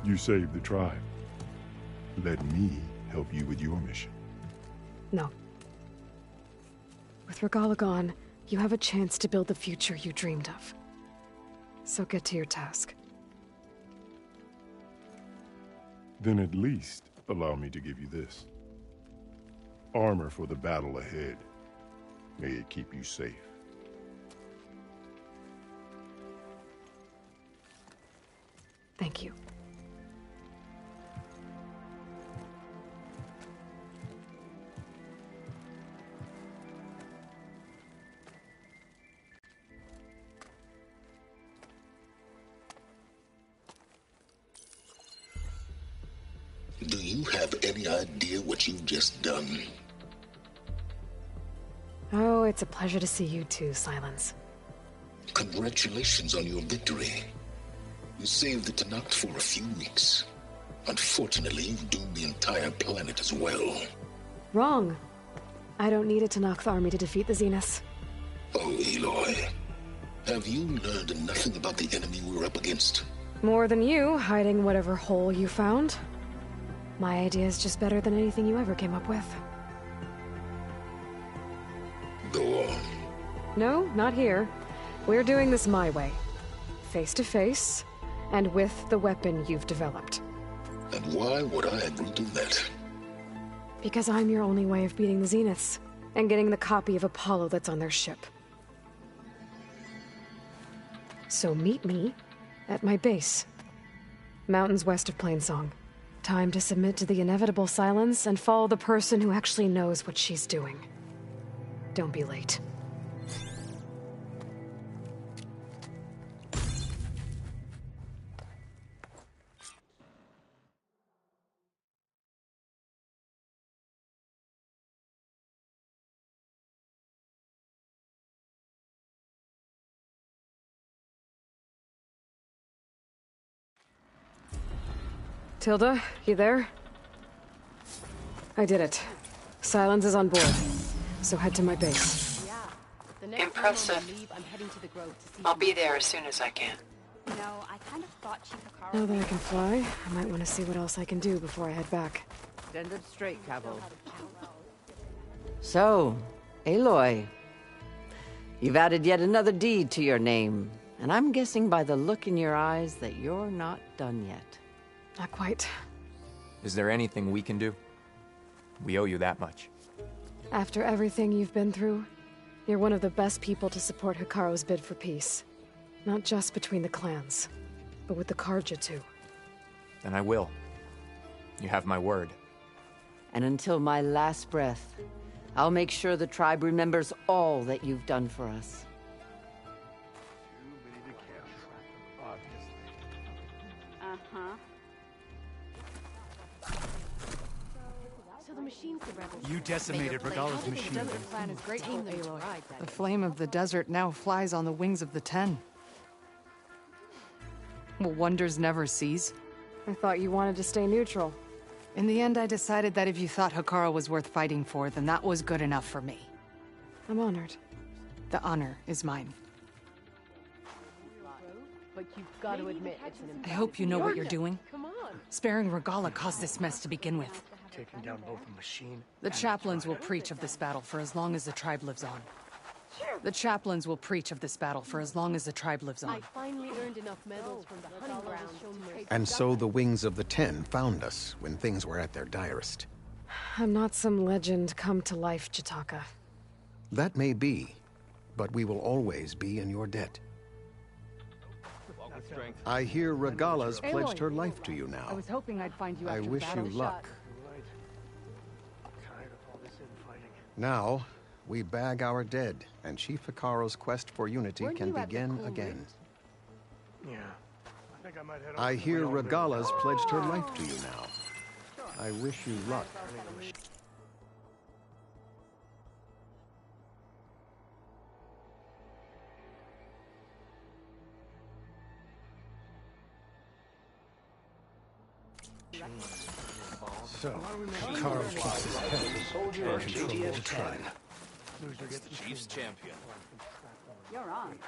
You saved the tribe. Let me help you with your mission. No. With Regala gone, you have a chance to build the future you dreamed of. So get to your task. Then at least allow me to give you this. Armor for the battle ahead. May it keep you safe. Thank you. Do you have any idea what you've just done? Oh, it's a pleasure to see you too, Silence. Congratulations on your victory. You saved the Tenakth for a few weeks. Unfortunately, you've doomed the entire planet as well. Wrong. I don't need a Tenakth army to defeat the Zeniths. Oh, Aloy. Have you learned nothing about the enemy we're up against? More than you, hiding whatever hole you found. My idea is just better than anything you ever came up with. Go on. No, not here. We're doing this my way. Face to face, and with the weapon you've developed. And why would I agree to that? Because I'm your only way of beating the Zeniths, and getting the copy of Apollo that's on their ship. So meet me at my base. Mountains west of Plainsong. Time to submit to the inevitable silence and follow the person who actually knows what she's doing. Don't be late. Tilda, you there? I did it. Silence is on board, so head to my base. Impressive. I'll be there as soon as I can. You know, I kind of thought Chief Hikaru... Now that I can fly, I might want to see what else I can do before I head back. Stand up straight, Cabo. So, Aloy. You've added yet another deed to your name, and I'm guessing by the look in your eyes that you're not done yet. Not quite. Is there anything we can do? We owe you that much. After everything you've been through, you're one of the best people to support Hikaru's bid for peace. Not just between the clans, but with the Carja too. Then I will. You have my word. And until my last breath, I'll make sure the tribe remembers all that you've done for us. Uh-huh. So the machine's the rebels. You decimated Regala's machine. The desert plan is great for Aloy. The flame of the desert now flies on the wings of the Ten. Will wonders never cease? I thought you wanted to stay neutral. In the end, I decided that if you thought Hikaru was worth fighting for, then that was good enough for me. I'm honored. The honor is mine. But you've got to admit it's an I hope you know what you're doing. Come on. Sparing Regala caused this mess to begin with. Taking down both the machine. The chaplains will preach of this battle for as long as the tribe lives on. The chaplains will preach of this battle for as long as the tribe lives on. I finally earned enough medals from the hunting grounds. And so the Wings of the Ten found us when things were at their direst. I'm not some legend come to life, Jataka. That may be, but we will always be in your debt. I hear Regala's pledged her life to you now. I was hoping I'd find you I after wish battle. you luck. Now, we bag our dead, and Chief Hikaru's quest for unity can begin again. Yeah. I think I might head I hear Regala's pledged her life to you now. I wish you luck. So, Hikaru keeps his head and control the tribe. It's the Chief's champion. You're on.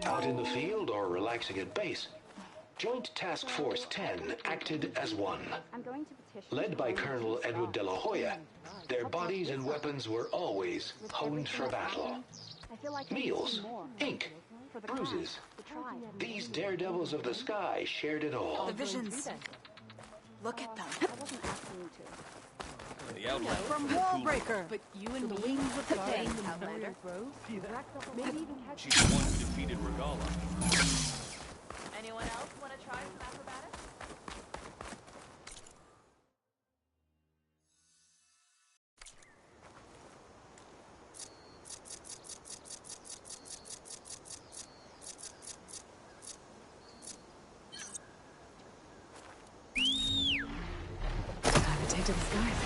Out in the field or relaxing at base, Joint Task Force 10 acted as one. I'm going to petition. Led by Colonel Edward de la Hoya, their bodies and weapons were always honed for battle. I feel like Meals, ink, bruises. These daredevils of the sky shared it all. The visions. Look at them. I wasn't asking you to. The Outlander. From Wallbreaker. But you and me with the thing, Outlander. Maybe even catch. She's the one who defeated Regala. Anyone else want to try some acrobatics? Take to the skies.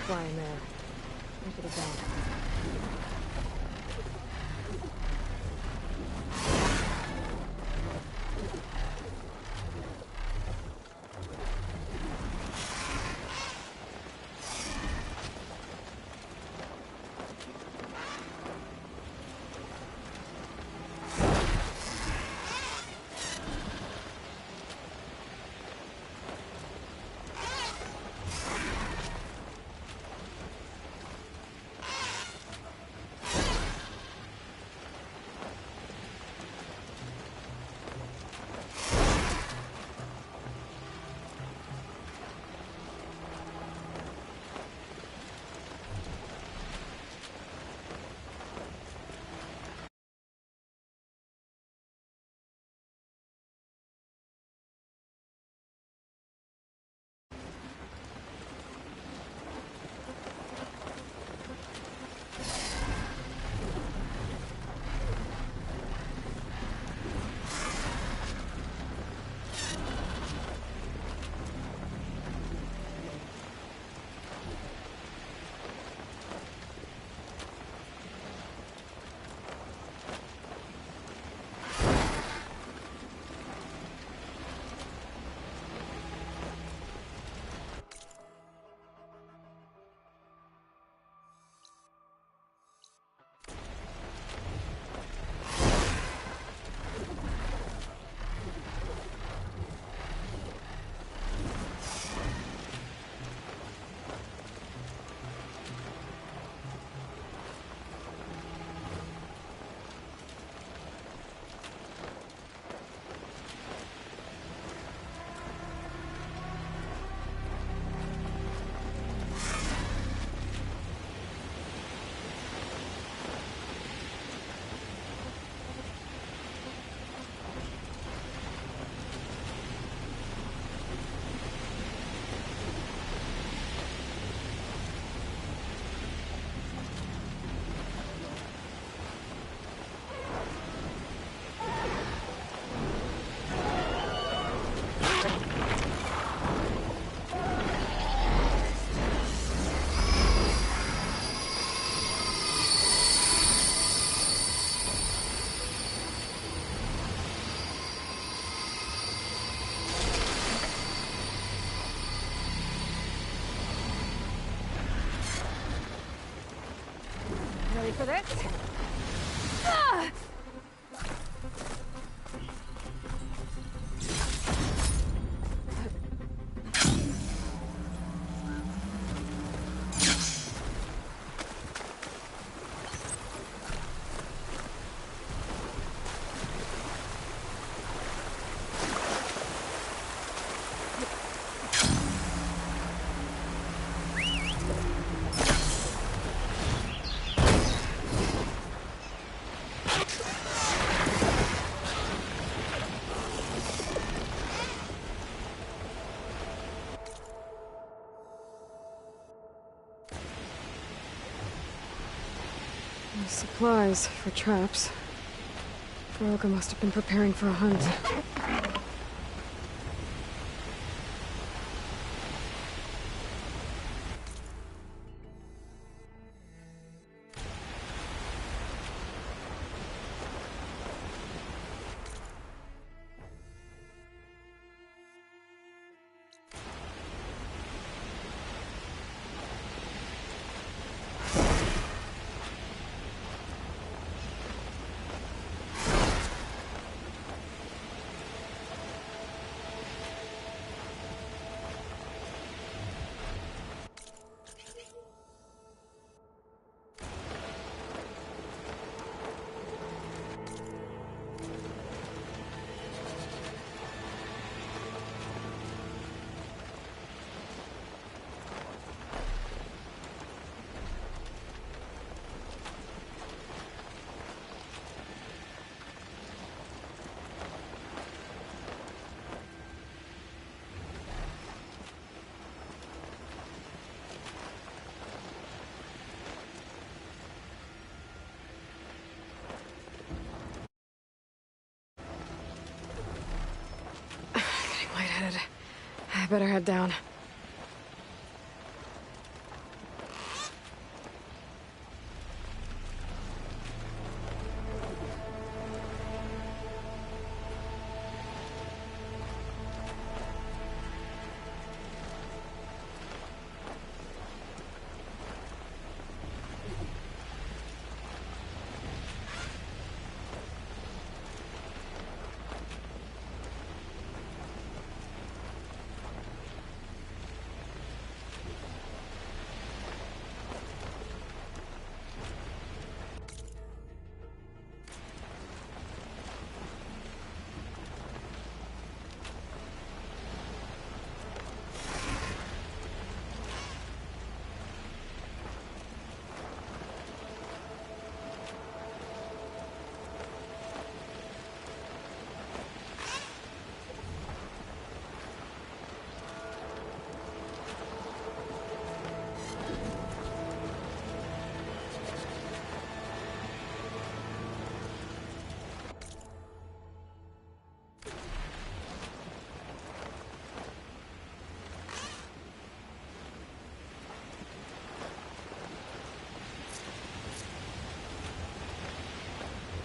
Flying there. Look at the back. Ready for this? Ah! Supplies for traps. Droga must have been preparing for a hunt. better head down.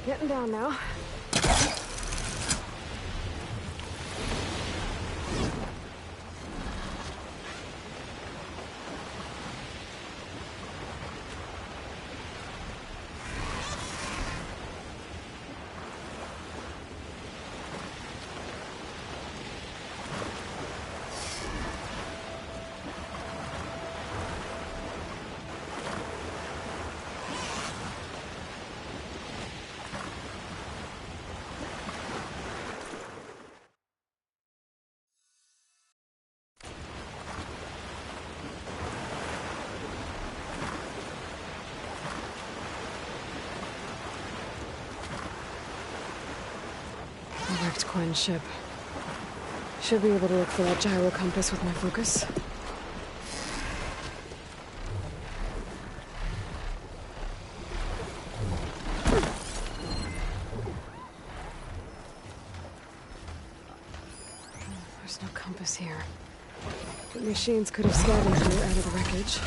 Getting down now. Wrecked Quinn ship. Should be able to look for that gyro compass with my focus. There's no compass here. The machines could have scavenged it out of the wreckage.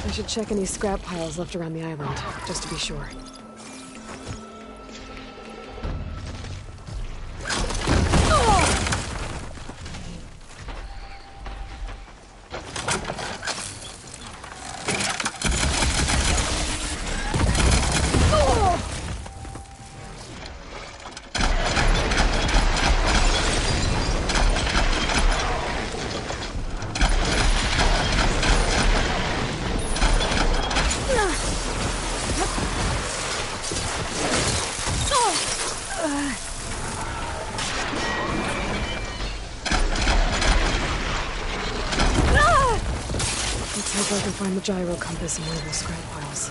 I should check any scrap piles left around the island, just to be sure. Let's hope I can find the gyro compass in one of those scrap piles.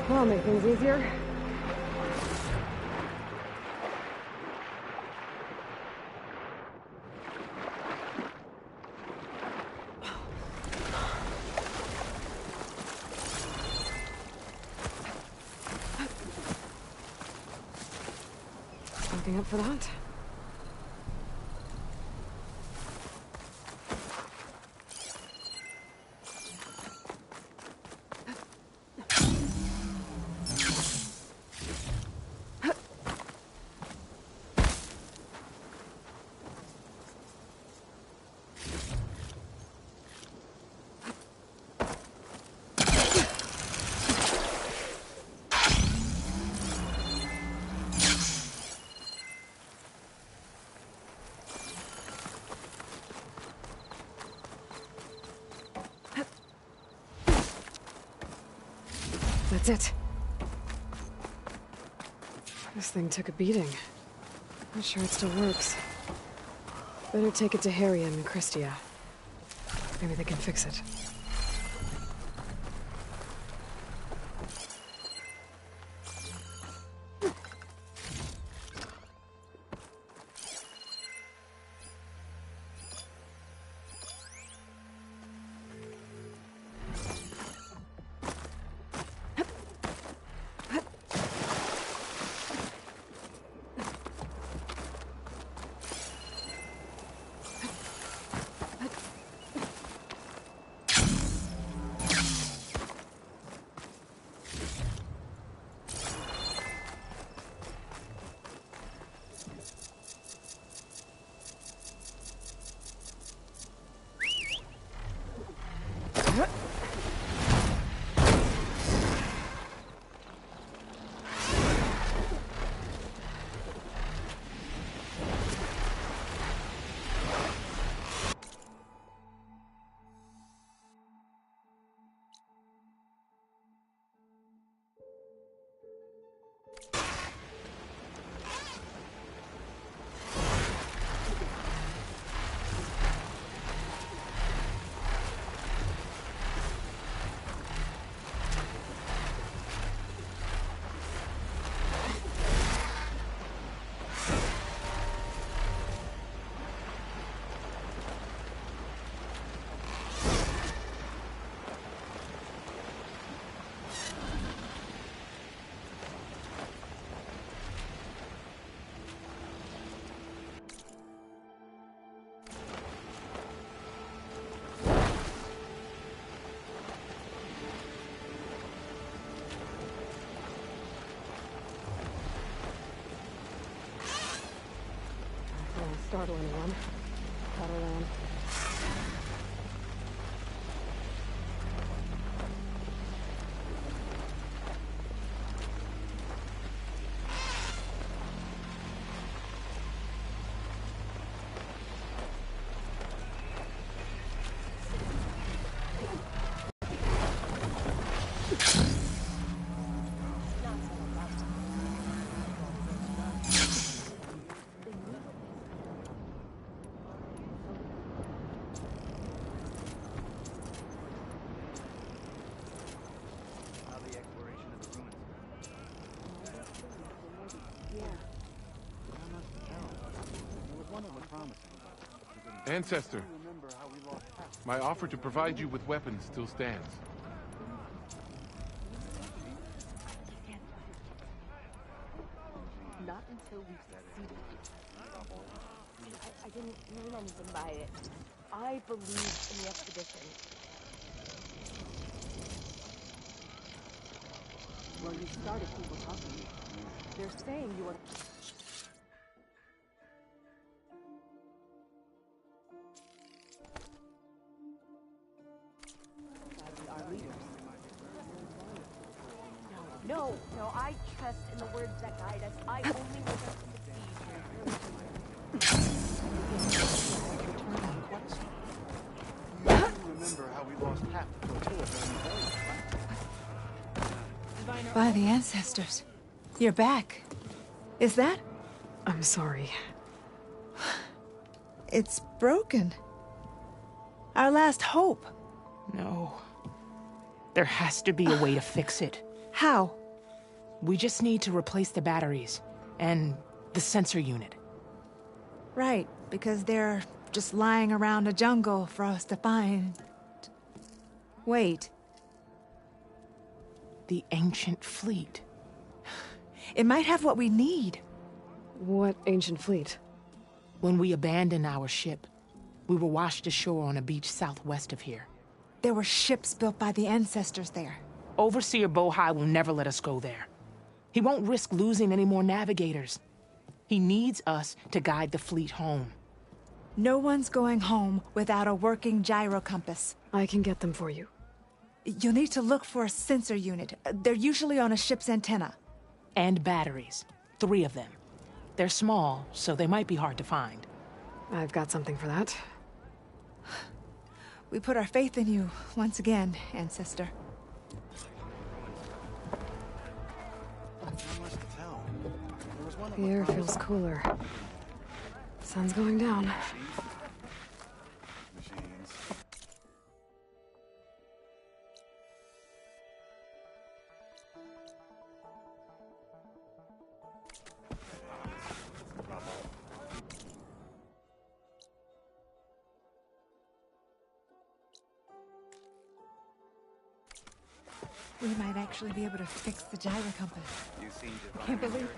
That'll make things easier. Looking up for the hunt. That's it. This thing took a beating. Not sure it still works. Better take it to Harry and Christia. Maybe they can fix it. Startle anyone. Cut around. Ancestor, my offer to provide you with weapons still stands. Not until we've succeeded. I didn't mean anything by it. I believed in the expedition. Well, you started people talking. They're saying you are... Our leaders. No, I trust in the words that guide us. I only want us to Remember how we lost half the flotilla during the By the ancestors. You're back. Is that? I'm sorry. It's broken. Our last hope. No. There has to be a way to fix it. How? We just need to replace the batteries and the sensor unit. Right, because they're just lying around a jungle for us to find. Wait. The ancient fleet. It might have what we need. What ancient fleet? When we abandoned our ship, we were washed ashore on a beach southwest of here. There were ships built by the ancestors there. Overseer Bohai will never let us go there. He won't risk losing any more navigators. He needs us to guide the fleet home. No one's going home without a working gyro compass. I can get them for you. You'll need to look for a sensor unit. They're usually on a ship's antenna. And batteries. 3 of them. They're small, so they might be hard to find. I've got something for that. We put our faith in you once again, Ancestor. The air feels cooler. Sun's going down. We might actually be able to fix the gyro compass. I can't believe it.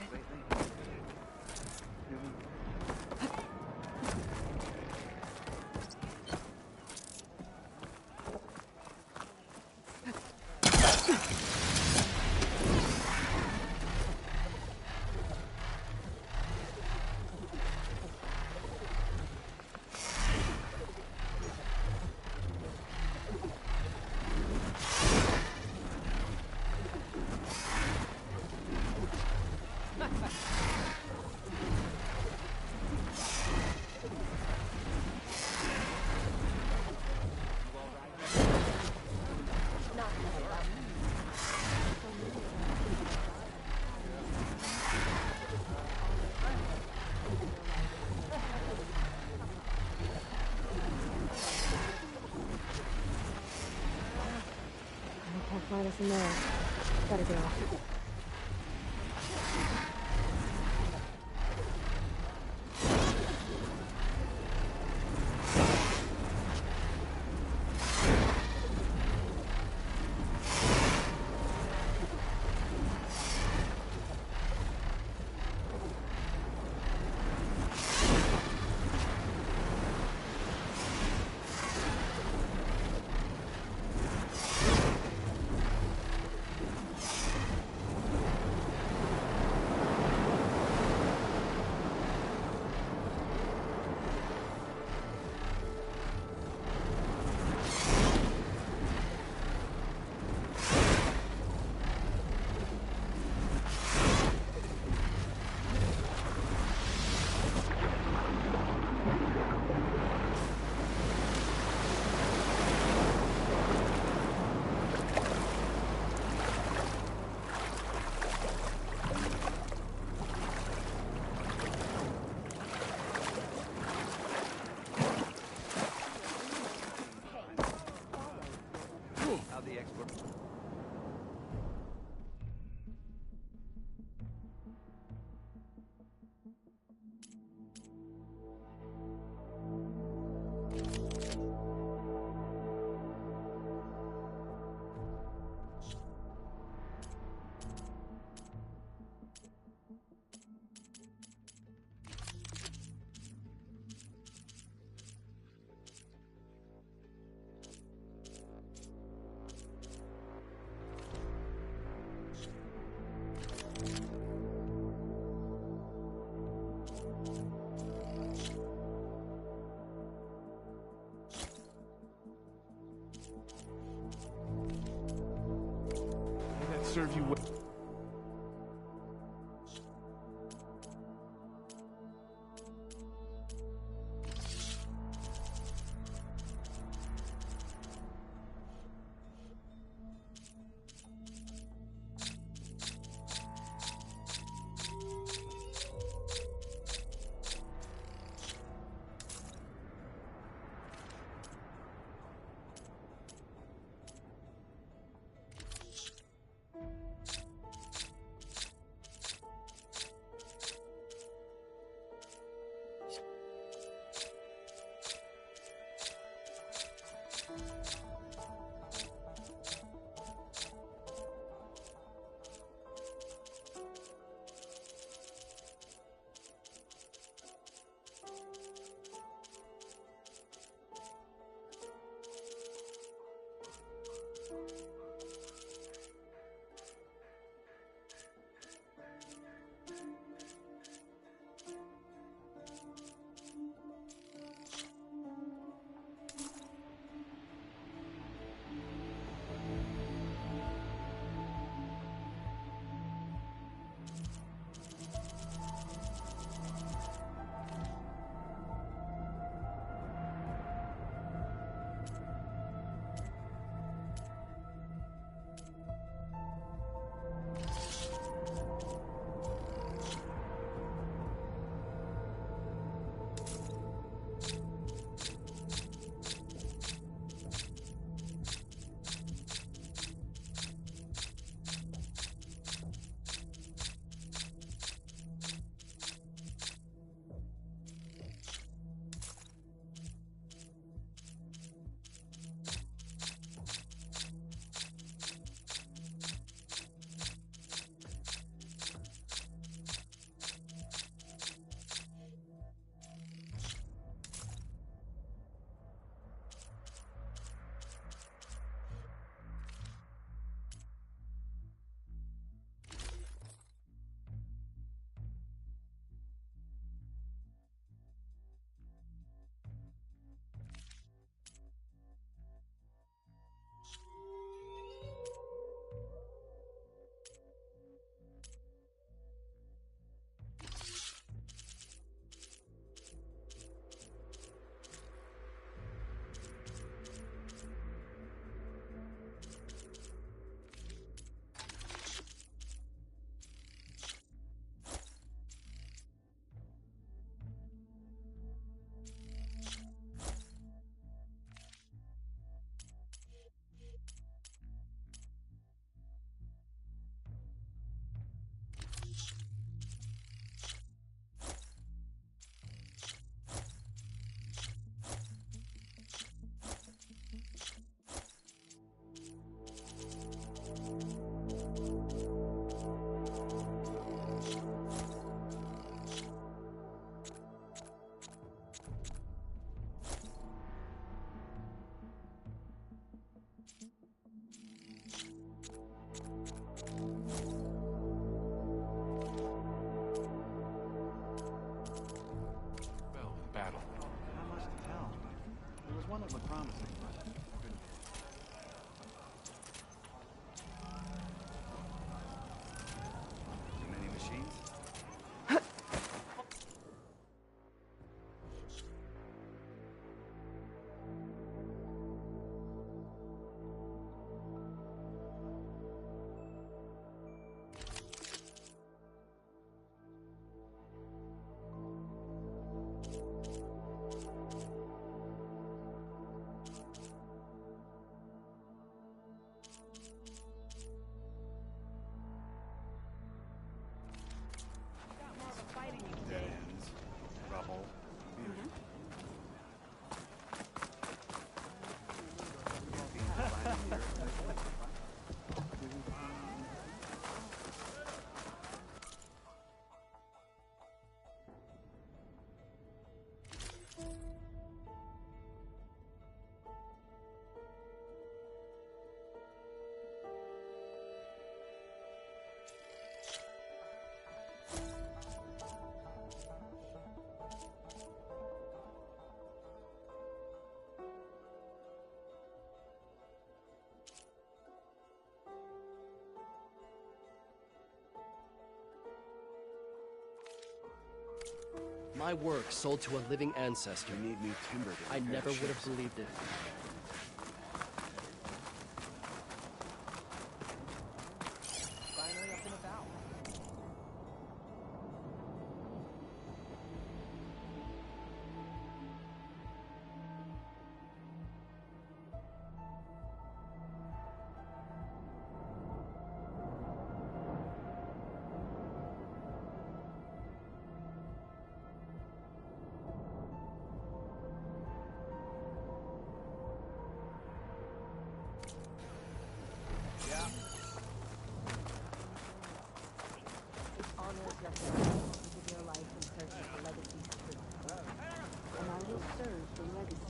Find us in there. Gotta go. serve you well. One that looked promising, but couldn't be. Too many machines? My work sold to a living ancestor. You need me timber to I repair never would have ships. believed it. Finally up and about. Yeah. Honor justice to give your life in search of the legacy's truth. And I will serve the legacy.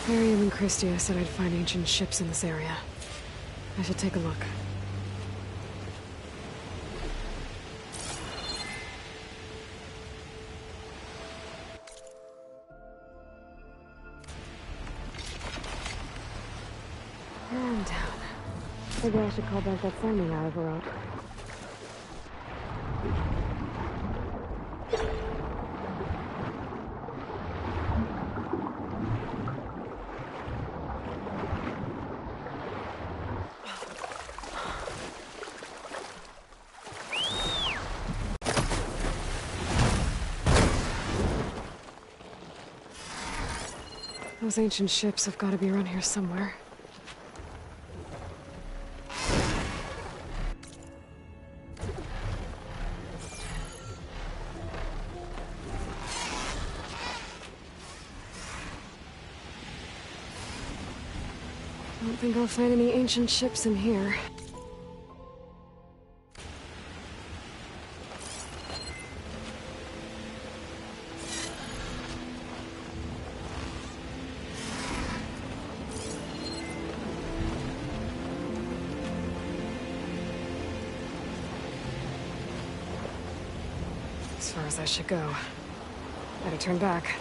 Miriam and Christia said I'd find ancient ships in this area. I should take a look. And down. Maybe I should call back that signing I overwrote. Those ancient ships have got to be around here somewhere. I don't think I'll find any ancient ships in here. As far as I should go. Better turn back.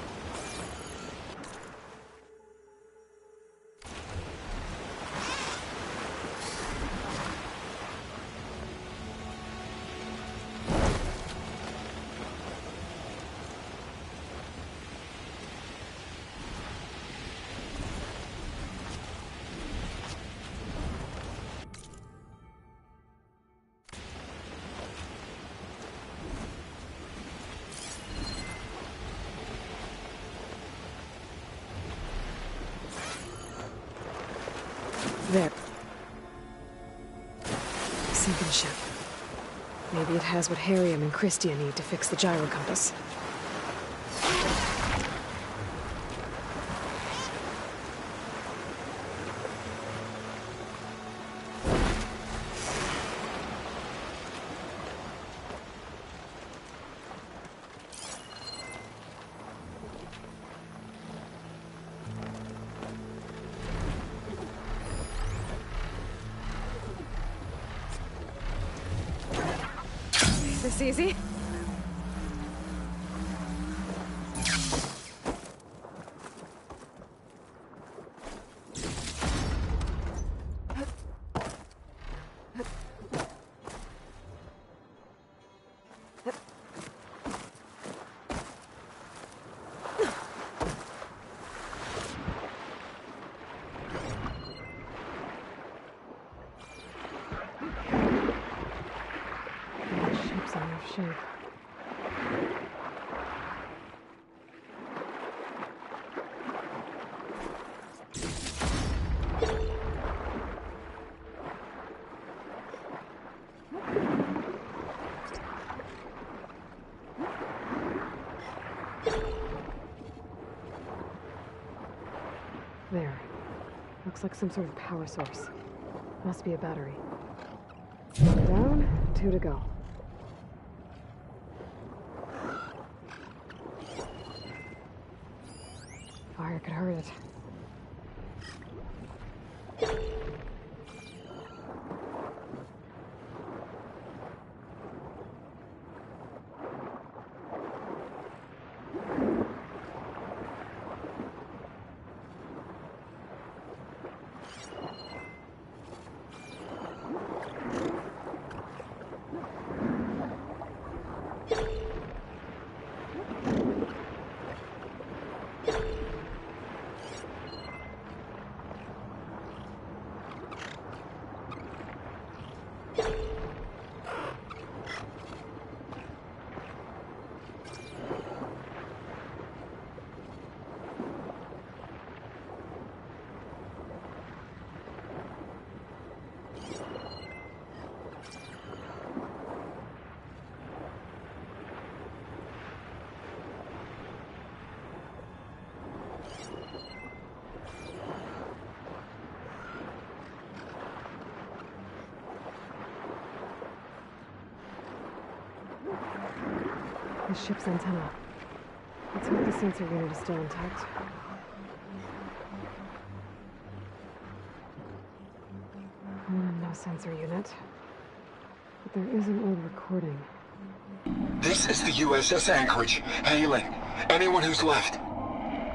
There. Sinking ship. Maybe it has what Harriam and Christia need to fix the gyro compass. This easy? Shape. There. Looks like some sort of power source. Must be a battery. One down, 2 to go. Fire could hurt it. The ship's antenna. Let's hope the sensor unit is still intact. No sensor unit. But there is an old recording. This is the USS Anchorage. Hailing. Anyone who's left.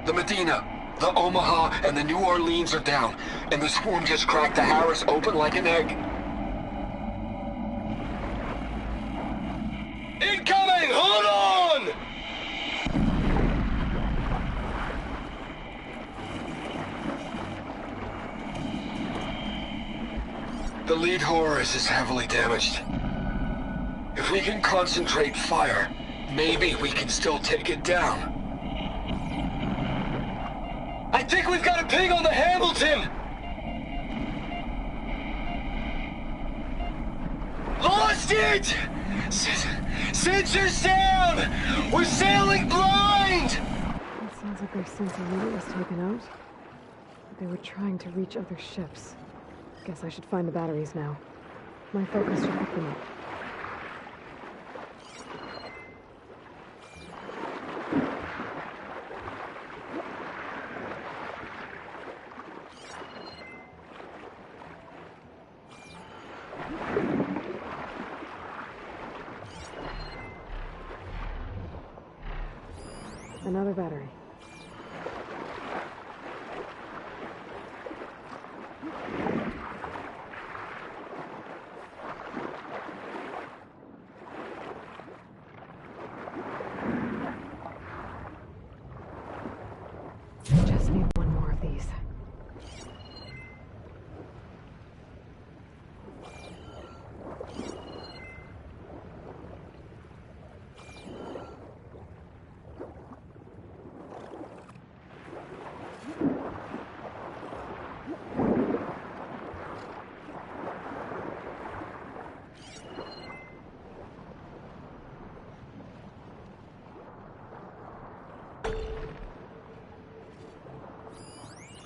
The Medina, the Omaha, and the New Orleans are down. And the swarm just cracked the Harris open like an egg. Incoming! Hold on! The lead Horus is heavily damaged. If we can concentrate fire, maybe we can still take it down. I Think we've got a ping on the Hamilton! Lost it! Sensors down! We're sailing blind! It sounds like their sensor unit was taken out. But they were trying to reach other ships. Guess I should find the batteries now. My focus should pick them up. Another battery. Just need one more of these.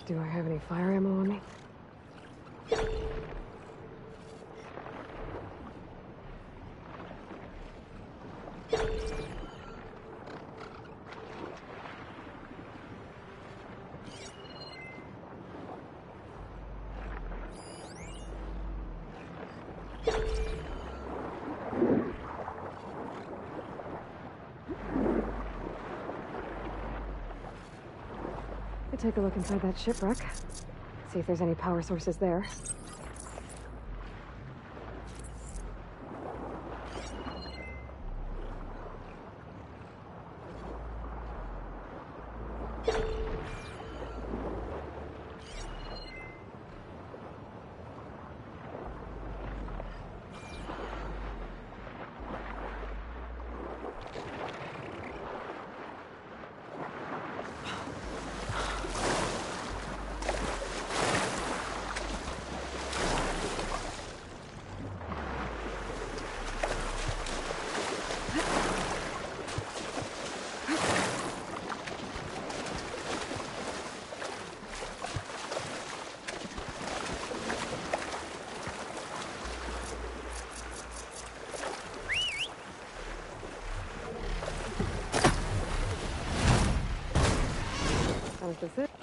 Do I have any fire ammo on me? Take a look inside that shipwreck. See if there's any power sources there.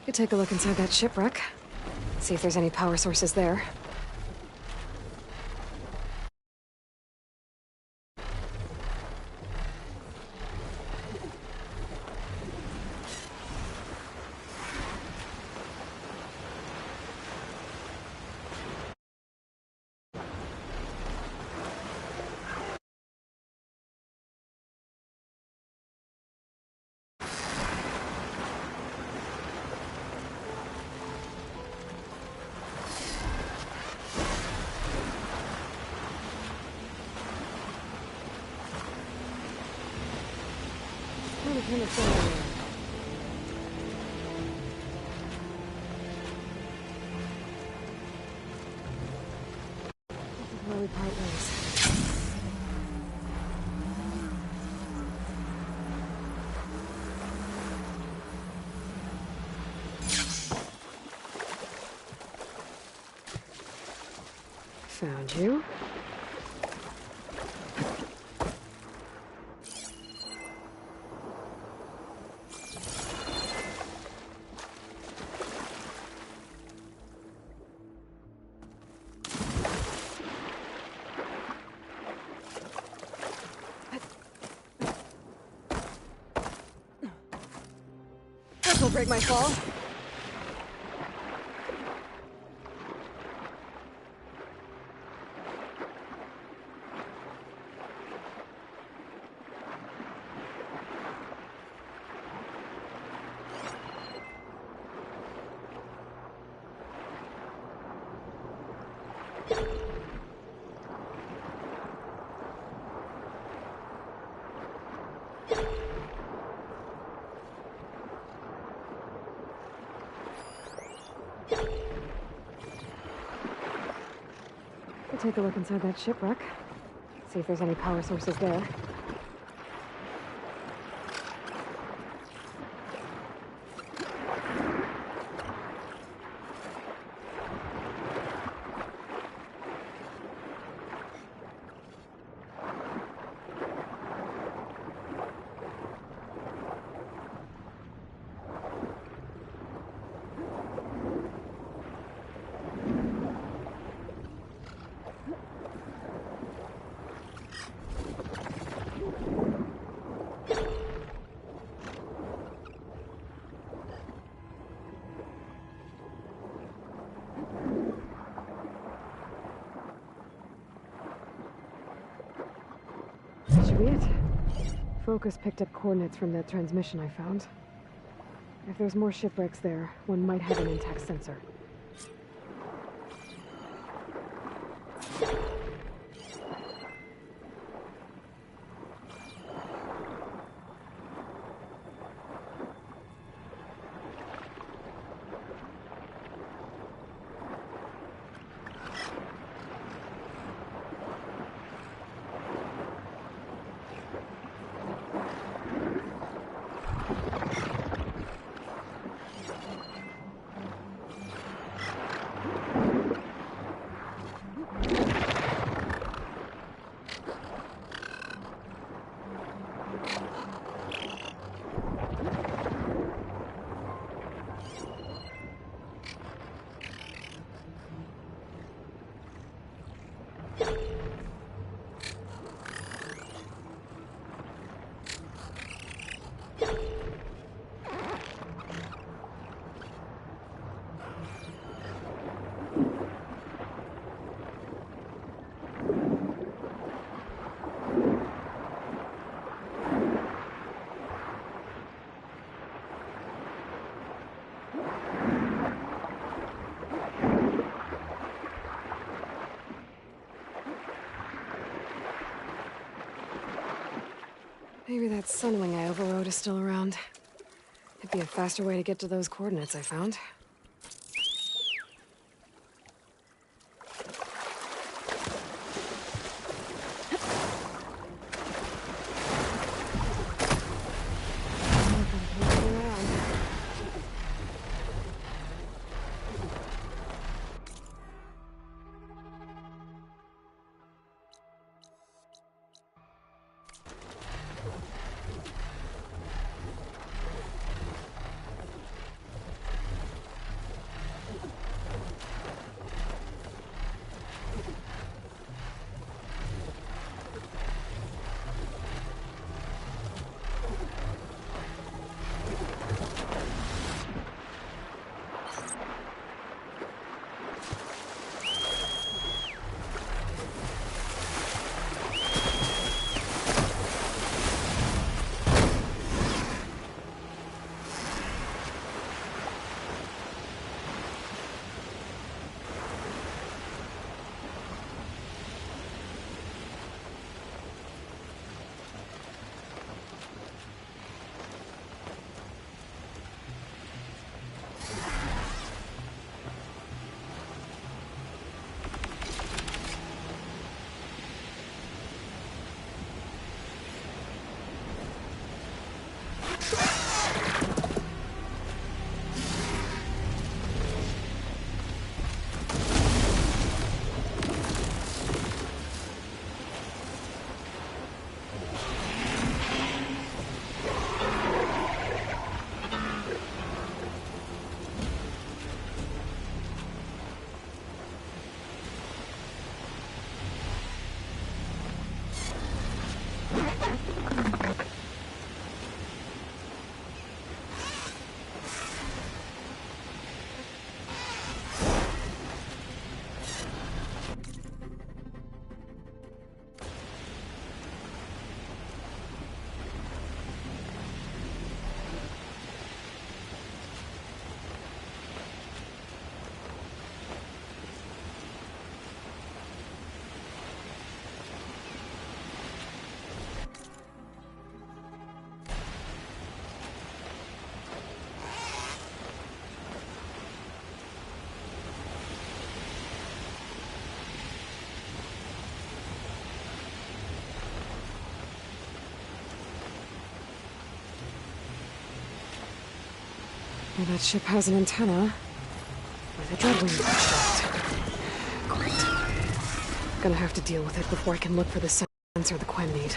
Could take a look inside that shipwreck. See if there's any power sources there. Where we part ways. Found you. This will break my fall. take a look inside that shipwreck. See if there's any power sources there. Should be it. Focus picked up coordinates from that transmission I found. If there's more shipwrecks there, one might have an intact sensor. Maybe that sunwing I overrode is still around. It'd be a faster way to get to those coordinates I found. Well, that ship has an antenna with a dreadwing attached to it. Great. Gonna have to deal with it before I can look for the sensor the Quen need.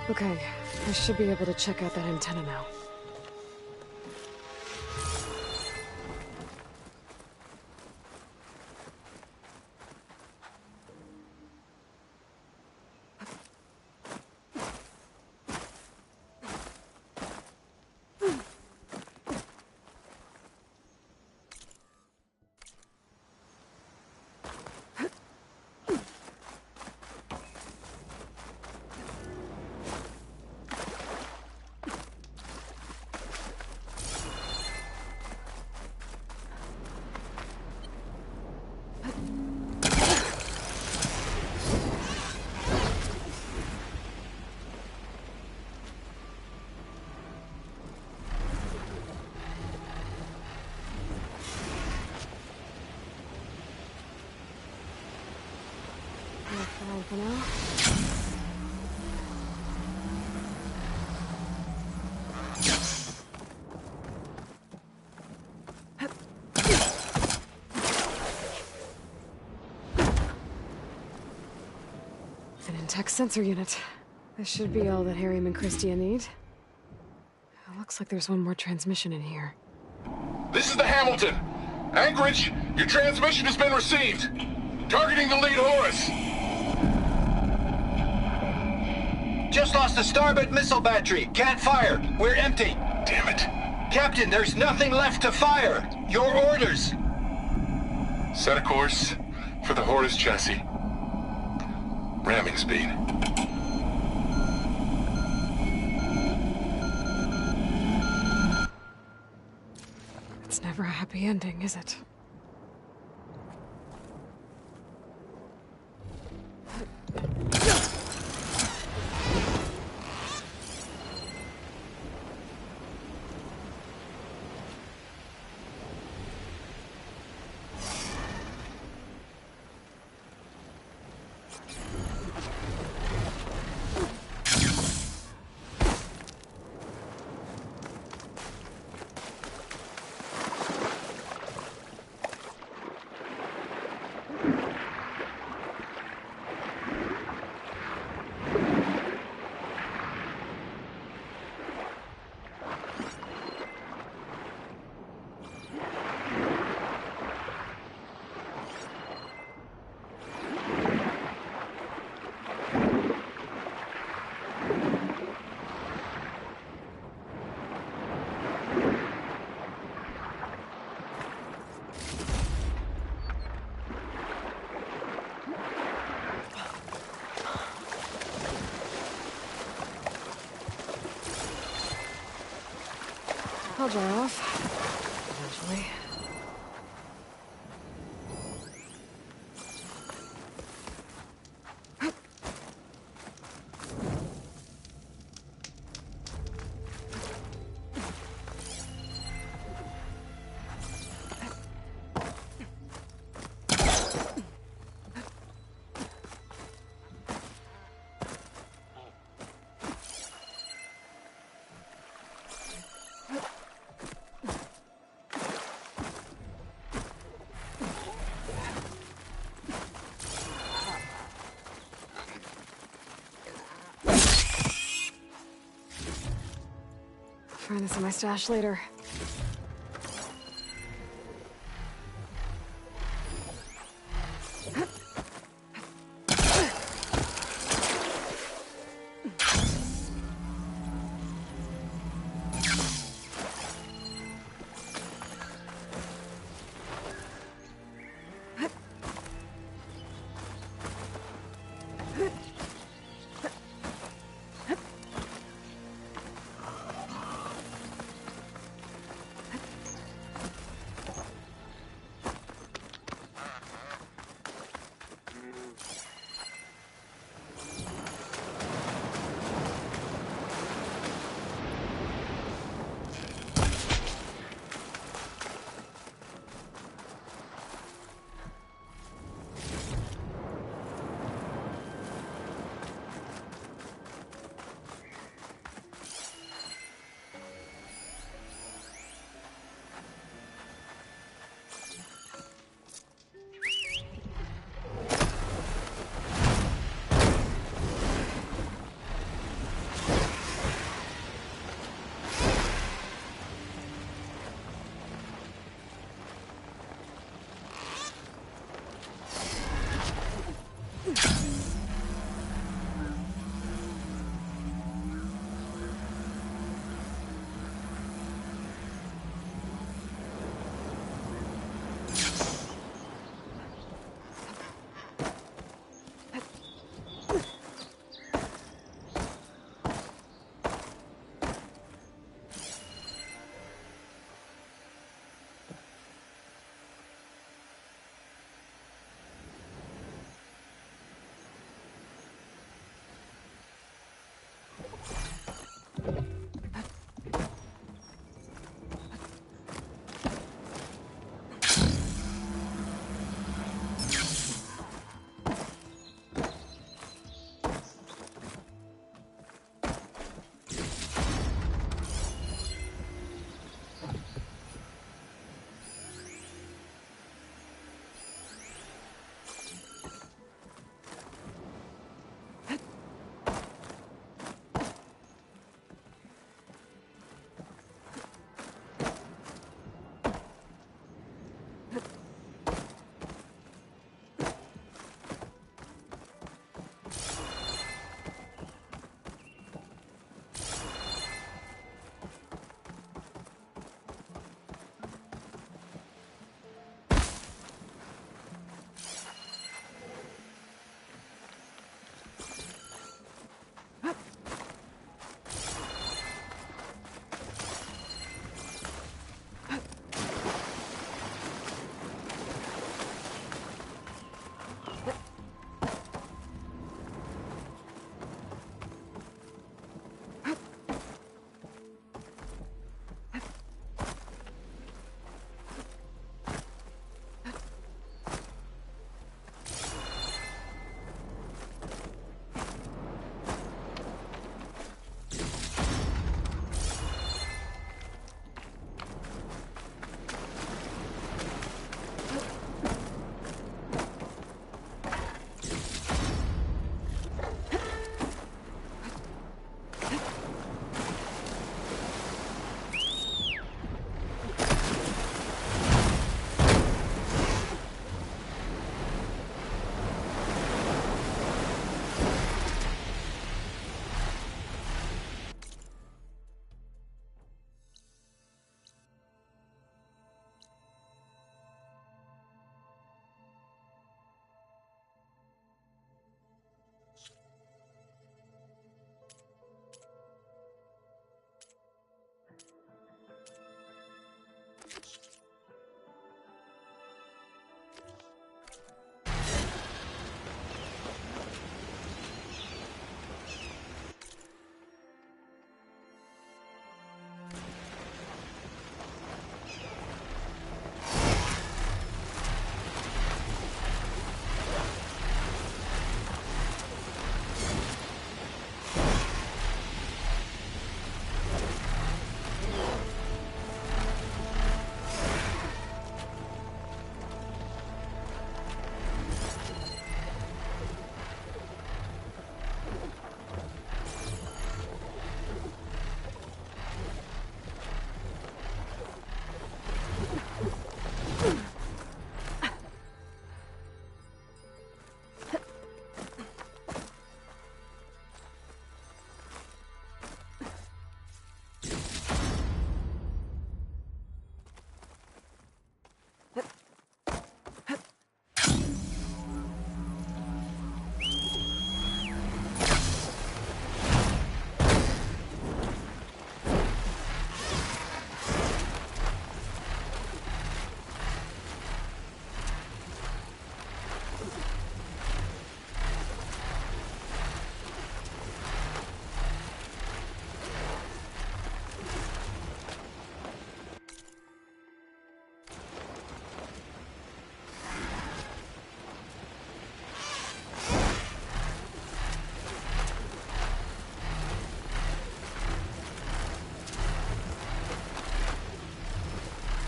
Okay, I should be able to check out that antenna now. Tech sensor unit. This should be all that Harry and Christia need. It looks like there's one more transmission in here. This is the Hamilton. Anchorage, your transmission has been received. Targeting the lead Horus. Just lost the starboard missile battery. Can't fire. We're empty. Damn it. Captain, there's nothing left to fire. Your orders. Set a course for the Horus chassis. Ramming speed. It's never a happy ending, is it? I'll dry off. Eventually. Find this in my stash later.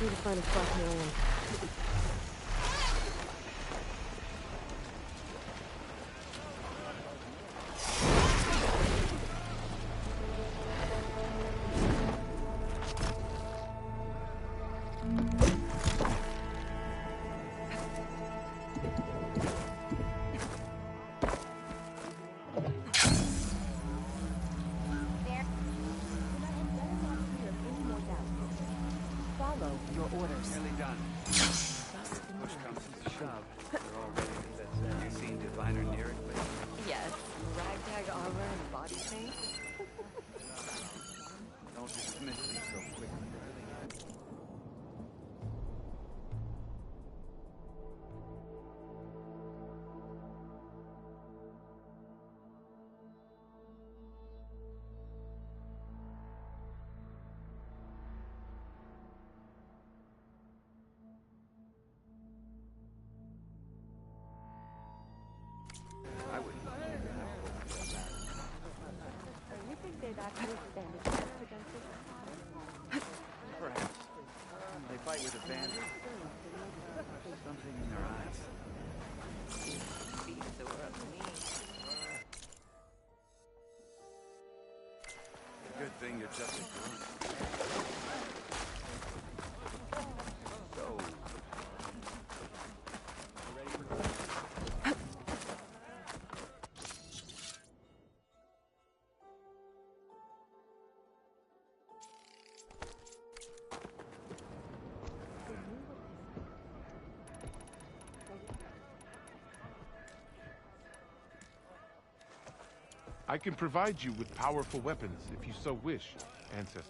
Need to find a spot to land. Follow your orders. Nearly done. Push comes to shove. They're all ready to get set. Have you seen Diviner Lyric lately? Yes. Ragtag armor and body paint. Don't dismiss me so quickly. I wouldn't. You think they've actually standing against this? Perhaps. They fight with abandon. Something in their eyes. Good thing you're just a grunt. So. I can provide you with powerful weapons if you so wish, Ancestor.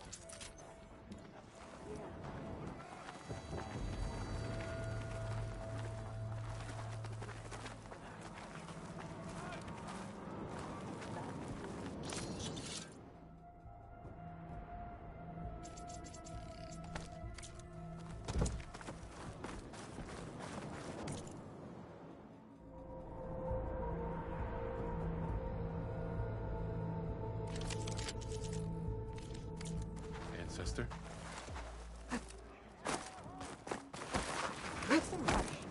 Ancestor?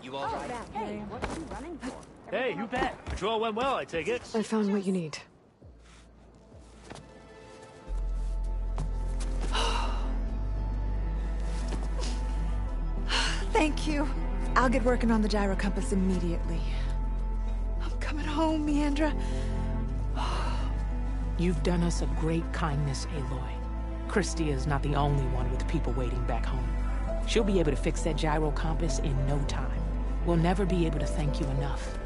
You all right? Hey, what are you running for? Hey, you bet. Patrol went well, I take it. I found what you need. Thank you. I'll get working on the gyro compass immediately. I'm coming home, Meandra. You've done us a great kindness, Aloy. Christy is not the only one with people waiting back home. She'll be able to fix that gyro compass in no time. We'll never be able to thank you enough.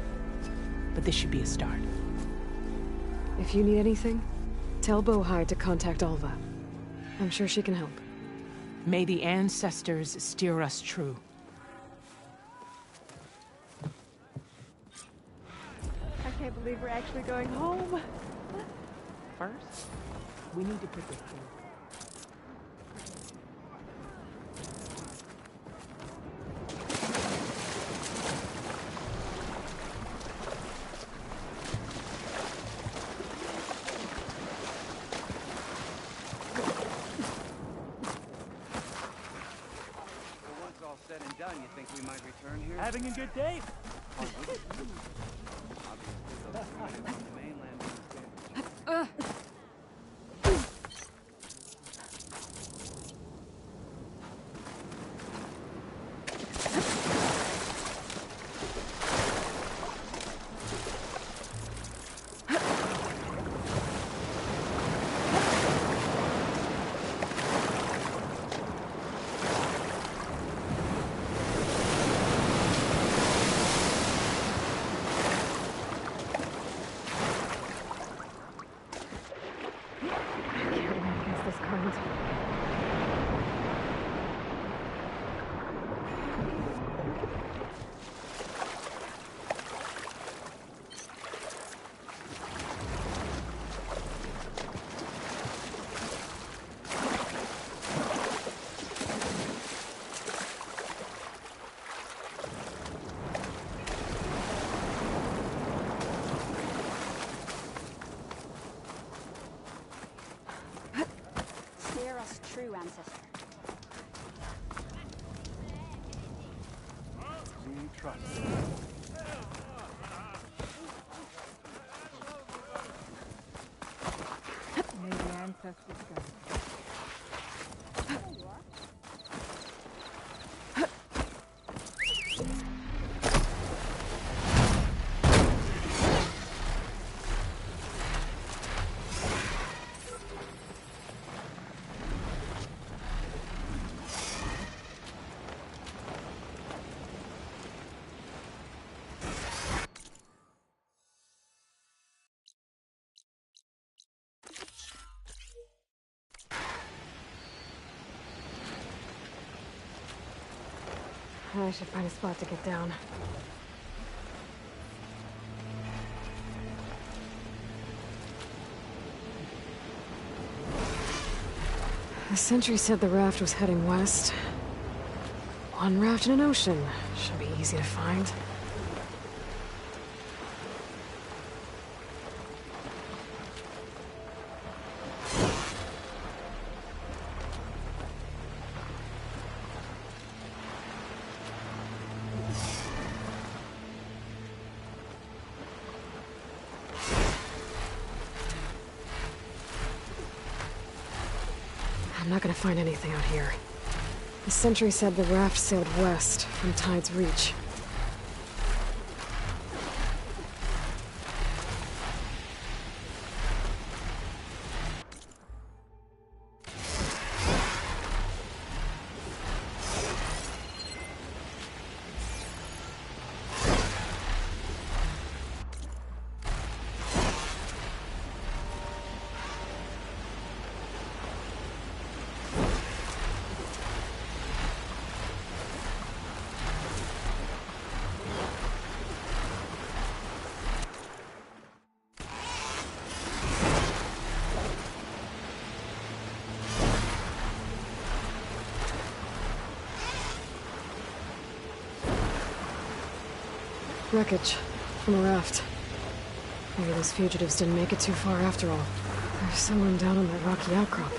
But this should be a start. If you need anything, tell Bohai to contact Alva. I'm sure she can help. May the ancestors steer us true. I can't believe we're actually going home. First, we need to put this through. Said and done, you think we might return here? Having a good day? Obviously, those on the mainland True ancestor. Trust. May the ancestors guide you. I should find a spot to get down. The sentry said the raft was heading west. One raft in an ocean. Should be easy to find. I'm not gonna find anything out here. The sentry said the raft sailed west from Tide's Reach. Wreckage from a raft. Maybe those fugitives didn't make it too far after all. There's someone down on that rocky outcrop.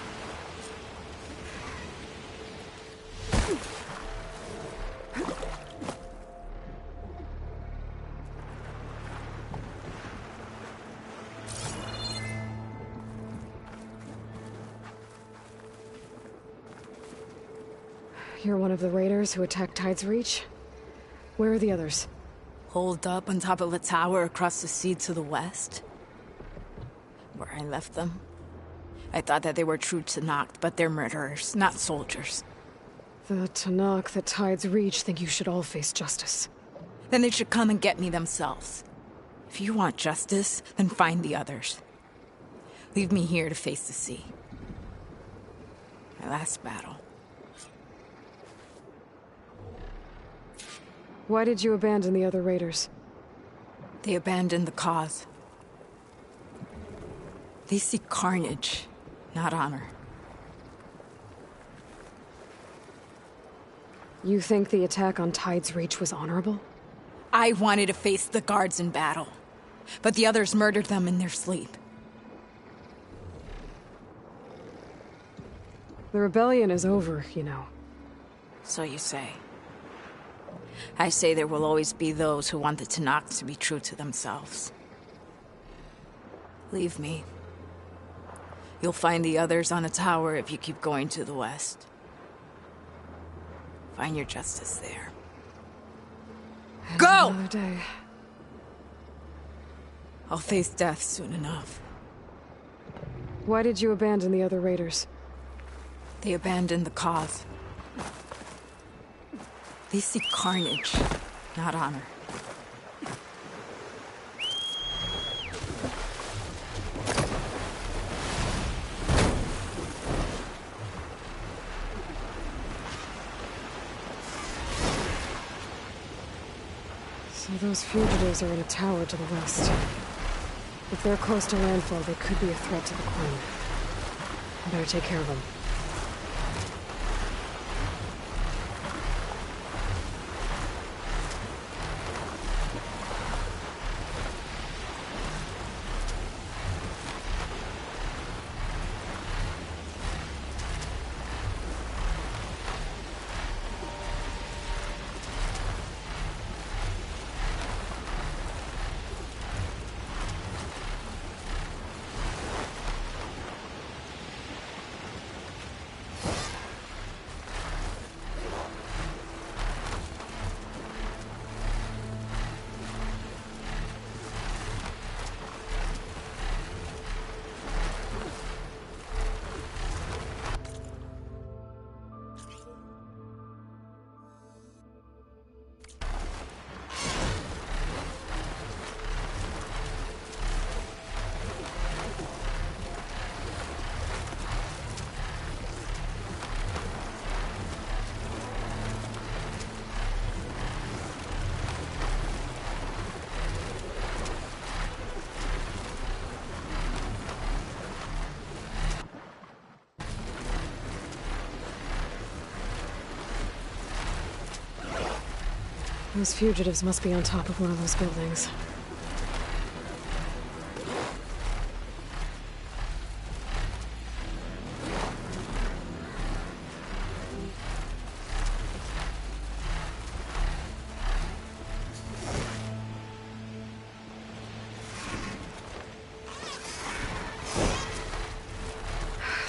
You're one of the raiders who attacked Tide's Reach? Where are the others? Holed up on top of a tower across the sea to the west. Where I left them. I thought that they were true Tanakh, but they're murderers, not soldiers. The Tanakh that Tide's Reach think you should all face justice. Then they should come and get me themselves. If you want justice, then find the others. Leave me here to face the sea. My last battle. Why did you abandon the other raiders? They abandoned the cause. They seek carnage, not honor. You think the attack on Tide's Reach was honorable? I wanted to face the guards in battle, but the others murdered them in their sleep. The rebellion is over, you know. So you say. I say there will always be those who want the Tanakh to be true to themselves. Leave me. You'll find the others on the tower if you keep going to the west. Find your justice there. And go! Another day. I'll face death soon enough. Why did you abandon the other raiders? They abandoned the cause. They seek carnage, not honor. So those fugitives are in a tower to the west. If they're close to landfall, they could be a threat to the Queen. I better take care of them. Those fugitives must be on top of one of those buildings.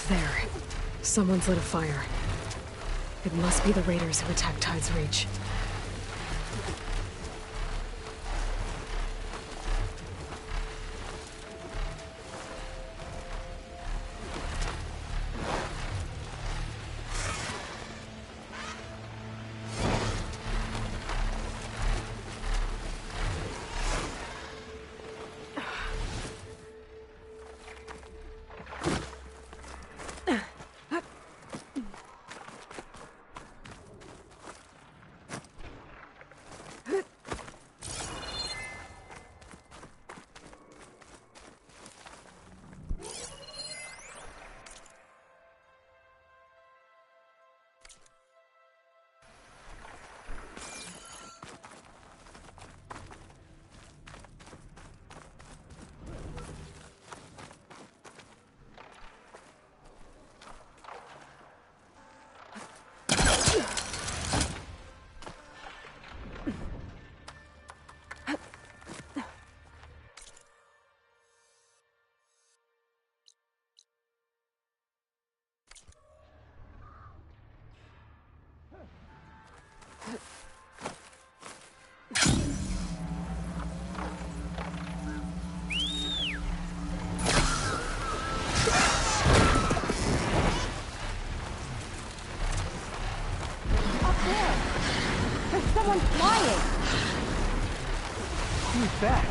There. Someone's lit a fire. It must be the raiders who attacked Tide's Reach. Someone's flying! Who's that?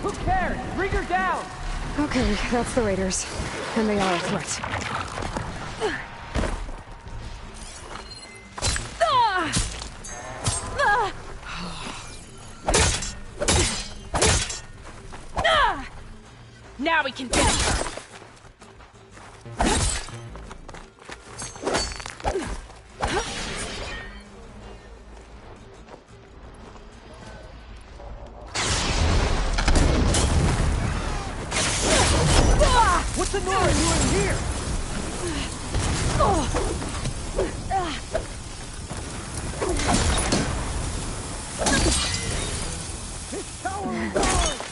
Who cares? Bring her down! Okay, that's the raiders. And they are a threat. Now we can finish her! What's annoying you in here? This tower is ours!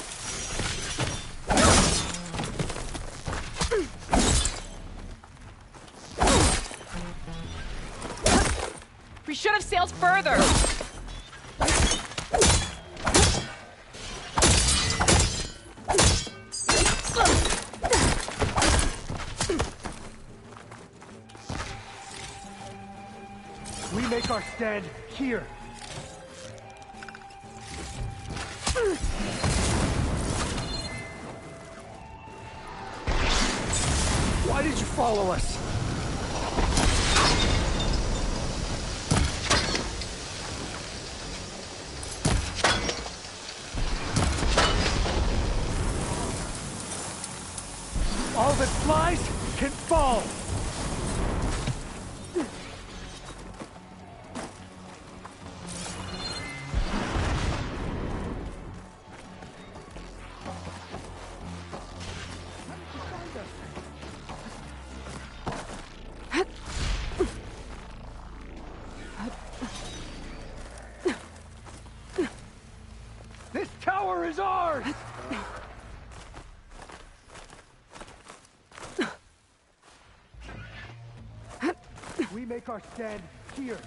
We should have sailed further! We make our stand here. Why did you follow us? All that flies can fall. This tower is ours! We make our stand here.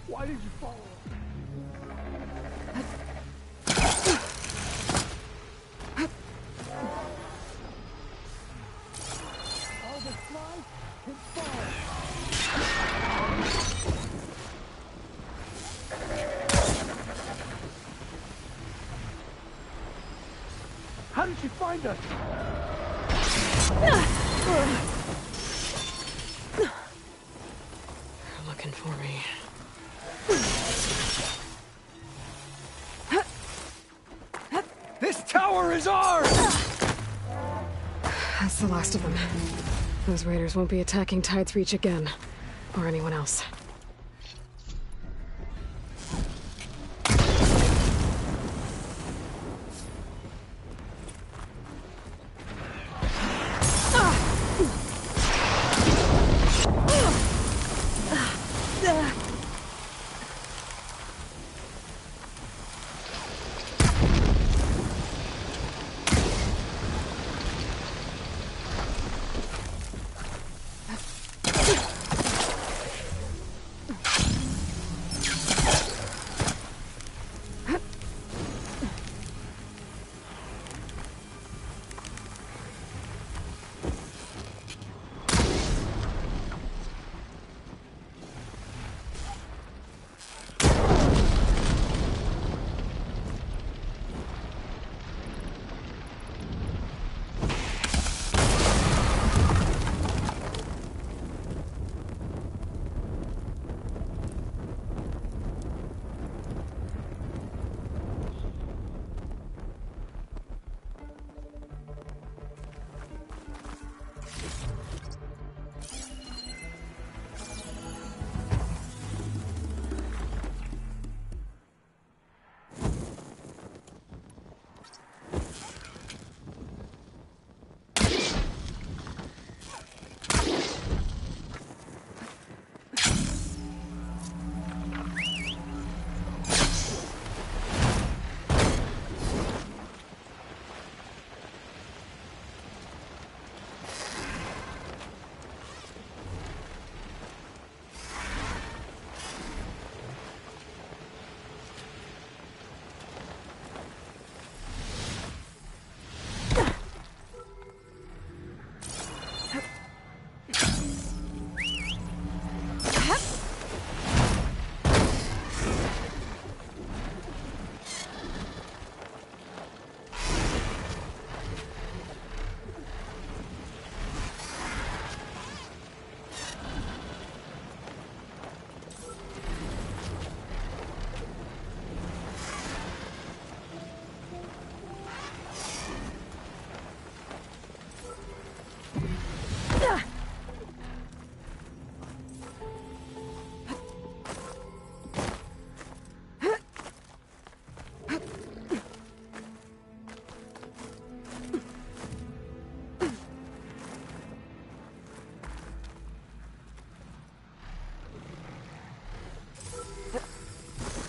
Why did you follow us? All that flies can fall. How did you find us? They're looking for me. This tower power is ours! That's the last of them. Those raiders won't be attacking Tide's Reach again. Or anyone else.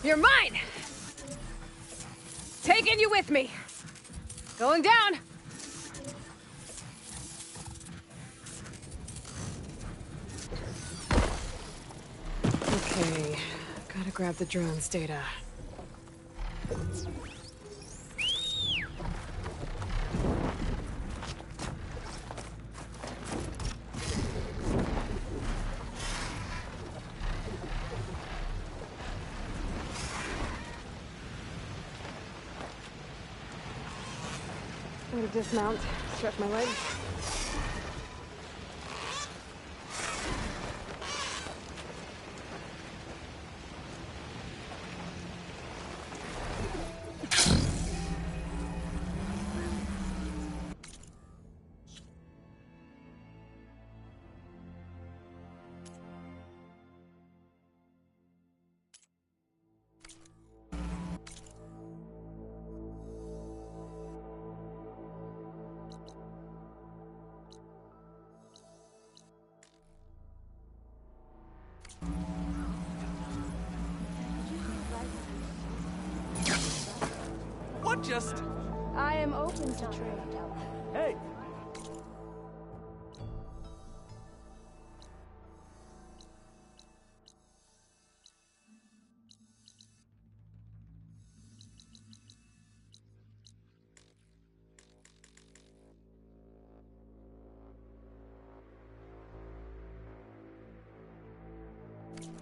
You're mine! Taking you with me. Going down. Okay, gotta grab the drone's data. I'm gonna dismount, stretch my legs. What just... I am open to trade. Hey!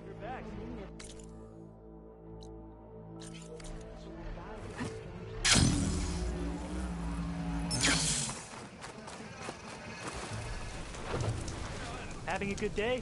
You're back. Having a good day?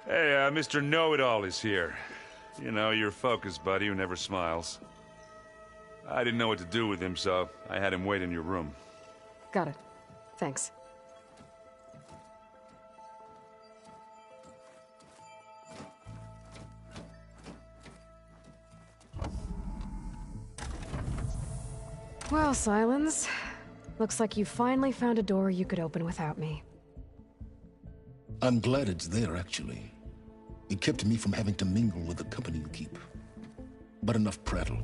Hey, Mr. Know-It-All is here. You know, your focus buddy who never smiles. I didn't know what to do with him, so I had him wait in your room. Got it. Thanks. Well, Silence. Looks like you finally found a door you could open without me. I'm glad it's there, actually. It kept me from having to mingle with the company you keep. But enough prattle.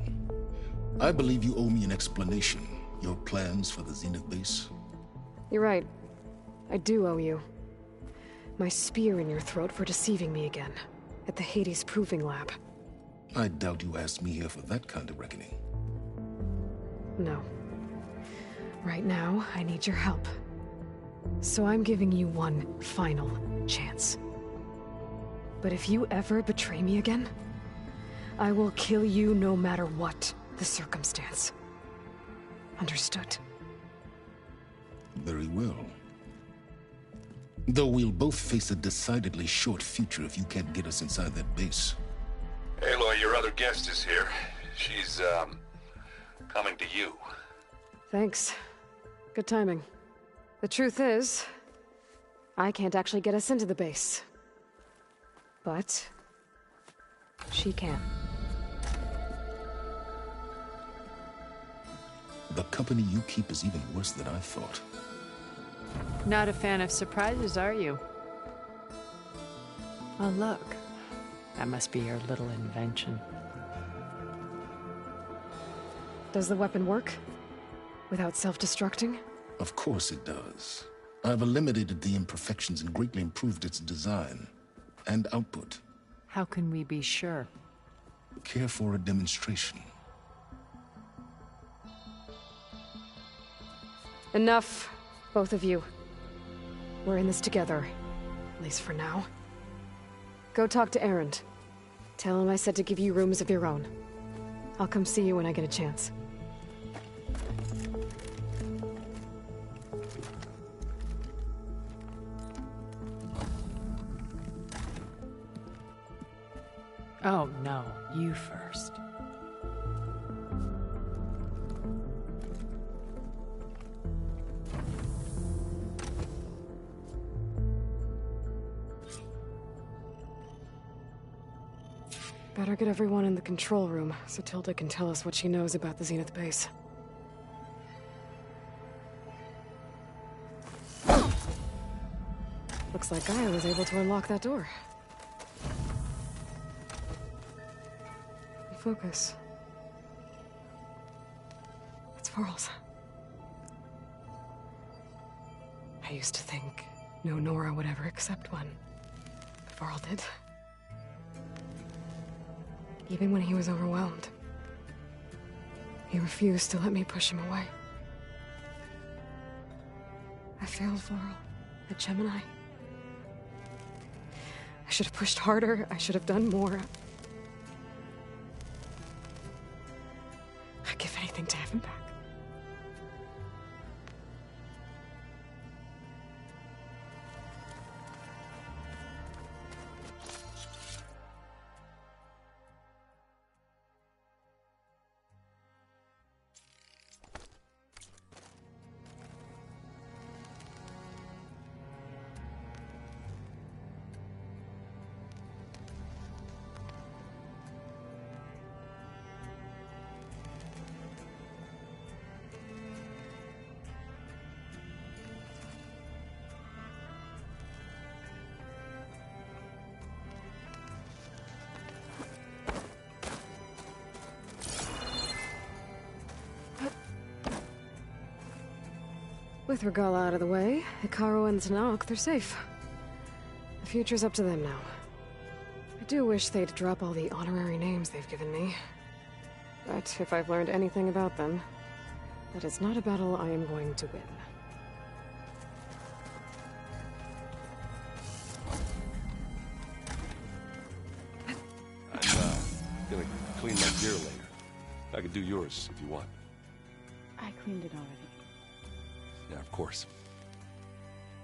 I believe you owe me an explanation. Your plans for the Zenith base? You're right. I do owe you. My spear in your throat for deceiving me again. At the Hades Proving Lab. I doubt you asked me here for that kind of reckoning. No. Right now, I need your help. So I'm giving you one final chance. But if you ever betray me again, I will kill you no matter what the circumstance. Understood? Very well. Though we'll both face a decidedly short future if you can't get us inside that base. Aloy, your other guest is here. She's, coming to you. Thanks. Good timing. The truth is, I can't actually get us into the base. But she can. The company you keep is even worse than I thought. Not a fan of surprises, are you? Oh, look. That must be your little invention. Does the weapon work? Without self-destructing? Of course it does. I've eliminated the imperfections and greatly improved its design and output. How can we be sure? Care for a demonstration? Enough, both of you. We're in this together, at least for now. Go talk to Erend. Tell him I said to give you rooms of your own. I'll come see you when I get a chance. Oh, no. You first. Better get everyone in the control room, so Tilda can tell us what she knows about the Zenith base. Looks like Gaia was able to unlock that door. Focus. It's Varl's. I used to think no Nora would ever accept one. But Varl did. Even when he was overwhelmed. He refused to let me push him away. I failed Varl at Gemini. I should have pushed harder. I should have done more. I'd give anything to have him back. With Regala out of the way, Hikaru and Tanakh, they're safe. The future's up to them now. I do wish they'd drop all the honorary names they've given me. But if I've learned anything about them, that it's not a battle I am going to win. I'm gonna clean my gear later. I can do yours if you want. I cleaned it already. Yeah, of course.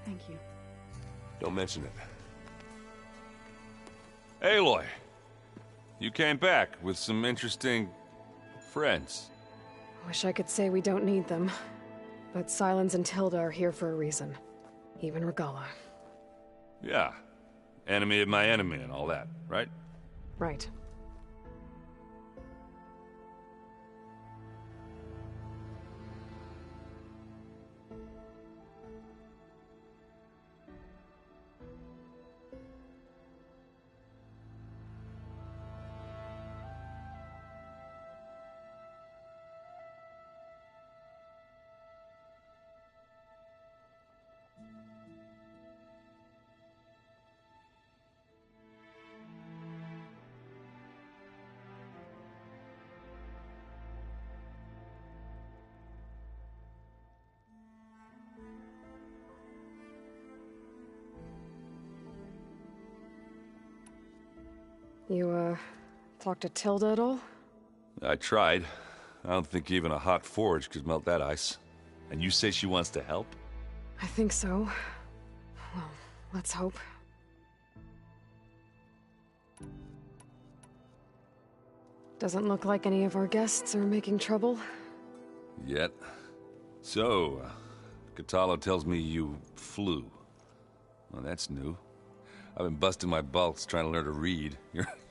Thank you. Don't mention it. Aloy, you came back with some interesting friends. Wish I could say we don't need them. But Sylens and Tilda are here for a reason. Even Regala. Yeah. Enemy of my enemy and all that, right? Right. You, talked to Tilda at all? I tried. I don't think even a hot forge could melt that ice. And you say she wants to help? I think so. Well, let's hope. Doesn't look like any of our guests are making trouble. Yet. So, Katalo tells me you flew. Well, that's new. I've been busting my balls trying to learn to read.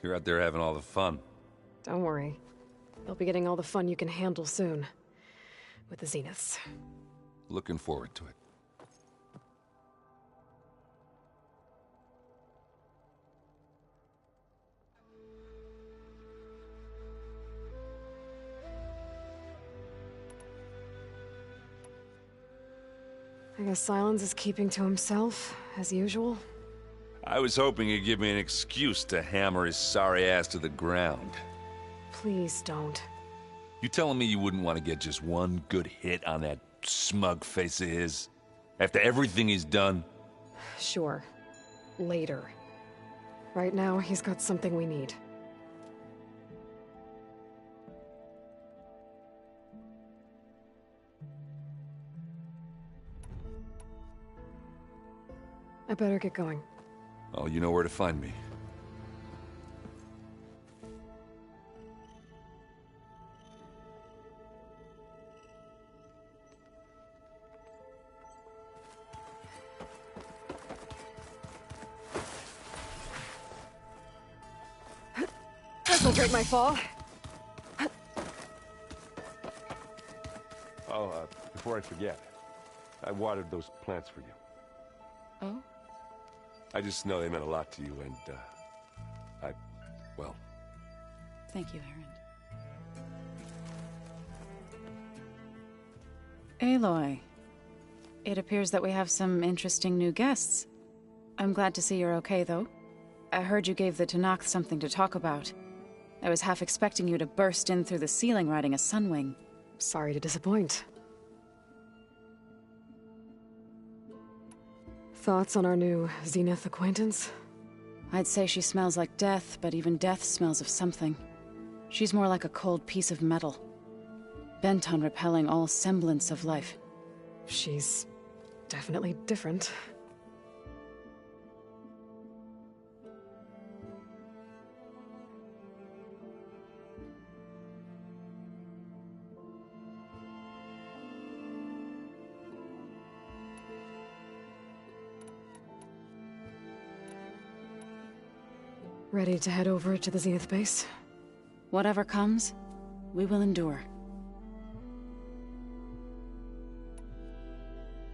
You're out there having all the fun. Don't worry. You'll be getting all the fun you can handle soon. With the Zeniths. Looking forward to it. I guess Sylens is keeping to himself, as usual. I was hoping he'd give me an excuse to hammer his sorry ass to the ground. Please don't. You telling me you wouldn't want to get just one good hit on that smug face of his? After everything he's done? Sure. Later. Right now, he's got something we need. I better get going. Oh, you know where to find me. This'll break my fall. Oh, before I forget, I watered those plants for you. Oh? I just know they meant a lot to you, and, well... Thank you, Aaron. Aloy, it appears that we have some interesting new guests. I'm glad to see you're okay, though. I heard you gave the Tanakh something to talk about. I was half expecting you to burst in through the ceiling riding a sunwing. Sorry to disappoint. Thoughts on our new Zenith acquaintance? I'd say she smells like death, but even death smells of something. She's more like a cold piece of metal. Bent on repelling all semblance of life. She's definitely different. Ready to head over to the Zenith base? Whatever comes, we will endure.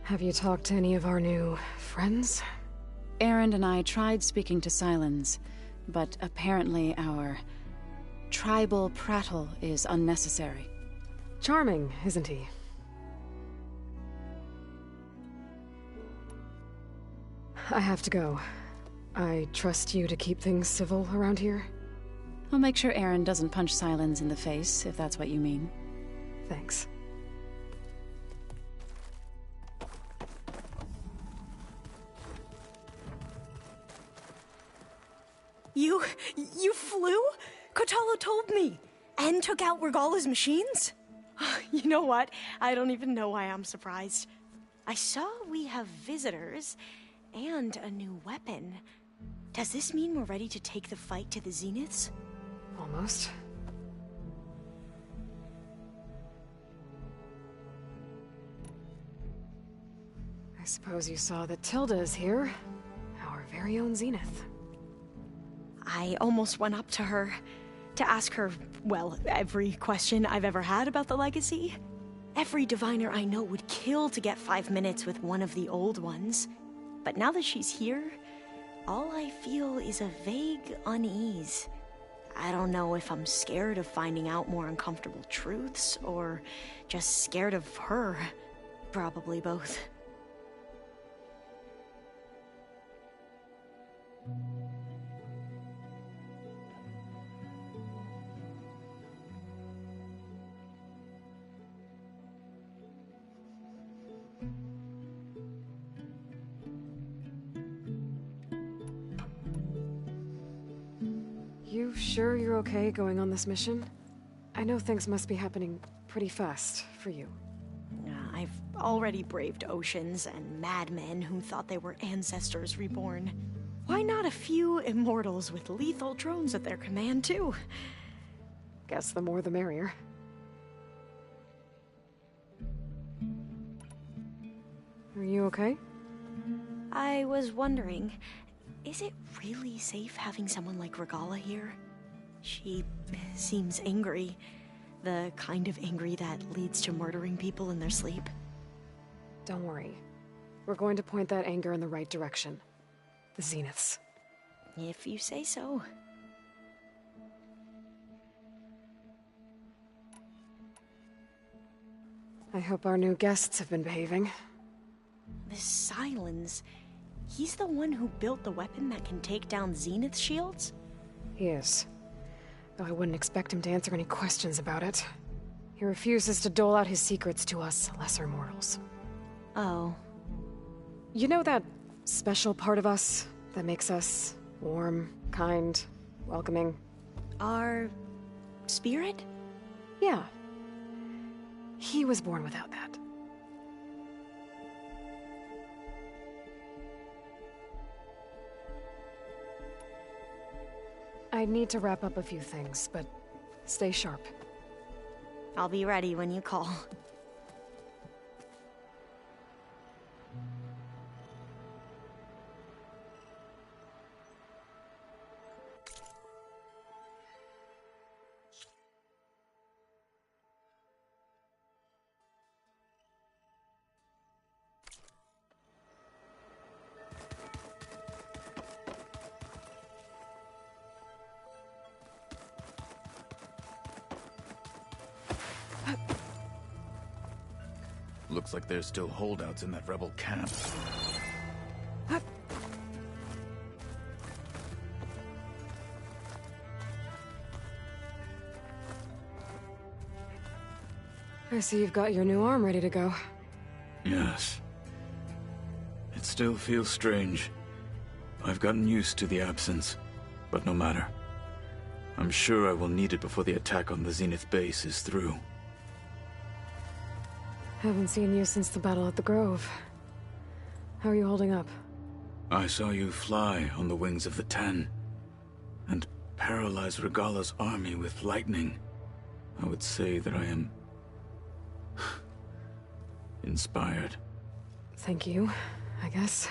Have you talked to any of our new friends? Aaron and I tried speaking to Sylens, but apparently our tribal prattle is unnecessary. Charming, isn't he? I have to go. I trust you to keep things civil around here? I'll make sure Aaron doesn't punch Sylens in the face, if that's what you mean. Thanks. You flew? Kotalo told me. And took out Regala's machines? You know what? I don't even know why I'm surprised. I saw we have visitors and a new weapon. Does this mean we're ready to take the fight to the Zeniths? Almost. I suppose you saw that Tilda is here. Our very own Zenith. I almost went up to her to ask her, well, every question I've ever had about the legacy. Every diviner I know would kill to get 5 minutes with one of the old ones. But now that she's here, all I feel is a vague unease. I don't know if I'm scared of finding out more uncomfortable truths, or just scared of her. Probably both. You sure you're okay going on this mission? I know things must be happening pretty fast for you. I've already braved oceans and madmen who thought they were ancestors reborn. Why not a few immortals with lethal drones at their command, too? Guess the more the merrier. Are you okay? I was wondering, is it really safe having someone like Regala here? She seems angry. The kind of angry that leads to murdering people in their sleep. Don't worry. We're going to point that anger in the right direction. The Zeniths. If you say so. I hope our new guests have been behaving. This Silence, he's the one who built the weapon that can take down Zenith shields? He is. Though I wouldn't expect him to answer any questions about it. He refuses to dole out his secrets to us lesser mortals. Oh. You know that special part of us that makes us warm, kind, welcoming? Our spirit? Yeah. He was born without that. I need to wrap up a few things, but stay sharp. I'll be ready when you call. Looks like there's still holdouts in that rebel camp. I see you've got your new arm ready to go. Yes. It still feels strange. I've gotten used to the absence, but no matter. I'm sure I will need it before the attack on the Zenith base is through. Haven't seen you since the battle at the Grove. How are you holding up? I saw you fly on the wings of the Ten, and paralyze Regala's army with lightning. I would say that I am inspired. Thank you, I guess.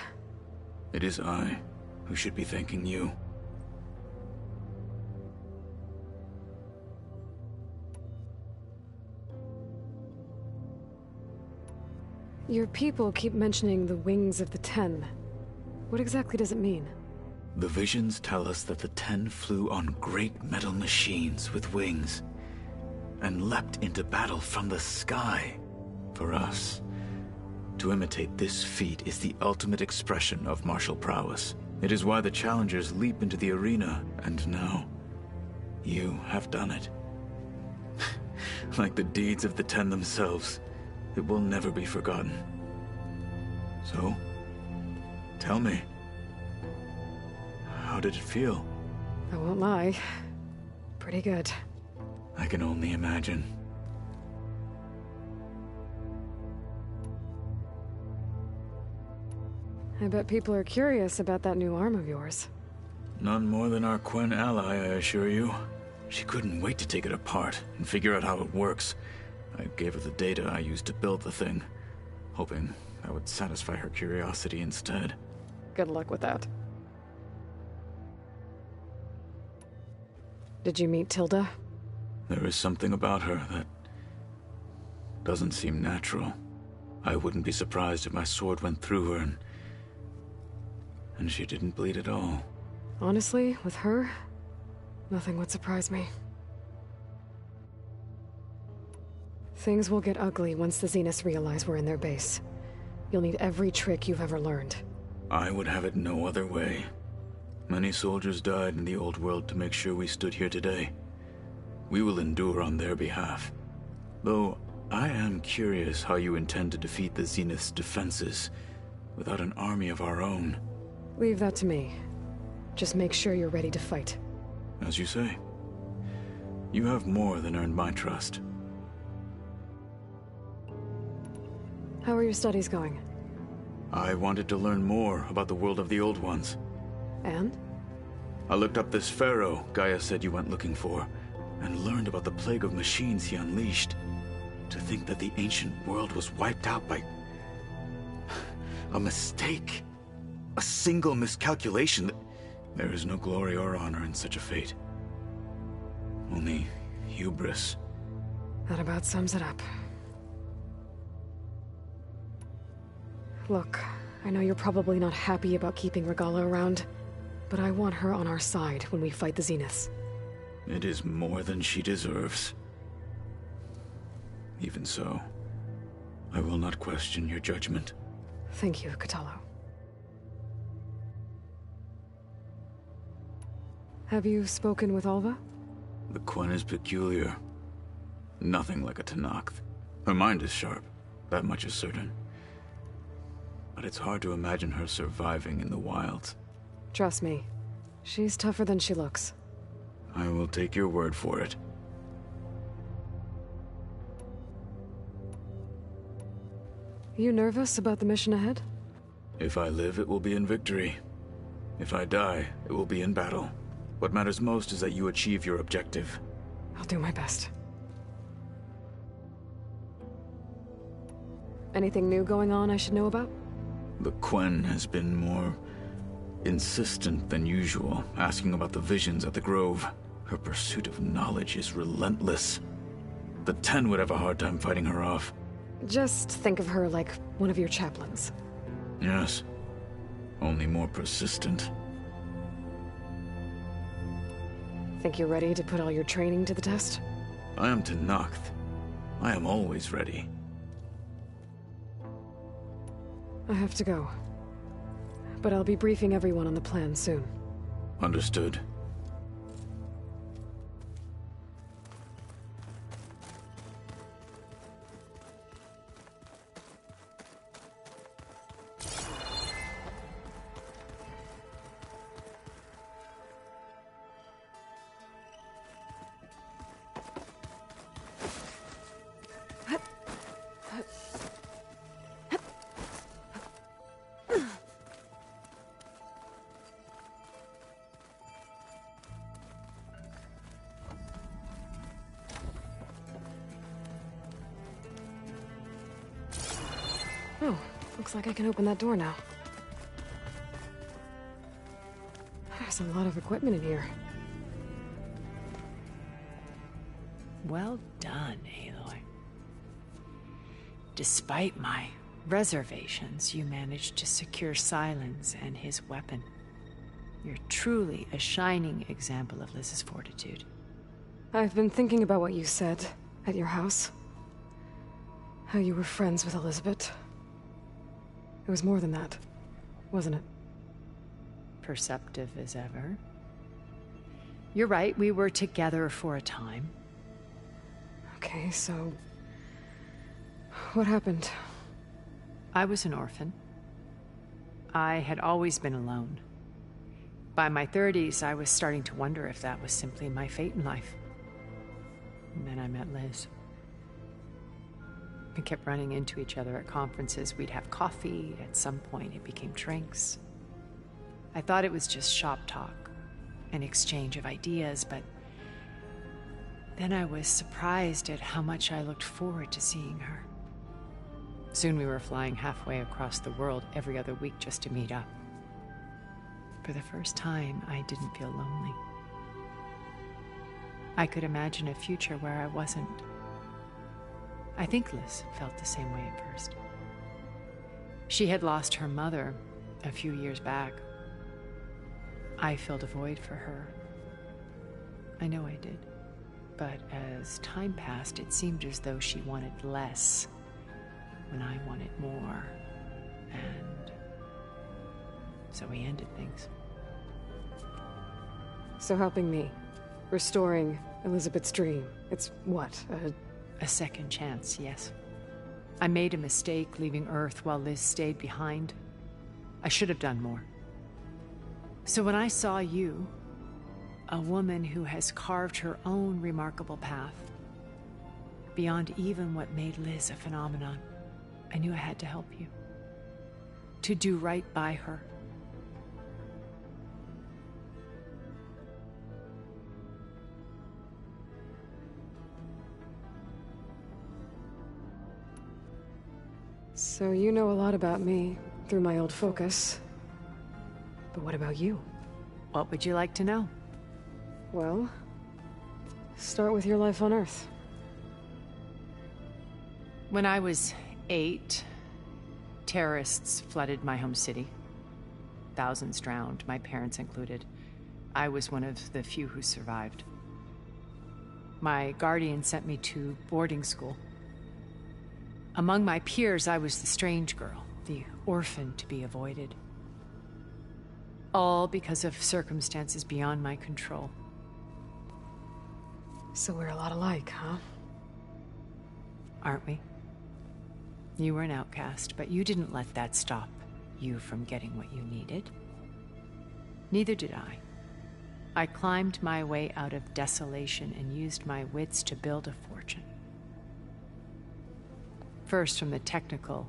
It is I who should be thanking you. Your people keep mentioning the wings of the Ten. What exactly does it mean? The visions tell us that the Ten flew on great metal machines with wings, and leapt into battle from the sky. For us, to imitate this feat is the ultimate expression of martial prowess. It is why the challengers leap into the arena, and now, you have done it. Like the deeds of the Ten themselves, it will never be forgotten. So, tell me, how did it feel? I won't lie. Pretty good. I can only imagine. I bet people are curious about that new arm of yours. None more than our Quen ally, I assure you. She couldn't wait to take it apart and figure out how it works. I gave her the data I used to build the thing, hoping that would satisfy her curiosity instead. Good luck with that. Did you meet Tilda? There is something about her that doesn't seem natural. I wouldn't be surprised if my sword went through her and she didn't bleed at all. Honestly, with her, nothing would surprise me. Things will get ugly once the Zeniths realize we're in their base. You'll need every trick you've ever learned. I would have it no other way. Many soldiers died in the old world to make sure we stood here today. We will endure on their behalf. Though, I am curious how you intend to defeat the Zenith's defenses without an army of our own. Leave that to me. Just make sure you're ready to fight. As you say. You have more than earned my trust. How are your studies going? I wanted to learn more about the world of the Old Ones. And? I looked up this pharaoh Gaia said you went looking for, and learned about the plague of machines he unleashed. To think that the ancient world was wiped out by a mistake. A single miscalculation. There is no glory or honor in such a fate. Only hubris. That about sums it up. Look, I know you're probably not happy about keeping Regala around, but I want her on our side when we fight the Zeniths. It is more than she deserves. Even so, I will not question your judgment. Thank you, Kotallo. Have you spoken with Alva? The Quen is peculiar. Nothing like a Tenakth. Her mind is sharp, that much is certain. But it's hard to imagine her surviving in the wilds. Trust me, she's tougher than she looks. I will take your word for it. You nervous about the mission ahead? If I live, it will be in victory. If I die, it will be in battle. What matters most is that you achieve your objective. I'll do my best. Anything new going on I should know about? The Quen has been more insistent than usual, asking about the visions at the Grove. Her pursuit of knowledge is relentless. The Ten would have a hard time fighting her off. Just think of her like one of your chaplains. Yes. Only more persistent. Think you're ready to put all your training to the test? I am Tenakth. I am always ready. I have to go. But I'll be briefing everyone on the plan soon. Understood. Oh, looks like I can open that door now. There's a lot of equipment in here. Well done, Aloy. Despite my reservations, you managed to secure Silence and his weapon. You're truly a shining example of Liz's fortitude. I've been thinking about what you said at your house. How you were friends with Elizabeth. It was more than that, wasn't it? Perceptive as ever. You're right, we were together for a time. Okay, so... what happened? I was an orphan. I had always been alone. By my 30s, I was starting to wonder if that was simply my fate in life. And then I met Liz. We kept running into each other at conferences. We'd have coffee. At some point, it became drinks. I thought it was just shop talk. an exchange of ideas, but then I was surprised at how much I looked forward to seeing her. Soon we were flying halfway across the world every other week just to meet up. For the first time, I didn't feel lonely. I could imagine a future where I wasn't. I think Liz felt the same way at first. She had lost her mother a few years back. I filled a void for her. I know I did. But as time passed, it seemed as though she wanted less when I wanted more. And so we ended things. So helping me, restoring Elizabeth's dream, it's what, a second chance, yes. I made a mistake leaving Earth while Liz stayed behind. I should have done more. So when I saw you, a woman who has carved her own remarkable path, beyond even what made Liz a phenomenon, I knew I had to help you. To do right by her. So you know a lot about me through my old focus. But what about you? What would you like to know? Well, start with your life on Earth. When I was 8, terrorists flooded my home city. Thousands drowned, my parents included. I was one of the few who survived. My guardian sent me to boarding school. Among my peers, I was the strange girl, the orphan to be avoided. All because of circumstances beyond my control. So we're a lot alike, huh? Aren't we? You were an outcast, but you didn't let that stop you from getting what you needed. Neither did I. I climbed my way out of desolation and used my wits to build a fortune. First, from the technical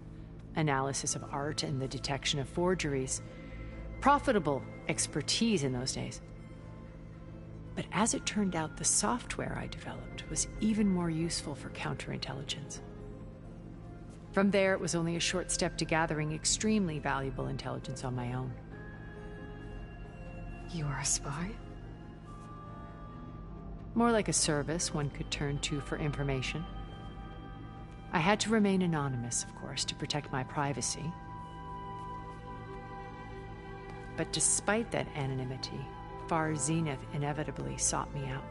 analysis of art and the detection of forgeries. Profitable expertise in those days. But as it turned out, the software I developed was even more useful for counterintelligence. From there, it was only a short step to gathering extremely valuable intelligence on my own. You are a spy? More like a service one could turn to for information. I had to remain anonymous, of course, to protect my privacy. But despite that anonymity, Far Zenith inevitably sought me out.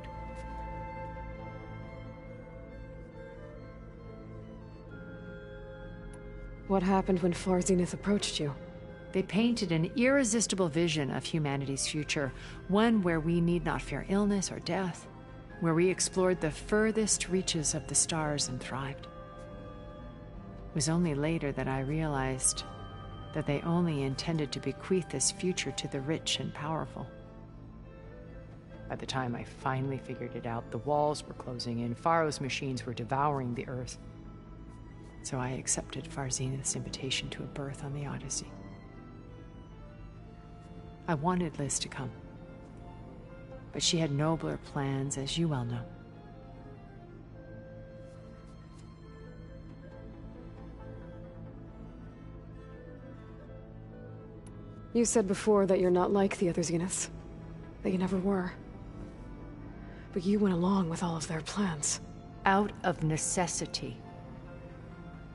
What happened when Far Zenith approached you? They painted an irresistible vision of humanity's future, one where we need not fear illness or death, where we explored the furthest reaches of the stars and thrived. It was only later that I realized that they only intended to bequeath this future to the rich and powerful. By the time I finally figured it out, the walls were closing in, Faro's machines were devouring the Earth. So I accepted Far Zenith's invitation to a berth on the Odyssey. I wanted Liz to come, but she had nobler plans, as you well know. You said before that you're not like the other Zeniths. That you never were. But you went along with all of their plans. Out of necessity.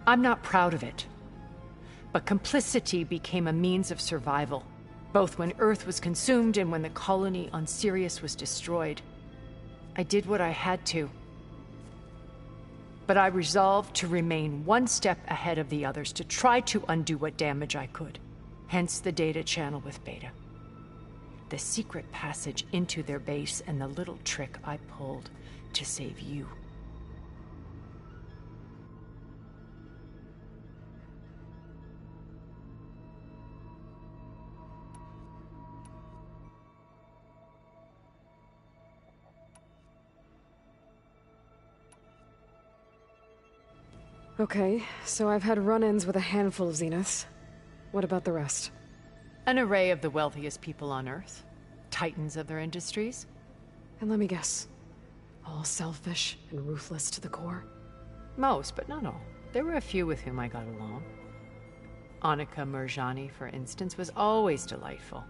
I'm not proud of it. But complicity became a means of survival, both when Earth was consumed and when the colony on Sirius was destroyed. I did what I had to. But I resolved to remain one step ahead of the others, to try to undo what damage I could. Hence the data channel with Beta. The secret passage into their base and the little trick I pulled to save you. Okay, so I've had run-ins with a handful of Zeniths. What about the rest? An array of the wealthiest people on Earth. titans of their industries. And let me guess, all selfish and ruthless to the core? Most, but not all. There were a few with whom I got along. Annika Murjani, for instance, was always delightful.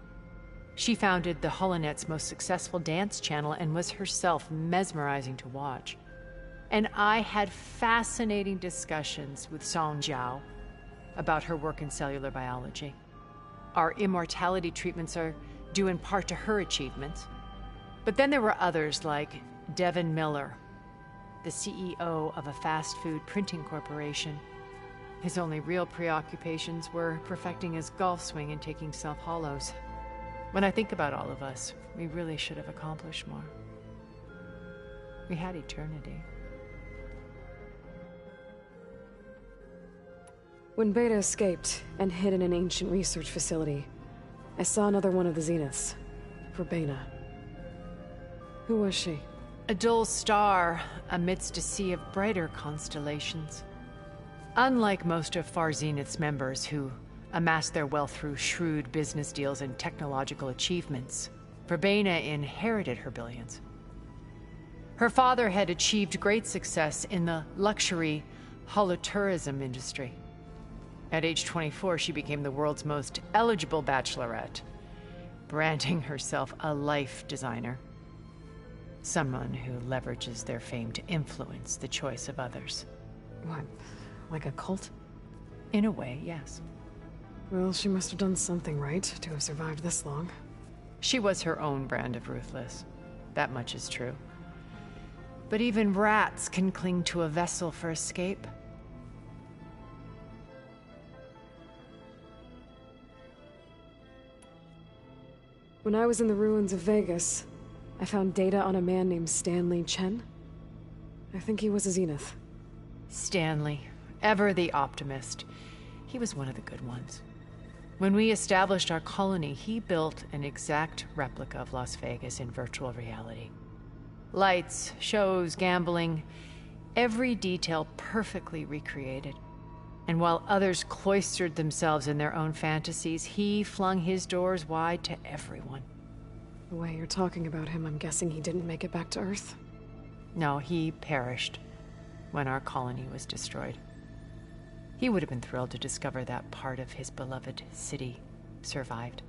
She founded the Holonet's most successful dance channel and was herself mesmerizing to watch. And I had fascinating discussions with Song Jiao about her work in cellular biology. Our immortality treatments are due in part to her achievements. But then there were others like Devin Miller, the CEO of a fast food printing corporation. His only real preoccupations were perfecting his golf swing and taking self-hollows. When I think about all of us, we really should have accomplished more. We had eternity. When Beta escaped and hid in an ancient research facility, I saw another one of the Zeniths, Verbena. Who was she? A dull star amidst a sea of brighter constellations. Unlike most of Far Zenith's members who amassed their wealth through shrewd business deals and technological achievements, Verbena inherited her billions. Her father had achieved great success in the luxury holotourism industry. At age 24, she became the world's most eligible bachelorette, branding herself a life designer. Someone who leverages their fame to influence the choice of others. What, like a cult? In a way, yes. Well, she must have done something right to have survived this long. She was her own brand of ruthless. That much is true. But even rats can cling to a vessel for escape. When I was in the ruins of Vegas, I found data on a man named Stanley Chen. I think he was a Zenith. Stanley, ever the optimist. He was one of the good ones. When we established our colony, he built an exact replica of Las Vegas in virtual reality. Lights, shows, gambling, every detail perfectly recreated. And while others cloistered themselves in their own fantasies, he flung his doors wide to everyone. The way you're talking about him, I'm guessing he didn't make it back to Earth? No, he perished when our colony was destroyed. He would have been thrilled to discover that part of his beloved city survived.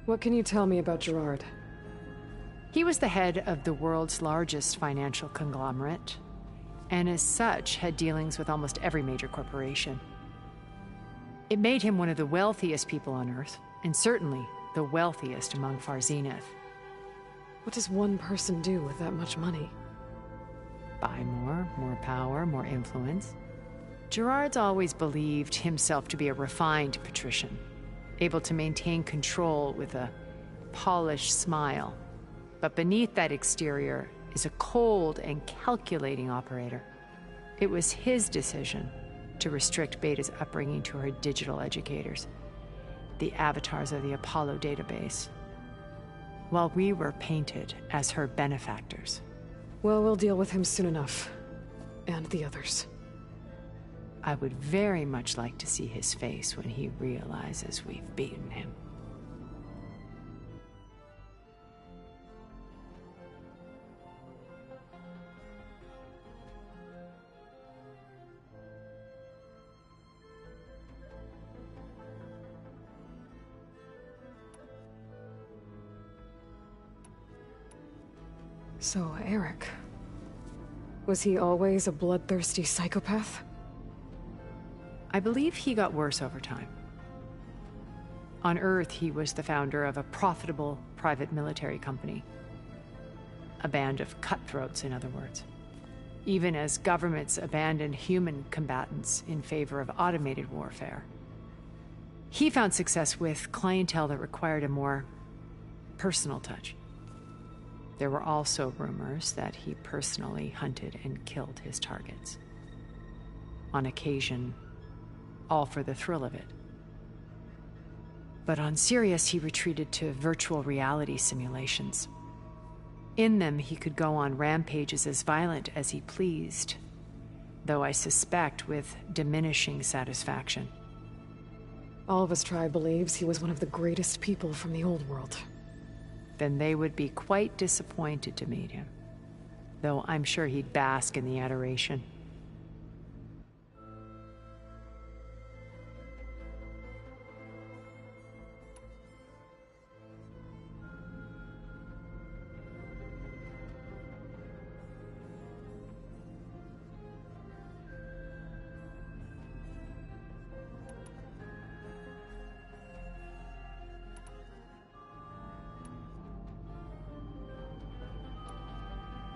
What can you tell me about Gerard? He was the head of the world's largest financial conglomerate, and as such had dealings with almost every major corporation. It made him one of the wealthiest people on Earth, and certainly the wealthiest among Far Zenith. What does one person do with that much money? Buy more power, more influence. Gerard's always believed himself to be a refined patrician, able to maintain control with a polished smile. But beneath that exterior is a cold and calculating operator. It was his decision to restrict Beta's upbringing to her digital educators, the avatars of the Apollo database, while we were painted as her benefactors. Well, we'll deal with him soon enough. And the others. I would very much like to see his face when he realizes we've beaten him. So, Eric. Was he always a bloodthirsty psychopath? I believe he got worse over time. On Earth, he was the founder of a profitable private military company. A band of cutthroats, in other words. Even as governments abandoned human combatants in favor of automated warfare. He found success with clientele that required a more personal touch. There were also rumors that he personally hunted and killed his targets. On occasion, all for the thrill of it. But on Sirius, he retreated to virtual reality simulations. In them, he could go on rampages as violent as he pleased, though I suspect with diminishing satisfaction. All of his tribe believes he was one of the greatest people from the old world. Then they would be quite disappointed to meet him, though I'm sure he'd bask in the adoration.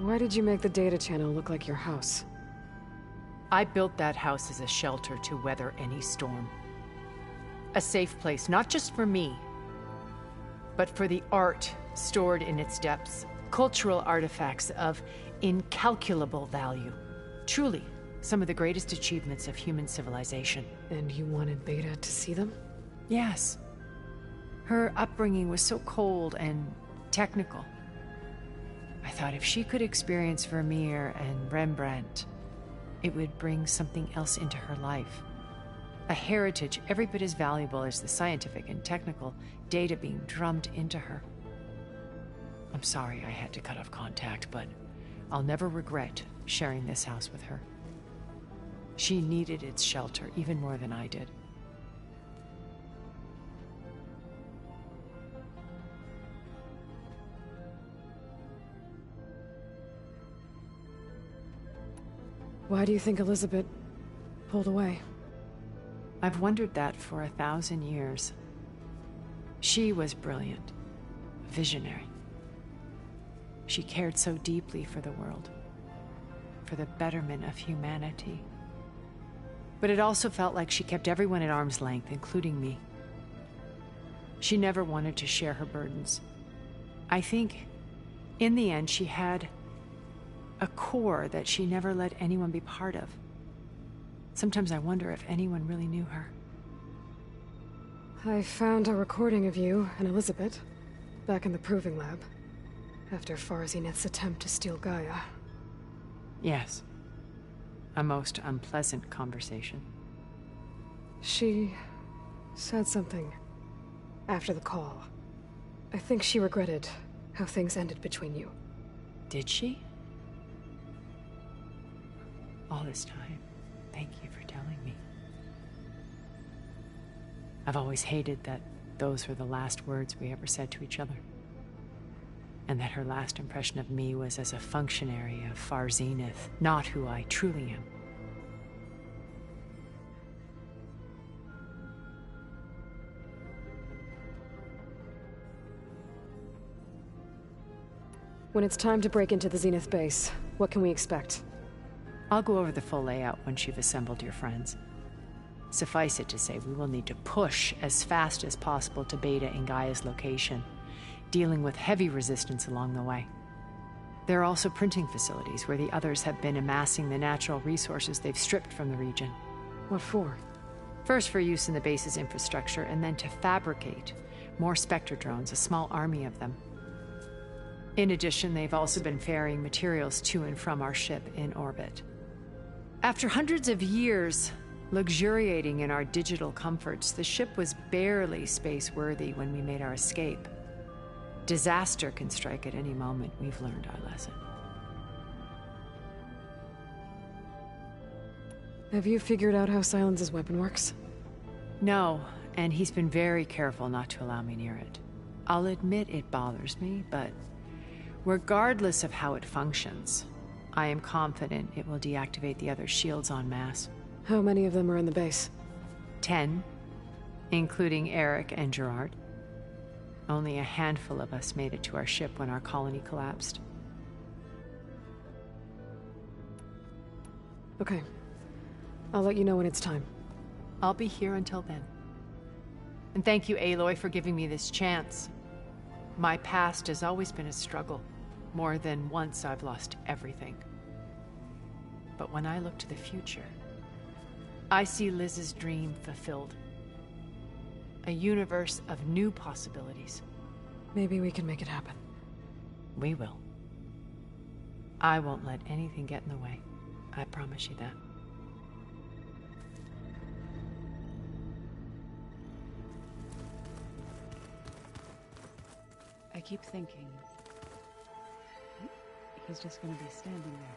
Why did you make the data channel look like your house? I built that house as a shelter to weather any storm. A safe place, not just for me, but for the art stored in its depths. Cultural artifacts of incalculable value. Truly, some of the greatest achievements of human civilization. And you wanted Beta to see them? Yes. Her upbringing was so cold and technical. I thought if she could experience Vermeer and Rembrandt, it would bring something else into her life. A heritage every bit as valuable as the scientific and technical data being drummed into her. I'm sorry I had to cut off contact, but I'll never regret sharing this house with her. She needed its shelter even more than I did. Why do you think Elizabeth pulled away? I've wondered that for 1,000 years. She was brilliant, visionary. She cared so deeply for the world, for the betterment of humanity. But it also felt like she kept everyone at arm's length, including me. She never wanted to share her burdens. I think, in the end, she had a core that she never let anyone be part of. Sometimes I wonder if anyone really knew her. I found a recording of you and Elizabeth back in the proving lab after Farzineth's attempt to steal Gaia. Yes. A most unpleasant conversation. She said something after the call. I think she regretted how things ended between you. Did she? All this time, thank you for telling me. I've always hated that those were the last words we ever said to each other. And that her last impression of me was as a functionary of Farzineth, not who I truly am. When it's time to break into the Zenith base, what can we expect? I'll go over the full layout once you've assembled your friends. Suffice it to say, we will need to push as fast as possible to Beta and Gaia's location, dealing with heavy resistance along the way. There are also printing facilities where the others have been amassing the natural resources they've stripped from the region. What for? First for use in the base's infrastructure, and then to fabricate more Spectre drones, a small army of them. In addition, they've also been ferrying materials to and from our ship in orbit. After hundreds of years luxuriating in our digital comforts, the ship was barely space-worthy when we made our escape. Disaster can strike at any moment. We've learned our lesson. Have you figured out how Silence's weapon works? No, and he's been very careful not to allow me near it. I'll admit it bothers me, but regardless of how it functions, I am confident it will deactivate the other shields en masse. How many of them are in the base? 10, including Eric and Gerard. Only a handful of us made it to our ship when our colony collapsed. Okay. I'll let you know when it's time. I'll be here until then. And thank you, Aloy, for giving me this chance. My past has always been a struggle. More than once I've lost everything. But when I look to the future, I see Liz's dream fulfilled. A universe of new possibilities. Maybe we can make it happen. We will. I won't let anything get in the way. I promise you that. I keep thinking... he's just gonna be standing there.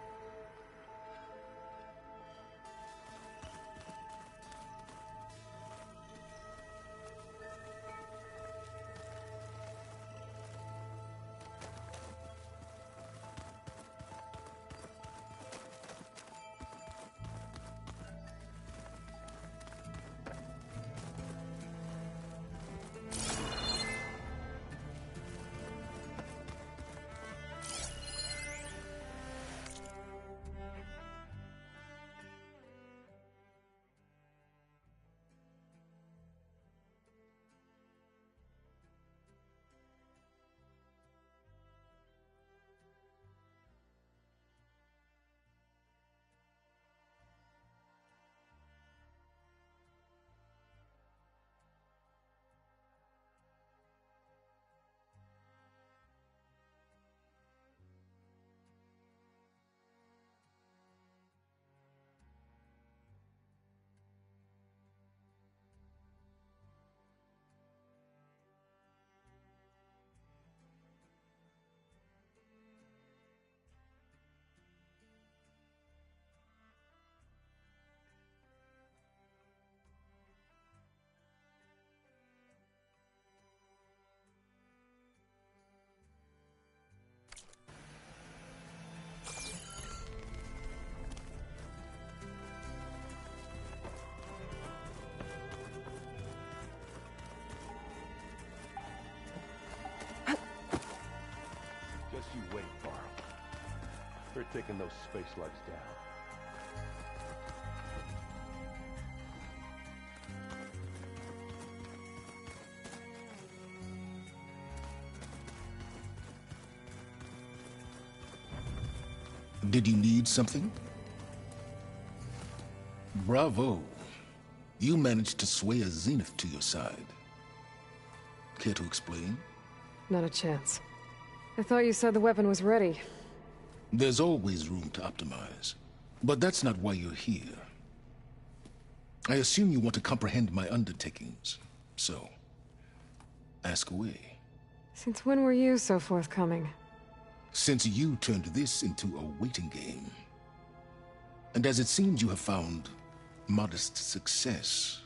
Just you wait, Carl. They're taking those space slugs down. Did you need something? Bravo. You managed to sway a Zenith to your side. Care to explain? Not a chance. I thought you said the weapon was ready. There's always room to optimize. But that's not why you're here. I assume you want to comprehend my undertakings. So, ask away. Since when were you so forthcoming? Since you turned this into a waiting game. And as it seems you have found modest success,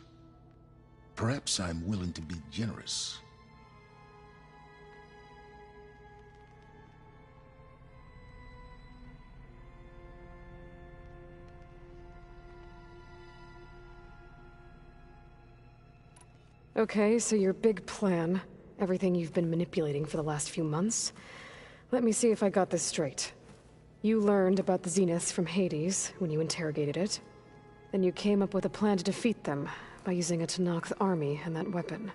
perhaps I'm willing to be generous. Okay, so your big plan, everything you've been manipulating for the last few months. Let me see if I got this straight. You learned about the Zeniths from Hades when you interrogated it. Then you came up with a plan to defeat them by using a Tenakth army and that weapon.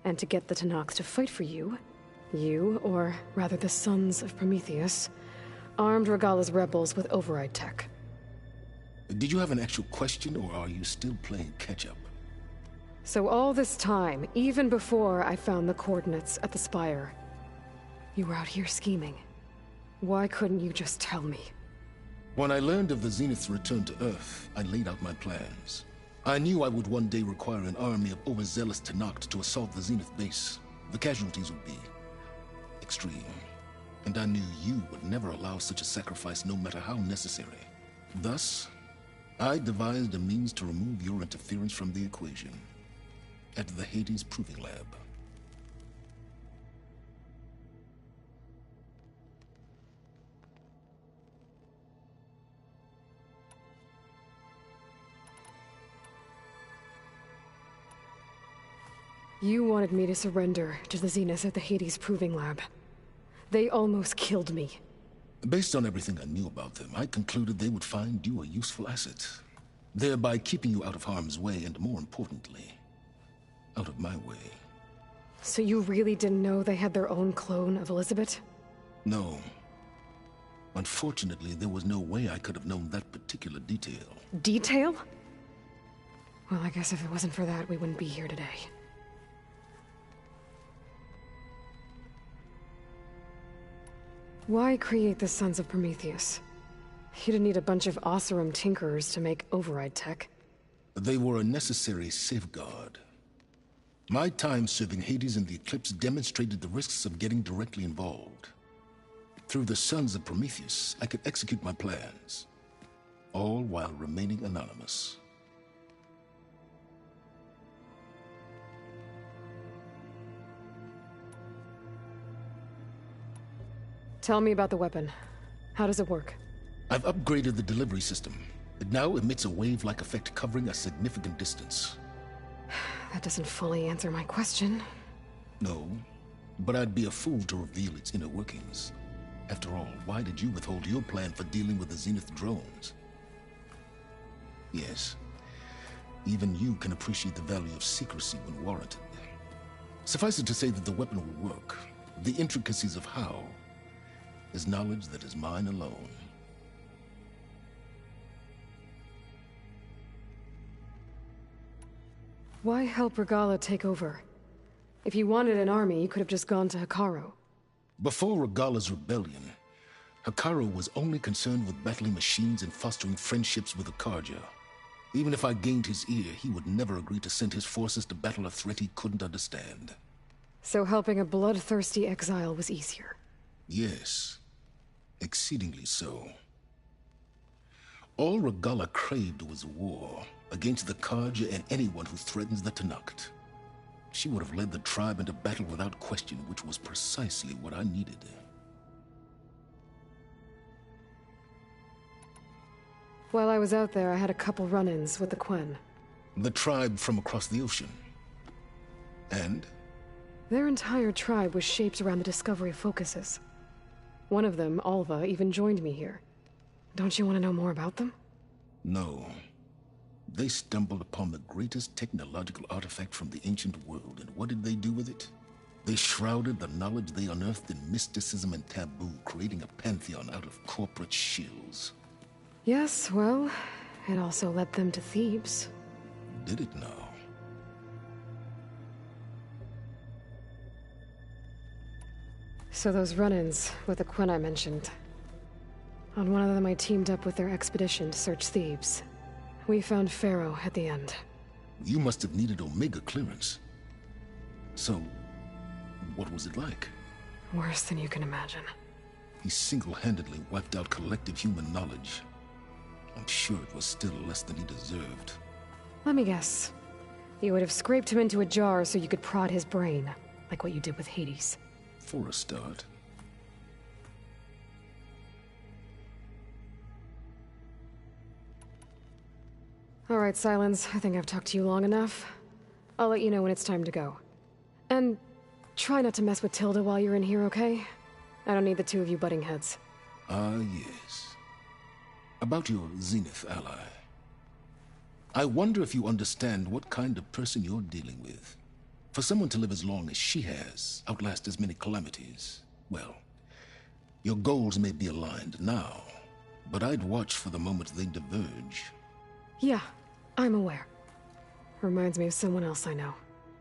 And to get the Tenakth to fight for you, or rather the Sons of Prometheus, armed Regala's rebels with override tech. Did you have an actual question, or are you still playing catch-up? So all this time, even before I found the coordinates at the Spire, you were out here scheming. Why couldn't you just tell me? When I learned of the Zenith's return to Earth, I laid out my plans. I knew I would one day require an army of overzealous Tenakth to assault the Zenith base. The casualties would be extreme. And I knew you would never allow such a sacrifice, no matter how necessary. Thus, I devised a means to remove your interference from the equation. At the Hades Proving Lab. You wanted me to surrender to the Zeniths at the Hades Proving Lab. They almost killed me. Based on everything I knew about them, I concluded they would find you a useful asset, thereby keeping you out of harm's way and, more importantly, out of my way. So you really didn't know they had their own clone of Elizabeth? No. Unfortunately, there was no way I could have known that particular detail. Detail? Well, I guess if it wasn't for that, we wouldn't be here today. Why create the Sons of Prometheus? You didn't need a bunch of Oseram tinkerers to make override tech. They were a necessary safeguard. My time serving Hades and the Eclipse demonstrated the risks of getting directly involved. Through the Sons of Prometheus, I could execute my plans, all while remaining anonymous. Tell me about the weapon. How does it work? I've upgraded the delivery system. It now emits a wave-like effect covering a significant distance. That doesn't fully answer my question. No, but I'd be a fool to reveal its inner workings. After all, why did you withhold your plan for dealing with the Zenith drones? Yes, even you can appreciate the value of secrecy when warranted. Suffice it to say that the weapon will work. The intricacies of how is knowledge that is mine alone. Why help Regalla take over? If you wanted an army, you could have just gone to Hekarro. Before Regalla's rebellion, Hekarro was only concerned with battling machines and fostering friendships with Akarja. Even if I gained his ear, he would never agree to send his forces to battle a threat he couldn't understand. So helping a bloodthirsty exile was easier? Yes, exceedingly so. All Regalla craved was war against the Karja and anyone who threatens the Tenakth. She would have led the tribe into battle without question, which was precisely what I needed. While I was out there, I had a couple run-ins with the Quen. The tribe from across the ocean. And? Their entire tribe was shaped around the discovery focuses. One of them, Alva, even joined me here. Don't you want to know more about them? No. They stumbled upon the greatest technological artifact from the ancient world, and what did they do with it? They shrouded the knowledge they unearthed in mysticism and taboo, creating a pantheon out of corporate shills. Yes, well, it also led them to Thebes. Did it now? So those run-ins with the Quen I mentioned. On one of them I teamed up with their expedition to search Thebes. We found Pharaoh at the end. You must have needed Omega clearance. So, what was it like? Worse than you can imagine. He single-handedly wiped out collective human knowledge. I'm sure it was still less than he deserved. Let me guess. You would have scraped him into a jar so you could prod his brain, like what you did with Hades. For a start. All right, Silence. I think I've talked to you long enough. I'll let you know when it's time to go. And try not to mess with Tilda while you're in here, okay? I don't need the two of you butting heads. Ah, yes. About your Zenith ally. I wonder if you understand what kind of person you're dealing with. For someone to live as long as she has, outlast as many calamities, well, your goals may be aligned now, but I'd watch for the moment they diverge. Yeah, I'm aware. Reminds me of someone else I know.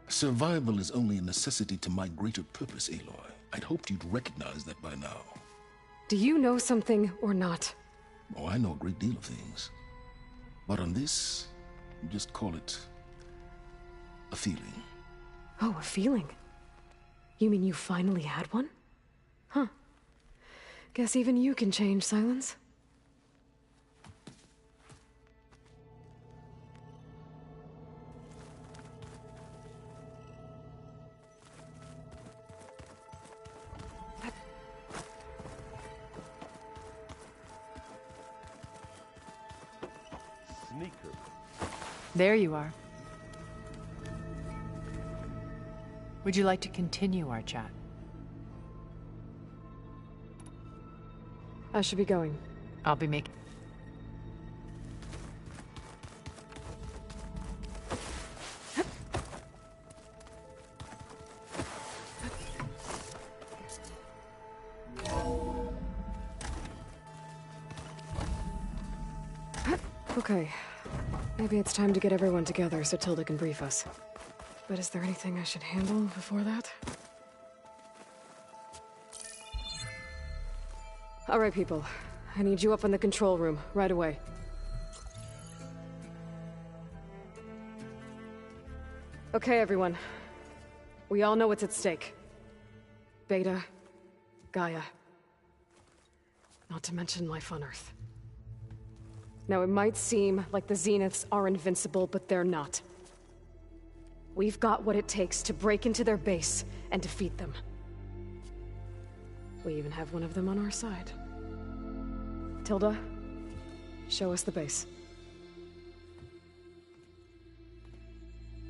Survival is only a necessity to my greater purpose, Aloy. I'd hoped you'd recognize that by now. Do you know something or not? Oh, I know a great deal of things. But on this, just call it a feeling. Oh, a feeling? You mean you finally had one? Huh. Guess even you can change, Silence. Sneaker. There you are. Would you like to continue our chat? I should be going. I'll be making... Okay. Maybe it's time to get everyone together so Tilda can brief us. But is there anything I should handle before that? All right, people. I need you up in the control room, right away. Okay, everyone. We all know what's at stake. Beta, Gaia. Not to mention life on Earth. Now, it might seem like the Zeniths are invincible, but they're not. We've got what it takes to break into their base and defeat them. We even have one of them on our side. Tilda, show us the base.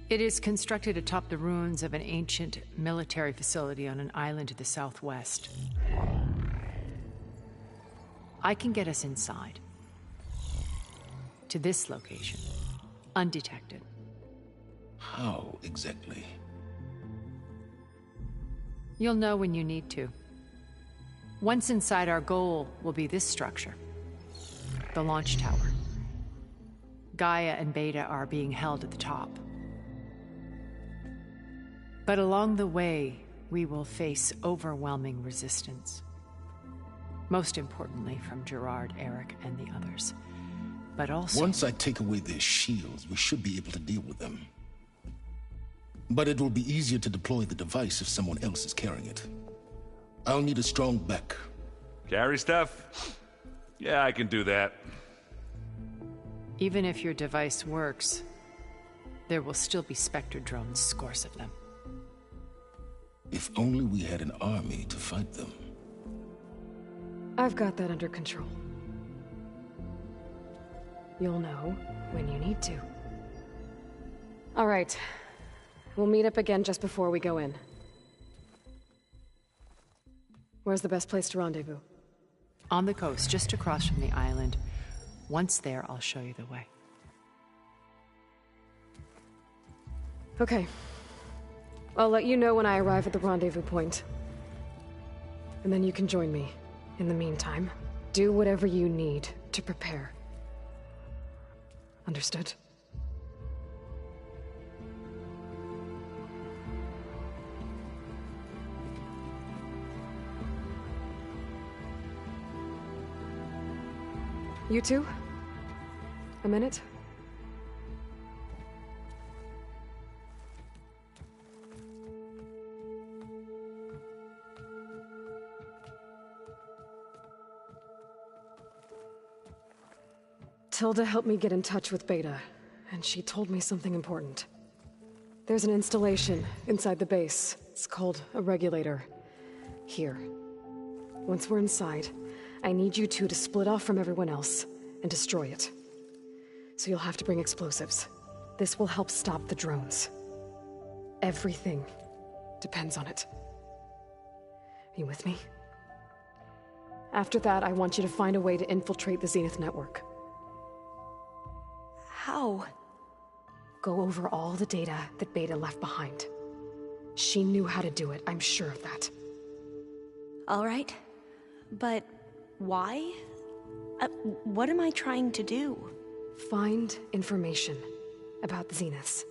It is constructed atop the ruins of an ancient military facility on an island to the southwest. I can get us inside. To this location. Undetected. How exactly? You'll know when you need to. Once inside, our goal will be this structure. The launch tower. Gaia and Beta are being held at the top. But along the way, we will face overwhelming resistance. Most importantly from Gerard, Eric, and the others. But also... Once I take away their shields, we should be able to deal with them. But it will be easier to deploy the device if someone else is carrying it. I'll need a strong back. Carry stuff? Yeah, I can do that. Even if your device works, there will still be Spectre drones, scores of them. If only we had an army to fight them. I've got that under control. You'll know when you need to. All right. We'll meet up again just before we go in. Where's the best place to rendezvous? On the coast, just across from the island. Once there, I'll show you the way. Okay. I'll let you know when I arrive at the rendezvous point. And then you can join me. In the meantime, do whatever you need to prepare. Understood? You two? A minute? Tilda helped me get in touch with Beta, and she told me something important. There's an installation inside the base. It's called a regulator. Here. Once we're inside, I need you two to split off from everyone else and destroy it. So you'll have to bring explosives. This will help stop the drones. Everything depends on it. Are you with me? After that, I want you to find a way to infiltrate the Zenith network. How? Go over all the data that Beta left behind. She knew how to do it, I'm sure of that. All right. But why? What am I trying to do? Find information about the Zeniths.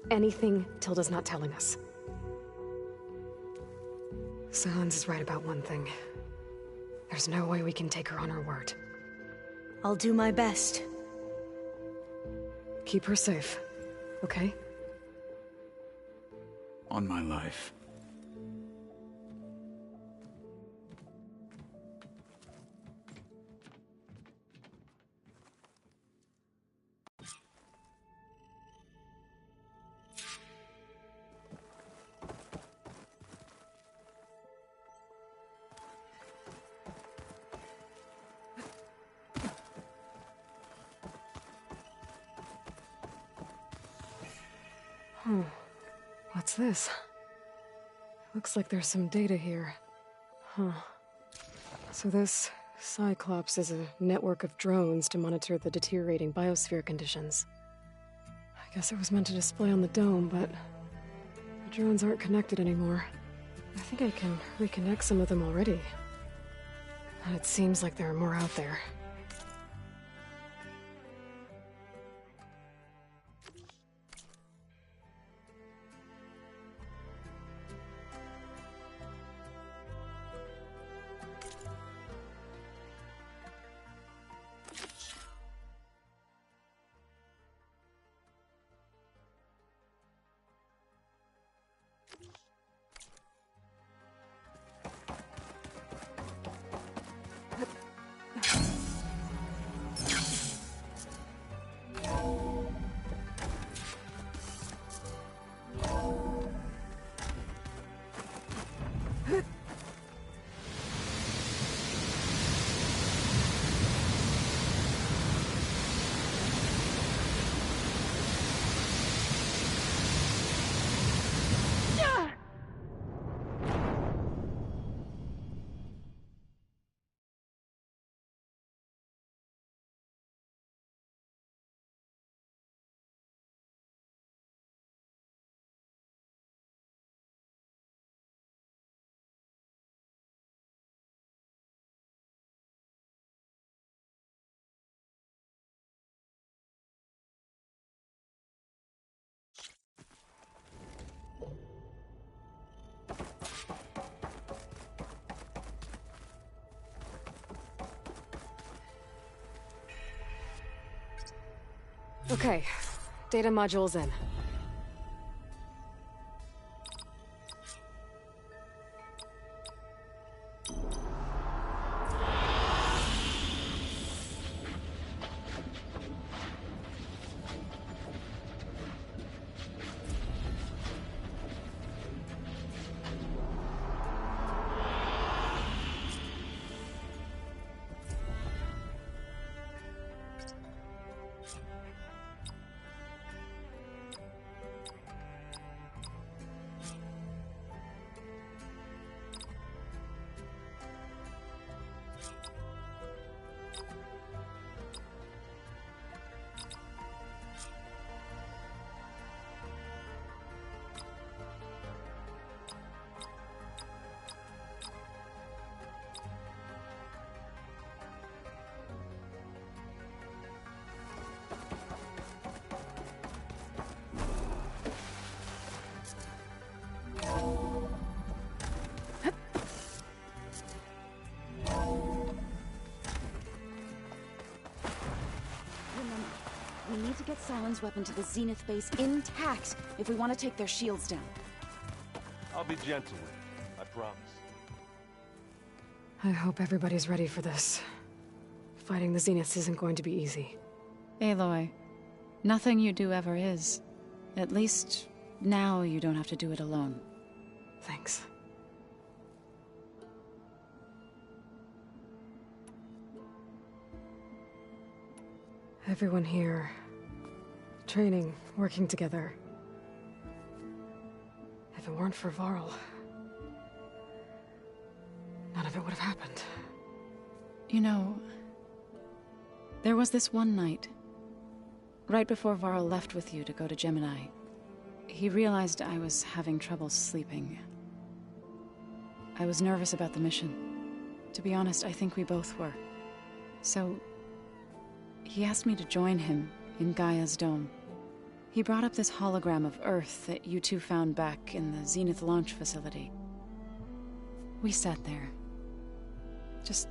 Anything Tilda's not telling us. Silence is right about one thing. There's no way we can take her on her word. I'll do my best. Keep her safe, okay? On my life. What's this? Looks like there's some data here. Huh. So this Cyclops is a network of drones to monitor the deteriorating biosphere conditions. I guess it was meant to display on the dome, but the drones aren't connected anymore. I think I can reconnect some of them already. And it seems like there are more out there. Okay, data module's in. We need to get Scilen's weapon to the Zenith base intact if we want to take their shields down. I'll be gentle with it, I promise. I hope everybody's ready for this. Fighting the Zeniths isn't going to be easy. Aloy, nothing you do ever is. At least, now you don't have to do it alone. Thanks. Everyone here, training, working together. If it weren't for Varl, none of it would have happened. You know, there was this one night, right before Varl left with you to go to Gemini. He realized I was having trouble sleeping. I was nervous about the mission. To be honest, I think we both were. So he asked me to join him in Gaia's dome. He brought up this hologram of Earth that you two found back in the Zenith launch facility. We sat there, just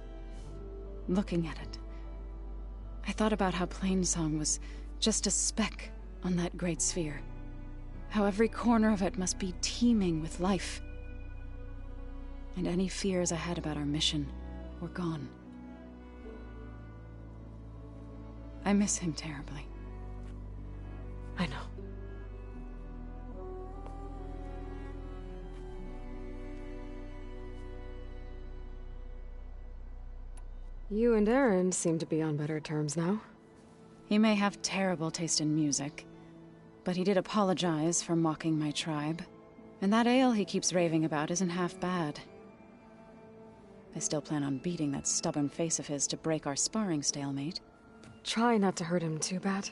looking at it. I thought about how Plainsong was just a speck on that great sphere. How every corner of it must be teeming with life. And any fears I had about our mission were gone. I miss him terribly. I know. You and Aaron seem to be on better terms now. He may have terrible taste in music, but he did apologize for mocking my tribe. And that ale he keeps raving about isn't half bad. I still plan on beating that stubborn face of his to break our sparring stalemate. Try not to hurt him too bad.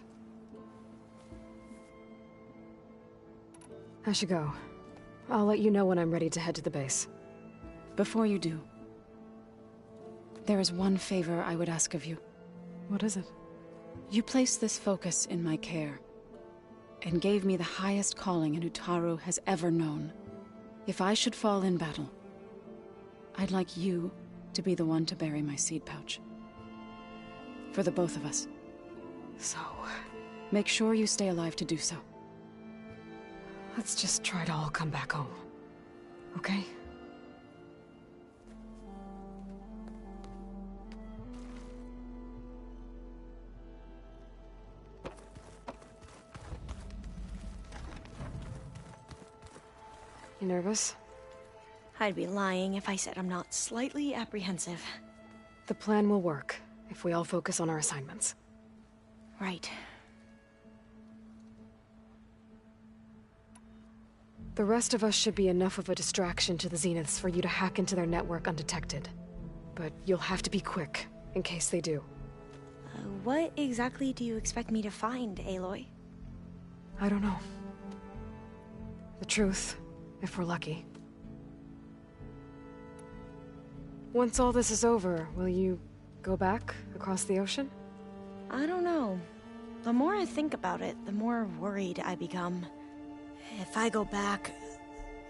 I should go. I'll let you know when I'm ready to head to the base. Before you do, there is one favor I would ask of you. What is it? You placed this focus in my care, and gave me the highest calling an Utaru has ever known. If I should fall in battle, I'd like you to be the one to bury my seed pouch. For the both of us. So, make sure you stay alive to do so. Let's just try to all come back home. Okay? You nervous? I'd be lying if I said I'm not slightly apprehensive. The plan will work if we all focus on our assignments. Right. The rest of us should be enough of a distraction to the Zeniths for you to hack into their network undetected. But you'll have to be quick, in case they do. What exactly do you expect me to find, Aloy? I don't know. The truth, if we're lucky. Once all this is over, will you go back across the ocean? I don't know. The more I think about it, the more worried I become. If I go back,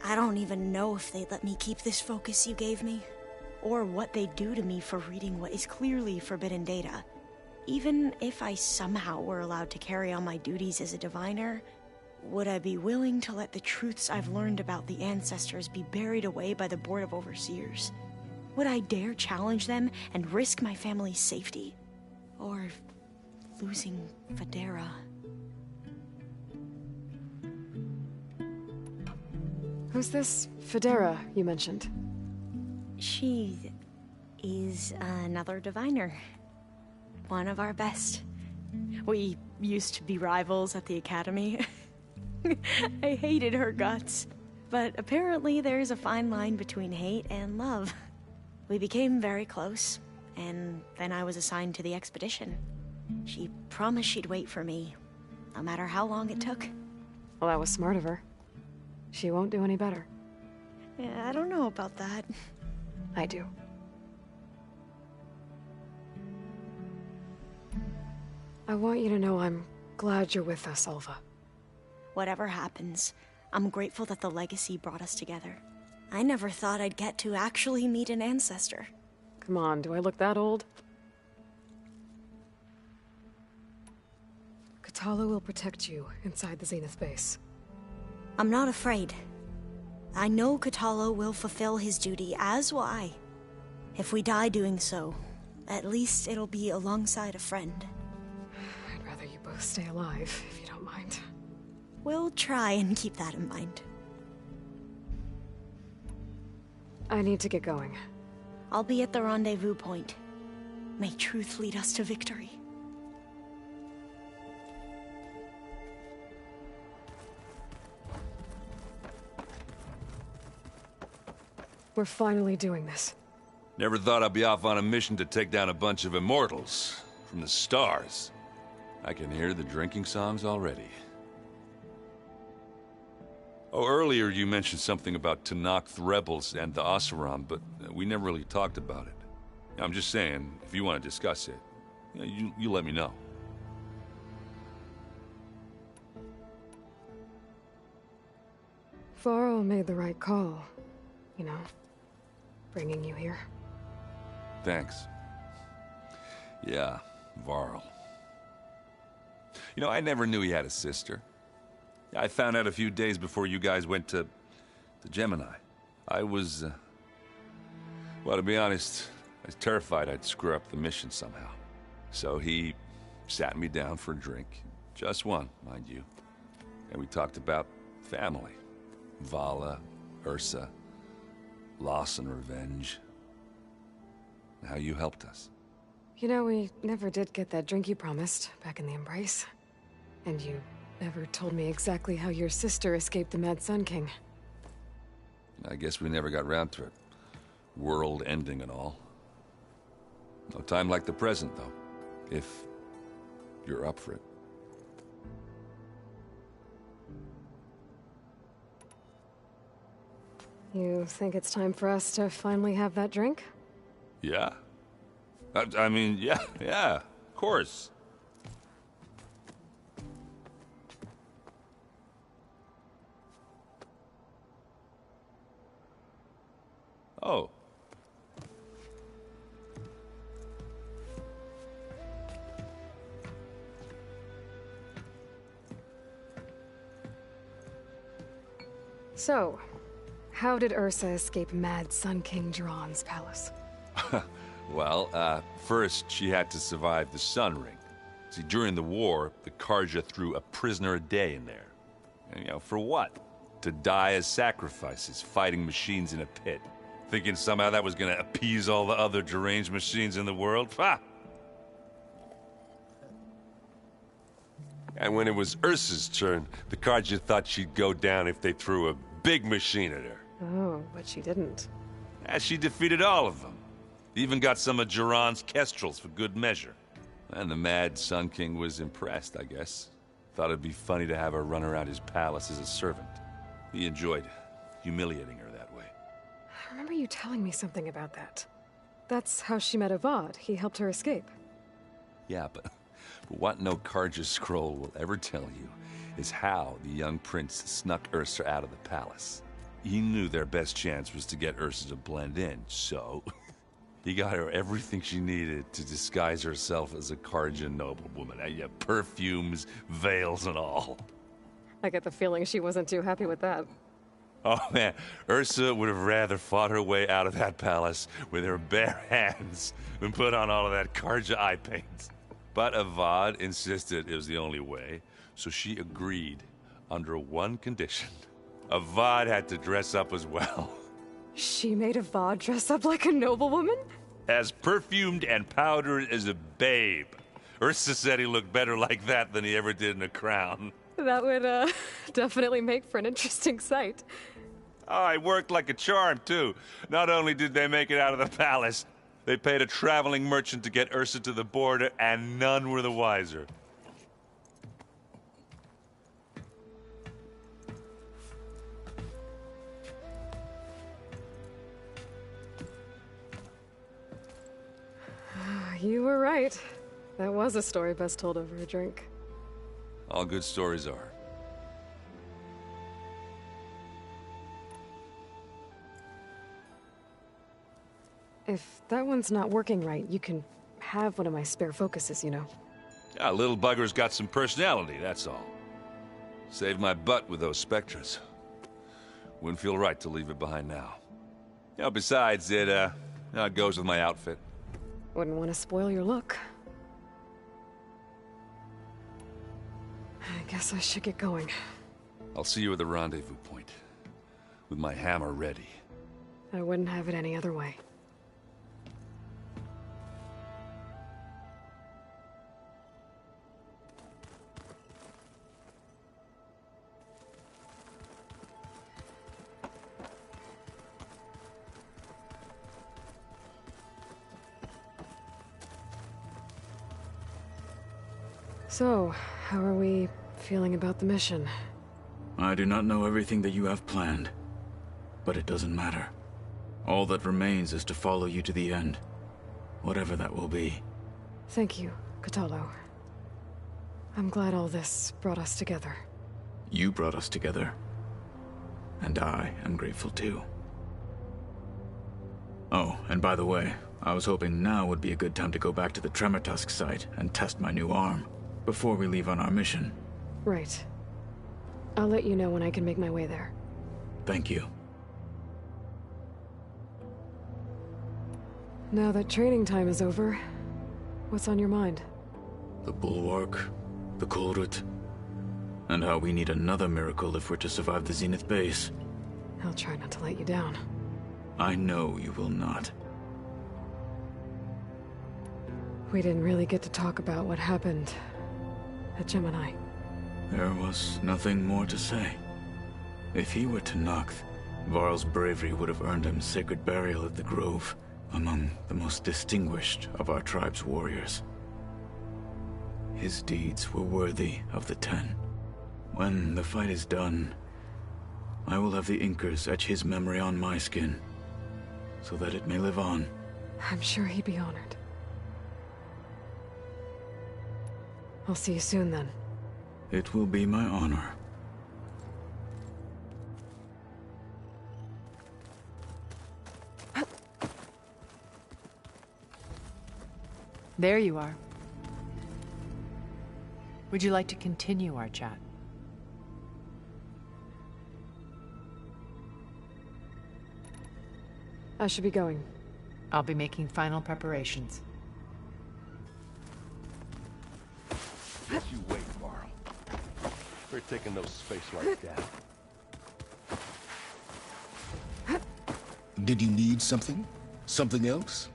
I don't even know if they'd let me keep this focus you gave me, or what they'd do to me for reading what is clearly forbidden data. Even if I somehow were allowed to carry on my duties as a diviner, would I be willing to let the truths I've learned about the ancestors be buried away by the Board of Overseers? Would I dare challenge them and risk my family's safety? Or losing Federa? Who's this Federa you mentioned? She is another diviner. One of our best. We used to be rivals at the academy. I hated her guts. But apparently there's a fine line between hate and love. We became very close, and then I was assigned to the expedition. She promised she'd wait for me, no matter how long it took. Well, that was smart of her. She won't do any better. Yeah, I don't know about that. I do. I want you to know I'm glad you're with us, Alva. Whatever happens, I'm grateful that the legacy brought us together. I never thought I'd get to actually meet an ancestor. Come on, do I look that old? Katala will protect you inside the Zenith base. I'm not afraid. I know Katala will fulfill his duty, as will I. If we die doing so, at least it'll be alongside a friend. I'd rather you both stay alive, if you don't mind. We'll try and keep that in mind. I need to get going. I'll be at the rendezvous point. May truth lead us to victory. We're finally doing this. Never thought I'd be off on a mission to take down a bunch of immortals from the stars. I can hear the drinking songs already. Oh, earlier you mentioned something about Tenakth rebels and the Oseram, but we never really talked about it. I'm just saying, if you want to discuss it, you let me know. Varl made the right call, you know, bringing you here. Thanks. Yeah, Varl. You know, I never knew he had a sister. I found out a few days before you guys went to Gemini. I was, well, to be honest, I was terrified I'd screw up the mission somehow. So he sat me down for a drink. Just one, mind you. And we talked about family. Vala, Ursa, loss and revenge. How you helped us. You know, we never did get that drink you promised back in the Embrace. And you never told me exactly how your sister escaped the Mad Sun King. I guess we never got round to it. World ending and all. No time like the present, though. If you're up for it. You think it's time for us to finally have that drink? Yeah. I mean, yeah, of course. Oh. So, how did Ursa escape Mad Sun King Jiran's palace? Well, first she had to survive the Sun Ring. See, during the war, the Karja threw a prisoner a day in there. And, you know, for what? To die as sacrifices, fighting machines in a pit. Thinking somehow that was gonna appease all the other deranged machines in the world? Ha! And when it was Ursa's turn, the Karja thought she'd go down if they threw a big machine at her. Oh, but she didn't. And she defeated all of them. Even got some of Jiran's kestrels for good measure. And the Mad Sun King was impressed, I guess. Thought it'd be funny to have her run around his palace as a servant. He enjoyed humiliating her that way. I remember you telling me something about that. That's how she met Avad. He helped her escape. Yeah, but what no Karja scroll will ever tell you is how the young prince snuck Ursa out of the palace. He knew their best chance was to get Ursa to blend in, so He got her everything she needed to disguise herself as a Kharjan noblewoman. Yeah, perfumes, veils, and all. I get the feeling she wasn't too happy with that. Oh man, Ursa would have rather fought her way out of that palace with her bare hands than put on all of that Kharja eye paint. But Avad insisted it was the only way, so she agreed under one condition. Avad had to dress up as well. She made Avad dress up like a noblewoman? As perfumed and powdered as a babe. Ursa said he looked better like that than he ever did in a crown. That would, definitely make for an interesting sight. Oh, it worked like a charm, too. Not only did they make it out of the palace, they paid a traveling merchant to get Ursa to the border, and none were the wiser. You were right. That was a story best told over a drink. All good stories are. If that one's not working right, you can have one of my spare focuses, you know. Yeah, little bugger's got some personality, that's all. Saved my butt with those Spectres. Wouldn't feel right to leave it behind now. You know, besides, it goes with my outfit. Wouldn't want to spoil your look. I guess I should get going. I'll see you at the rendezvous point. With my hammer ready. I wouldn't have it any other way. So, how are we feeling about the mission? I do not know everything that you have planned, but it doesn't matter. All that remains is to follow you to the end, whatever that will be. Thank you, Kotallo. I'm glad all this brought us together. You brought us together, and I am grateful too. Oh, and by the way, I was hoping now would be a good time to go back to the Tremortusk site and test my new arm, before we leave on our mission. Right. I'll let you know when I can make my way there. Thank you. Now that training time is over, what's on your mind? The Bulwark, the Kulrut, and how we need another miracle if we're to survive the Zenith base. I'll try not to let you down. I know you will not. We didn't really get to talk about what happened at Gemini. There was nothing more to say. If he were to Noct, Varl's bravery would have earned him sacred burial at the Grove, among the most distinguished of our tribe's warriors. His deeds were worthy of the Ten. When the fight is done, I will have the Inkers etch his memory on my skin, so that it may live on. I'm sure he'd be honored. I'll see you soon, then. It will be my honor. There you are. Would you like to continue our chat? I should be going. I'll be making final preparations. Just you wait, Varl. We're taking those space rights down. Did you need something? Something else?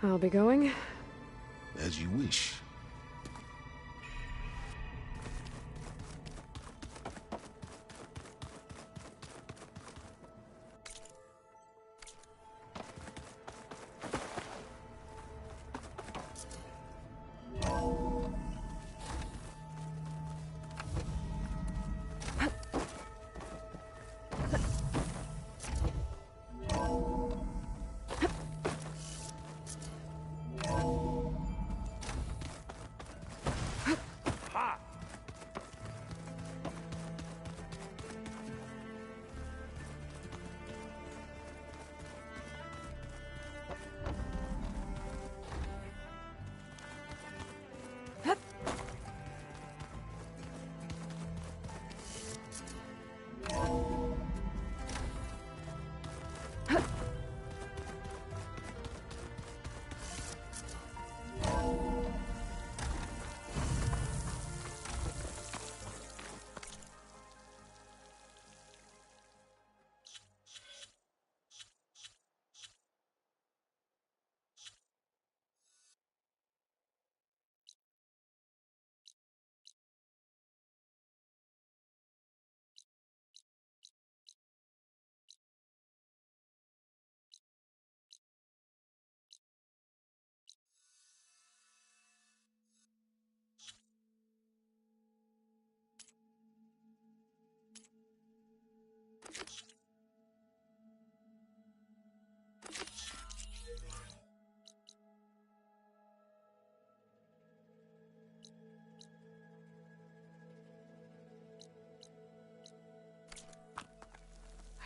I'll be going. As you wish.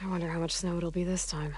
I wonder how much snow it'll be this time.